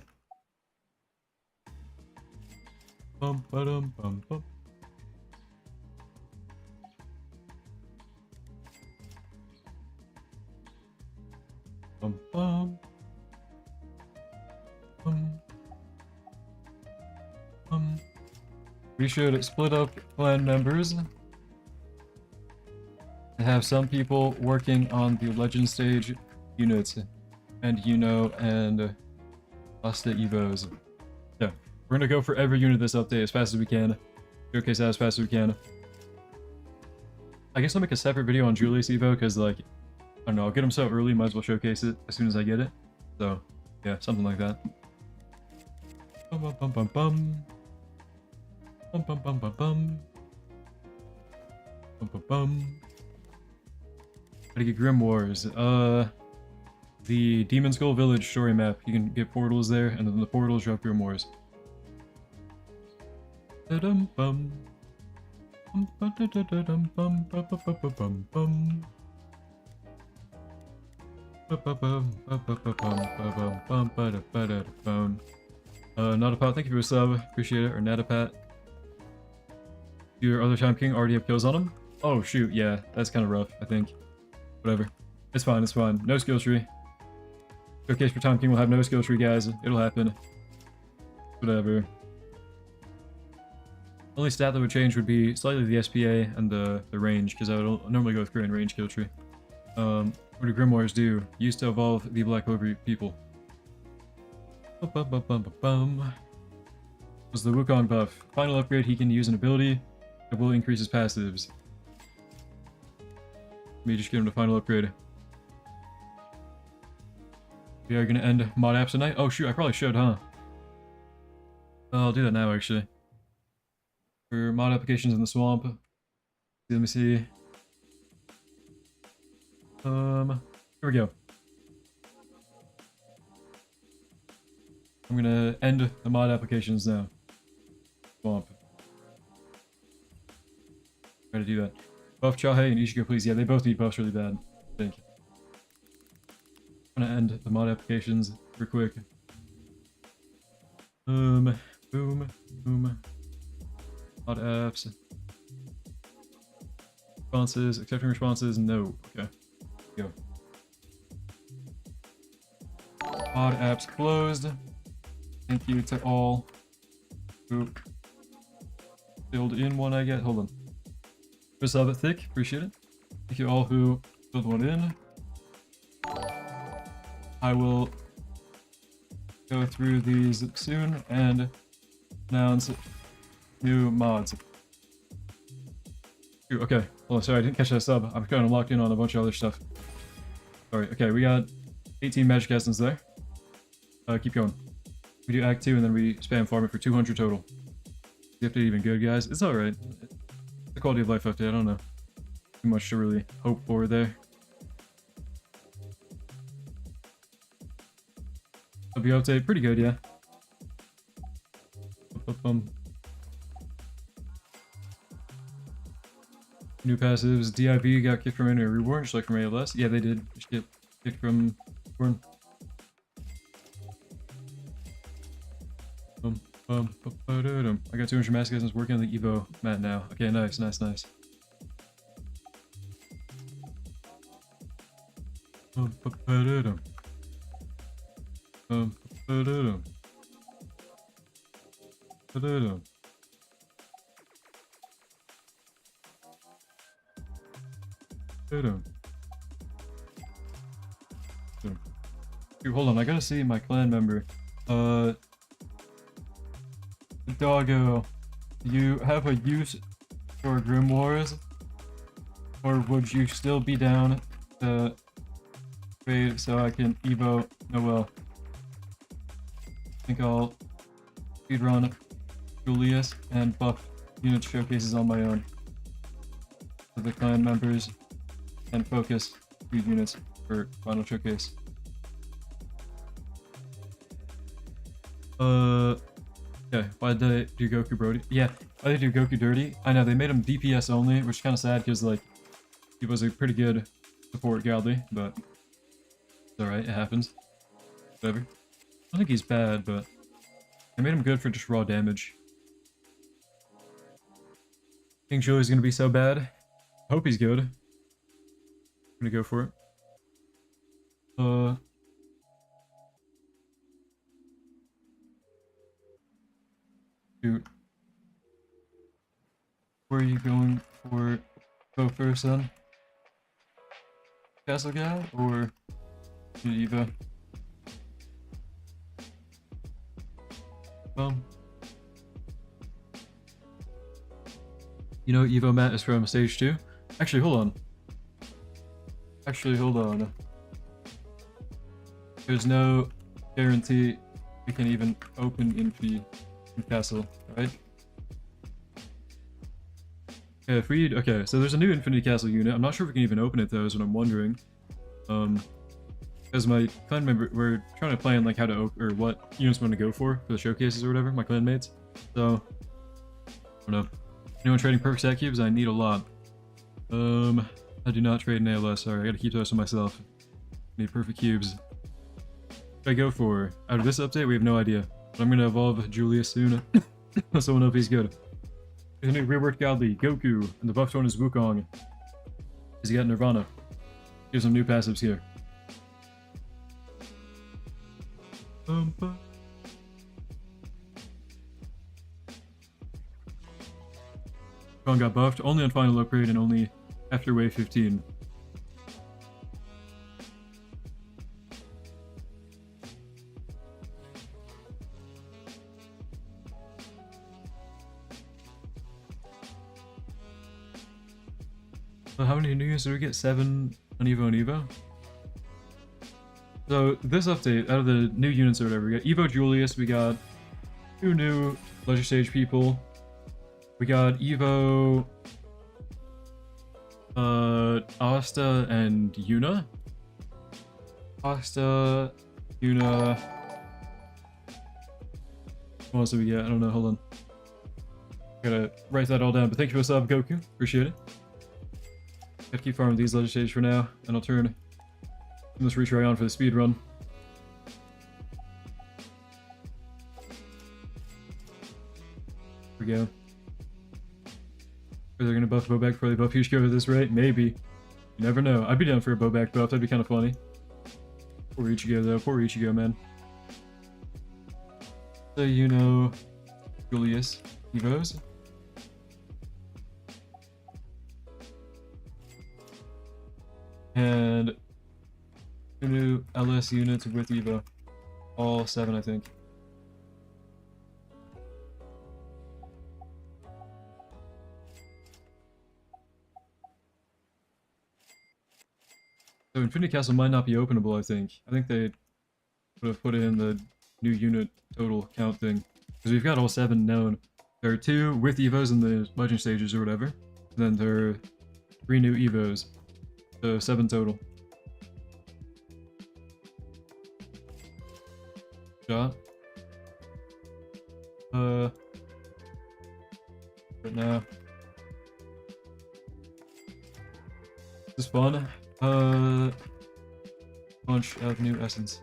Bum ba dum bum bum. Bum bum. We should split up clan members and have some people working on the legend stage units and and Asta Evos. Yeah, we're gonna go for every unit of this update as fast as we can. Showcase that as fast as we can. I guess I'll make a separate video on Julius Evo because, like, I don't know, I'll get him so early, might as well showcase it as soon as I get it. So, yeah, something like that. Bum bum bum bum bum. Bum bum bum bum bum. Bum bum bum. How to get Grimoires? The Demon Skull Village story map. You can get portals there, and then the portals drop Grimoires. Da-dum bum. Bum ba da da da dum bum ba ba ba ba bum bum. Ba ba bum ba ba ba bum ba bum bum ba da ba da bum. Nadapat, thank you for a sub. Appreciate it. Or Nadapat. Your other Time King already have kills on him. Oh shoot, yeah, that's kind of rough, I think. Whatever. It's fine, it's fine. No skill tree. Showcase for Tom King will have no skill tree, guys. It'll happen. Whatever. Only stat that would change would be slightly the SPA and the range, because I would normally go with gray and range skill tree. What do Grimoires do? Used to evolve the Black Clover people. Was the Wukong buff. Final upgrade, he can use an ability that will increase his passives. Let me just get him the final upgrade. We are going to end mod apps tonight. Oh shoot, I probably should, huh? I'll do that now, actually. For mod applications in the swamp. Let me see. Here we go. I'm gonna end the mod applications now. Swamp. Try to do that. Buff Chahe and Ichigo, please. Yeah, they both need buffs really bad, I think. I'm gonna end the mod applications real quick. Boom, boom. Mod apps. Responses, accepting responses, no. Okay. Go. Mod apps closed. Thank you to all who filled in one, I get. Hold on. Chris Abbott Thick, appreciate it. Thank you all who filled one in. I will go through these soon and announce new mods. Ooh, okay. Oh, sorry, I didn't catch that sub. I'm kind of locked in on a bunch of other stuff. Sorry. Okay, we got 18 magic essence there. Keep going. We do Act 2 and then we spam farm it for 200 total. The update even good, guys? It's alright. The quality of life update, I don't know. Too much to really hope for there. W update, pretty good, yeah. New passives, DIV got kicked from any Reborn, just like from ALS. Yeah, they did. Just get kicked from Reborn. I got 200 mask essence working on the Evo mat now. Okay, nice. Dude, hold on, I gotta see my clan member. Doggo, do you have a use for Grimoires? Or would you still be down to trade so I can Evo Noel? I think I'll speedrun Julius and buff unit showcases on my own. For the clan members and focus 2 units for final showcase. Okay, why'd they do Goku Brody? Yeah, why'd they do Goku dirty? I know, they made him DPS only, which is kind of sad because, like, he was a pretty good support Godly, but it's alright, it happens. Whatever. I don't think he's bad, but I made him good for just raw damage. King Julius is gonna be so bad. Hope he's good. I'm gonna go for it. Shoot. Where are you going for? Go first then? Castle guy or Eva? You know Evo Matt is from stage 2? Actually, hold on. There's no guarantee we can even open Infi Castle, right? Okay, so there's a new Infinity Castle unit. I'm not sure if we can even open it though, is what I'm wondering. Because my clan member, we're trying to plan like how to or what units we want to go for the showcases or whatever, my clan mates. So, I don't know. Anyone trading perfect stat cubes? I need a lot. I do not trade in ALS, sorry, I gotta keep those to myself. Need perfect cubes. What should I go for? Out of this update, we have no idea. But I'm gonna evolve Julius soon. So we'll know if he's good. There's a new reworked godly, Goku, and the buffed one is Wukong. He's got Nirvana. Here's some new passives here. Wukong got buffed only on final upgrade and only after wave 15. So how many new units did we get? 7 on Evo and Evo? So this update, out of the new units or whatever, we got Evo Julius, we got 2 new Leisure Stage people. We got Evo Asta and Yuna. Asta, Yuna. What else do we get? I don't know, hold on. Gotta write that all down, but thank you for the sub, Goku. Appreciate it. Gotta keep farming these Leisure Stage for now, and I'll turn this retry on for the speed run. Here we go. Are they gonna buff Bobak before they buff Yushiko at this rate? Maybe. You never know. I'd be down for a Bobak buff, that'd be kind of funny. Poor Ichigo though, poor Ichigo, man. So you know Julius Evos. And 2 new LS units with Evo. All 7, I think. So Infinity Castle might not be openable, I think. I think they would have put in the new unit total count thing. Because we've got all 7 known. There are 2 with Evos in the legend stages or whatever. And then there are 3 new Evos. So 7 total. Shot. But now. This is fun. Bunch of new essence.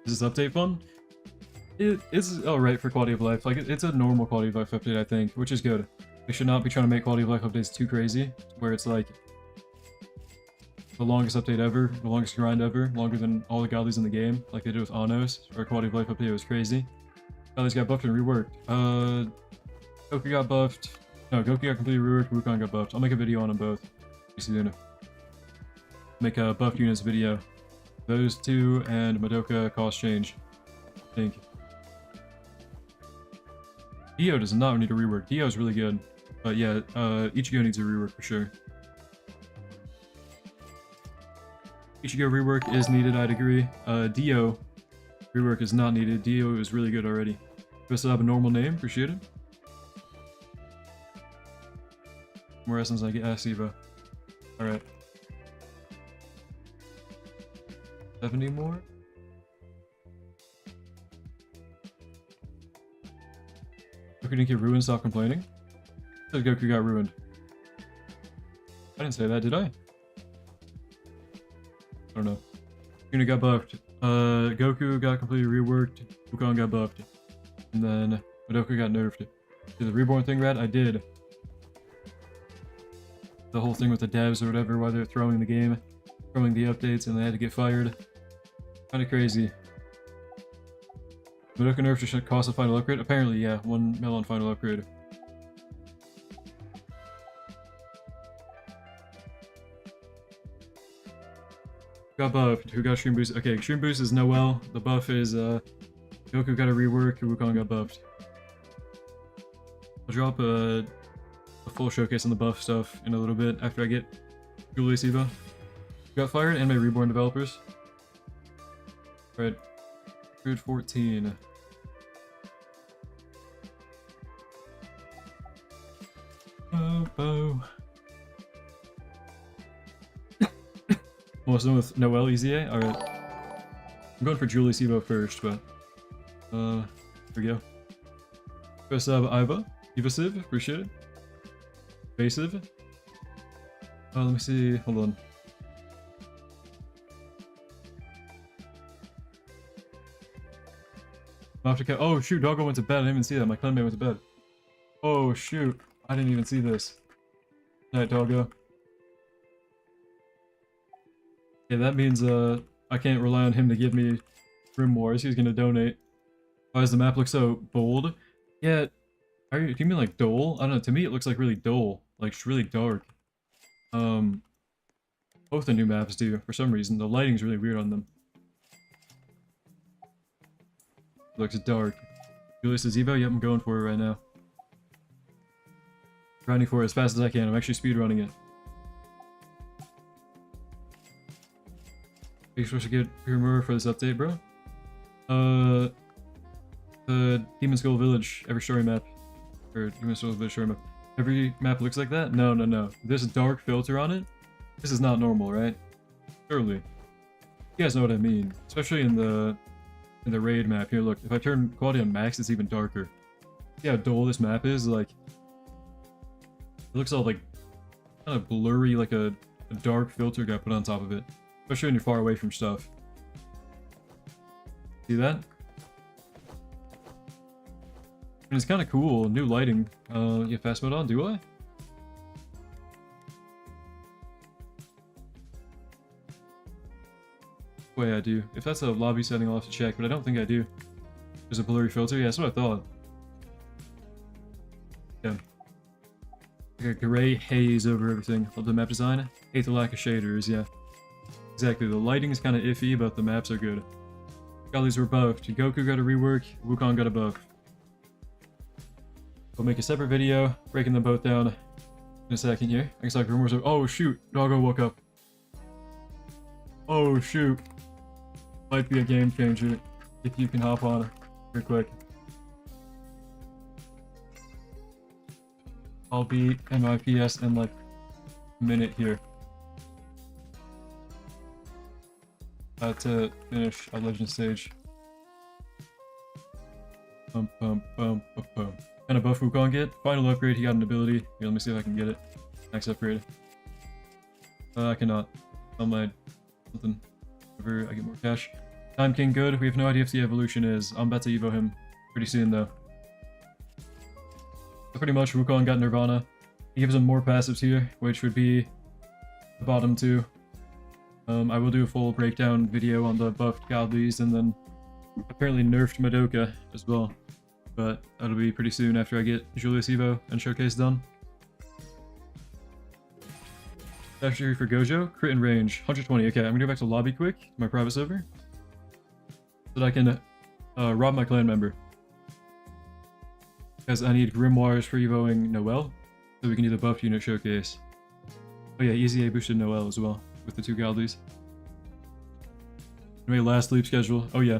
Is this update fun? It's alright for quality of life. Like, it's a normal quality of life update, I think, which is good. They should not be trying to make quality of life updates too crazy, where it's like the longest update ever, the longest grind ever, longer than all the godlies in the game, like they did with Anos, where quality of life update was crazy. Godlies got buffed and reworked. Goku got buffed. No, Goku got completely reworked, Wukong got buffed. I'll make a video on them both. Make a buffed units video. Those 2 and Madoka cost change, I think. Dio does not need a rework. Dio is really good. But yeah, Ichigo needs a rework for sure. Ichigo rework is needed, I'd agree. Dio rework is not needed. Dio is really good already. Do I still have a normal name? Appreciate it. More essence I get. Evo. Alright. 70 more? Goku didn't get ruined, stop complaining. I said Goku got ruined. I didn't say that, did I? I don't know. Yuna got buffed. Goku got completely reworked. Wukong got buffed. And then Madoka got nerfed. Did the Reborn thing rad? I did. The whole thing with the devs or whatever, while they're throwing the game, throwing the updates, and they had to get fired. Kinda crazy. Madoka nerf should cost a final upgrade? Apparently, yeah. 1 mil on final upgrade. Got buffed. Who got Extreme Boost? Okay, Extreme Boost is Noel. The buff is, Goku got a rework, Wukong got buffed. I'll drop a full showcase on the buff stuff in a little bit after I get Julius Evo. Got fired and my Reborn developers. Alright. Crude 14. Oh. Most of them with Noel Easy A? Alright. I'm going for Julius Evo first, but here we go. First sub Iva. Evasive, appreciate it. Evasive. Let me see, hold on. I'm off to oh shoot, doggo went to bed. I didn't even see that. My clanmate went to bed. Oh shoot, I didn't even see this. Night, doggo. Yeah, that means I can't rely on him to give me grimoires. He's gonna donate. Why does the map look so bold? Yeah, do you mean like dull? I don't know. To me, it looks like really dull, like it's really dark. Both the new maps do for some reason. The lighting's really weird on them. Looks dark. Julius is Evo? Yep, I'm going for it right now. Grinding for it as fast as I can. I'm actually speedrunning it. Are you supposed to get Grimoire for this update, bro? The Demon Skull Village, every story map. Or Demon Skull Village story map. Every map looks like that? No, no, no. There's a dark filter on it. This is not normal, right? Surely. You guys know what I mean. Especially in the raid map. Here, look. If I turn quality on max, it's even darker. See how dull this map is? Like, it looks all like kind of blurry, like a dark filter got put on top of it. Especially when you're far away from stuff. See that? And it's kind of cool. New lighting. You have fast mode on, do I? Wait, I do. If that's a lobby setting, I'll have to check, but I don't think I do. There's a blurry filter? Yeah, that's what I thought. Yeah. Like a gray haze over everything. Love the map design. Hate the lack of shaders, yeah. Exactly, the lighting is kind of iffy, but the maps are good. Gollies were buffed. Goku got a rework, Wukong got a buff. We'll make a separate video, breaking them both down in a second here. I guess like rumors of— oh shoot, doggo woke up. Oh shoot. Might be a game changer if you can hop on real quick. I'll be MIPS in like a minute here. To finish a legend stage. Kind of buff Wukong get? Final upgrade, he got an ability. Here, let me see if I can get it. Max upgrade. I cannot. I'll my something. Whenever I get more cash. Time King good. We have no idea if the evolution is. I'm about to evo him pretty soon though. So pretty much Wukong got Nirvana. He gives him more passives here, which would be the bottom two. I will do a full breakdown video on the buffed godlies and then apparently nerfed Madoka as well. But that'll be pretty soon after I get Julius Evo and Showcase done. Mastery for Gojo, crit and range, 120. Okay, I'm gonna go back to lobby quick, my private server, so that I can rob my clan member. Because I need grimoires for evoing Noelle, so we can do the buffed unit showcase. Oh yeah, Easy A boosted Noelle as well, with the two Galdies. Anyway, last sleep schedule. Oh yeah.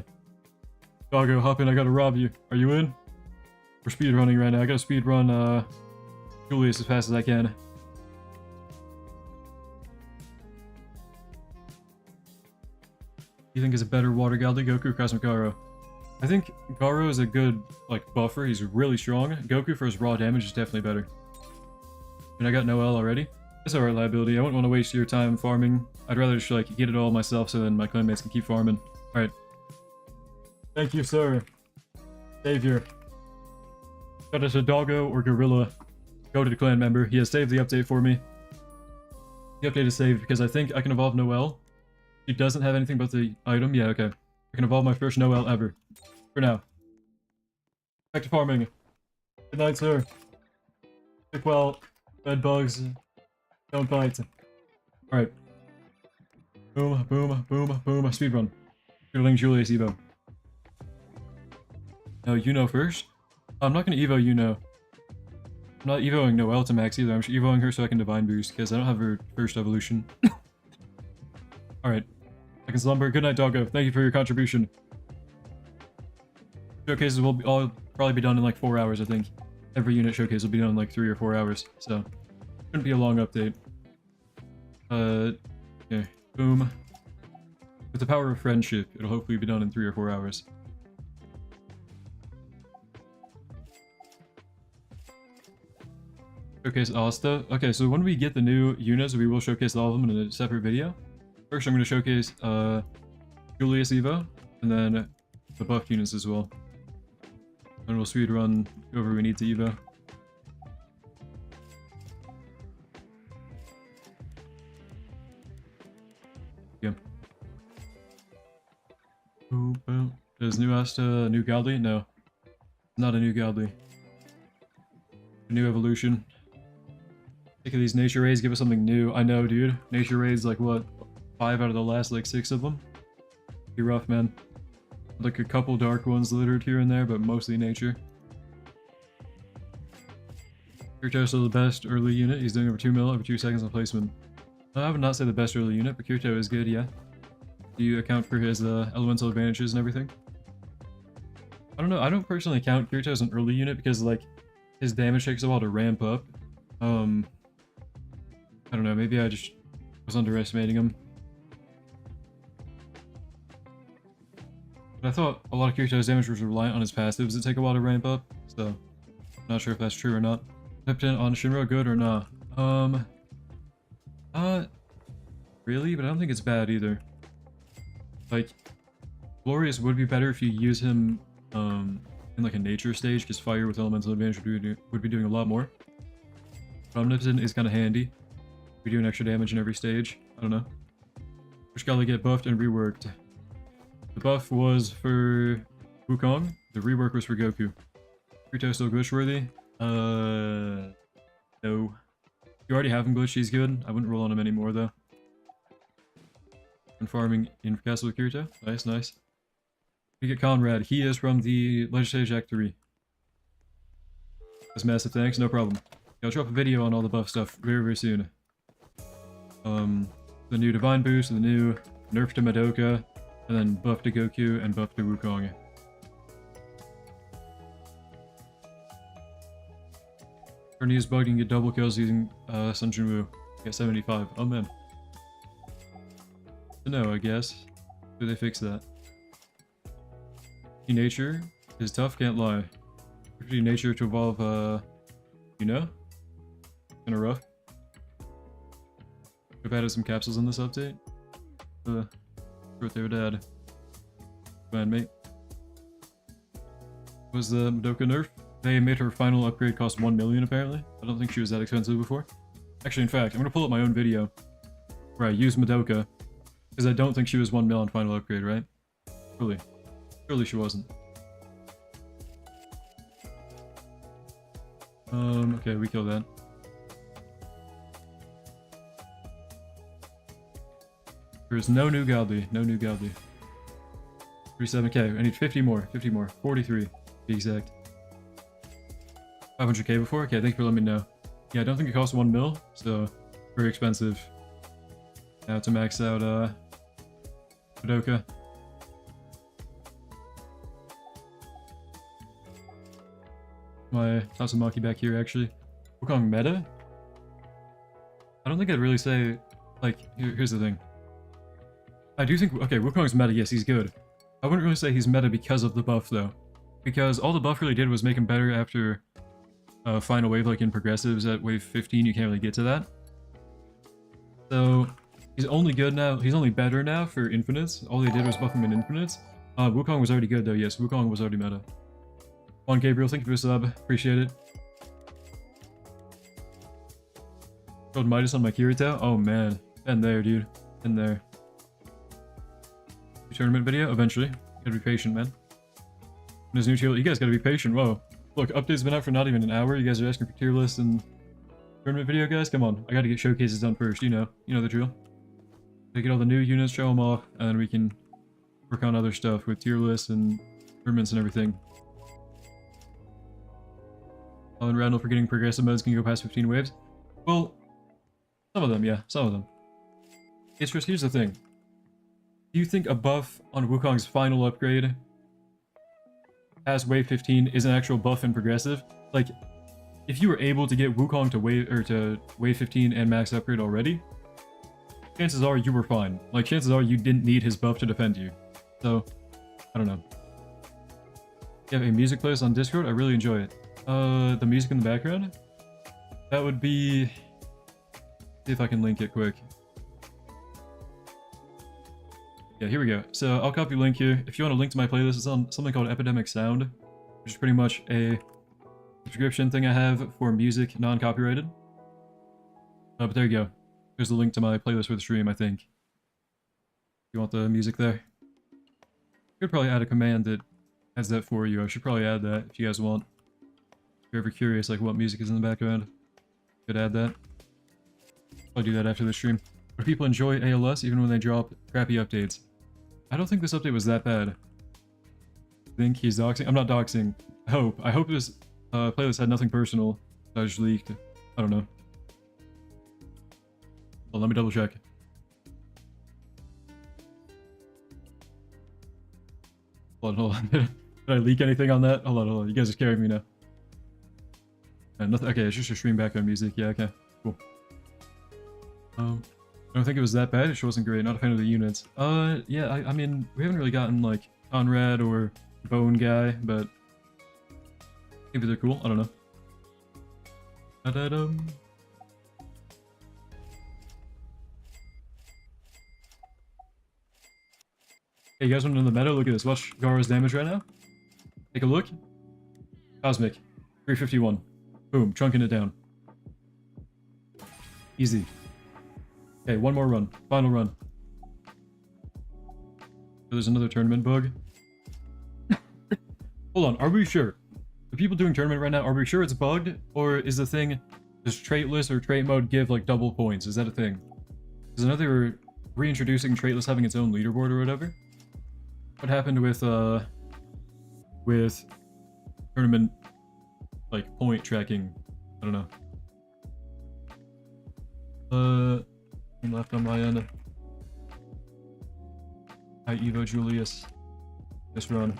Doggo, hop in, I gotta rob you. Are you in? We're speedrunning right now. I gotta speedrun Julius as fast as I can. You think is a better water Galdi, Goku or Cosmic Garo? I think Garo is a good like buffer. He's really strong. Goku for his raw damage is definitely better. And I got Noelle already. That's alright, liability. I wouldn't want to waste your time farming. I'd rather just like get it all myself so then my clanmates can keep farming. Alright. Thank you, sir. Savior. Got us a doggo or gorilla. Go to the clan member. He has saved the update for me. The update is saved because I think I can evolve Noelle. She doesn't have anything but the item. Yeah, okay. I can evolve my first Noelle ever. For now. Back to farming. Good night, sir. Sleep well. Bed bugs. Don't bite. Alright. Boom, boom, boom, boom. Speedrun. Killing Julius Evo. No, you know first? I'm not gonna Evo you know. I'm not Evoing Noelle to max either. I'm just Evoing her so I can Divine Boost, because I don't have her first evolution. Alright. I can slumber. Good night, doggo. Thank you for your contribution. Showcases will all probably be done in like 4 hours, I think. Every unit showcase will be done in like 3 or 4 hours, so shouldn't be a long update. Okay. Boom. With the power of friendship, it'll hopefully be done in 3 or 4 hours. Showcase Asta. Okay, so when we get the new units, we will showcase all of them in a separate video. First, I'm going to showcase Julius Evo, and then the buffed units as well. and we'll speed run whoever we need to evo. Yeah. Boom, boom. Is new Asta a new Godly? No. Not a new Godly. A new evolution. Think of these nature rays, give us something new. I know, dude. Nature rays, like what? 5 out of the last, like, 6 of them? Be rough, man. Like a couple dark ones littered here and there, but mostly nature. Kirito's still the best early unit. He's doing over 2 mil, over 2 seconds on placement. I would not say the best early unit, but Kirito is good, yeah. Do you account for his elemental advantages and everything? I don't know. I don't personally count Kirito as an early unit because, like, his damage takes a while to ramp up. I don't know. Maybe I just was underestimating him. But I thought a lot of Kirito's damage was reliant on his passives that take a while to ramp up, so not sure if that's true or not. Peptin on Shinra, good or not? Really? But I don't think it's bad either. Like, Glorious would be better if you use him, in like a nature stage, because fire with elemental advantage would be doing a lot more. But Omnipotent is kind of handy. We do an extra damage in every stage. I don't know. Which gotta get buffed and reworked. The buff was for Wukong. The rework was for Goku. Kirito still glitch worthy? No. You already have him glitched, he's good. I wouldn't roll on him anymore though. And farming in Castle with Kirito. Nice, nice. We get Conrad. He is from the Legislative Act 3. That's massive thanks, no problem. I'll drop a video on all the buff stuff very, very soon. The new Divine Boost, the new nerf to Madoka, and then buff to Goku and buff to Wukong. Turn use bugged and get double kills using Sun Jinwoo. Get 75. Oh man. No, I guess. Do they fix that? Nature is tough, can't lie. Nature to evolve, you know? Kinda rough. I've added some capsules in this update. What they would add. Man, mate. Was the Madoka nerf? They made her final upgrade cost 1 million apparently. I don't think she was that expensive before. Actually, in fact, I'm gonna pull up my own video where I use Madoka. Because I don't think she was 1 mil on final upgrade, right? Surely. Surely she wasn't. Okay, we killed that. There's no new Godly. No new Godly. 37k. I need 50 more. 50 more. 43 to be exact. 500k before? Okay, thanks for letting me know. Yeah, I don't think it costs 1 mil, so very expensive. Now to max out Madoka. My Tatsumaki back here actually. Wukong meta? I don't think I'd really say, like, here's the thing. I do think, okay, Wukong's meta, yes, he's good. I wouldn't really say he's meta because of the buff though. Because all the buff really did was make him better after final wave, like in progressives at wave 15, you can't really get to that. So, he's only good now, he's only better now for infinites. All they did was buff him in infinites. Wukong was already good though, yes, Wukong was already meta. Juan Gabriel, thank you for the sub, appreciate it. Rolled Midas on my Kirito? Oh man, been there dude, been there. Tournament video? Eventually. You gotta be patient, man. And his new tier, you guys gotta be patient, whoa. Look, update's been out for not even an hour, you guys are asking for tier lists and tournament video, guys? Come on, I gotta get showcases done first, you know the drill. Gotta get all the new units, show them off, and then we can work on other stuff with tier lists and tournaments and everything. Oh, and Randall for getting progressive modes can go past 15 waves? Well, some of them, yeah, some of them. It's just, here's the thing. Do you think a buff on Wukong's final upgrade as wave 15 is an actual buff in progressive? Like, if you were able to get Wukong to wave 15 and max upgrade already, chances are you were fine. Like, chances are you didn't need his buff to defend you. So, I don't know. You have a music playlist on Discord? I really enjoy it. The music in the background? That would be... See if I can link it quick. Yeah, here we go. So I'll copy a link here. If you want a link to my playlist, it's on something called Epidemic Sound. which is pretty much a subscription thing I have for music non-copyrighted. But there you go. There's the link to my playlist for the stream, I think. You want the music there? Could probably add a command that has that for you. I should probably add that if you guys want. If you're ever curious, like what music is in the background, could add that. I'll do that after the stream. But people enjoy ALS even when they drop crappy updates. I don't think this update was that bad. I think he's doxing. I'm not doxing. I hope this playlist had nothing personal. I just leaked. I don't know. Well, let me double check. Hold on. Did I leak anything on that? Hold on. You guys are scaring me now. Nothing. Okay, it's just a stream background music. Yeah, okay. Cool. I don't think it was that bad. It sure wasn't great. Not a fan of the units. Yeah, I mean, we haven't really gotten, like, Conrad or Bone Guy, but maybe they're cool. I don't know. Da-da-dum. Hey, you guys want to know the meta? Look at this. Watch Gara's damage right now. Take a look. Cosmic. 351. Boom. Chunking it down. Easy. Okay, one more run. Final run. There's another tournament bug. Hold on. Are we sure? The people doing tournament right now, are we sure it's bugged? Or is the thing, does traitless or trait mode give like double points? Is that a thing? Because I know they were reintroducing traitless having its own leaderboard or whatever. What happened with tournament, like, point tracking? I don't know. Left on my end. Hi, Evo Julius. This run.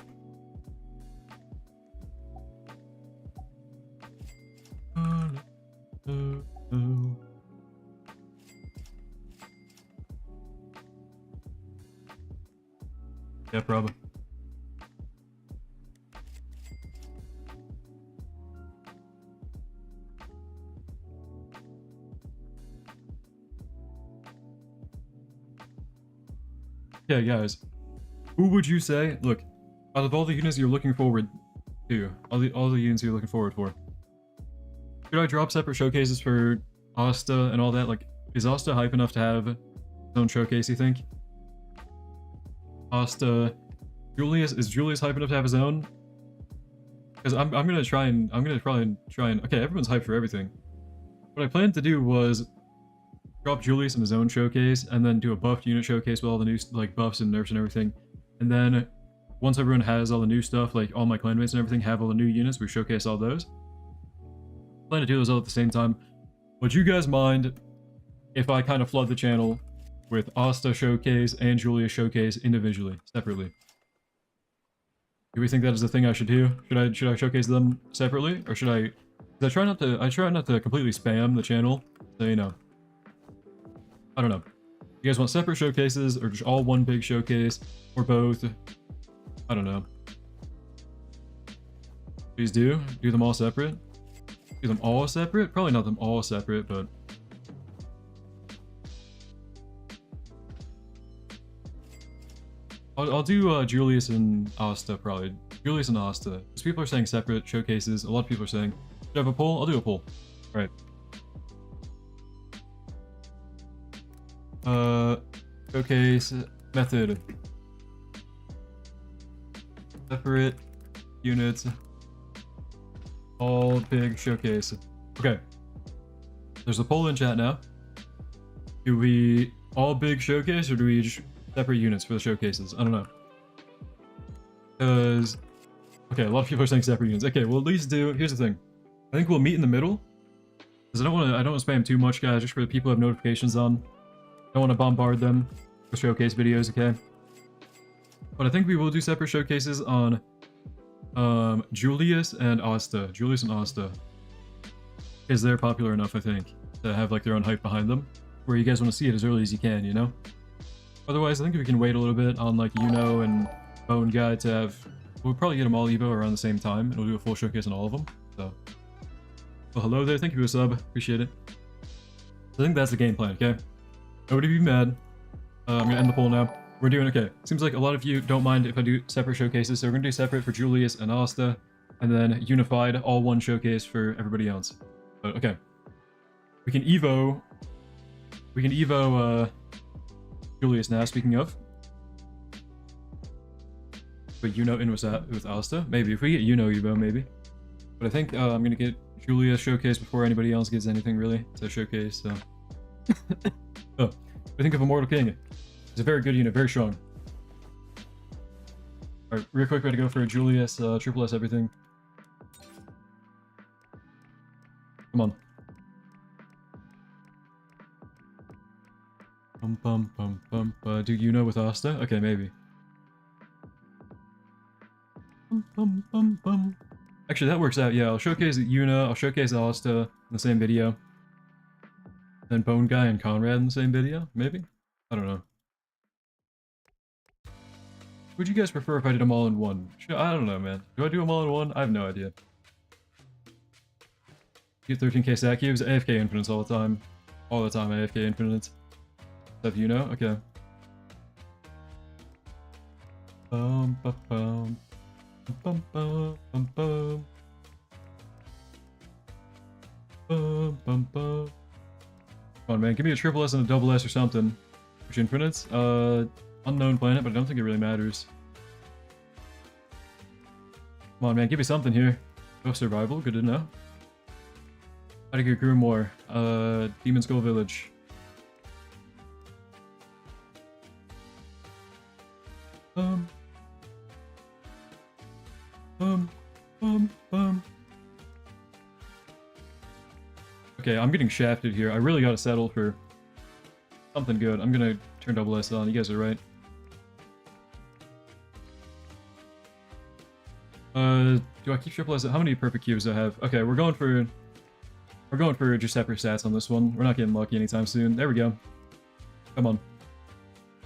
Yeah, probably. Yeah, guys. Who would you say? Look, out of all the units you're looking forward to, all the units you're looking forward for, should I drop separate showcases for Asta and all that? Like, is Asta hype enough to have his own showcase, you think? Asta, Julius, is Julius hype enough to have his own? Because I'm gonna probably try and okay, everyone's hyped for everything. What I planned to do was drop Julius in his own showcase and then do a buffed unit showcase with all the new like buffs and nerfs and everything. And then once everyone has all the new stuff, like all my clanmates and everything have all the new units, we showcase all those. Plan to do those all at the same time. Would you guys mind if I kind of flood the channel with Asta showcase and Julius showcase individually, separately? Do we think that is the thing I should do? Should I showcase them separately, or should I? I try not to completely spam the channel, so you know. I don't know. You guys want separate showcases, or just all one big showcase, or both? I don't know. Please do them all separate. Do them all separate? Probably not them all separate, but I'll do Julius and Asta, probably. Julius and Asta. Because people are saying separate showcases. A lot of people are saying, should I have a poll? I'll do a poll. Alright. Showcase method. Separate units. All big showcase. Okay. There's a poll in chat now. Do we all big showcase, or do we just separate units for the showcases? I don't know. Because okay, a lot of people are saying separate units. Okay, we'll at least do. Here's the thing. I think we'll meet in the middle. Because I don't want to spam too much, guys. Just for the people who have notifications on. I don't want to bombard them with showcase videos. Okay. But I think we will do separate showcases on Julius and Asta. Julius and Asta. Because they're popular enough, I think, to have like their own hype behind them. Where you guys want to see it as early as you can, you know? Otherwise, I think we can wait a little bit on like Yuno and Bone Guy to have... We'll probably get them all Evo around the same time, and we'll do a full showcase on all of them. So, well, hello there. Thank you for a sub. Appreciate it. So I think that's the game plan, okay? Nobody be mad. I'm gonna end the poll now. We're doing okay. Seems like a lot of you don't mind if I do separate showcases, so we're gonna do separate for Julius and Asta. and then unified, all one showcase for everybody else. But okay. We can Evo... Julius now, speaking of. But in with Asta? Maybe. If we get Evo, maybe. But I think I'm gonna get Julius showcase before anybody else gets anything, really, to showcase, so... Oh, I think of Immortal King. He's a very good unit, very strong. Alright, real quick, we gotta go for Julius, triple S everything. Come on. Do with Asta? Okay, maybe. Actually, that works out, yeah. I'll showcase Yuna, I'll showcase Asta in the same video. Then Bone Guy and Conrad in the same video, maybe? I don't know. Would you guys prefer if I did them all in one? I don't know, man. Do I do them all in one? I have no idea. Get 13k stack cubes, AFK infinites all the time. All the time, AFK infinites. Stuff you know? Okay. Bum, bum, bum. Bum, bum, bum, bum. Bum, bum, bum. Come on, man. Give me a triple S and a double S or something. Which infinites? Unknown planet, but I don't think it really matters. Come on, man. Give me something here. Oh, survival. Good to know. How to get grew more. Demon Skull Village. Okay, I'm getting shafted here. I really gotta settle for something good. I'm gonna turn double S on. You guys are right. Do I keep triple S? How many perfect cubes do I have? Okay, we're going for just separate stats on this one. We're not getting lucky anytime soon. There we go. Come on.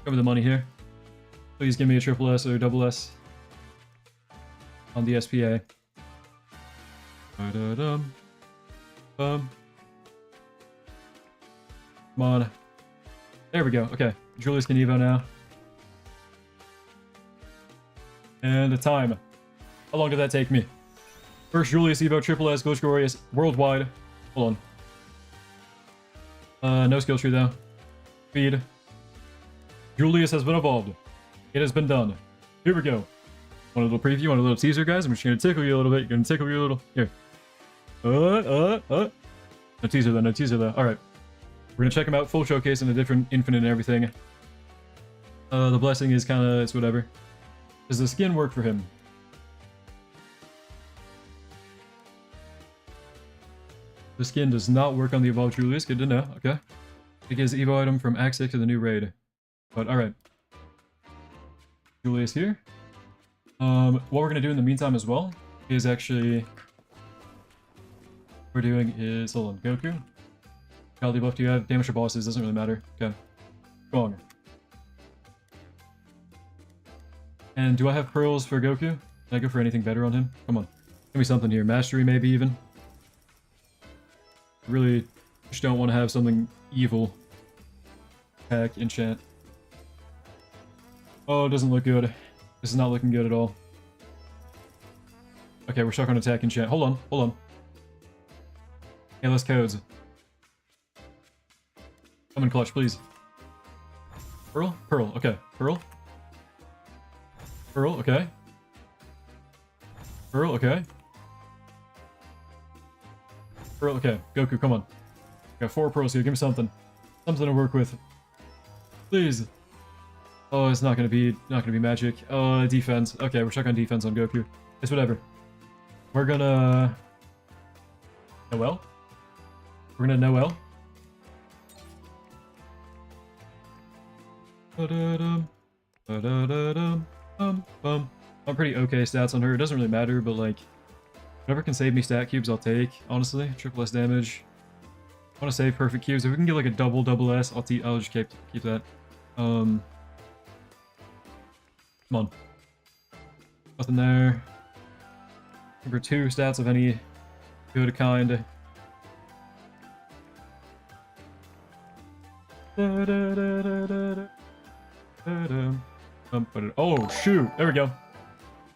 Cover the money here. Please give me a triple S or a double S on the SPA. Come on. There we go. Okay. Julius can Evo now. And the time. How long did that take me? First Julius Evo, triple S, Ghost Glorious, worldwide. Hold on. No skill tree though. Feed. Julius has been evolved. It has been done. Here we go. Want a little preview, want a little teaser, guys? I'm just gonna tickle you a little bit. You're gonna tickle you a little. Here. No teaser though, no teaser though. Alright. We're gonna check him out. Full showcase and a different infinite and everything. The blessing is kinda, it's whatever. Does the skin work for him? The skin does not work on the evolved Julius. Good to know. Okay. It gives Evo item from Act 6 to the new raid. But alright. Julius here. What we're gonna do in the meantime as well is actually we're doing is hold on, Goku. How debuff do you have? Damage to bosses, doesn't really matter. Okay. Strong. And do I have pearls for Goku? Can I go for anything better on him? Come on. Give me something here. Mastery maybe even. Really just don't want to have something evil. Hack, enchant. Oh, it doesn't look good. This is not looking good at all. Okay, we're stuck on attack enchant. Hold on, hold on. Okay, let's codes. Come in clutch, please. Pearl? Pearl, okay. Pearl? Pearl, okay. Pearl, okay. Pearl, okay. Goku, come on. Got 4 pearls here. Give me something. Something to work with. Please. Oh, it's not gonna be magic. Defense. Okay, we're stuck on defense on Goku. It's whatever. We're gonna Noel. We're gonna Noel. I'm pretty okay stats on her. It doesn't really matter, but like, whatever can save me stat cubes, I'll take. Honestly, triple S damage. I want to save perfect cubes. If we can get like a double S, I'll just keep that. Come on. Nothing there. Number 2 stats of any good kind. Oh shoot! There we go.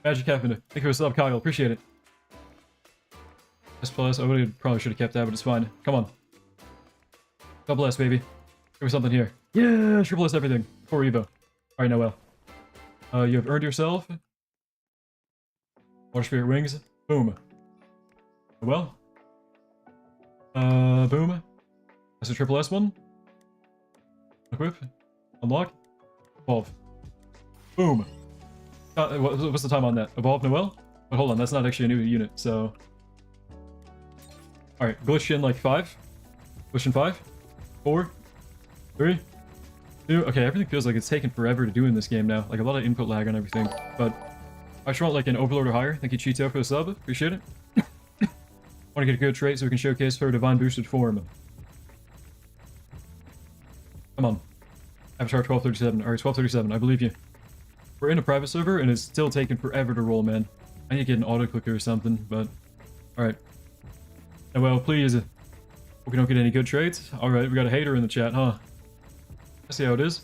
Magic happened. Thank you for the sub, Kyle. Appreciate it. S plus. I probably should have kept that, but it's fine. Come on. Double S, baby. Give me something here. Yeah, triple S everything. For Evo. Alright, Noel. You have earned yourself. Water Spirit Wings. Boom. Noel. Boom. That's a triple S one. Equip. Unlock. Evolve. Boom. What's the time on that? Evolve Noel? But hold on, that's not actually a new unit, so... Alright, glitch in like 5. Glitch in 5. 4. 3. 2. Okay, everything feels like it's taken forever to do in this game now. Like a lot of input lag on everything. But I just want like an Overlord or higher. Thank you, Cheeto, for the sub. Appreciate it. Want to get a good trait so we can showcase her divine boosted form. Come on. Avatar 1237. Alright, 1237. I believe you. We're in a private server and it's still taking forever to roll, man. I need to get an auto clicker or something, but... Alright. And well, please. Hope we don't get any good traits. Alright, we got a hater in the chat, huh? I see how it is.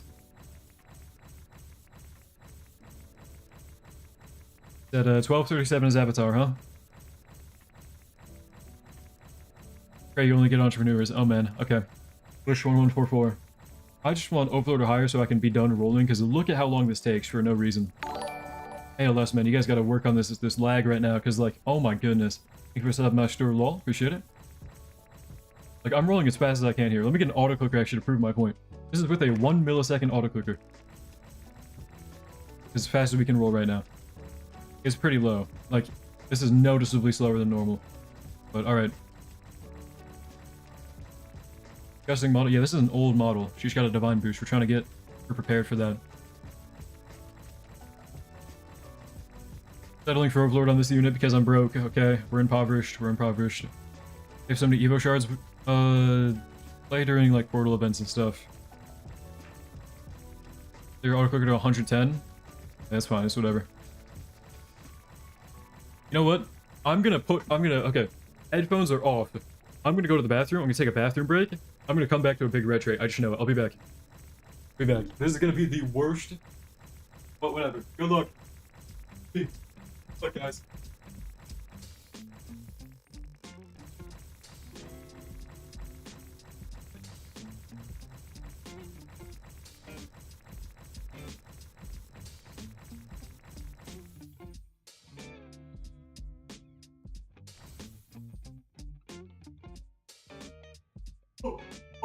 That 1237 is Avatar, huh? Okay, you only get entrepreneurs. Oh man, okay. Wish 1144. I just want Overlord or higher so I can be done rolling, because look at how long this takes for no reason. ALS, man, you guys gotta work on this lag right now, because like, oh my goodness. Thank you for setting up Master Lol, appreciate it. Like, I'm rolling as fast as I can here. Let me get an auto clicker actually to prove my point. This is with a 1 millisecond auto clicker. As fast as we can roll right now. It's pretty low. Like, this is noticeably slower than normal. But alright. Disgusting model. Yeah, this is an old model. She's got a divine boost. We're trying to get her prepared for that. Settling for Overlord on this unit because I'm broke. Okay, we're impoverished. We're impoverished. We have so many Evo shards. Play during like portal events and stuff. They're auto clicker to 110. That's fine. It's whatever. You know what? Okay. Headphones are off. I'm gonna go to the bathroom. I'm gonna take a bathroom break. I'm gonna come back to a big red tray. I just know it. I'll be back. Be back. This is gonna be the worst. But whatever. Good luck. Peace. What's up, guys?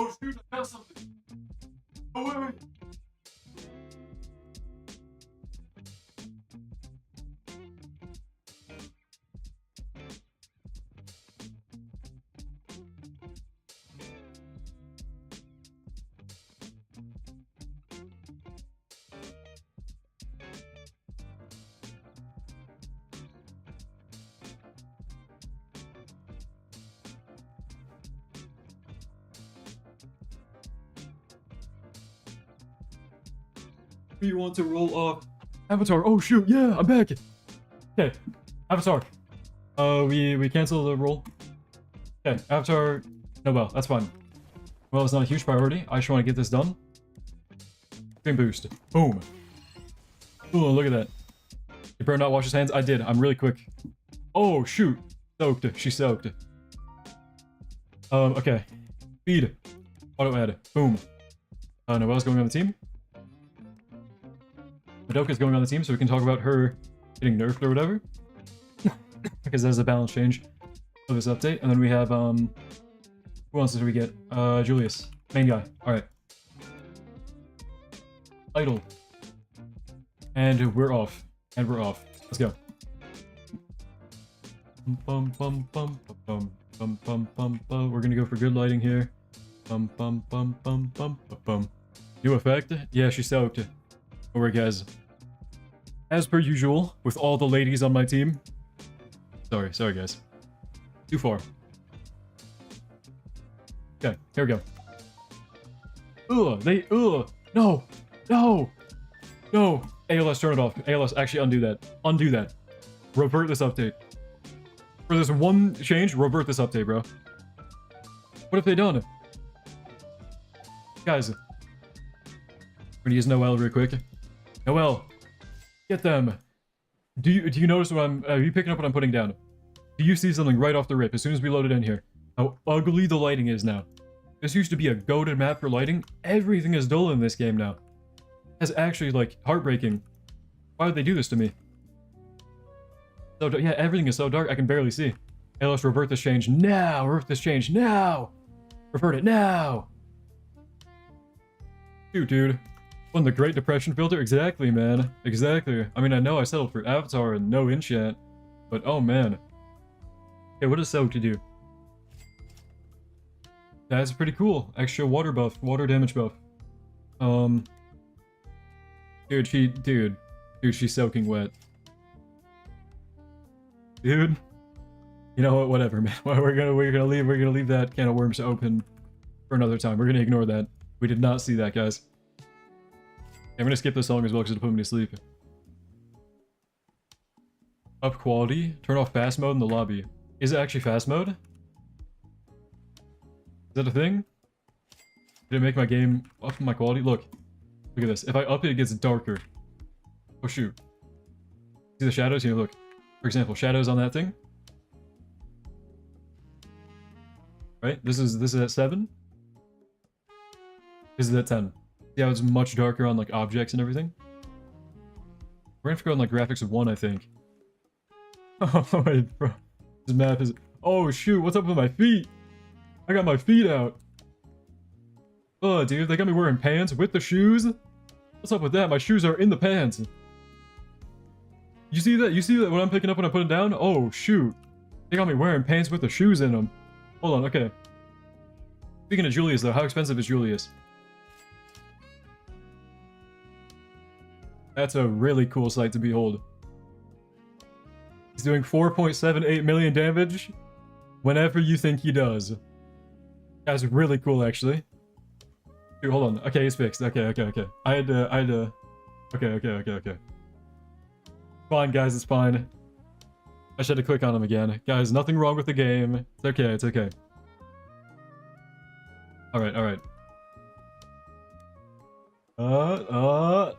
Oh shoot, I got something. Oh wait. You want to roll off Avatar? Oh shoot, yeah, I'm back. Okay, Avatar. We cancel the roll. Okay, Avatar. No, well, that's fine. Well, it's not a huge priority. I just want to get this done. Stream boost. Boom. Ooh, look at that. You better not wash his hands. I did. I'm really quick. Oh shoot, soaked. She soaked. Okay. Feed. Auto add. Boom. Noelle's going on the team. Madoka's going on the team, so we can talk about her getting nerfed or whatever. Because there's a balance change of this update. And then we have, who else did we get? Julius. Main guy. Alright. Idle. And we're off. And we're off. Let's go. Bum, bum, bum, bum, bum, bum, bum, bum. We're gonna go for good lighting here. Bum, bum, bum, bum, bum, bum, bum. New effect? Yeah, she's soaked. Alright guys, as per usual, with all the ladies on my team. Sorry guys. Too far. Okay, here we go. No! ALS, turn it off. ALS, actually undo that. Undo that. Revert this update. For this one change, revert this update, bro. What have they done? Guys. We're gonna use Noelle real quick. Noelle, get them. Do you notice what are you picking up what I'm putting down? Do you see something right off the rip as soon as we loaded in here? How ugly the lighting is now. This used to be a goated map for lighting. Everything is dull in this game now. That's actually, like, heartbreaking. Why would they do this to me? So, yeah, everything is so dark, I can barely see. Hey, let's revert this change now! Revert this change now! Revert it now! Shoot, dude. When the Great Depression filter? Exactly, man. Exactly. I mean, I know I settled for Avatar and no enchant, but oh, man. Okay, what does Soak to do? That's pretty cool. Extra water buff, water damage buff. Dude, she's soaking wet. Dude. You know what, whatever, man. We're gonna leave that can of worms open for another time. We're gonna ignore that. We did not see that, guys. I'm gonna skip this song as well because it'll put me to sleep. Up quality, turn off fast mode in the lobby. Is it actually fast mode? Is that a thing? Did it make my game up my quality? Look at this. If I up it, it gets darker. Oh shoot. See the shadows? Here, look. For example, shadows on that thing. Right? This is at 7. This is at 10. See how it's much darker on like objects and everything? We're gonna have to go on like graphics of 1, I think. Oh wait, bro. This map is... Oh shoot, what's up with my feet? I got my feet out. Oh, dude, they got me wearing pants with the shoes? What's up with that? My shoes are in the pants. You see that? You see that when I'm picking up when I put it down? Oh, shoot. They got me wearing pants with the shoes in them. Hold on, okay. Speaking of Julius, though, how expensive is Julius? That's a really cool sight to behold. He's doing 4.78 million damage whenever you think he does. That's really cool, actually. Dude, hold on. Okay, he's fixed. Okay. I had to... Okay. Fine, guys, it's fine. I should have clicked on him again. Guys, nothing wrong with the game. It's okay. Alright. I'm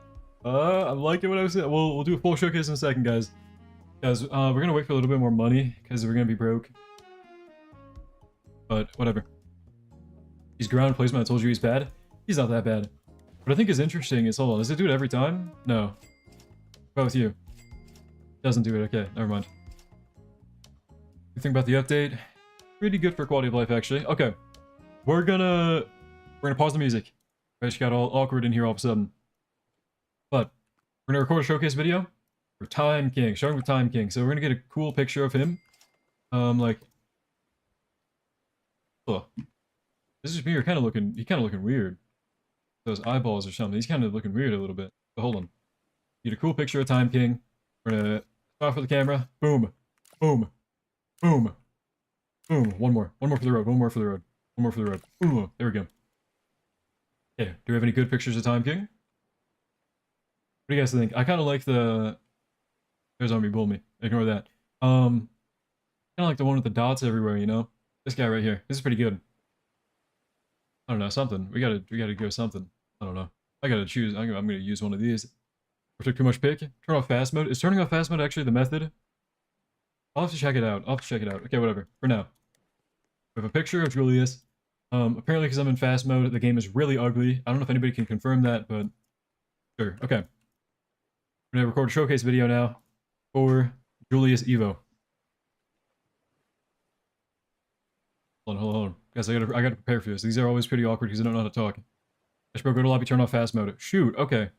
liking what I was saying. We'll do a full showcase in a second, guys. Guys, we're gonna wait for a little bit more money, because we're gonna be broke. But, whatever. He's ground placement, I told you he's bad. He's not that bad. What I think is interesting is, hold on, does it do it every time? No. What about with you? Doesn't do it, okay, never mind. You think about the update? Pretty good for quality of life, actually. Okay. We're gonna pause the music. I just got all awkward in here all of a sudden. But, we're gonna record a showcase video for Time King, starting with Time King. So we're gonna get a cool picture of him. Like... Oh. This is me, you're kinda looking weird. Those eyeballs or something. He's kinda looking weird a little bit. But hold on. Get a cool picture of Time King. We're gonna start for the camera. Boom. Boom. Boom. Boom. One more for the road. Ooh, there we go. Okay, do we have any good pictures of Time King? What do you guys think? I kinda like the... There's Army Bull me. Ignore that. Kinda like the one with the dots everywhere, you know? This guy right here. This is pretty good. I don't know, something. We gotta go something. I don't know. I gotta choose. I'm gonna use one of these. Or took too much pick. Turn off fast mode. Is turning off fast mode actually the method? I'll have to check it out. Okay, whatever. For now. We have a picture of Julius. Apparently because I'm in fast mode, the game is really ugly. I don't know if anybody can confirm that, but... Sure, okay. We're gonna record a showcase video now for Julius Evo. Hold on. Guys, I gotta prepare for this. These are always pretty awkward because I don't know how to talk. Go to lobby, turn off fast mode. Shoot, okay.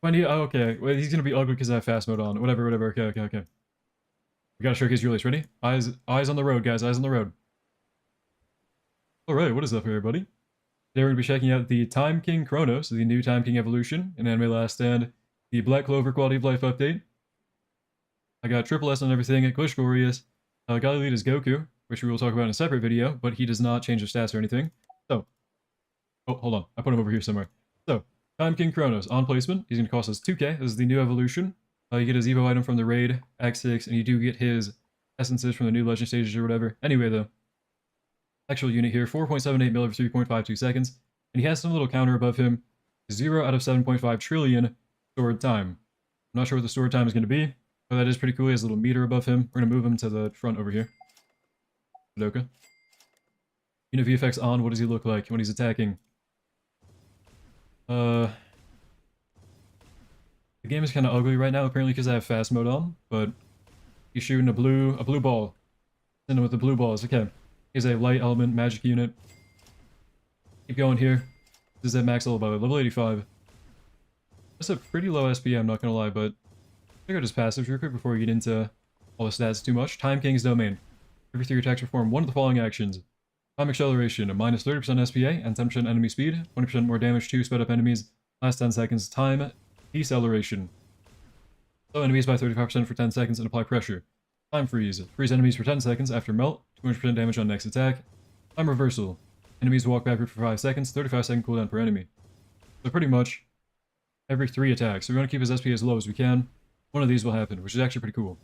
Okay. Well, he's gonna be ugly because I have fast mode on. Whatever. Okay. We gotta showcase Julius. Ready? Eyes on the road, guys. Eyes on the road. Alright, what is up, everybody? Today we're gonna be checking out the Time King Chronos, the new Time King evolution in Anime Last Stand, the Black Clover quality of life update. I got triple S on everything. Glitch Glorious. Godly Lead is Goku, which we will talk about in a separate video, but he does not change his stats or anything. So, oh, hold on. I put him over here somewhere. So, Time King Chronos, on placement. He's going to cost us 2k. This is the new evolution. You get his Evo item from the raid, Act 6, and you do get his essences from the new legend stages or whatever. Anyway, though, actual unit here, 4.78 mil over 3.52 seconds, and he has some little counter above him, 0 out of 7.5 trillion stored time. I'm not sure what the stored time is going to be, Oh, that is pretty cool. He has a little meter above him. We're gonna move him to the front over here. Sudoku. Unit VFX on. What does he look like when he's attacking? The game is kind of ugly right now, apparently because I have fast mode on, but he's shooting a blue ball. Send him with the blue balls. Okay. He's a light element magic unit. Keep going here. This is at max level, by the way, level 85. That's a pretty low SPM, I'm not gonna lie, but check out his passives real quick before we get into all the stats too much. Time King's Domain. Every 3 attacks perform one of the following actions. Time Acceleration, a minus 30% SPA and 10% enemy speed, 20% more damage to sped up enemies, last 10 seconds. Time Deceleration. Slow enemies by 35% for 10 seconds and apply pressure. Time Freeze. Freeze enemies for 10 seconds after melt, 200% damage on next attack. Time Reversal. Enemies walk backward for 5 seconds, 35-second cooldown per enemy. So pretty much every 3 attacks. So we want to keep his SP as low as we can. One of these will happen, which is actually pretty cool.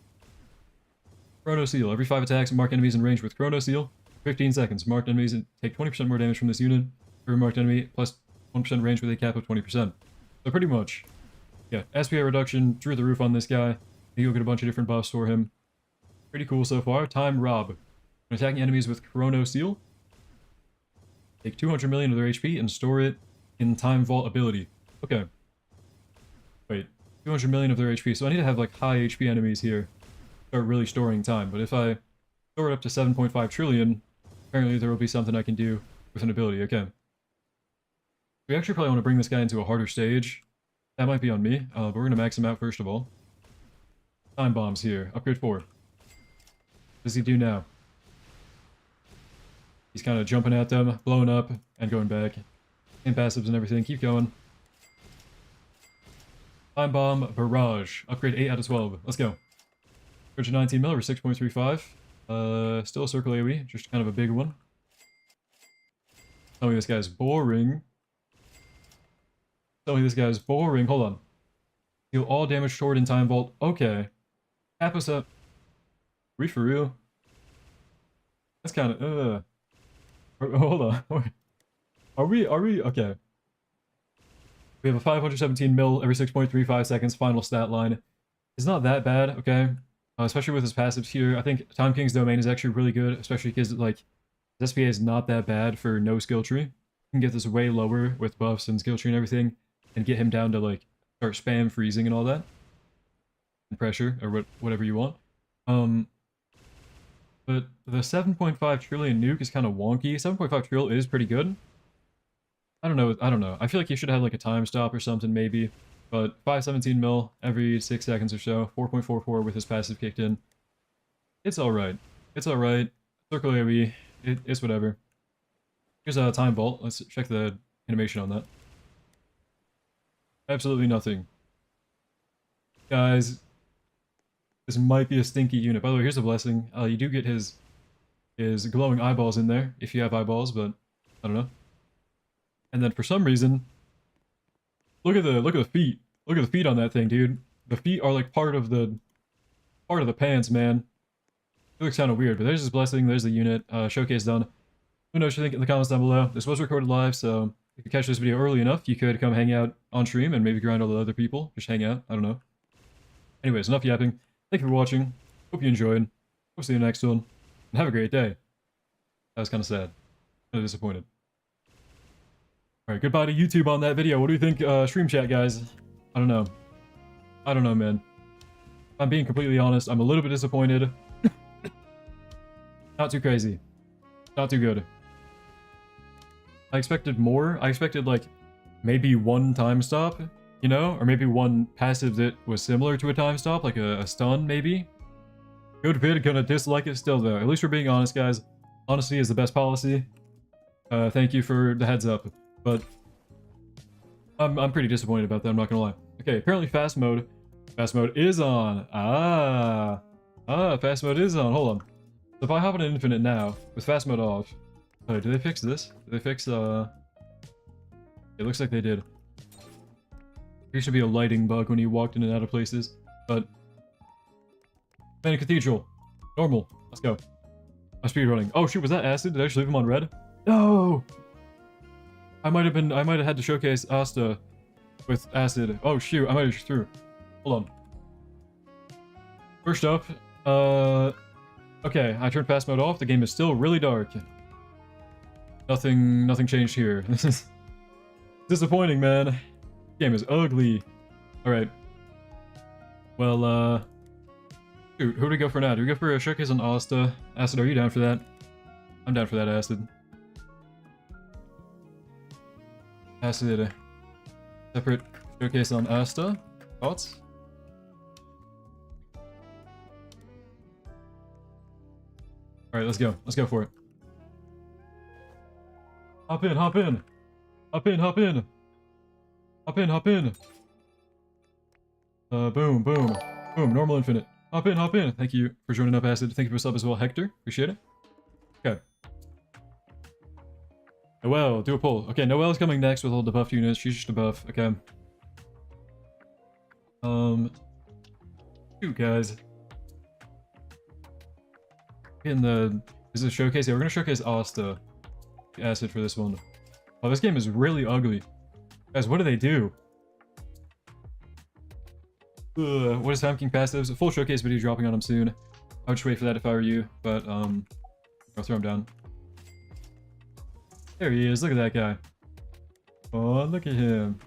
Chrono Seal. Every 5 attacks, mark enemies in range with Chrono Seal. 15 seconds. Marked enemies take 20% more damage from this unit. Every marked enemy plus 1% range with a cap of 20%. So pretty much, yeah, SPA reduction through the roof on this guy. You'll get a bunch of different buffs for him. Pretty cool so far. Time Rob. When attacking enemies with Chrono Seal, take 200 million of their HP and store it in Time Vault ability. Okay. Wait. 200 million of their HP. So I need to have like high HP enemies here. Start really storing time. But if I store it up to 7.5 trillion, apparently there will be something I can do with an ability. Okay. We actually probably want to bring this guy into a harder stage. That might be on me, but we're going to max him out first of all. Time Bombs here. Upgrade 4. What does he do now? He's kind of jumping at them, blowing up, and going back. And passives and everything. Keep going. Time Bomb Barrage. Upgrade 8 out of 12. Let's go. 19 mil or 6.35. Still a circle AoE, just kind of a big one. Tell me this guy's boring. Tell me this guy's boring. Hold on. Heal all damage stored in Time Vault. Okay. Cap us up. Are we for real? That's kind of, hold on. Are we, okay. We have a 517 mil every 6.35 seconds final stat line. It's not that bad, okay? Especially with his passives here. I think Time King's Domain is actually really good, especially because, like, his SPA is not that bad for no skill tree. You can get this way lower with buffs and skill tree and everything, and get him down to, like, start spam freezing and all that. And pressure, or whatever you want. But the 7.5 trillion nuke is kind of wonky. 7.5 trill is pretty good. I don't know. I feel like he should have, like, a time stop or something, maybe. But 517 mil every 6 seconds or so. 4.44 with his passive kicked in. It's alright. It's alright. Circle AoE. It's whatever. Here's a Time Vault. Let's check the animation on that. Absolutely nothing. Guys, this might be a stinky unit. By the way, here's a blessing. You do get his glowing eyeballs in there, if you have eyeballs, but I don't know. And then for some reason, look at the feet. Look at the feet on that thing, dude. The feet are like part of the pants, man. It looks kind of weird, but there's his blessing. There's the unit. Showcase done. Who knows what you think in the comments down below. This was recorded live, so if you catch this video early enough, you could come hang out on stream and maybe grind all the other people. Just hang out. I don't know. Anyways, enough yapping. Thank you for watching. Hope you enjoyed. We'll see you in the next one. And have a great day. That was kind of sad. Kind of disappointed. Alright, goodbye to YouTube on that video. What do you think, stream chat, guys? I don't know. I don't know, man. If I'm being completely honest, I'm a little bit disappointed. Not too crazy. Not too good. I expected more. I expected, like, maybe one time stop, you know? Or maybe one passive that was similar to a time stop, like a stun, maybe? Good vid, gonna dislike it still, though. At least we're being honest, guys. Honesty is the best policy. Thank you for the heads up. But I'm pretty disappointed about that, I'm not gonna lie. Okay, apparently fast mode is on. Fast mode is on. Hold on. So if I hop on an infinite now with fast mode off, do they fix this? Did they fix it looks like they did. There should be a lighting bug when you walked in and out of places, but Man, Cathedral. Normal. Let's go. I'm speedrunning. Oh shoot, was that acid? Did I actually leave him on red? No! I might have had to showcase Asta with acid. Oh shoot, I might have just threw. Hold on. First up, okay, I turned fast mode off. The game is still really dark. Nothing changed here. This is disappointing, man. Game is ugly. Alright. Well, shoot, who do we go for now? Do we go for a showcase on Asta? Acid, are you down for that? I'm down for that, Acid. Acid. Separate showcase on Asta. Thoughts? Alright, let's go. Let's go for it. Hop in, hop in. Hop in, hop in. Hop in, hop in. Boom, boom. Boom, normal infinite. Hop in, hop in. Thank you for joining up, Acid. Thank you for sub as well, Hector. Appreciate it. Okay. Noelle, do a poll. Okay, Noelle's coming next with all the buff units. She's just a buff. Okay. Shoot, guys. In the... Is this a showcase? Yeah, we're gonna showcase Asta. Acid for this one. Oh, this game is really ugly. Guys, what do they do? What is Time King passives? A full showcase video dropping on him soon. I would just wait for that if I were you, but I'll throw him down. There he is, look at that guy. Oh, look at him.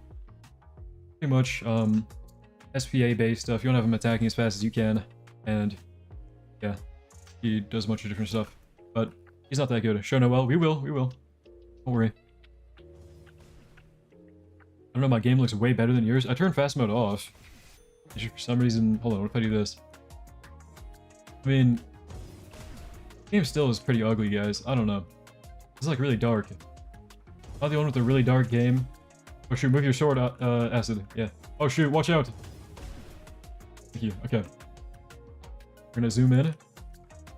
Pretty much SPA based stuff. You don't have him attacking as fast as you can, and yeah, he does a bunch of different stuff. But he's not that good. Show Noelle, we will. Don't worry. I don't know, my game looks way better than yours. I turned fast mode off. For some reason, hold on, what if I do this? I mean, the game still is pretty ugly, guys. I don't know. It's like really dark. Not the one with a really dark game. Oh shoot, move your sword, Acid. Yeah. Oh shoot, watch out. Thank you. Okay. We're gonna zoom in.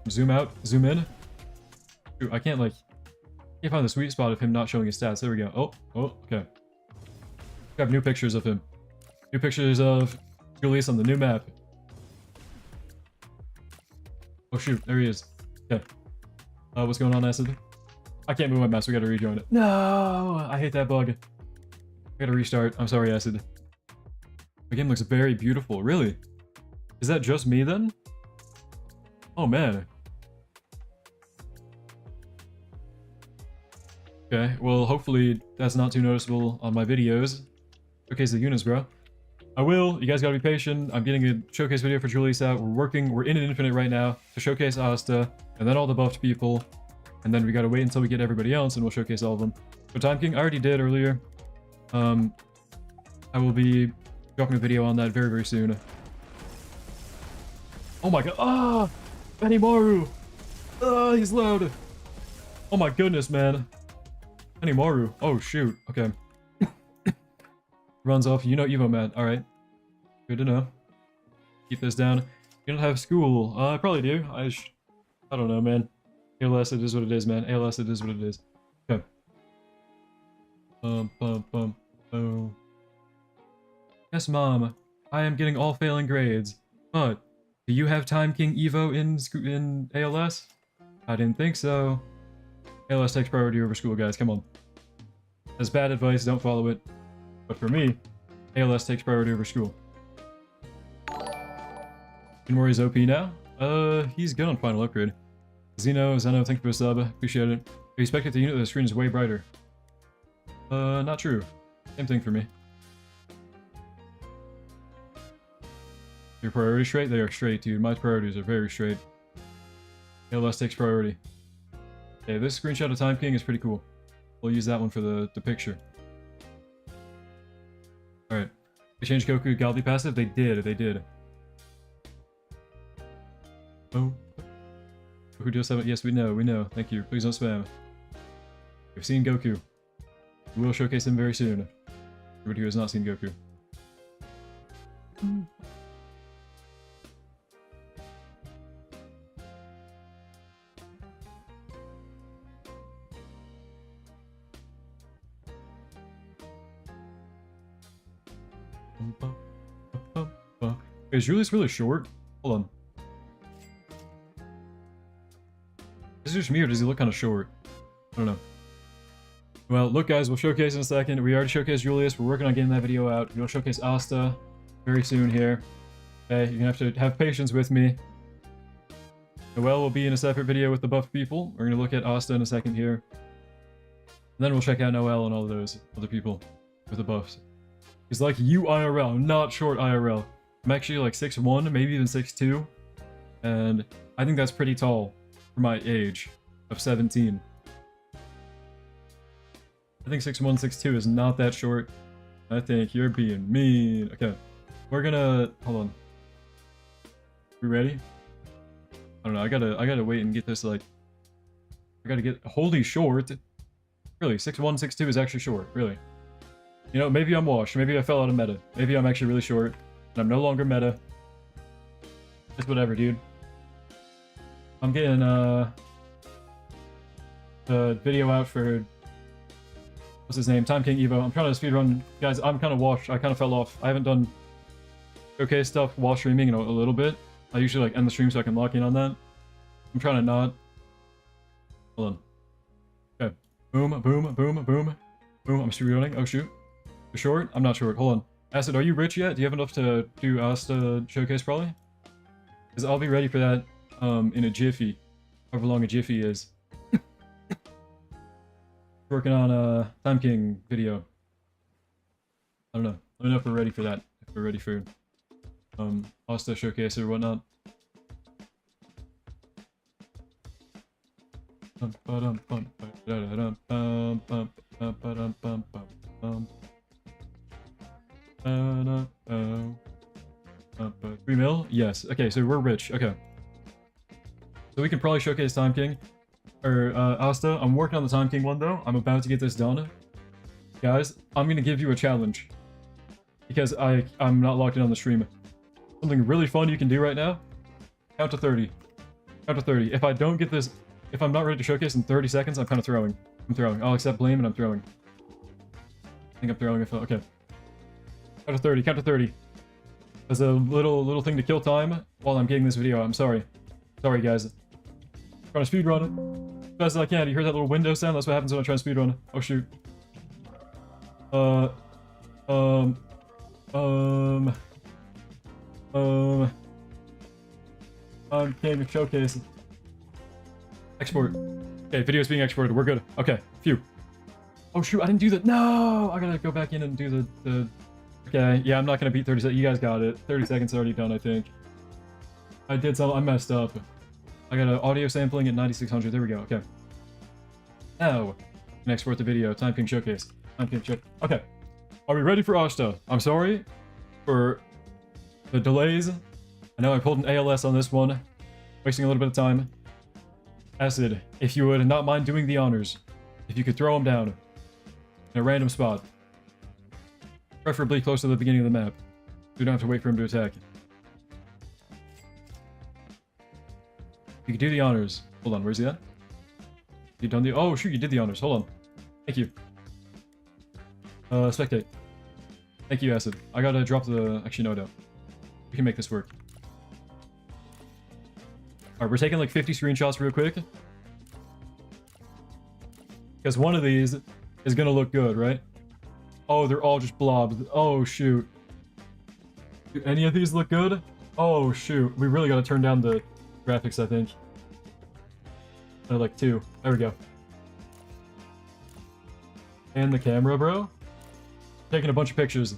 Zoom out. Zoom in. Shoot, I can't find the sweet spot of him not showing his stats. There we go. Oh, okay. We have new pictures of him. New pictures of Julius on the new map. Oh shoot, there he is. Okay. What's going on, Acid? I can't move my mouse, we gotta rejoin it. No! I hate that bug. I gotta restart. I'm sorry, Acid. The game looks very beautiful. Really? Is that just me then? Oh man. Okay, well hopefully that's not too noticeable on my videos. Showcase the units, bro. I will. You guys gotta be patient. I'm getting a showcase video for Julius out. We're in an infinite right now to showcase Asta, and then all the buffed people. And then we gotta wait until we get everybody else, and we'll showcase all of them. So Time King, I already did earlier. I will be dropping a video on that very, very soon. Oh my god. Ah! Benimaru! Ah, he's loud! Oh my goodness, man. Benimaru. Oh, shoot. Okay. Runs off. You know Evo, man. Alright. Good to know. Keep this down. You don't have school. I probably do. I don't know, man. ALS, it is what it is, man. ALS, it is what it is. Okay. Oh. Yes, Mom. I am getting all failing grades. But, do you have Time King Evo in ALS? I didn't think so. ALS takes priority over school, guys. Come on. That's bad advice. Don't follow it. But for me, ALS takes priority over school. Kinmori's OP now? He's good on final upgrade. Zeno, thank you for the sub. Appreciate it. I expect that the unit of the screen is way brighter. Not true. Same thing for me. Your priorities straight? They are straight, dude. My priorities are very straight. ALS takes priority. Okay, this screenshot of Time King is pretty cool. We'll use that one for the picture. Alright. They changed Goku Godly passive? They did. Oh. Goku does have it? Yes, we know. Thank you. Please don't spam. We've seen Goku. We will showcase him very soon. Everybody who has not seen Goku. Is Julius really short? Hold on. Is it just me or does he look kind of short? I don't know. Well, look guys, we'll showcase in a second. We already showcased Julius. We're working on getting that video out. We'll showcase Asta very soon here. Okay, you're gonna have to have patience with me. Noelle will be in a separate video with the buff people. We're gonna look at Asta in a second here. And then we'll check out Noelle and all those other people with the buffs. He's like you IRL, I'm not short IRL. I'm actually like 6'1", maybe even 6'2". And I think that's pretty tall for my age of 17. I think 6'1", 6'2" is not that short. I think you're being mean. Okay, we're gonna hold on. We ready? I don't know. I gotta wait and get this like. I gotta get holy short. Really, 6'1", 6'2" is actually short. Really. You know, maybe I'm washed. Maybe I fell out of meta. Maybe I'm actually really short, and I'm no longer meta. It's whatever, dude. I'm getting the video out for. What's his name? Time King Evo. I'm trying to speedrun. Guys, I'm kind of washed. I kind of fell off. I haven't done showcase stuff while streaming in a little bit. I usually like end the stream so I can lock in on that. I'm trying to not. Hold on. Okay. Boom, boom, boom, boom. Boom. I'm speedrunning. Oh, shoot. You're short? I'm not short. Hold on. Acid, are you rich yet? Do you have enough to do Asta showcase probably? Because I'll be ready for that in a jiffy. However long a jiffy is. Working on a Time King video. I don't know. Let me know if we're ready for that. If we're ready for Asta showcase or whatnot. $3 mil? Yes. Okay, so we're rich. Okay. So we can probably showcase Time King. Or Asta, I'm working on the Time King one though. I'm about to get this done. Guys, I'm gonna give you a challenge. Because I'm not locked in on the stream. Something really fun you can do right now. Count to 30. Count to 30. If I don't get this, if I'm not ready to showcase in 30 seconds, I'm kind of throwing. I'm throwing. I'll accept blame and I'm throwing. I think I'm throwing. Okay. Count to 30. Count to 30. As a little thing to kill time while I'm getting this video. I'm sorry. Sorry, guys. Trying to speedrun as fast as I can. You heard that little window sound? That's what happens when I try to speedrun. Oh shoot. Time King showcase. Export. Okay, video's being exported. We're good. Okay, phew. Oh shoot, I didn't do that. No, I gotta go back in and do the. Okay, yeah, I'm not gonna beat 30 seconds. You guys got it. 30 seconds already done, I think. I did something. I messed up. I got an audio sampling at 9600. There we go. Okay. Now, I can export the video. Time King showcase. Time King show. Okay. Are we ready for Asta? I'm sorry for the delays. I know I pulled an ALS on this one, wasting a little bit of time. Acid, if you would not mind doing the honors, if you could throw him down in a random spot, preferably close to the beginning of the map. We don't have to wait for him to attack. You can do the honors. Hold on, where's he at? You done the— oh shoot, you did the honors. Hold on. Thank you. Spectate. Thank you, Acid. I gotta drop the— actually, no doubt. We can make this work. Alright, we're taking like 50 screenshots real quick. Because one of these is gonna look good, right? Oh, they're all just blobs. Oh, shoot. Do any of these look good? Oh, shoot. We really gotta turn down the graphics, I think. Like 2. There we go. And the camera, bro. Taking a bunch of pictures.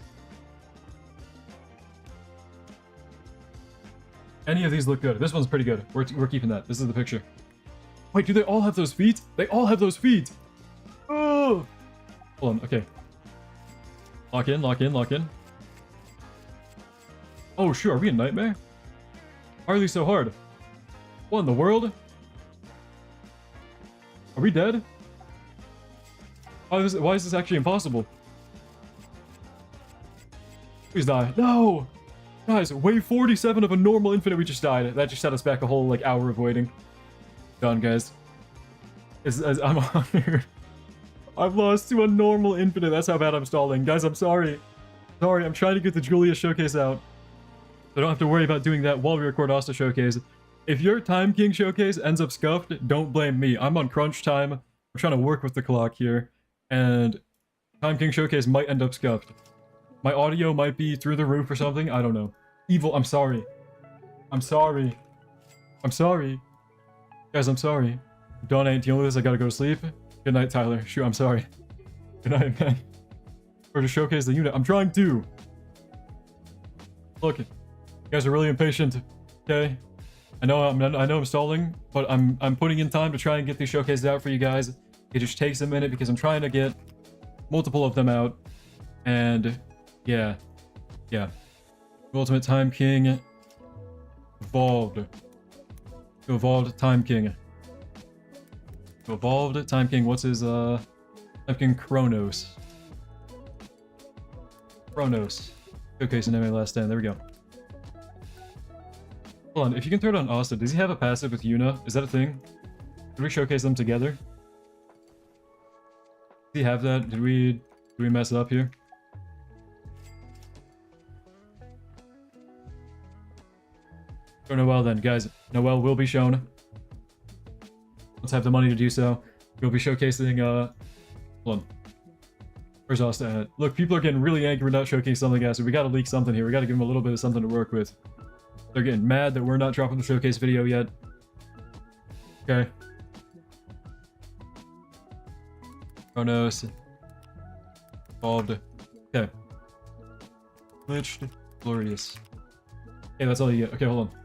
Any of these look good. This one's pretty good. We're keeping that. This is the picture. Wait, do they all have those feet? They all have those feet! Oh! Hold on, okay. Lock in, lock in, lock in. Oh, shoot, are we in Nightmare? Why are these so hard? What in the world? Are we dead? Why is this actually impossible? Please die. No! Guys, wave 47 of a normal infinite, we just died. That just set us back a whole, like, hour of waiting. Done, guys. I'm honored. I've lost to a normal infinite. That's how bad I'm stalling. Guys, I'm sorry. Sorry, I'm trying to get the Julius showcase out. So I don't have to worry about doing that while we record Asta showcase. If your Time King showcase ends up scuffed, don't blame me. I'm on crunch time. I'm trying to work with the clock here. And Time King showcase might end up scuffed. My audio might be through the roof or something. I don't know. Evil, I'm sorry. I'm sorry. I'm sorry. Guys, I'm sorry. Dawn ain't dealing with this, I gotta go to sleep. Good night, Tyler. Shoot, I'm sorry. Good night, man. Or to showcase the unit. I'm trying to. Look, you guys are really impatient. Okay? I know I'm stalling, but I'm putting in time to try and get these showcases out for you guys. It just takes a minute because I'm trying to get multiple of them out. And yeah. Ultimate Time King evolved. Evolved Time King. Evolved Time King. What's his Time King Kronos. Kronos. Showcase an anime last stand. There we go. Hold on, if you can throw it on Asta, does he have a passive with Yuna? Is that a thing? Did we showcase them together? Does he have that? Did we mess up here? Show Noelle then, guys. Noelle will be shown. Let's have the money to do so. We'll be showcasing, hold on. Where's Asta at? Look, people are getting really angry we're not showcasing something, guys, so we gotta leak something here. We gotta give them a little bit of something to work with. They're getting mad that we're not dropping the showcase video yet. Okay. Kronos. Evolved. Okay. Glitched. Glorious. Okay, that's all you get. Okay, hold on.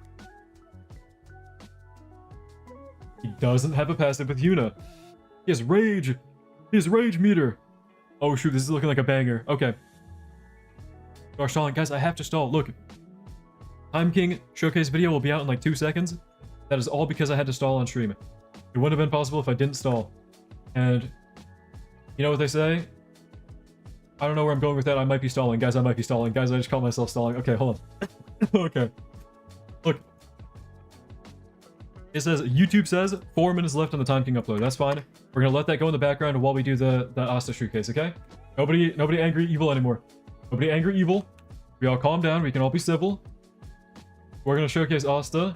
He doesn't have a passive with Yuna. He has rage. He has rage meter. Oh shoot, this is looking like a banger. Okay. Start stalling. Guys, I have to stall. Look. Time King showcase video will be out in like 2 seconds. That is all because I had to stall on stream. It wouldn't have been possible if I didn't stall. And you know what they say? I don't know where I'm going with that. I might be stalling. Guys, I might be stalling. Guys, I just called myself stalling. Okay, hold on. Okay. Look. It says, YouTube says 4 minutes left on the Time King upload. That's fine. We're gonna let that go in the background while we do the Asta showcase, okay? Nobody angry evil anymore. Nobody angry evil. We all calm down. We can all be civil. We're gonna showcase Asta.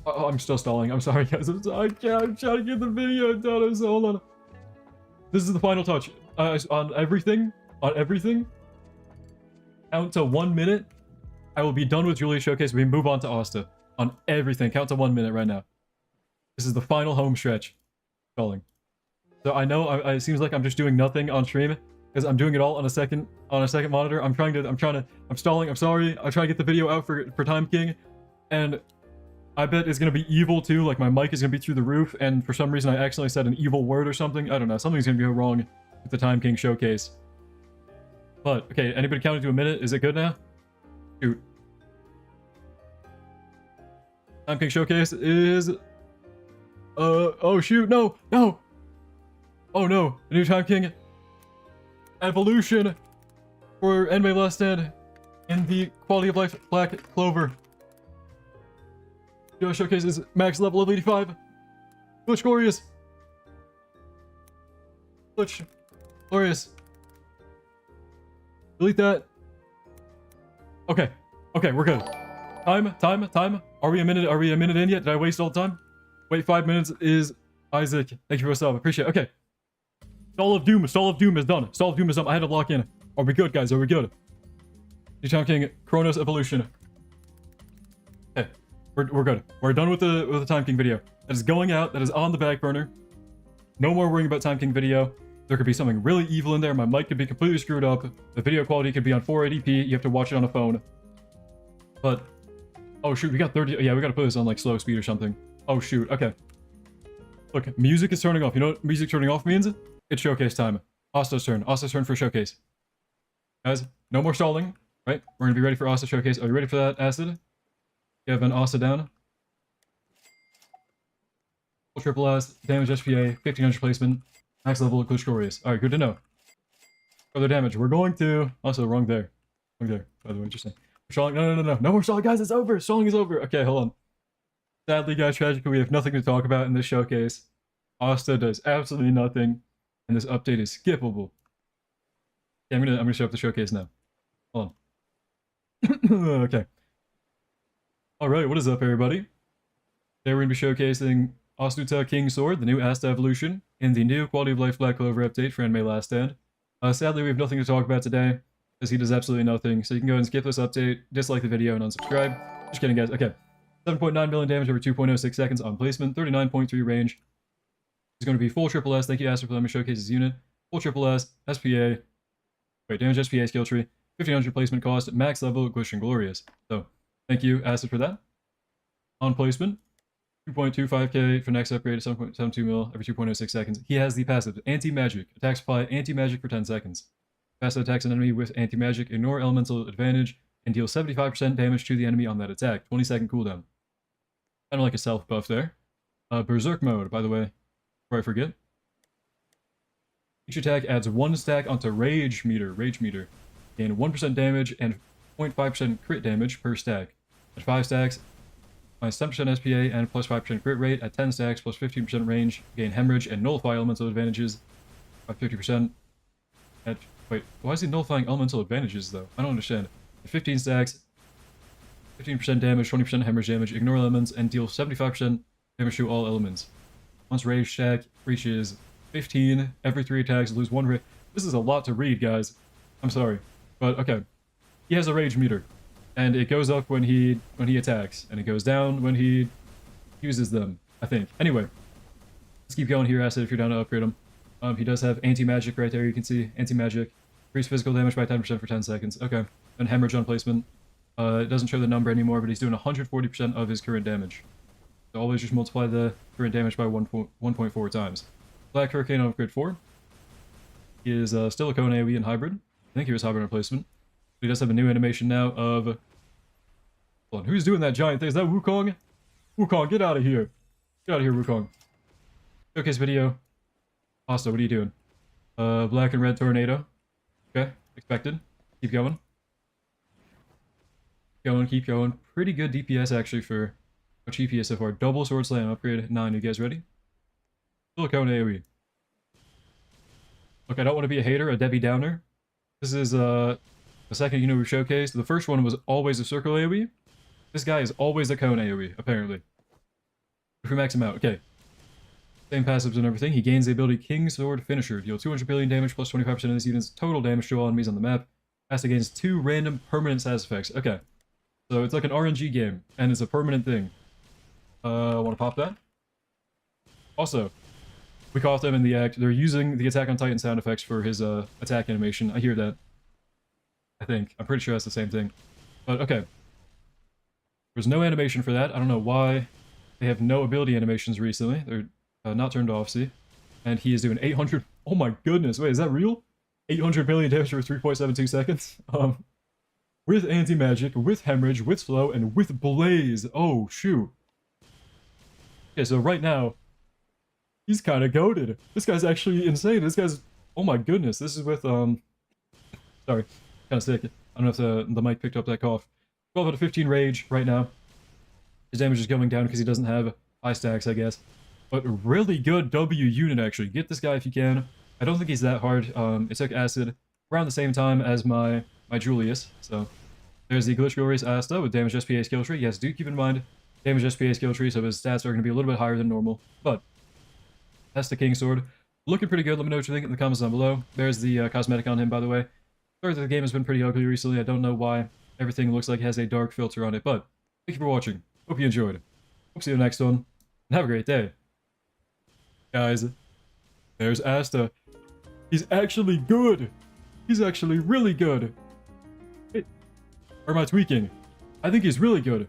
Oh, I'm still stalling. I'm sorry, guys. I'm trying to get the video done. So hold on. This is the final touch. On everything. Count to 1 minute. I will be done with Julius showcase. We move on to Asta. On everything. Count to 1 minute right now. This is the final home stretch. Stalling. So I know it seems like I'm just doing nothing on stream because I'm doing it all on a second monitor. I'm stalling. I'm sorry. I'm trying to get the video out for Time King, and I bet it's gonna be evil too. Like my mic is gonna be through the roof, and for some reason I accidentally said an evil word or something. I don't know. Something's gonna go wrong with the Time King showcase. But okay, anybody counting to a minute? Is it good now? Shoot. Time King showcase is oh shoot, no. Oh no, a new Time King evolution for Anime Last Stand in the quality of life Black Clover. Video showcase is max level of 85. Glitch Glorious. Glitch Glorious. Delete that. Okay, we're good. Time. Are we a minute in yet? Did I waste all the time? Wait, 5 minutes is Isaac. Thank you for the sub. Appreciate it. Okay. Stall of Doom is done. Stall of Doom is done. I had to lock in. Are we good, guys? Are we good? Time King Kronos evolution. Okay. We're good. We're done with the Time King video. That is going out. That is on the back burner. No more worrying about Time King video. There could be something really evil in there. My mic could be completely screwed up. The video quality could be on 480p. You have to watch it on a phone. But oh shoot, we got 30. Yeah, we gotta put this on like slow speed or something. Oh shoot, okay. Look, music is turning off. You know what music turning off means? It's showcase time. Asta's turn. Asta's turn for showcase. Guys, no more stalling, right? We're gonna be ready for Asta showcase. Are you ready for that, Acid? You have an Asta down. Triple S, damage SPA, 1500 placement, max level of Glitch Glorious. Alright, good to know. Further damage. We're going to. Also, wrong there. By the way, interesting. Stalling. No more stalling, guys. It's over. Stalling is over. Okay, hold on. Sadly, guys, tragically, we have nothing to talk about in this showcase. Asta does absolutely nothing, and this update is skippable. Okay, I'm gonna show up the showcase now. Hold on. Okay. All right, what is up, everybody? Today we're gonna be showcasing Astuta King Sword, the new Asta evolution, in the new Quality of Life Black Clover update for Anime Last Stand. Sadly, we have nothing to talk about today. because he does absolutely nothing. So you can go ahead and skip this update, dislike the video, and unsubscribe. Just kidding, guys. Okay. 7.9 million damage over 2.06 seconds on placement, 39.3 range. He's going to be full triple S. Thank you, Asta, for letting me showcase his unit. Full triple S, SPA. Wait, damage SPA skill tree. 1500 placement cost, max level, Glitch and Glorious. So, thank you, Asta, for that. On placement, 2.25k for next upgrade, 7.72 mil every 2.06 seconds. He has the passive, Anti-Magic. Attack supply, Anti-Magic for 10 seconds. Passive attacks an enemy with Anti-Magic, ignore elemental advantage, and deal 75% damage to the enemy on that attack. 20-second cooldown. Kind of like a self buff there. Berserk mode, by the way, before I forget. Each attack adds 1 stack onto Rage meter. Gain 1% damage and 0.5% crit damage per stack. At 5 stacks, minus 10% SPA and plus 5% crit rate. At 10 stacks, plus 15% range. Gain Hemorrhage and nullify elemental advantages by 50%. Wait, why is he nullifying elemental advantages, though? I don't understand. At 15 stacks, 15% damage, 20% hemorrhage damage, ignore elements, and deal 75% damage to all elements. Once rage stack reaches 15, every 3 attacks lose 1 rage. This is a lot to read, guys. I'm sorry. But, okay. He has a rage meter. And it goes up when he attacks. And it goes down when he uses them, I think. Anyway. Let's keep going here, Acid, if you're down to upgrade him. He does have Anti-Magic right there, you can see. Anti-Magic. Increase physical damage by 10% for 10 seconds. Okay. And Hemorrhage on placement. It doesn't show the number anymore, but he's doing 140% of his current damage. So always just multiply the current damage by 1.4 times. Black Hurricane on upgrade 4. He is still a cone AoE and hybrid. I think he was hybrid on placement. But he does have a new animation now of... Hold on, who's doing that giant thing? Is that Wukong? Wukong, get out of here. Get out of here, Wukong. Showcase video. Asta, what are you doing? Black and red tornado. Okay, expected. Keep going. Keep going. Pretty good DPS actually for how cheap he is so far. Double sword slam upgrade 9. You guys ready? Silicone AoE. Look, I don't want to be a hater, a Debbie Downer. This is the second unit we showcased. The first one was always a circle AoE. This guy is always a cone AoE, apparently. If we max him out, okay. Same passives and everything. He gains the ability King Sword Finisher. Deal 200 billion damage plus 25% of this unit's total damage to all enemies on the map. Asta gains 2 random permanent status effects. Okay. So it's like an RNG game, and it's a permanent thing. I want to pop that. Also, we caught them in the act. They're using the Attack on Titan sound effects for his attack animation. I hear that. I think. I'm pretty sure that's the same thing. But, okay. There's no animation for that. I don't know why they have no ability animations recently. They're not turned off, see? And he is doing 800... Oh my goodness, wait, is that real? 800 million damage for 3.72 seconds? With Anti-Magic, with Hemorrhage, with Slow, and with Blaze. Oh, shoot. Okay, so right now, he's kind of goated. This guy's actually insane. This guy's... Oh my goodness, this is with, Sorry, kind of sick. I don't know if the mic picked up that cough. 12 out of 15 Rage right now. His damage is going down because he doesn't have high stacks, I guess. But really good W unit, actually. Get this guy if you can. I don't think he's that hard. It took Acid around the same time as my Julius. So there's the Glitch Glorious Asta with damage SPA skill tree. Yes, do keep in mind damage SPA skill tree, so his stats are going to be a little bit higher than normal. But that's the King Sword. Looking pretty good. Let me know what you think in the comments down below. There's the cosmetic on him, by the way. Sorry that the game has been pretty ugly recently. I don't know why everything looks like it has a dark filter on it. But thank you for watching. Hope you enjoyed. Hope to see you in the next one. And have a great day. Guys, there's Asta. He's actually good. He's actually really good. Hey, or am I tweaking? I think he's really good.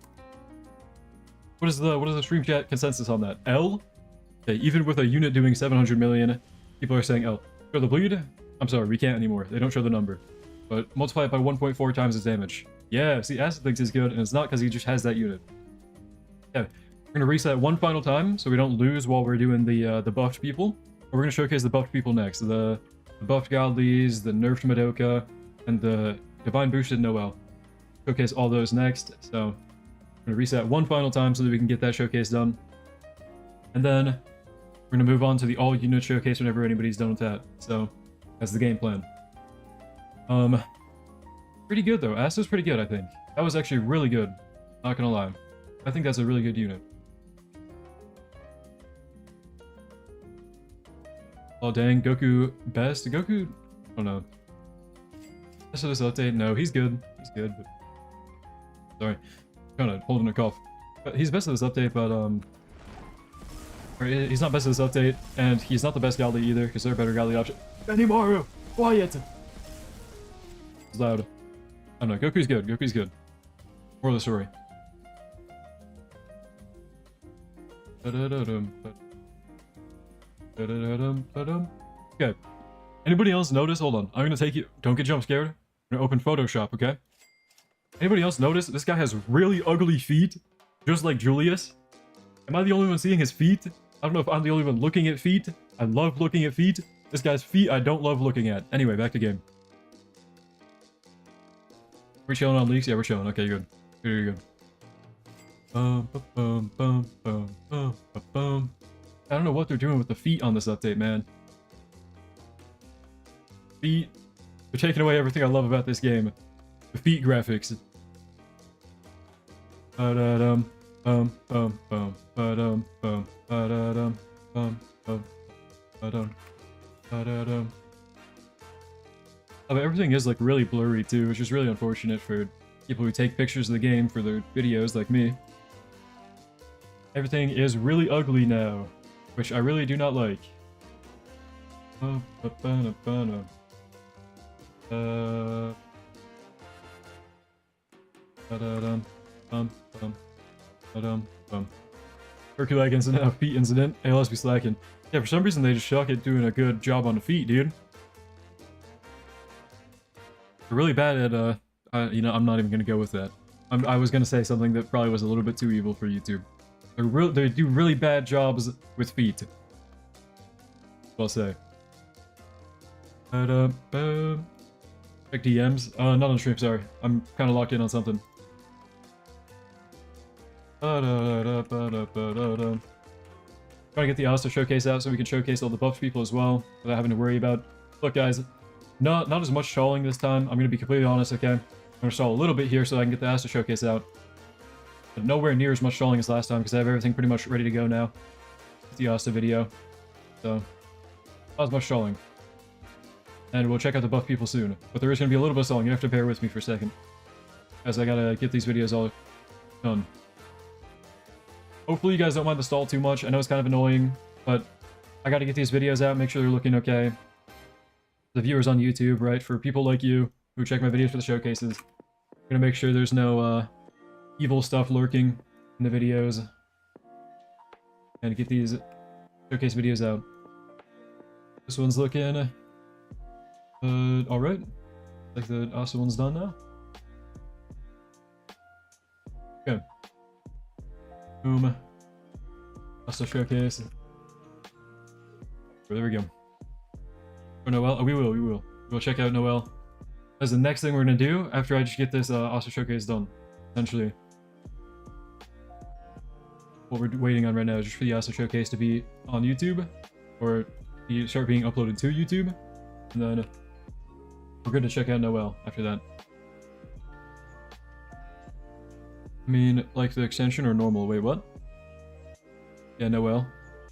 What is the stream chat consensus on that? L? Okay, even with a unit doing 700 million, people are saying L. Show the bleed? I'm sorry, we can't anymore. They don't show the number. But multiply it by 1.4 times his damage. Yeah, see, Asta thinks he's good, and it's not because he just has that unit. Yeah. We're going to reset one final time, so we don't lose while we're doing the buffed people. But we're going to showcase the buffed people next. The buffed Godlies, the nerfed Madoka, and the divine boosted Noel. Showcase all those next, so I'm going to reset one final time so that we can get that showcase done. And then we're going to move on to the all-unit showcase whenever anybody's done with that. So that's the game plan. Pretty good, though. Asta's pretty good, I think. That was actually really good. Not going to lie. I think that's a really good unit. Oh dang, Goku best? Goku... I don't know. Best of this update? No, he's good. He's good, but... Sorry. Kind of holding a cough. But he's best of this update, but, or he's not best of this update, and he's not the best Godly either, because there are better Godly options. Benimaru! Quiet! It's loud. I don't know, Goku's good. Goku's good. More of the story. Okay. Anybody else notice? Hold on. I'm gonna take you. Don't get jump scared. I'm gonna open Photoshop, okay? Anybody else notice this guy has really ugly feet? Just like Julius? Am I the only one seeing his feet? I don't know if I'm the only one looking at feet. I love looking at feet. This guy's feet I don't love looking at. Anyway, back to game. We're chilling on leaks? Yeah, we're chilling. Okay, good. Good, good. I don't know what they're doing with the feet on this update, man. Feet. They're taking away everything I love about this game. The feet graphics. But everything is like really blurry too, which is really unfortunate for people who take pictures of the game for their videos like me. Everything is really ugly now, which I really do not like. Herculeg incident, feet incident. Hey, let's be slacking. Yeah, for some reason they just suck at doing a good job on the feet, dude. They're really bad at, you know, I'm not even gonna go with that. I was gonna say something that probably was a little bit too evil for YouTube. They do really bad jobs with feet. I'll say. Check DMs. Not on stream, sorry. I'm kind of locked in on something. Trying to get the Asta showcase out so we can showcase all the buffed people as well, without having to worry about... Look, guys, not as much stalling this time. I'm going to be completely honest, okay? I'm going to stall a little bit here so I can get the Asta showcase out. But nowhere near as much stalling as last time, because I have everything pretty much ready to go now. With the Asta video. So, not as much stalling. And we'll check out the buff people soon. But there is going to be a little bit of stalling. You have to bear with me for a second. As I gotta get these videos all done. Hopefully you guys don't mind the stall too much. I know it's kind of annoying, but I gotta get these videos out, make sure they're looking okay. The viewers on YouTube, right? For people like you who check my videos for the showcases. I'm gonna make sure there's no evil stuff lurking in the videos. And get these showcase videos out. This one's looking alright. Like the Asta one's done now. Okay. Boom. Asta showcase. There we go. For Noelle? Oh, we will. We'll check out Noelle. That's the next thing we're gonna do after I just get this Asta showcase done. Essentially. What we're waiting on right now is just for the Asta showcase to be on YouTube. Or start being uploaded to YouTube. And then we're good to check out Noelle after that. I mean, like the extension or normal? Wait, what? Yeah, Noelle.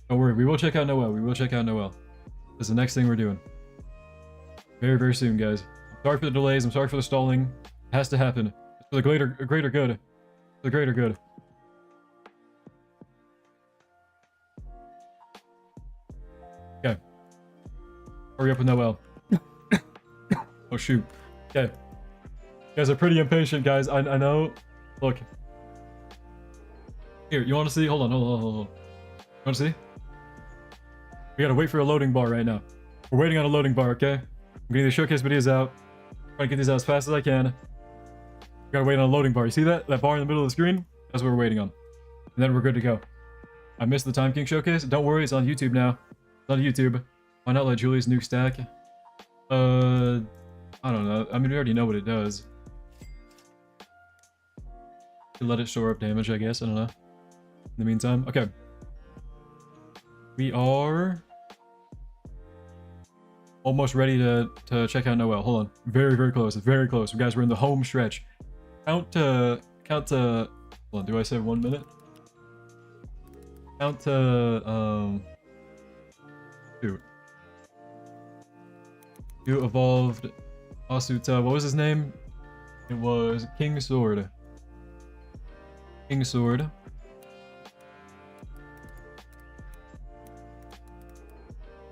Don't worry, we will check out Noelle. We will check out Noelle. That's the next thing we're doing. Very, very soon, guys. I'm sorry for the delays. I'm sorry for the stalling. It has to happen. It's for the greater good. For the greater good. Okay. Hurry up with Noelle. Oh, shoot. Okay. You guys are pretty impatient, guys. I know. Look. Here, you want to see? Hold on. You want to see? We gotta wait for a loading bar right now. We're waiting on a loading bar, okay? I'm getting the showcase videos out. Trying to get these out as fast as I can. We gotta wait on a loading bar. You see that? That bar in the middle of the screen? That's what we're waiting on. And then we're good to go. I missed the Time King showcase. Don't worry, it's on YouTube now. It's on YouTube. Why not let Julius nuke stack? I don't know. I mean, we already know what it does. Let it store up damage, I guess. I don't know. In the meantime, okay. We are almost ready to check out Noelle. Hold on. Very, very close. Very close. You guys, we're in the home stretch. Count to hold on, do I say 1 minute? Count to shoot. You evolved Asuta, what was his name? It was King Sword. King Sword.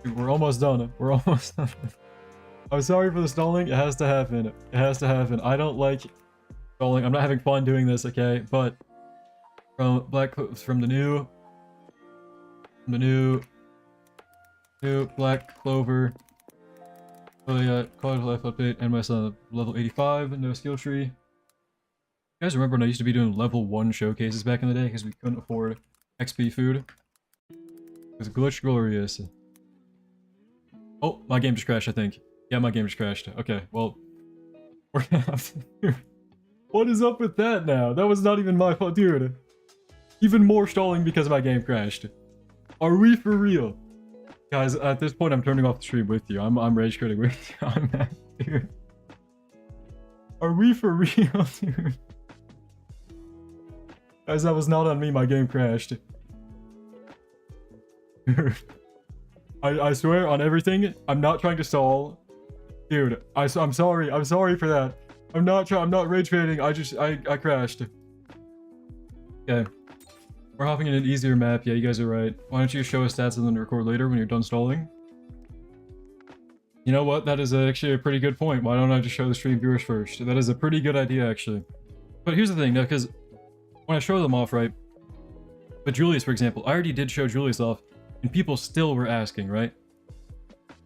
Dude, we're almost done. We're almost done. I'm sorry for the stalling. It has to happen. It has to happen. I don't like stalling. I'm not having fun doing this, okay? But from the new Black Clover. Oh yeah, quality of life update, and my son level 85, no skill tree. You guys remember when I used to be doing level 1 showcases back in the day because we couldn't afford XP food? It was glitch glorious. Oh, my game just crashed, I think. Yeah, my game just crashed. Okay, well, we're gonna have to... What is up with that now? That was not even my fault, dude. Even more stalling because my game crashed. Are we for real? Guys, at this point, I'm turning off the stream with you. I'm rage quitting with you. I'm mad, dude. Are we for real, dude? Guys, that was not on me. My game crashed. Dude. I swear on everything, I'm not trying to stall. Dude, I'm sorry. I'm sorry for that. I'm not rage quitting. I crashed. Okay. We're hopping in an easier map. Yeah, you guys are right. Why don't you show us stats and then record later when you're done stalling? You know what? That is actually a pretty good point. Why don't I just show the stream viewers first? That is a pretty good idea, actually. But here's the thing, though, because when I show them off, right? But Julius, for example, I already did show Julius off, and people still were asking, right?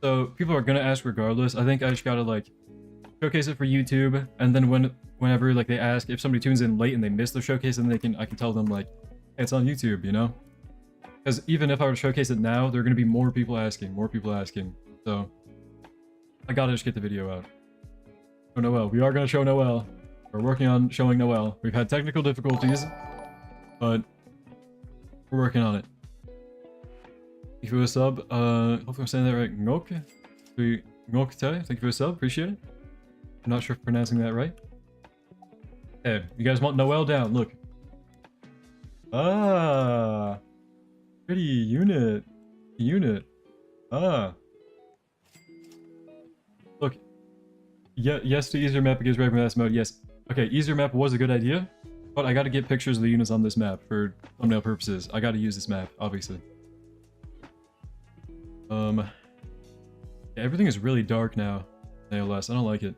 So people are gonna ask regardless. I think I just gotta, like, showcase it for YouTube, and then whenever, like, they ask, if somebody tunes in late and they miss the showcase, then I can tell them, like, it's on YouTube, you know? Because even if I were to showcase it now, there are going to be more people asking. So, I gotta just get the video out. Show Noelle. We are going to show Noelle. We're working on showing Noelle. We've had technical difficulties, but we're working on it. Thank you for a sub. Hopefully I'm saying that right. Ngok. Thank you for a sub. Appreciate it. I'm not sure if I'm pronouncing that right. Hey, you guys want Noelle down? Look. Ah, pretty unit. Ah, look. Yeah, yes to easier map because right from mode. Yes. Okay, easier map was a good idea, but I got to get pictures of the units on this map for thumbnail purposes. I got to use this map, obviously. Yeah, everything is really dark now. ALS. I don't like it.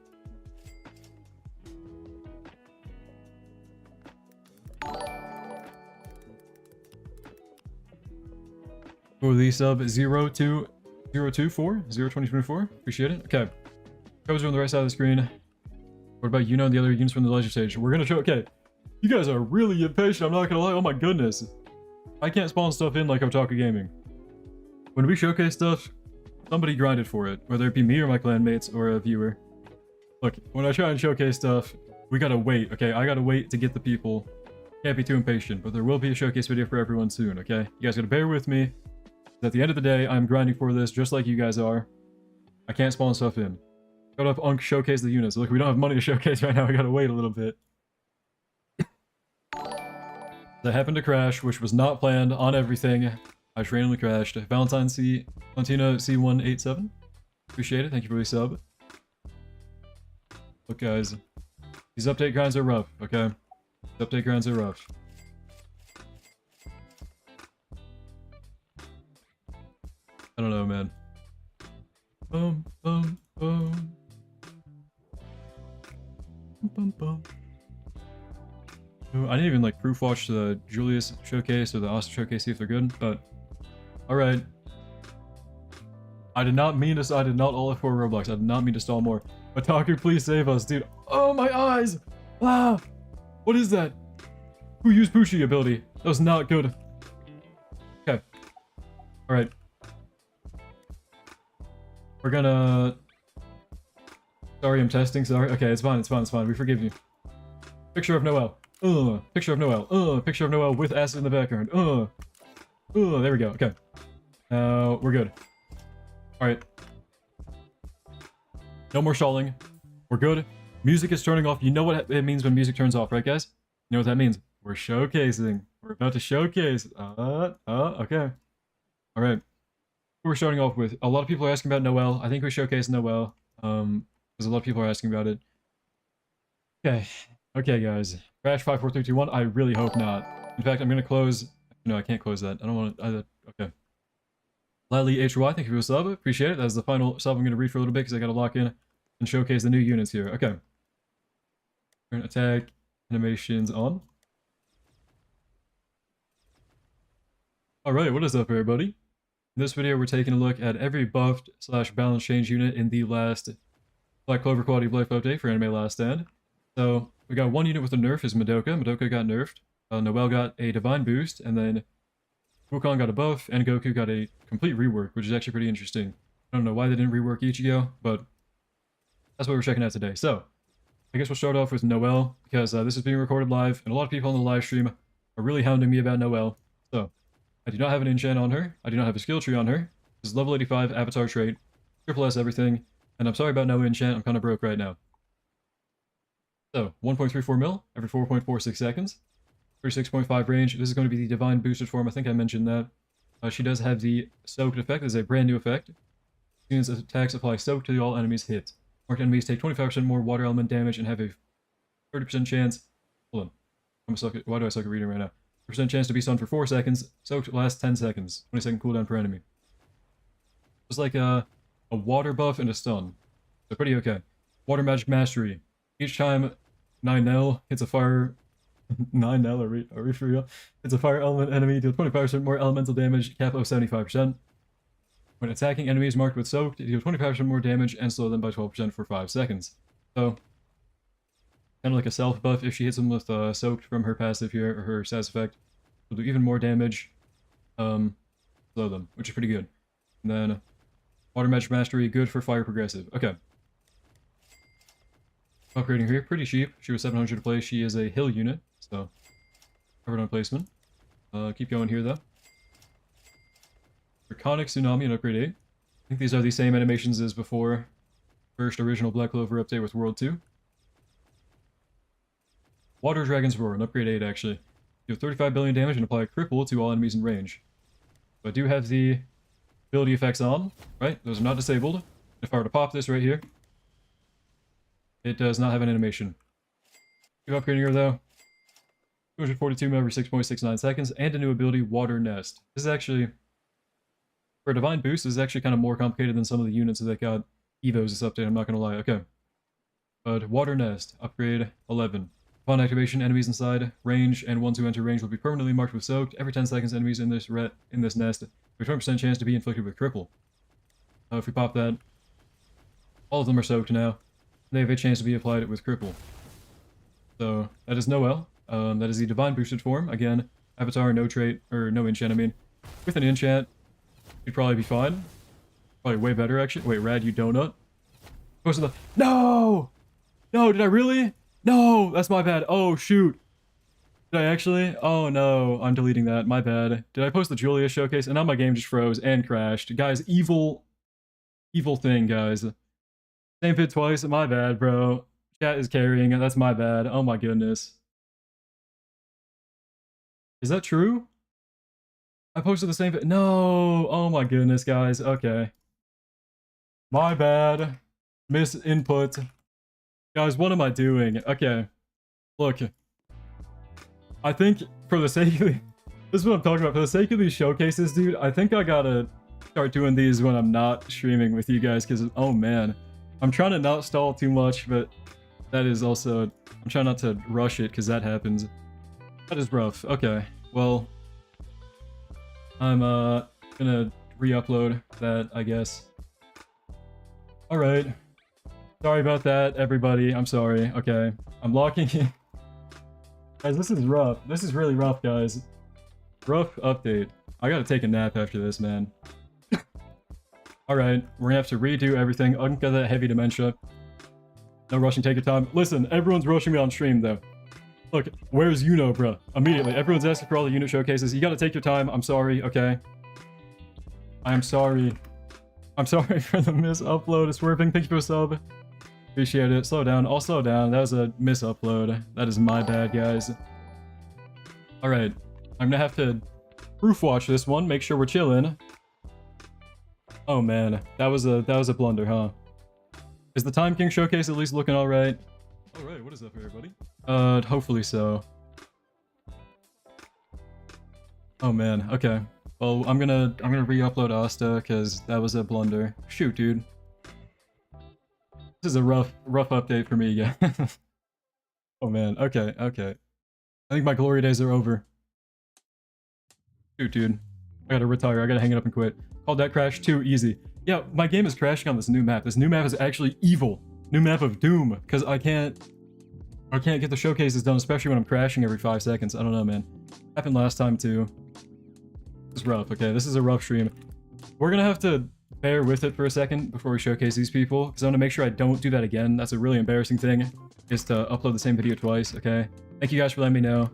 Oh, the sub 02024. Appreciate it. Okay. Codes are on the right side of the screen. What about you know and the other units from the leisure stage? We're gonna show. Okay. You guys are really impatient. I'm not gonna lie. Oh my goodness. I can't spawn stuff in like Otaku Gaming. When we showcase stuff, somebody grinded for it, whether it be me or my clanmates or a viewer. Look, when I try and showcase stuff, we gotta wait. Okay, I gotta wait to get the people. Can't be too impatient, but there will be a showcase video for everyone soon. Okay, you guys gotta bear with me. At the end of the day, I'm grinding for this just like you guys are. I can't spawn stuff in. Gotta up showcase the units. Look, we don't have money to showcase right now. We gotta wait a little bit. That happened to crash, which was not planned on everything. I just randomly crashed. Valentine Valentina C187. Appreciate it. Thank you for the sub. Look, guys. These update grinds are rough, okay? These update grinds are rough. I don't know, man. Boom, boom, boom. Boom, boom. Ooh, I didn't even like proof watch the Julius showcase or the Asta showcase, see if they're good, but alright. I did not all for Roblox. I did not mean to stall more. Otaku, please save us, dude. Oh, my eyes! Ah! What is that? Who used Pushi ability? That was not good. Okay. Alright. We're gonna... Sorry, I'm testing, sorry. Okay, it's fine. We forgive you. Picture of Noelle. Picture of Noelle. Picture of Noelle with Asta in the background. There we go. Okay. Now, we're good. Alright. No more stalling. We're good. Music is turning off. You know what it means when music turns off, right, guys? You know what that means? We're showcasing. We're about to showcase. Okay. Alright. We're starting off with, a lot of people are asking about Noelle. I think we showcased Noelle. because a lot of people are asking about it. Okay. Okay, guys. Crash 5, 4, 3, 2, 1. I really hope not. In fact, I'm going to close... No, I can't close that. I don't want to... Okay. Lally HY, thank you for the sub. Appreciate it. That's the final sub I'm going to read for a little bit because I got to lock in and showcase the new units here. Okay. Turn attack animations on. Alright, what is up, everybody? In this video, we're taking a look at every buffed / balance change unit in the last Black Clover Quality of Life update for Anime Last Stand. So, we got one unit with a nerf, is Madoka. Madoka got nerfed. Noelle got a divine boost, and then Wukong got a buff, and Goku got a complete rework, which is actually pretty interesting. I don't know why they didn't rework Ichigo, but that's what we're checking out today. So, I guess we'll start off with Noelle, because this is being recorded live, and a lot of people on the live stream are really hounding me about Noelle. So, I do not have an enchant on her. I do not have a skill tree on her. This is level 85 avatar trait, triple S everything, and I'm sorry about no enchant. I'm kind of broke right now. So, 1.34 mil every 4.46 seconds. 36.5 range. This is going to be the divine boosted form. I think I mentioned that. She does have the soaked effect. This is a brand new effect. Units attacks apply soak to all enemies hit. Marked enemies take 25% more water element damage and have a 30% chance. Hold on. Why do I suck at reading right now? Percent chance to be stunned for 4 seconds. Soaked lasts 10 seconds. 20-second cooldown per enemy. It's like a water buff and a stun. So pretty okay. Water Magic Mastery. Each time 9L hits a fire... 9L, are we for real? It's a fire element enemy, deal 25% more elemental damage, cap of 75%. When attacking enemies marked with soaked, deal 25% more damage and slow them by 12% for 5 seconds. So, kind of like a self buff. If she hits them with soaked from her passive here, or her status effect, will do even more damage, slow them, which is pretty good. And then, Water Magic Mastery, good for fire progressive. Okay. Upgrading here, pretty cheap. She was 700 to play. She is a hill unit, so covered on placement. Keep going here, though. Draconic Tsunami and Upgrade 8. I think these are the same animations as before. First original Black Clover update with World 2. Water Dragon's Roar, an Upgrade 8, actually. Deal 35 billion damage and apply a cripple to all enemies in range. So I do have the ability effects on, right? Those are not disabled. If I were to pop this right here, it does not have an animation. Keep upgrading here, though. 242 mil every 6.69 seconds, and a new ability, Water Nest. This is actually, for a divine boost, this is actually kind of more complicated than some of the units that got Evos this update, I'm not gonna lie. Okay. But Water Nest, upgrade 11. Upon activation, enemies inside range and ones who enter range will be permanently marked with soaked. Every 10 seconds, enemies in this nest have a 20% chance to be inflicted with cripple. If we pop that, all of them are soaked now. They have a chance to be applied with cripple. So, that is Noelle. That is the divine boosted form. Again, avatar, no trait, or no enchant, I mean. With an enchant, you'd probably be fine. Probably way better, actually. Wait, Rad, you donut? Goes to the... No! No, did I really? No, that's my bad. Oh, shoot. Did I actually? Oh, no. I'm deleting that. My bad. Did I post the Julius showcase? And now my game just froze and crashed. Guys, evil thing, guys. Same fit twice. My bad, bro. Chat is carrying. That's my bad. Oh my goodness. Is that true? I posted the same fit. No. Oh my goodness, guys. Okay. My bad. Misinput. Guys, what am I doing? Okay. Look. I think for the sake of this is what I'm talking about. For the sake of these showcases, dude, I think I gotta start doing these when I'm not streaming with you guys, because, oh man. I'm trying to not stall too much, but that is also... I'm trying not to rush it, because that happens. That is rough. Okay, well... I'm gonna re-upload that, I guess. Alright. Sorry about that, everybody. I'm sorry. Okay. I'm locking in. Guys, this is rough. This is really rough, guys. Rough update. I gotta take a nap after this, man. Alright, we're gonna have to redo everything. Uncut that heavy dementia. No rushing, take your time. Listen, everyone's rushing me on stream, though. Look, where's Yuno, bro? Immediately. Everyone's asking for all the unit showcases. You gotta take your time. I'm sorry, okay? I'm sorry. I'm sorry for the mis-upload. Swerving, thank you for a sub. Appreciate it. Slow down. I'll slow down. That was a mis-upload. That is my bad, guys. Alright. I'm gonna have to proof watch this one. Make sure we're chilling. Oh man, that was a blunder, huh? Is the Time King showcase at least looking alright? Alright, what is up, everybody? Hopefully so. Oh man, okay. Well, I'm gonna re-upload Asta because that was a blunder. Shoot, dude. This is a rough update for me again. Oh man, okay. I think my glory days are over. Shoot, dude. I gotta retire. I gotta hang it up and quit. Called that crash too easy. Yeah, my game is crashing on this new map. This new map is actually evil. New map of doom. Because I can't get the showcases done, especially when I'm crashing every 5 seconds. I don't know, man. Happened last time too. This is rough. Okay, this is a rough stream. We're gonna have to bear with it for a second before we showcase these people, because I want to make sure I don't do that again. That's a really embarrassing thing, is to upload the same video twice, okay? Thank you guys for letting me know.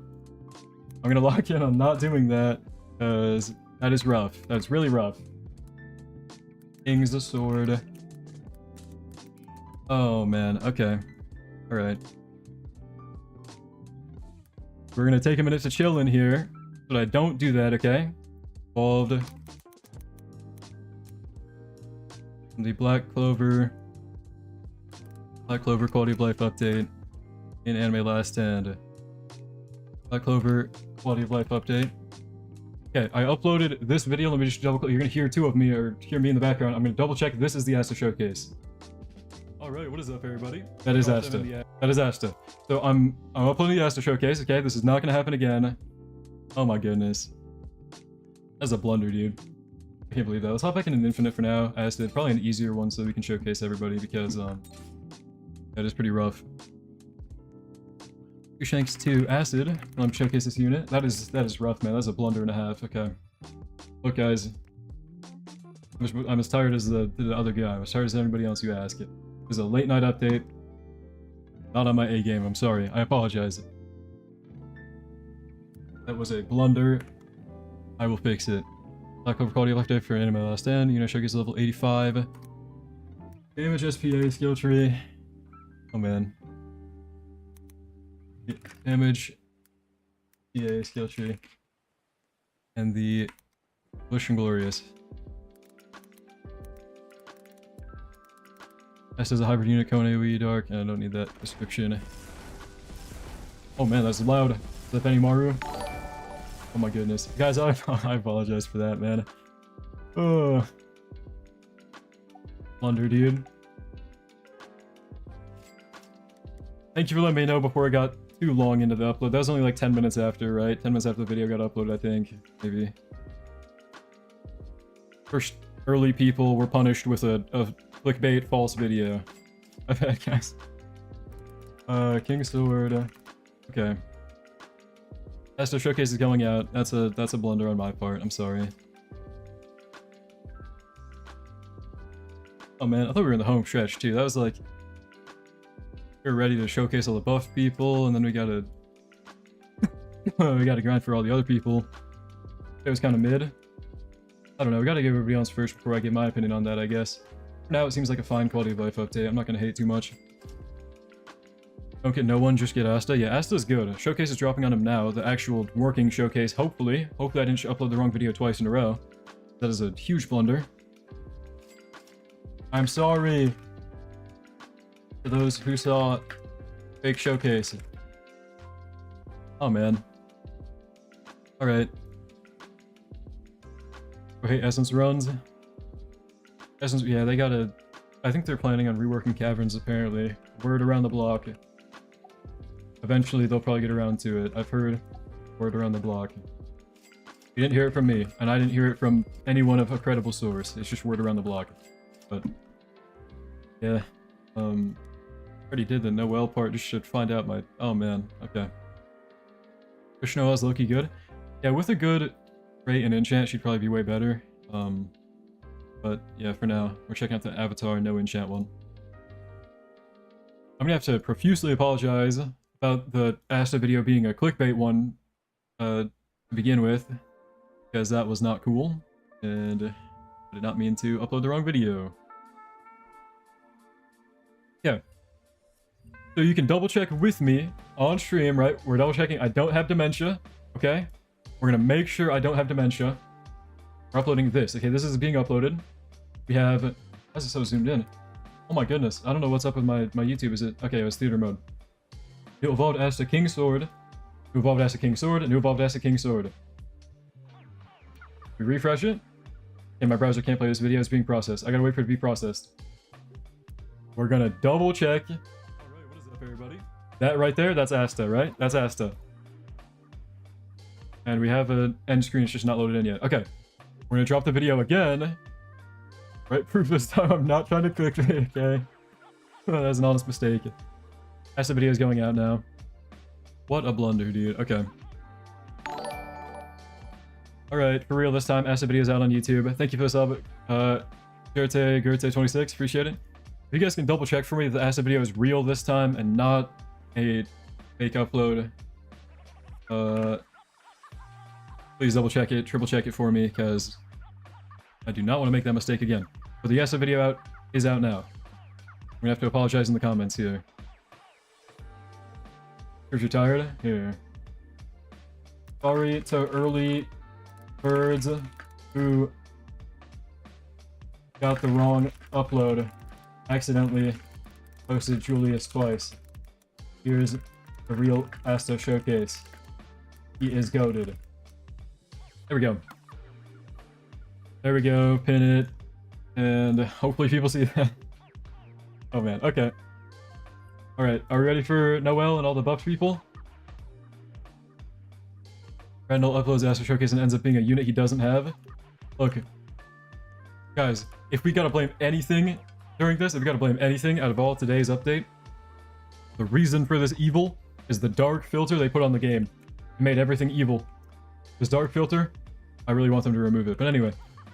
I'm gonna lock in on not doing that, because that is rough. That's really rough. King's the sword. Oh man, okay. Alright. We're gonna take a minute to chill in here, but I don't do that, okay? Involved. The Black Clover quality of life update in Anime Last Stand. Black Clover quality of life update. Okay, I uploaded this video. Let me just double click. You're gonna hear two of me, or hear me in the background. I'm gonna double check. This is the Asta showcase. Alright, what is up, everybody? That is Asta. That is Asta. So I'm uploading the Asta showcase, okay? This is not gonna happen again. Oh my goodness. That's a blunder, dude. I can't believe that. Let's hop back in an infinite for now. Asta, probably an easier one so we can showcase everybody, because that is pretty rough. Two Shanks to Acid. Let me showcase this unit. That is rough, man. That's a blunder and a half. Okay. Look, guys. I'm as tired as the other guy. I'm as tired as everybody else who asked it. This is a late night update. Not on my A game. I'm sorry. I apologize. That was a blunder. I will fix it. Black Clover quality of life day for Anime Last Stand. You know, showcase level 85. Damage SPA skill tree. Oh man. Damage PA skill tree. And the Bush and Glorious. S is a hybrid unit, Kone AoE Dark, and I don't need that description. Oh man, that's loud. Is that Benimaru? Oh my goodness. Guys, I apologize for that, man. Oh. Blunder, dude. Thank you for letting me know before I got too long into the upload. That was only like 10 minutes after, right? 10 minutes after the video got uploaded, I think. Maybe. First early people were punished with a clickbait false video. I've had, guys. King's Sword. Okay. Asta showcase is going out. That's a blunder on my part. I'm sorry. Oh man, I thought we were in the home stretch too. That was like, we were ready to showcase all the buff people, and then we gotta grind for all the other people. It was kind of mid. I don't know. We gotta give everybody else first before I give my opinion on that, I guess. For now, it seems like a fine quality of life update. I'm not gonna hate too much. Don't get no one, just get Asta. Yeah, Asta's good. Showcase is dropping on him now. The actual working showcase, hopefully. Hopefully I didn't upload the wrong video twice in a row. That is a huge blunder. I'm sorry for those who saw fake showcase. Oh man. Alright. Oh hey, Essence runs. Essence, yeah, they gotta... I think they're planning on reworking Caverns, apparently. Word around the block. Eventually, they'll probably get around to it. I've heard word around the block. You didn't hear it from me, and I didn't hear it from anyone of a credible source. It's just word around the block. But, yeah. Already did the Noel part, just should find out my... Oh, man. Okay. Wish Noel's low-key good. Yeah, with a good rate and enchant, she'd probably be way better. But, yeah, for now, we're checking out the Avatar no enchant one. I'm gonna have to profusely apologize about the Asta video being a clickbait one to begin with, because that was not cool, and I did not mean to upload the wrong video. Yeah. So you can double check with me on stream, right? We're double checking. I don't have dementia, okay? We're gonna make sure I don't have dementia. We're uploading this, okay? This is being uploaded. We have... Why is it so zoomed in? Oh my goodness. I don't know what's up with my YouTube. Is it... Okay, it was theater mode. New evolved Asta King Sword. New evolved Asta King Sword. New evolved Asta King Sword. We refresh it. Okay, my browser can't play this video. It's being processed. I gotta wait for it to be processed. We're gonna double check. Alright, what is up, everybody? That right there, that's Asta, right? That's Asta. And we have an end screen. It's just not loaded in yet. Okay. We're gonna drop the video again. Right, proof this time I'm not trying to clickbait, okay? That was an honest mistake. Asta video is going out now. What a blunder, dude. Okay. Alright, for real this time, Asta video is out on YouTube. Thank you for the sub. Gerte26, appreciate it. If you guys can double check for me that the Asta video is real this time and not a fake upload. Please double check it, triple check it for me, because I do not want to make that mistake again. But the Asta video is out now. I'm gonna have to apologize in the comments here. If you're tired, here. Sorry to early birds who got the wrong upload. Accidentally posted Julius twice. Here's the real Asta showcase. He is goated. There we go. There we go. Pin it. And hopefully people see that. Oh man. Okay. Alright. Are we ready for Noel and all the buffed people? Randall uploads Asta Showcase and ends up being a unit he doesn't have. Look. Guys, if we gotta blame anything during this, if we gotta blame anything out of all today's update, the reason for this evil is the dark filter they put on the game. It made everything evil. This dark filter, I really want them to remove it. But anyway,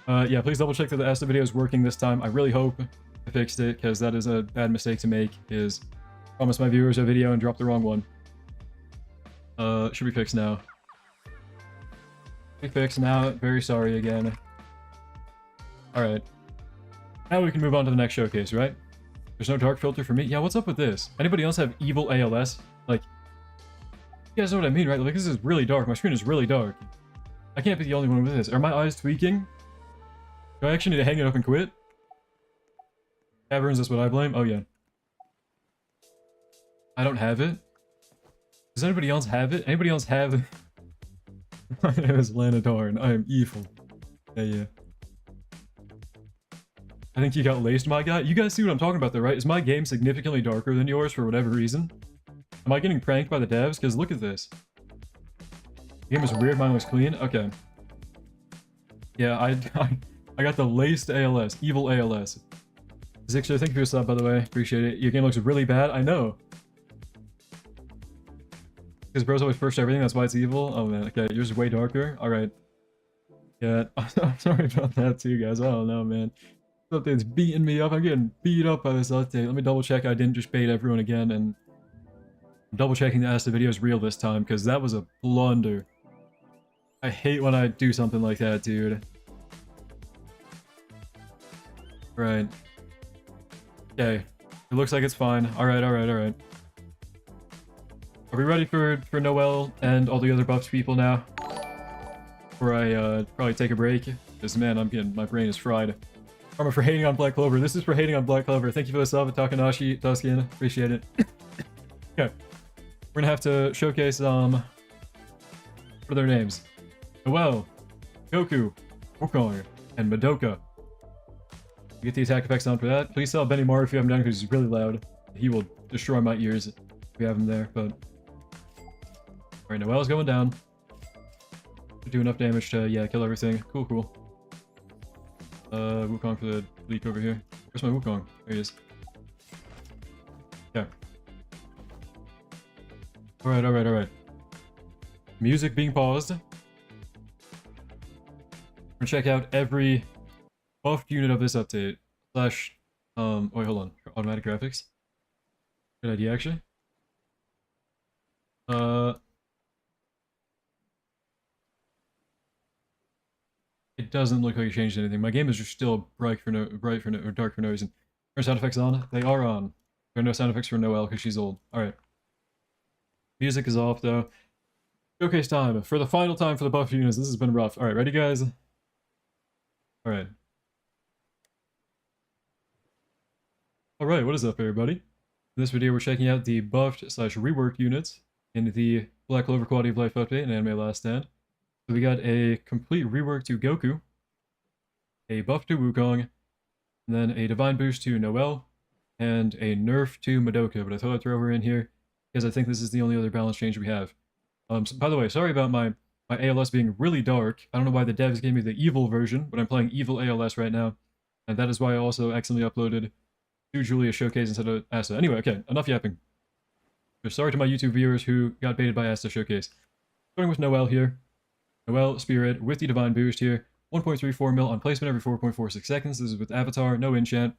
yeah, please double check that the Asta video is working this time. I really hope I fixed it, because that is a bad mistake to make, is promise my viewers a video and drop the wrong one. Should be fixed now. Be fixed now. Very sorry again. Alright. Now we can move on to the next showcase, right? There's no dark filter for me. Yeah, what's up with this? Anybody else have evil ALS? Like, you guys know what I mean, right? Like, this is really dark. My screen is really dark. I can't be the only one with this. Are my eyes tweaking? Do I actually need to hang it up and quit? Caverns, that's what I blame? Oh, yeah. I don't have it. Does anybody else have it? Anybody else have... My name is Lanadarn. I am evil. Yeah, yeah. I think you got laced, my guy. You guys see what I'm talking about though, right? Is my game significantly darker than yours for whatever reason? Am I getting pranked by the devs? Because look at this. The game is weird, mine looks clean. Okay. Yeah, I got the laced ALS. Evil ALS. Zixer, thank you for your sub, by the way. Appreciate it. Your game looks really bad. I know. Because bros always first everything, that's why it's evil. Oh man, okay, yours is way darker. Alright. Yeah, I'm sorry about that too, guys. I don't know, man. This update's beating me up. I'm getting beat up by this update. Let me double check I didn't just bait everyone again, and I'm double checking the Asta video is real this time, because that was a blunder. I hate when I do something like that, dude. Right. Okay. It looks like it's fine. Alright, alright, alright. Are we ready for Noel and all the other buffed people now? Before I probably take a break? Because man, my brain is fried. Karma for hating on Black Clover. This is for hating on Black Clover. Thank you for the sub, Takanashi, Tuskin. Appreciate it. Okay. We're gonna have to showcase, what are their names? Noel, Goku, Wukong, and Madoka. Get the attack effects on for that. Please tell Benny Moore if you haven't done it because he's really loud. He will destroy my ears if we have him there, but... Alright, Noel's going down. Do enough damage to, yeah, kill everything. Cool, cool. Wukong for the leak over here. Where's my Wukong? There he is. Yeah. Alright, alright, alright. Music being paused. We're gonna check out every buffed unit of this update. Slash, wait, hold on. Automatic graphics. Good idea, actually. It doesn't look like it changed anything. My game is just still dark for no reason. Are sound effects on? They are on. There are no sound effects for Noelle because she's old. Alright. Music is off though. Showcase time. For the final time for the buff units. This has been rough. Alright, ready guys? Alright. Alright, what is up everybody? In this video we're checking out the buffed slash reworked units in the Black Clover Quality of Life update in Anime Last Stand. So we got a complete rework to Goku, a buff to Wukong, and then a divine boost to Noelle, and a nerf to Madoka, but I thought I'd throw her in here because I think this is the only other balance change we have. So, by the way, sorry about my ALS being really dark. I don't know why the devs gave me the evil version, but I'm playing evil ALS right now, and that is why I also accidentally uploaded to Julius Showcase instead of Asta. Anyway, okay, enough yapping. Just sorry to my YouTube viewers who got baited by Asta Showcase. Starting with Noelle here. Noelle, Spirit, with the Divine Boost here. 1.34 mil on placement every 4.46 seconds. This is with Avatar, no enchant.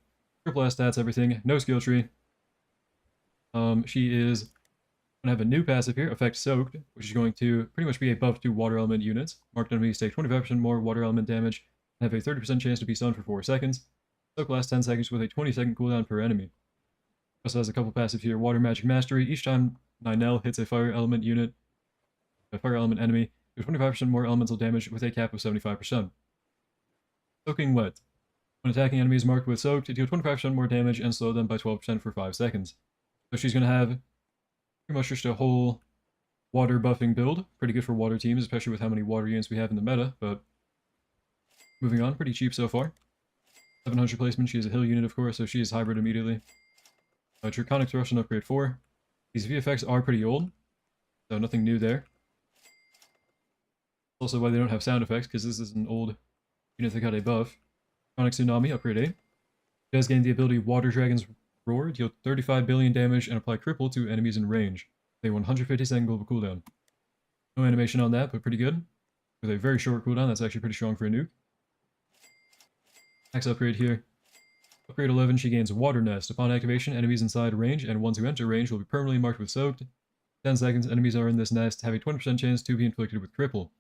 Triple S stats, everything. No skill tree. She is going to have a new passive here, Effect Soaked, which is going to pretty much be a buff to water element units. Marked enemies take 25% more water element damage and have a 30% chance to be stunned for 4 seconds. Soak lasts 10 seconds with a 20-second cooldown per enemy. Also has a couple passives here. Water Magic Mastery. Each time Ninel hits a fire element unit, a fire element enemy, there's 25% more elemental damage with a cap of 75%. Soaking Wet. When attacking enemies marked with Soaked, deal 25% more damage and slow them by 12% for 5 seconds. So she's going to have pretty much just a whole water buffing build. Pretty good for water teams, especially with how many water units we have in the meta, but moving on, pretty cheap so far. 700 placement, she is a heal unit of course, so she is hybrid immediately. Draconic Thrust on upgrade 4. These VFX are pretty old, so nothing new there. Also why they don't have sound effects, because this is an old unit that got a buff. Draconic Tsunami, upgrade 8. It does gain the ability Water Dragon's Roar, deal 35 billion damage and apply cripple to enemies in range. A 150 second global cooldown. No animation on that, but pretty good. With a very short cooldown, that's actually pretty strong for a nuke. Next upgrade here. Upgrade 11, she gains Water Nest. Upon activation, enemies inside range and ones who enter range will be permanently marked with Soaked. 10 seconds, enemies are in this nest have a 20% chance to be inflicted with Cripple.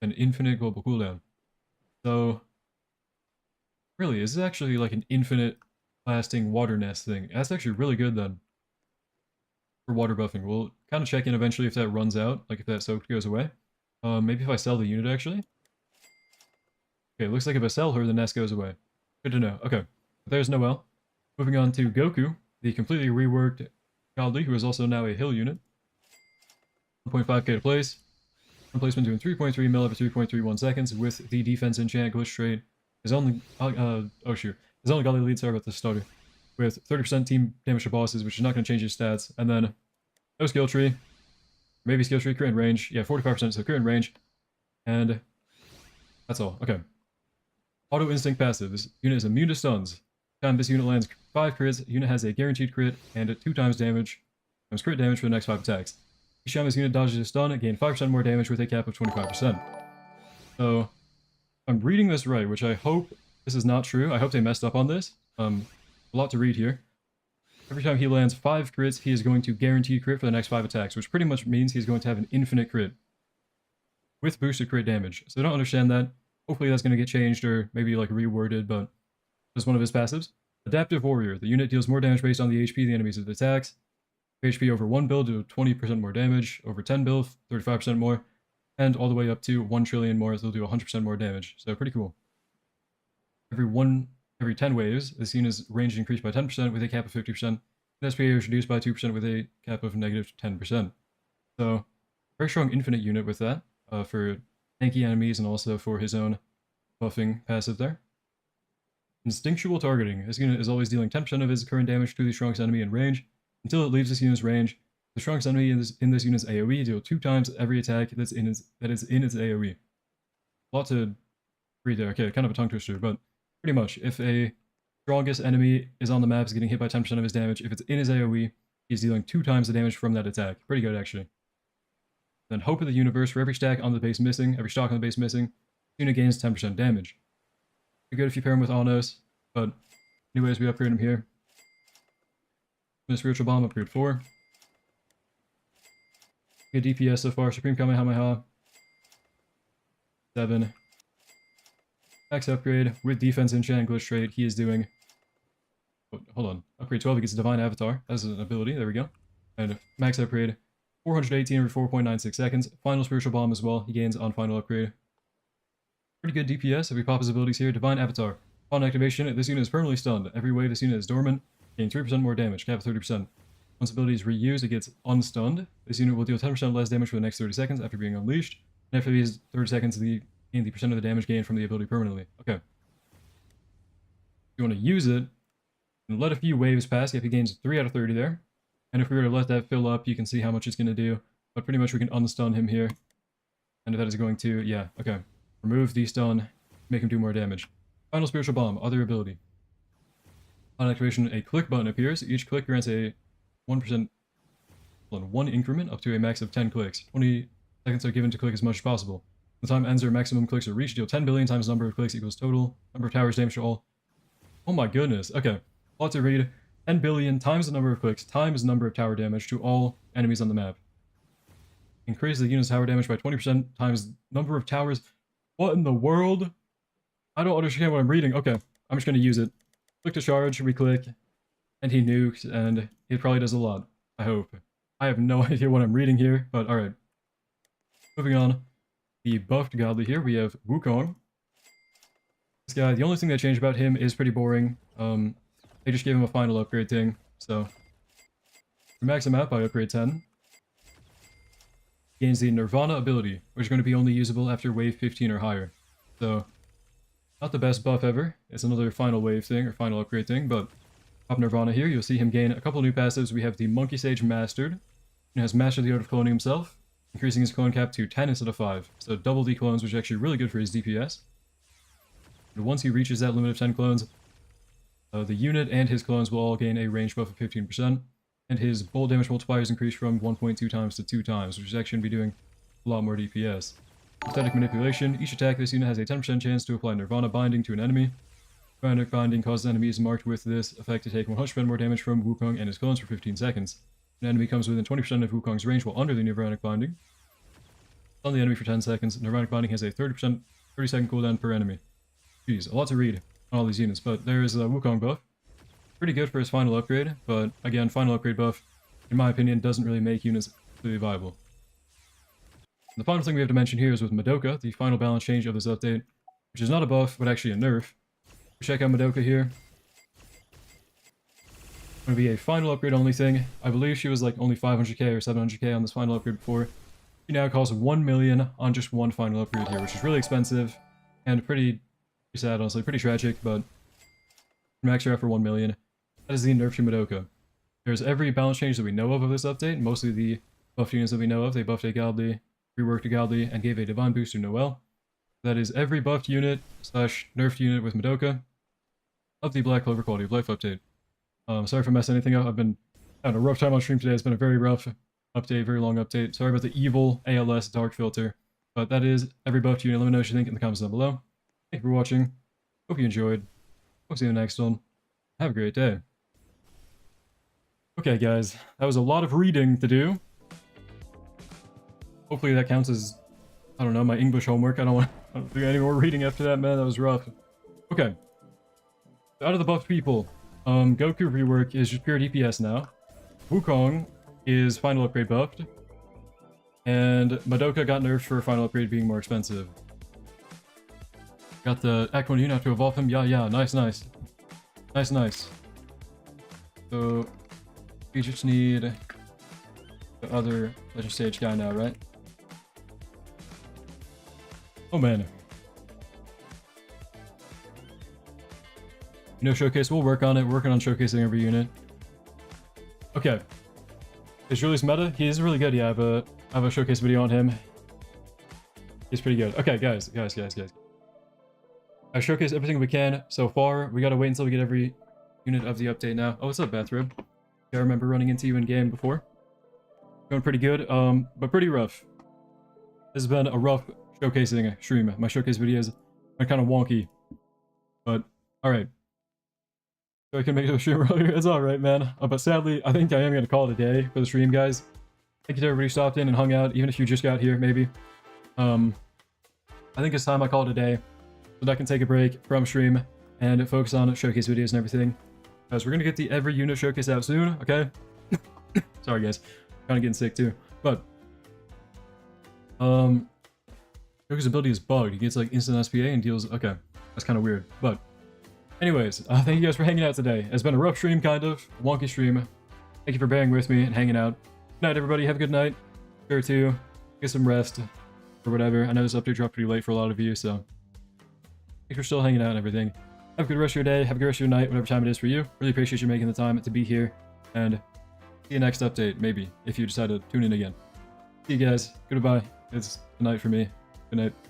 An infinite global cooldown. So, really, is this actually like an infinite lasting Water Nest thing? That's actually really good then. For water buffing. We'll kind of check in eventually if that runs out, like if that Soaked goes away. Maybe if I sell the unit actually. Okay, looks like if I sell her, the nest goes away. Good to know. Okay, there's Noelle. Moving on to Goku, the completely reworked Godly, who is also now a heal unit. 1.5k to place. Placement doing 3.3 mil every 3.31 seconds with the defense enchant glitch trait. His only his only Godly lead, sorry about the stutter. With 30% team damage to bosses, which is not going to change his stats. And then no skill tree. Maybe skill tree, crit in range. Yeah, 45%, so crit in range. And that's all. Okay. Auto Instinct passive. This unit is immune to stuns. Time this unit lands 5 crits, unit has a guaranteed crit and 2 times damage, times crit damage for the next 5 attacks. Each time this unit dodges a stun, it gains 5% more damage with a cap of 25%. So, I'm reading this right, which I hope this is not true. I hope they messed up on this. A lot to read here. Every time he lands 5 crits, he is going to guarantee crit for the next 5 attacks, which pretty much means he's going to have an infinite crit. With boosted crit damage. So I don't understand that. Hopefully that's going to get changed or maybe like reworded, but that's one of his passives. Adaptive Warrior. The unit deals more damage based on the HP the enemies it attacks. HP over 1 build, do 20% more damage. Over 10 build, 35% more. And all the way up to 1 trillion more, they'll do 100% more damage. So pretty cool. Every 10 waves, this unit's range increased by 10% with a cap of 50%. And SPA is reduced by 2% with a cap of negative 10%. So, very strong infinite unit with that. For tanky enemies and also for his own buffing passive there. Instinctual Targeting. This unit is always dealing 10% of his current damage to the strongest enemy in range until it leaves this unit's range. The strongest enemy in this unit's AoE deal 2 times every attack that is in its AoE. A lot to read there. Okay, kind of a tongue twister, but pretty much, if a strongest enemy is on the map, is getting hit by 10% of his damage, if it's in his AoE, he's dealing 2 times the damage from that attack. Pretty good, actually. Then Hope of the Universe. For every stack on the base missing, every stock on the base missing, unit gains 10% damage. Pretty good if you pair him with Anos, but anyways, we upgrade him here. The Spiritual Bomb, upgrade 4. Good DPS so far. Supreme Kamehameha. 7. Max upgrade with defense enchant glitch trait. He is doing... Oh, hold on. Upgrade 12, he gets Divine Avatar. That's an ability. There we go. And max upgrade 418 every 4.96 seconds. Final Spiritual Bomb as well. He gains on final upgrade. Pretty good DPS if we pop his abilities here. Divine Avatar. Upon activation, this unit is permanently stunned. Every wave this unit is dormant, gain 3% more damage, cap 30%. Once ability is reused, it gets unstunned. This unit will deal 10% less damage for the next 30 seconds after being unleashed. And after these 30 seconds, gain the percent of the damage gained from the ability permanently. Okay. If you want to use it, and let a few waves pass, if he gains 3 out of 30 there. And if we were to let that fill up, you can see how much it's going to do. But pretty much we can unstun him here. And that is going to, yeah, okay. Remove the stun, make him do more damage. Final Spiritual Bomb, other ability. On activation, a click button appears. Each click grants a 1% on 1 increment up to a max of 10 clicks. 20 seconds are given to click as much as possible. The time ends or maximum clicks are reached. Deal 10 billion times the number of clicks equals total number of towers damage to all. Oh my goodness. Okay. Lot to read. 10 billion times the number of clicks times the number of tower damage to all enemies on the map. Increase the unit's tower damage by 20% times number of towers. What in the world? I don't understand what I'm reading. Okay. I'm just going to use it. Click to charge. We click. And he nukes. And it probably does a lot. I hope. I have no idea what I'm reading here. But alright. Moving on. The buffed godly here. We have Wukong. This guy, the only thing that changed about him is pretty boring. They just gave him a final upgrade thing, so. To max him out by upgrade 10. Gains the Nirvana ability, which is going to be only usable after wave 15 or higher. So, not the best buff ever. It's another final wave thing, or final upgrade thing, but up Nirvana here, you'll see him gain a couple new passives. We have the Monkey Sage Mastered. He has mastered the art of cloning himself, increasing his clone cap to 10 instead of 5. So double the clones, which is actually really good for his DPS. And once he reaches that limit of 10 clones, the unit and his clones will all gain a range buff of 15%, and his bullet damage multiplier is increased from 1.2 times to 2 times, which is actually going to be doing a lot more DPS. Static Manipulation. Each attack this unit has a 10% chance to apply Nirvana Binding to an enemy. Nirvana Binding causes enemies marked with this effect to take 100% more damage from Wukong and his clones for 15 seconds. An enemy comes within 20% of Wukong's range while under the Nirvanic Binding. Stun the enemy for 10 seconds. Nirvanic Binding has a 30-second cooldown per enemy. Jeez, a lot to read on all these units, but there's a Wukong buff. Pretty good for his final upgrade, but again, final upgrade buff, in my opinion, doesn't really make units completely viable. And the final thing we have to mention here is with Madoka, the final balance change of this update, which is not a buff, but actually a nerf. Check out Madoka here. It's going to be a final upgrade only thing. I believe she was like only 500k or 700k on this final upgrade before. She now costs 1 million on just one final upgrade here, which is really expensive and pretty sad, honestly, pretty tragic, but max her out for 1 million. That is the nerf to Madoka. There's every balance change that we know of this update, mostly the buffed units that we know of. They buffed a Godly, reworked a Godly, and gave a Divine boost to Noelle. That is every buffed unit / nerfed unit with Madoka of the Black Clover Quality of Life update. Sorry for messing anything up. I've been having a rough time on stream today. It's been a very rough update, very long update. Sorry about the evil ALS dark filter, but that is every buffed unit. Let me know what you think in the comments down below. Thank you for watching. Hope you enjoyed. Hope to see you in the next one. Have a great day. Okay, guys. That was a lot of reading to do. Hopefully that counts as, I don't know, my English homework. I don't want to do any more reading after that, man. That was rough. Okay. Out of the buffed people, Goku rework is just pure DPS now. Wukong is final upgrade buffed. And Madoka got nerfed for final upgrade being more expensive. Got the Act 1 unit, have to evolve him. Yeah, nice. Nice. So, we just need the other Legend Stage guy now, right? Oh man. Showcase, we'll work on it. We're working on showcasing every unit. Okay. Is Julius meta? He is really good. Yeah, I have a showcase video on him. He's pretty good. Okay, guys. I showcased everything we can so far. We gotta wait until we get every unit of the update now. Oh, what's up, Bathrobe? I remember running into you in game before. Going pretty good, but pretty rough. This has been a rough showcasing stream. My showcase videos are kind of wonky. But, alright. So I can make the stream earlier. It's alright, man. But sadly, I think I am going to call it a day for the stream, guys. Thank you to everybody who stopped in and hung out, even if you just got here, maybe. I think it's time I call it a day. So that I can take a break from stream and focus on showcase videos and everything. Guys, we're gonna get the every unit showcase out soon, okay? Sorry guys, kind of getting sick too. But Joker's ability is bugged. He gets like instant SPA and deals. Okay, that's kind of weird. But Anyways, thank you guys for hanging out today. It's been a rough stream, kind of. A wonky stream. Thank you for bearing with me and hanging out. Good night, everybody. Have a good night. Sure to get some rest or whatever. I know this update dropped pretty late for a lot of you, so thanks for still hanging out and everything. Have a good rest of your day. Have a good rest of your night, whatever time it is for you. Really appreciate you making the time to be here. And see you next update, maybe, if you decide to tune in again. See you guys. Goodbye. It's good night for me. Good night.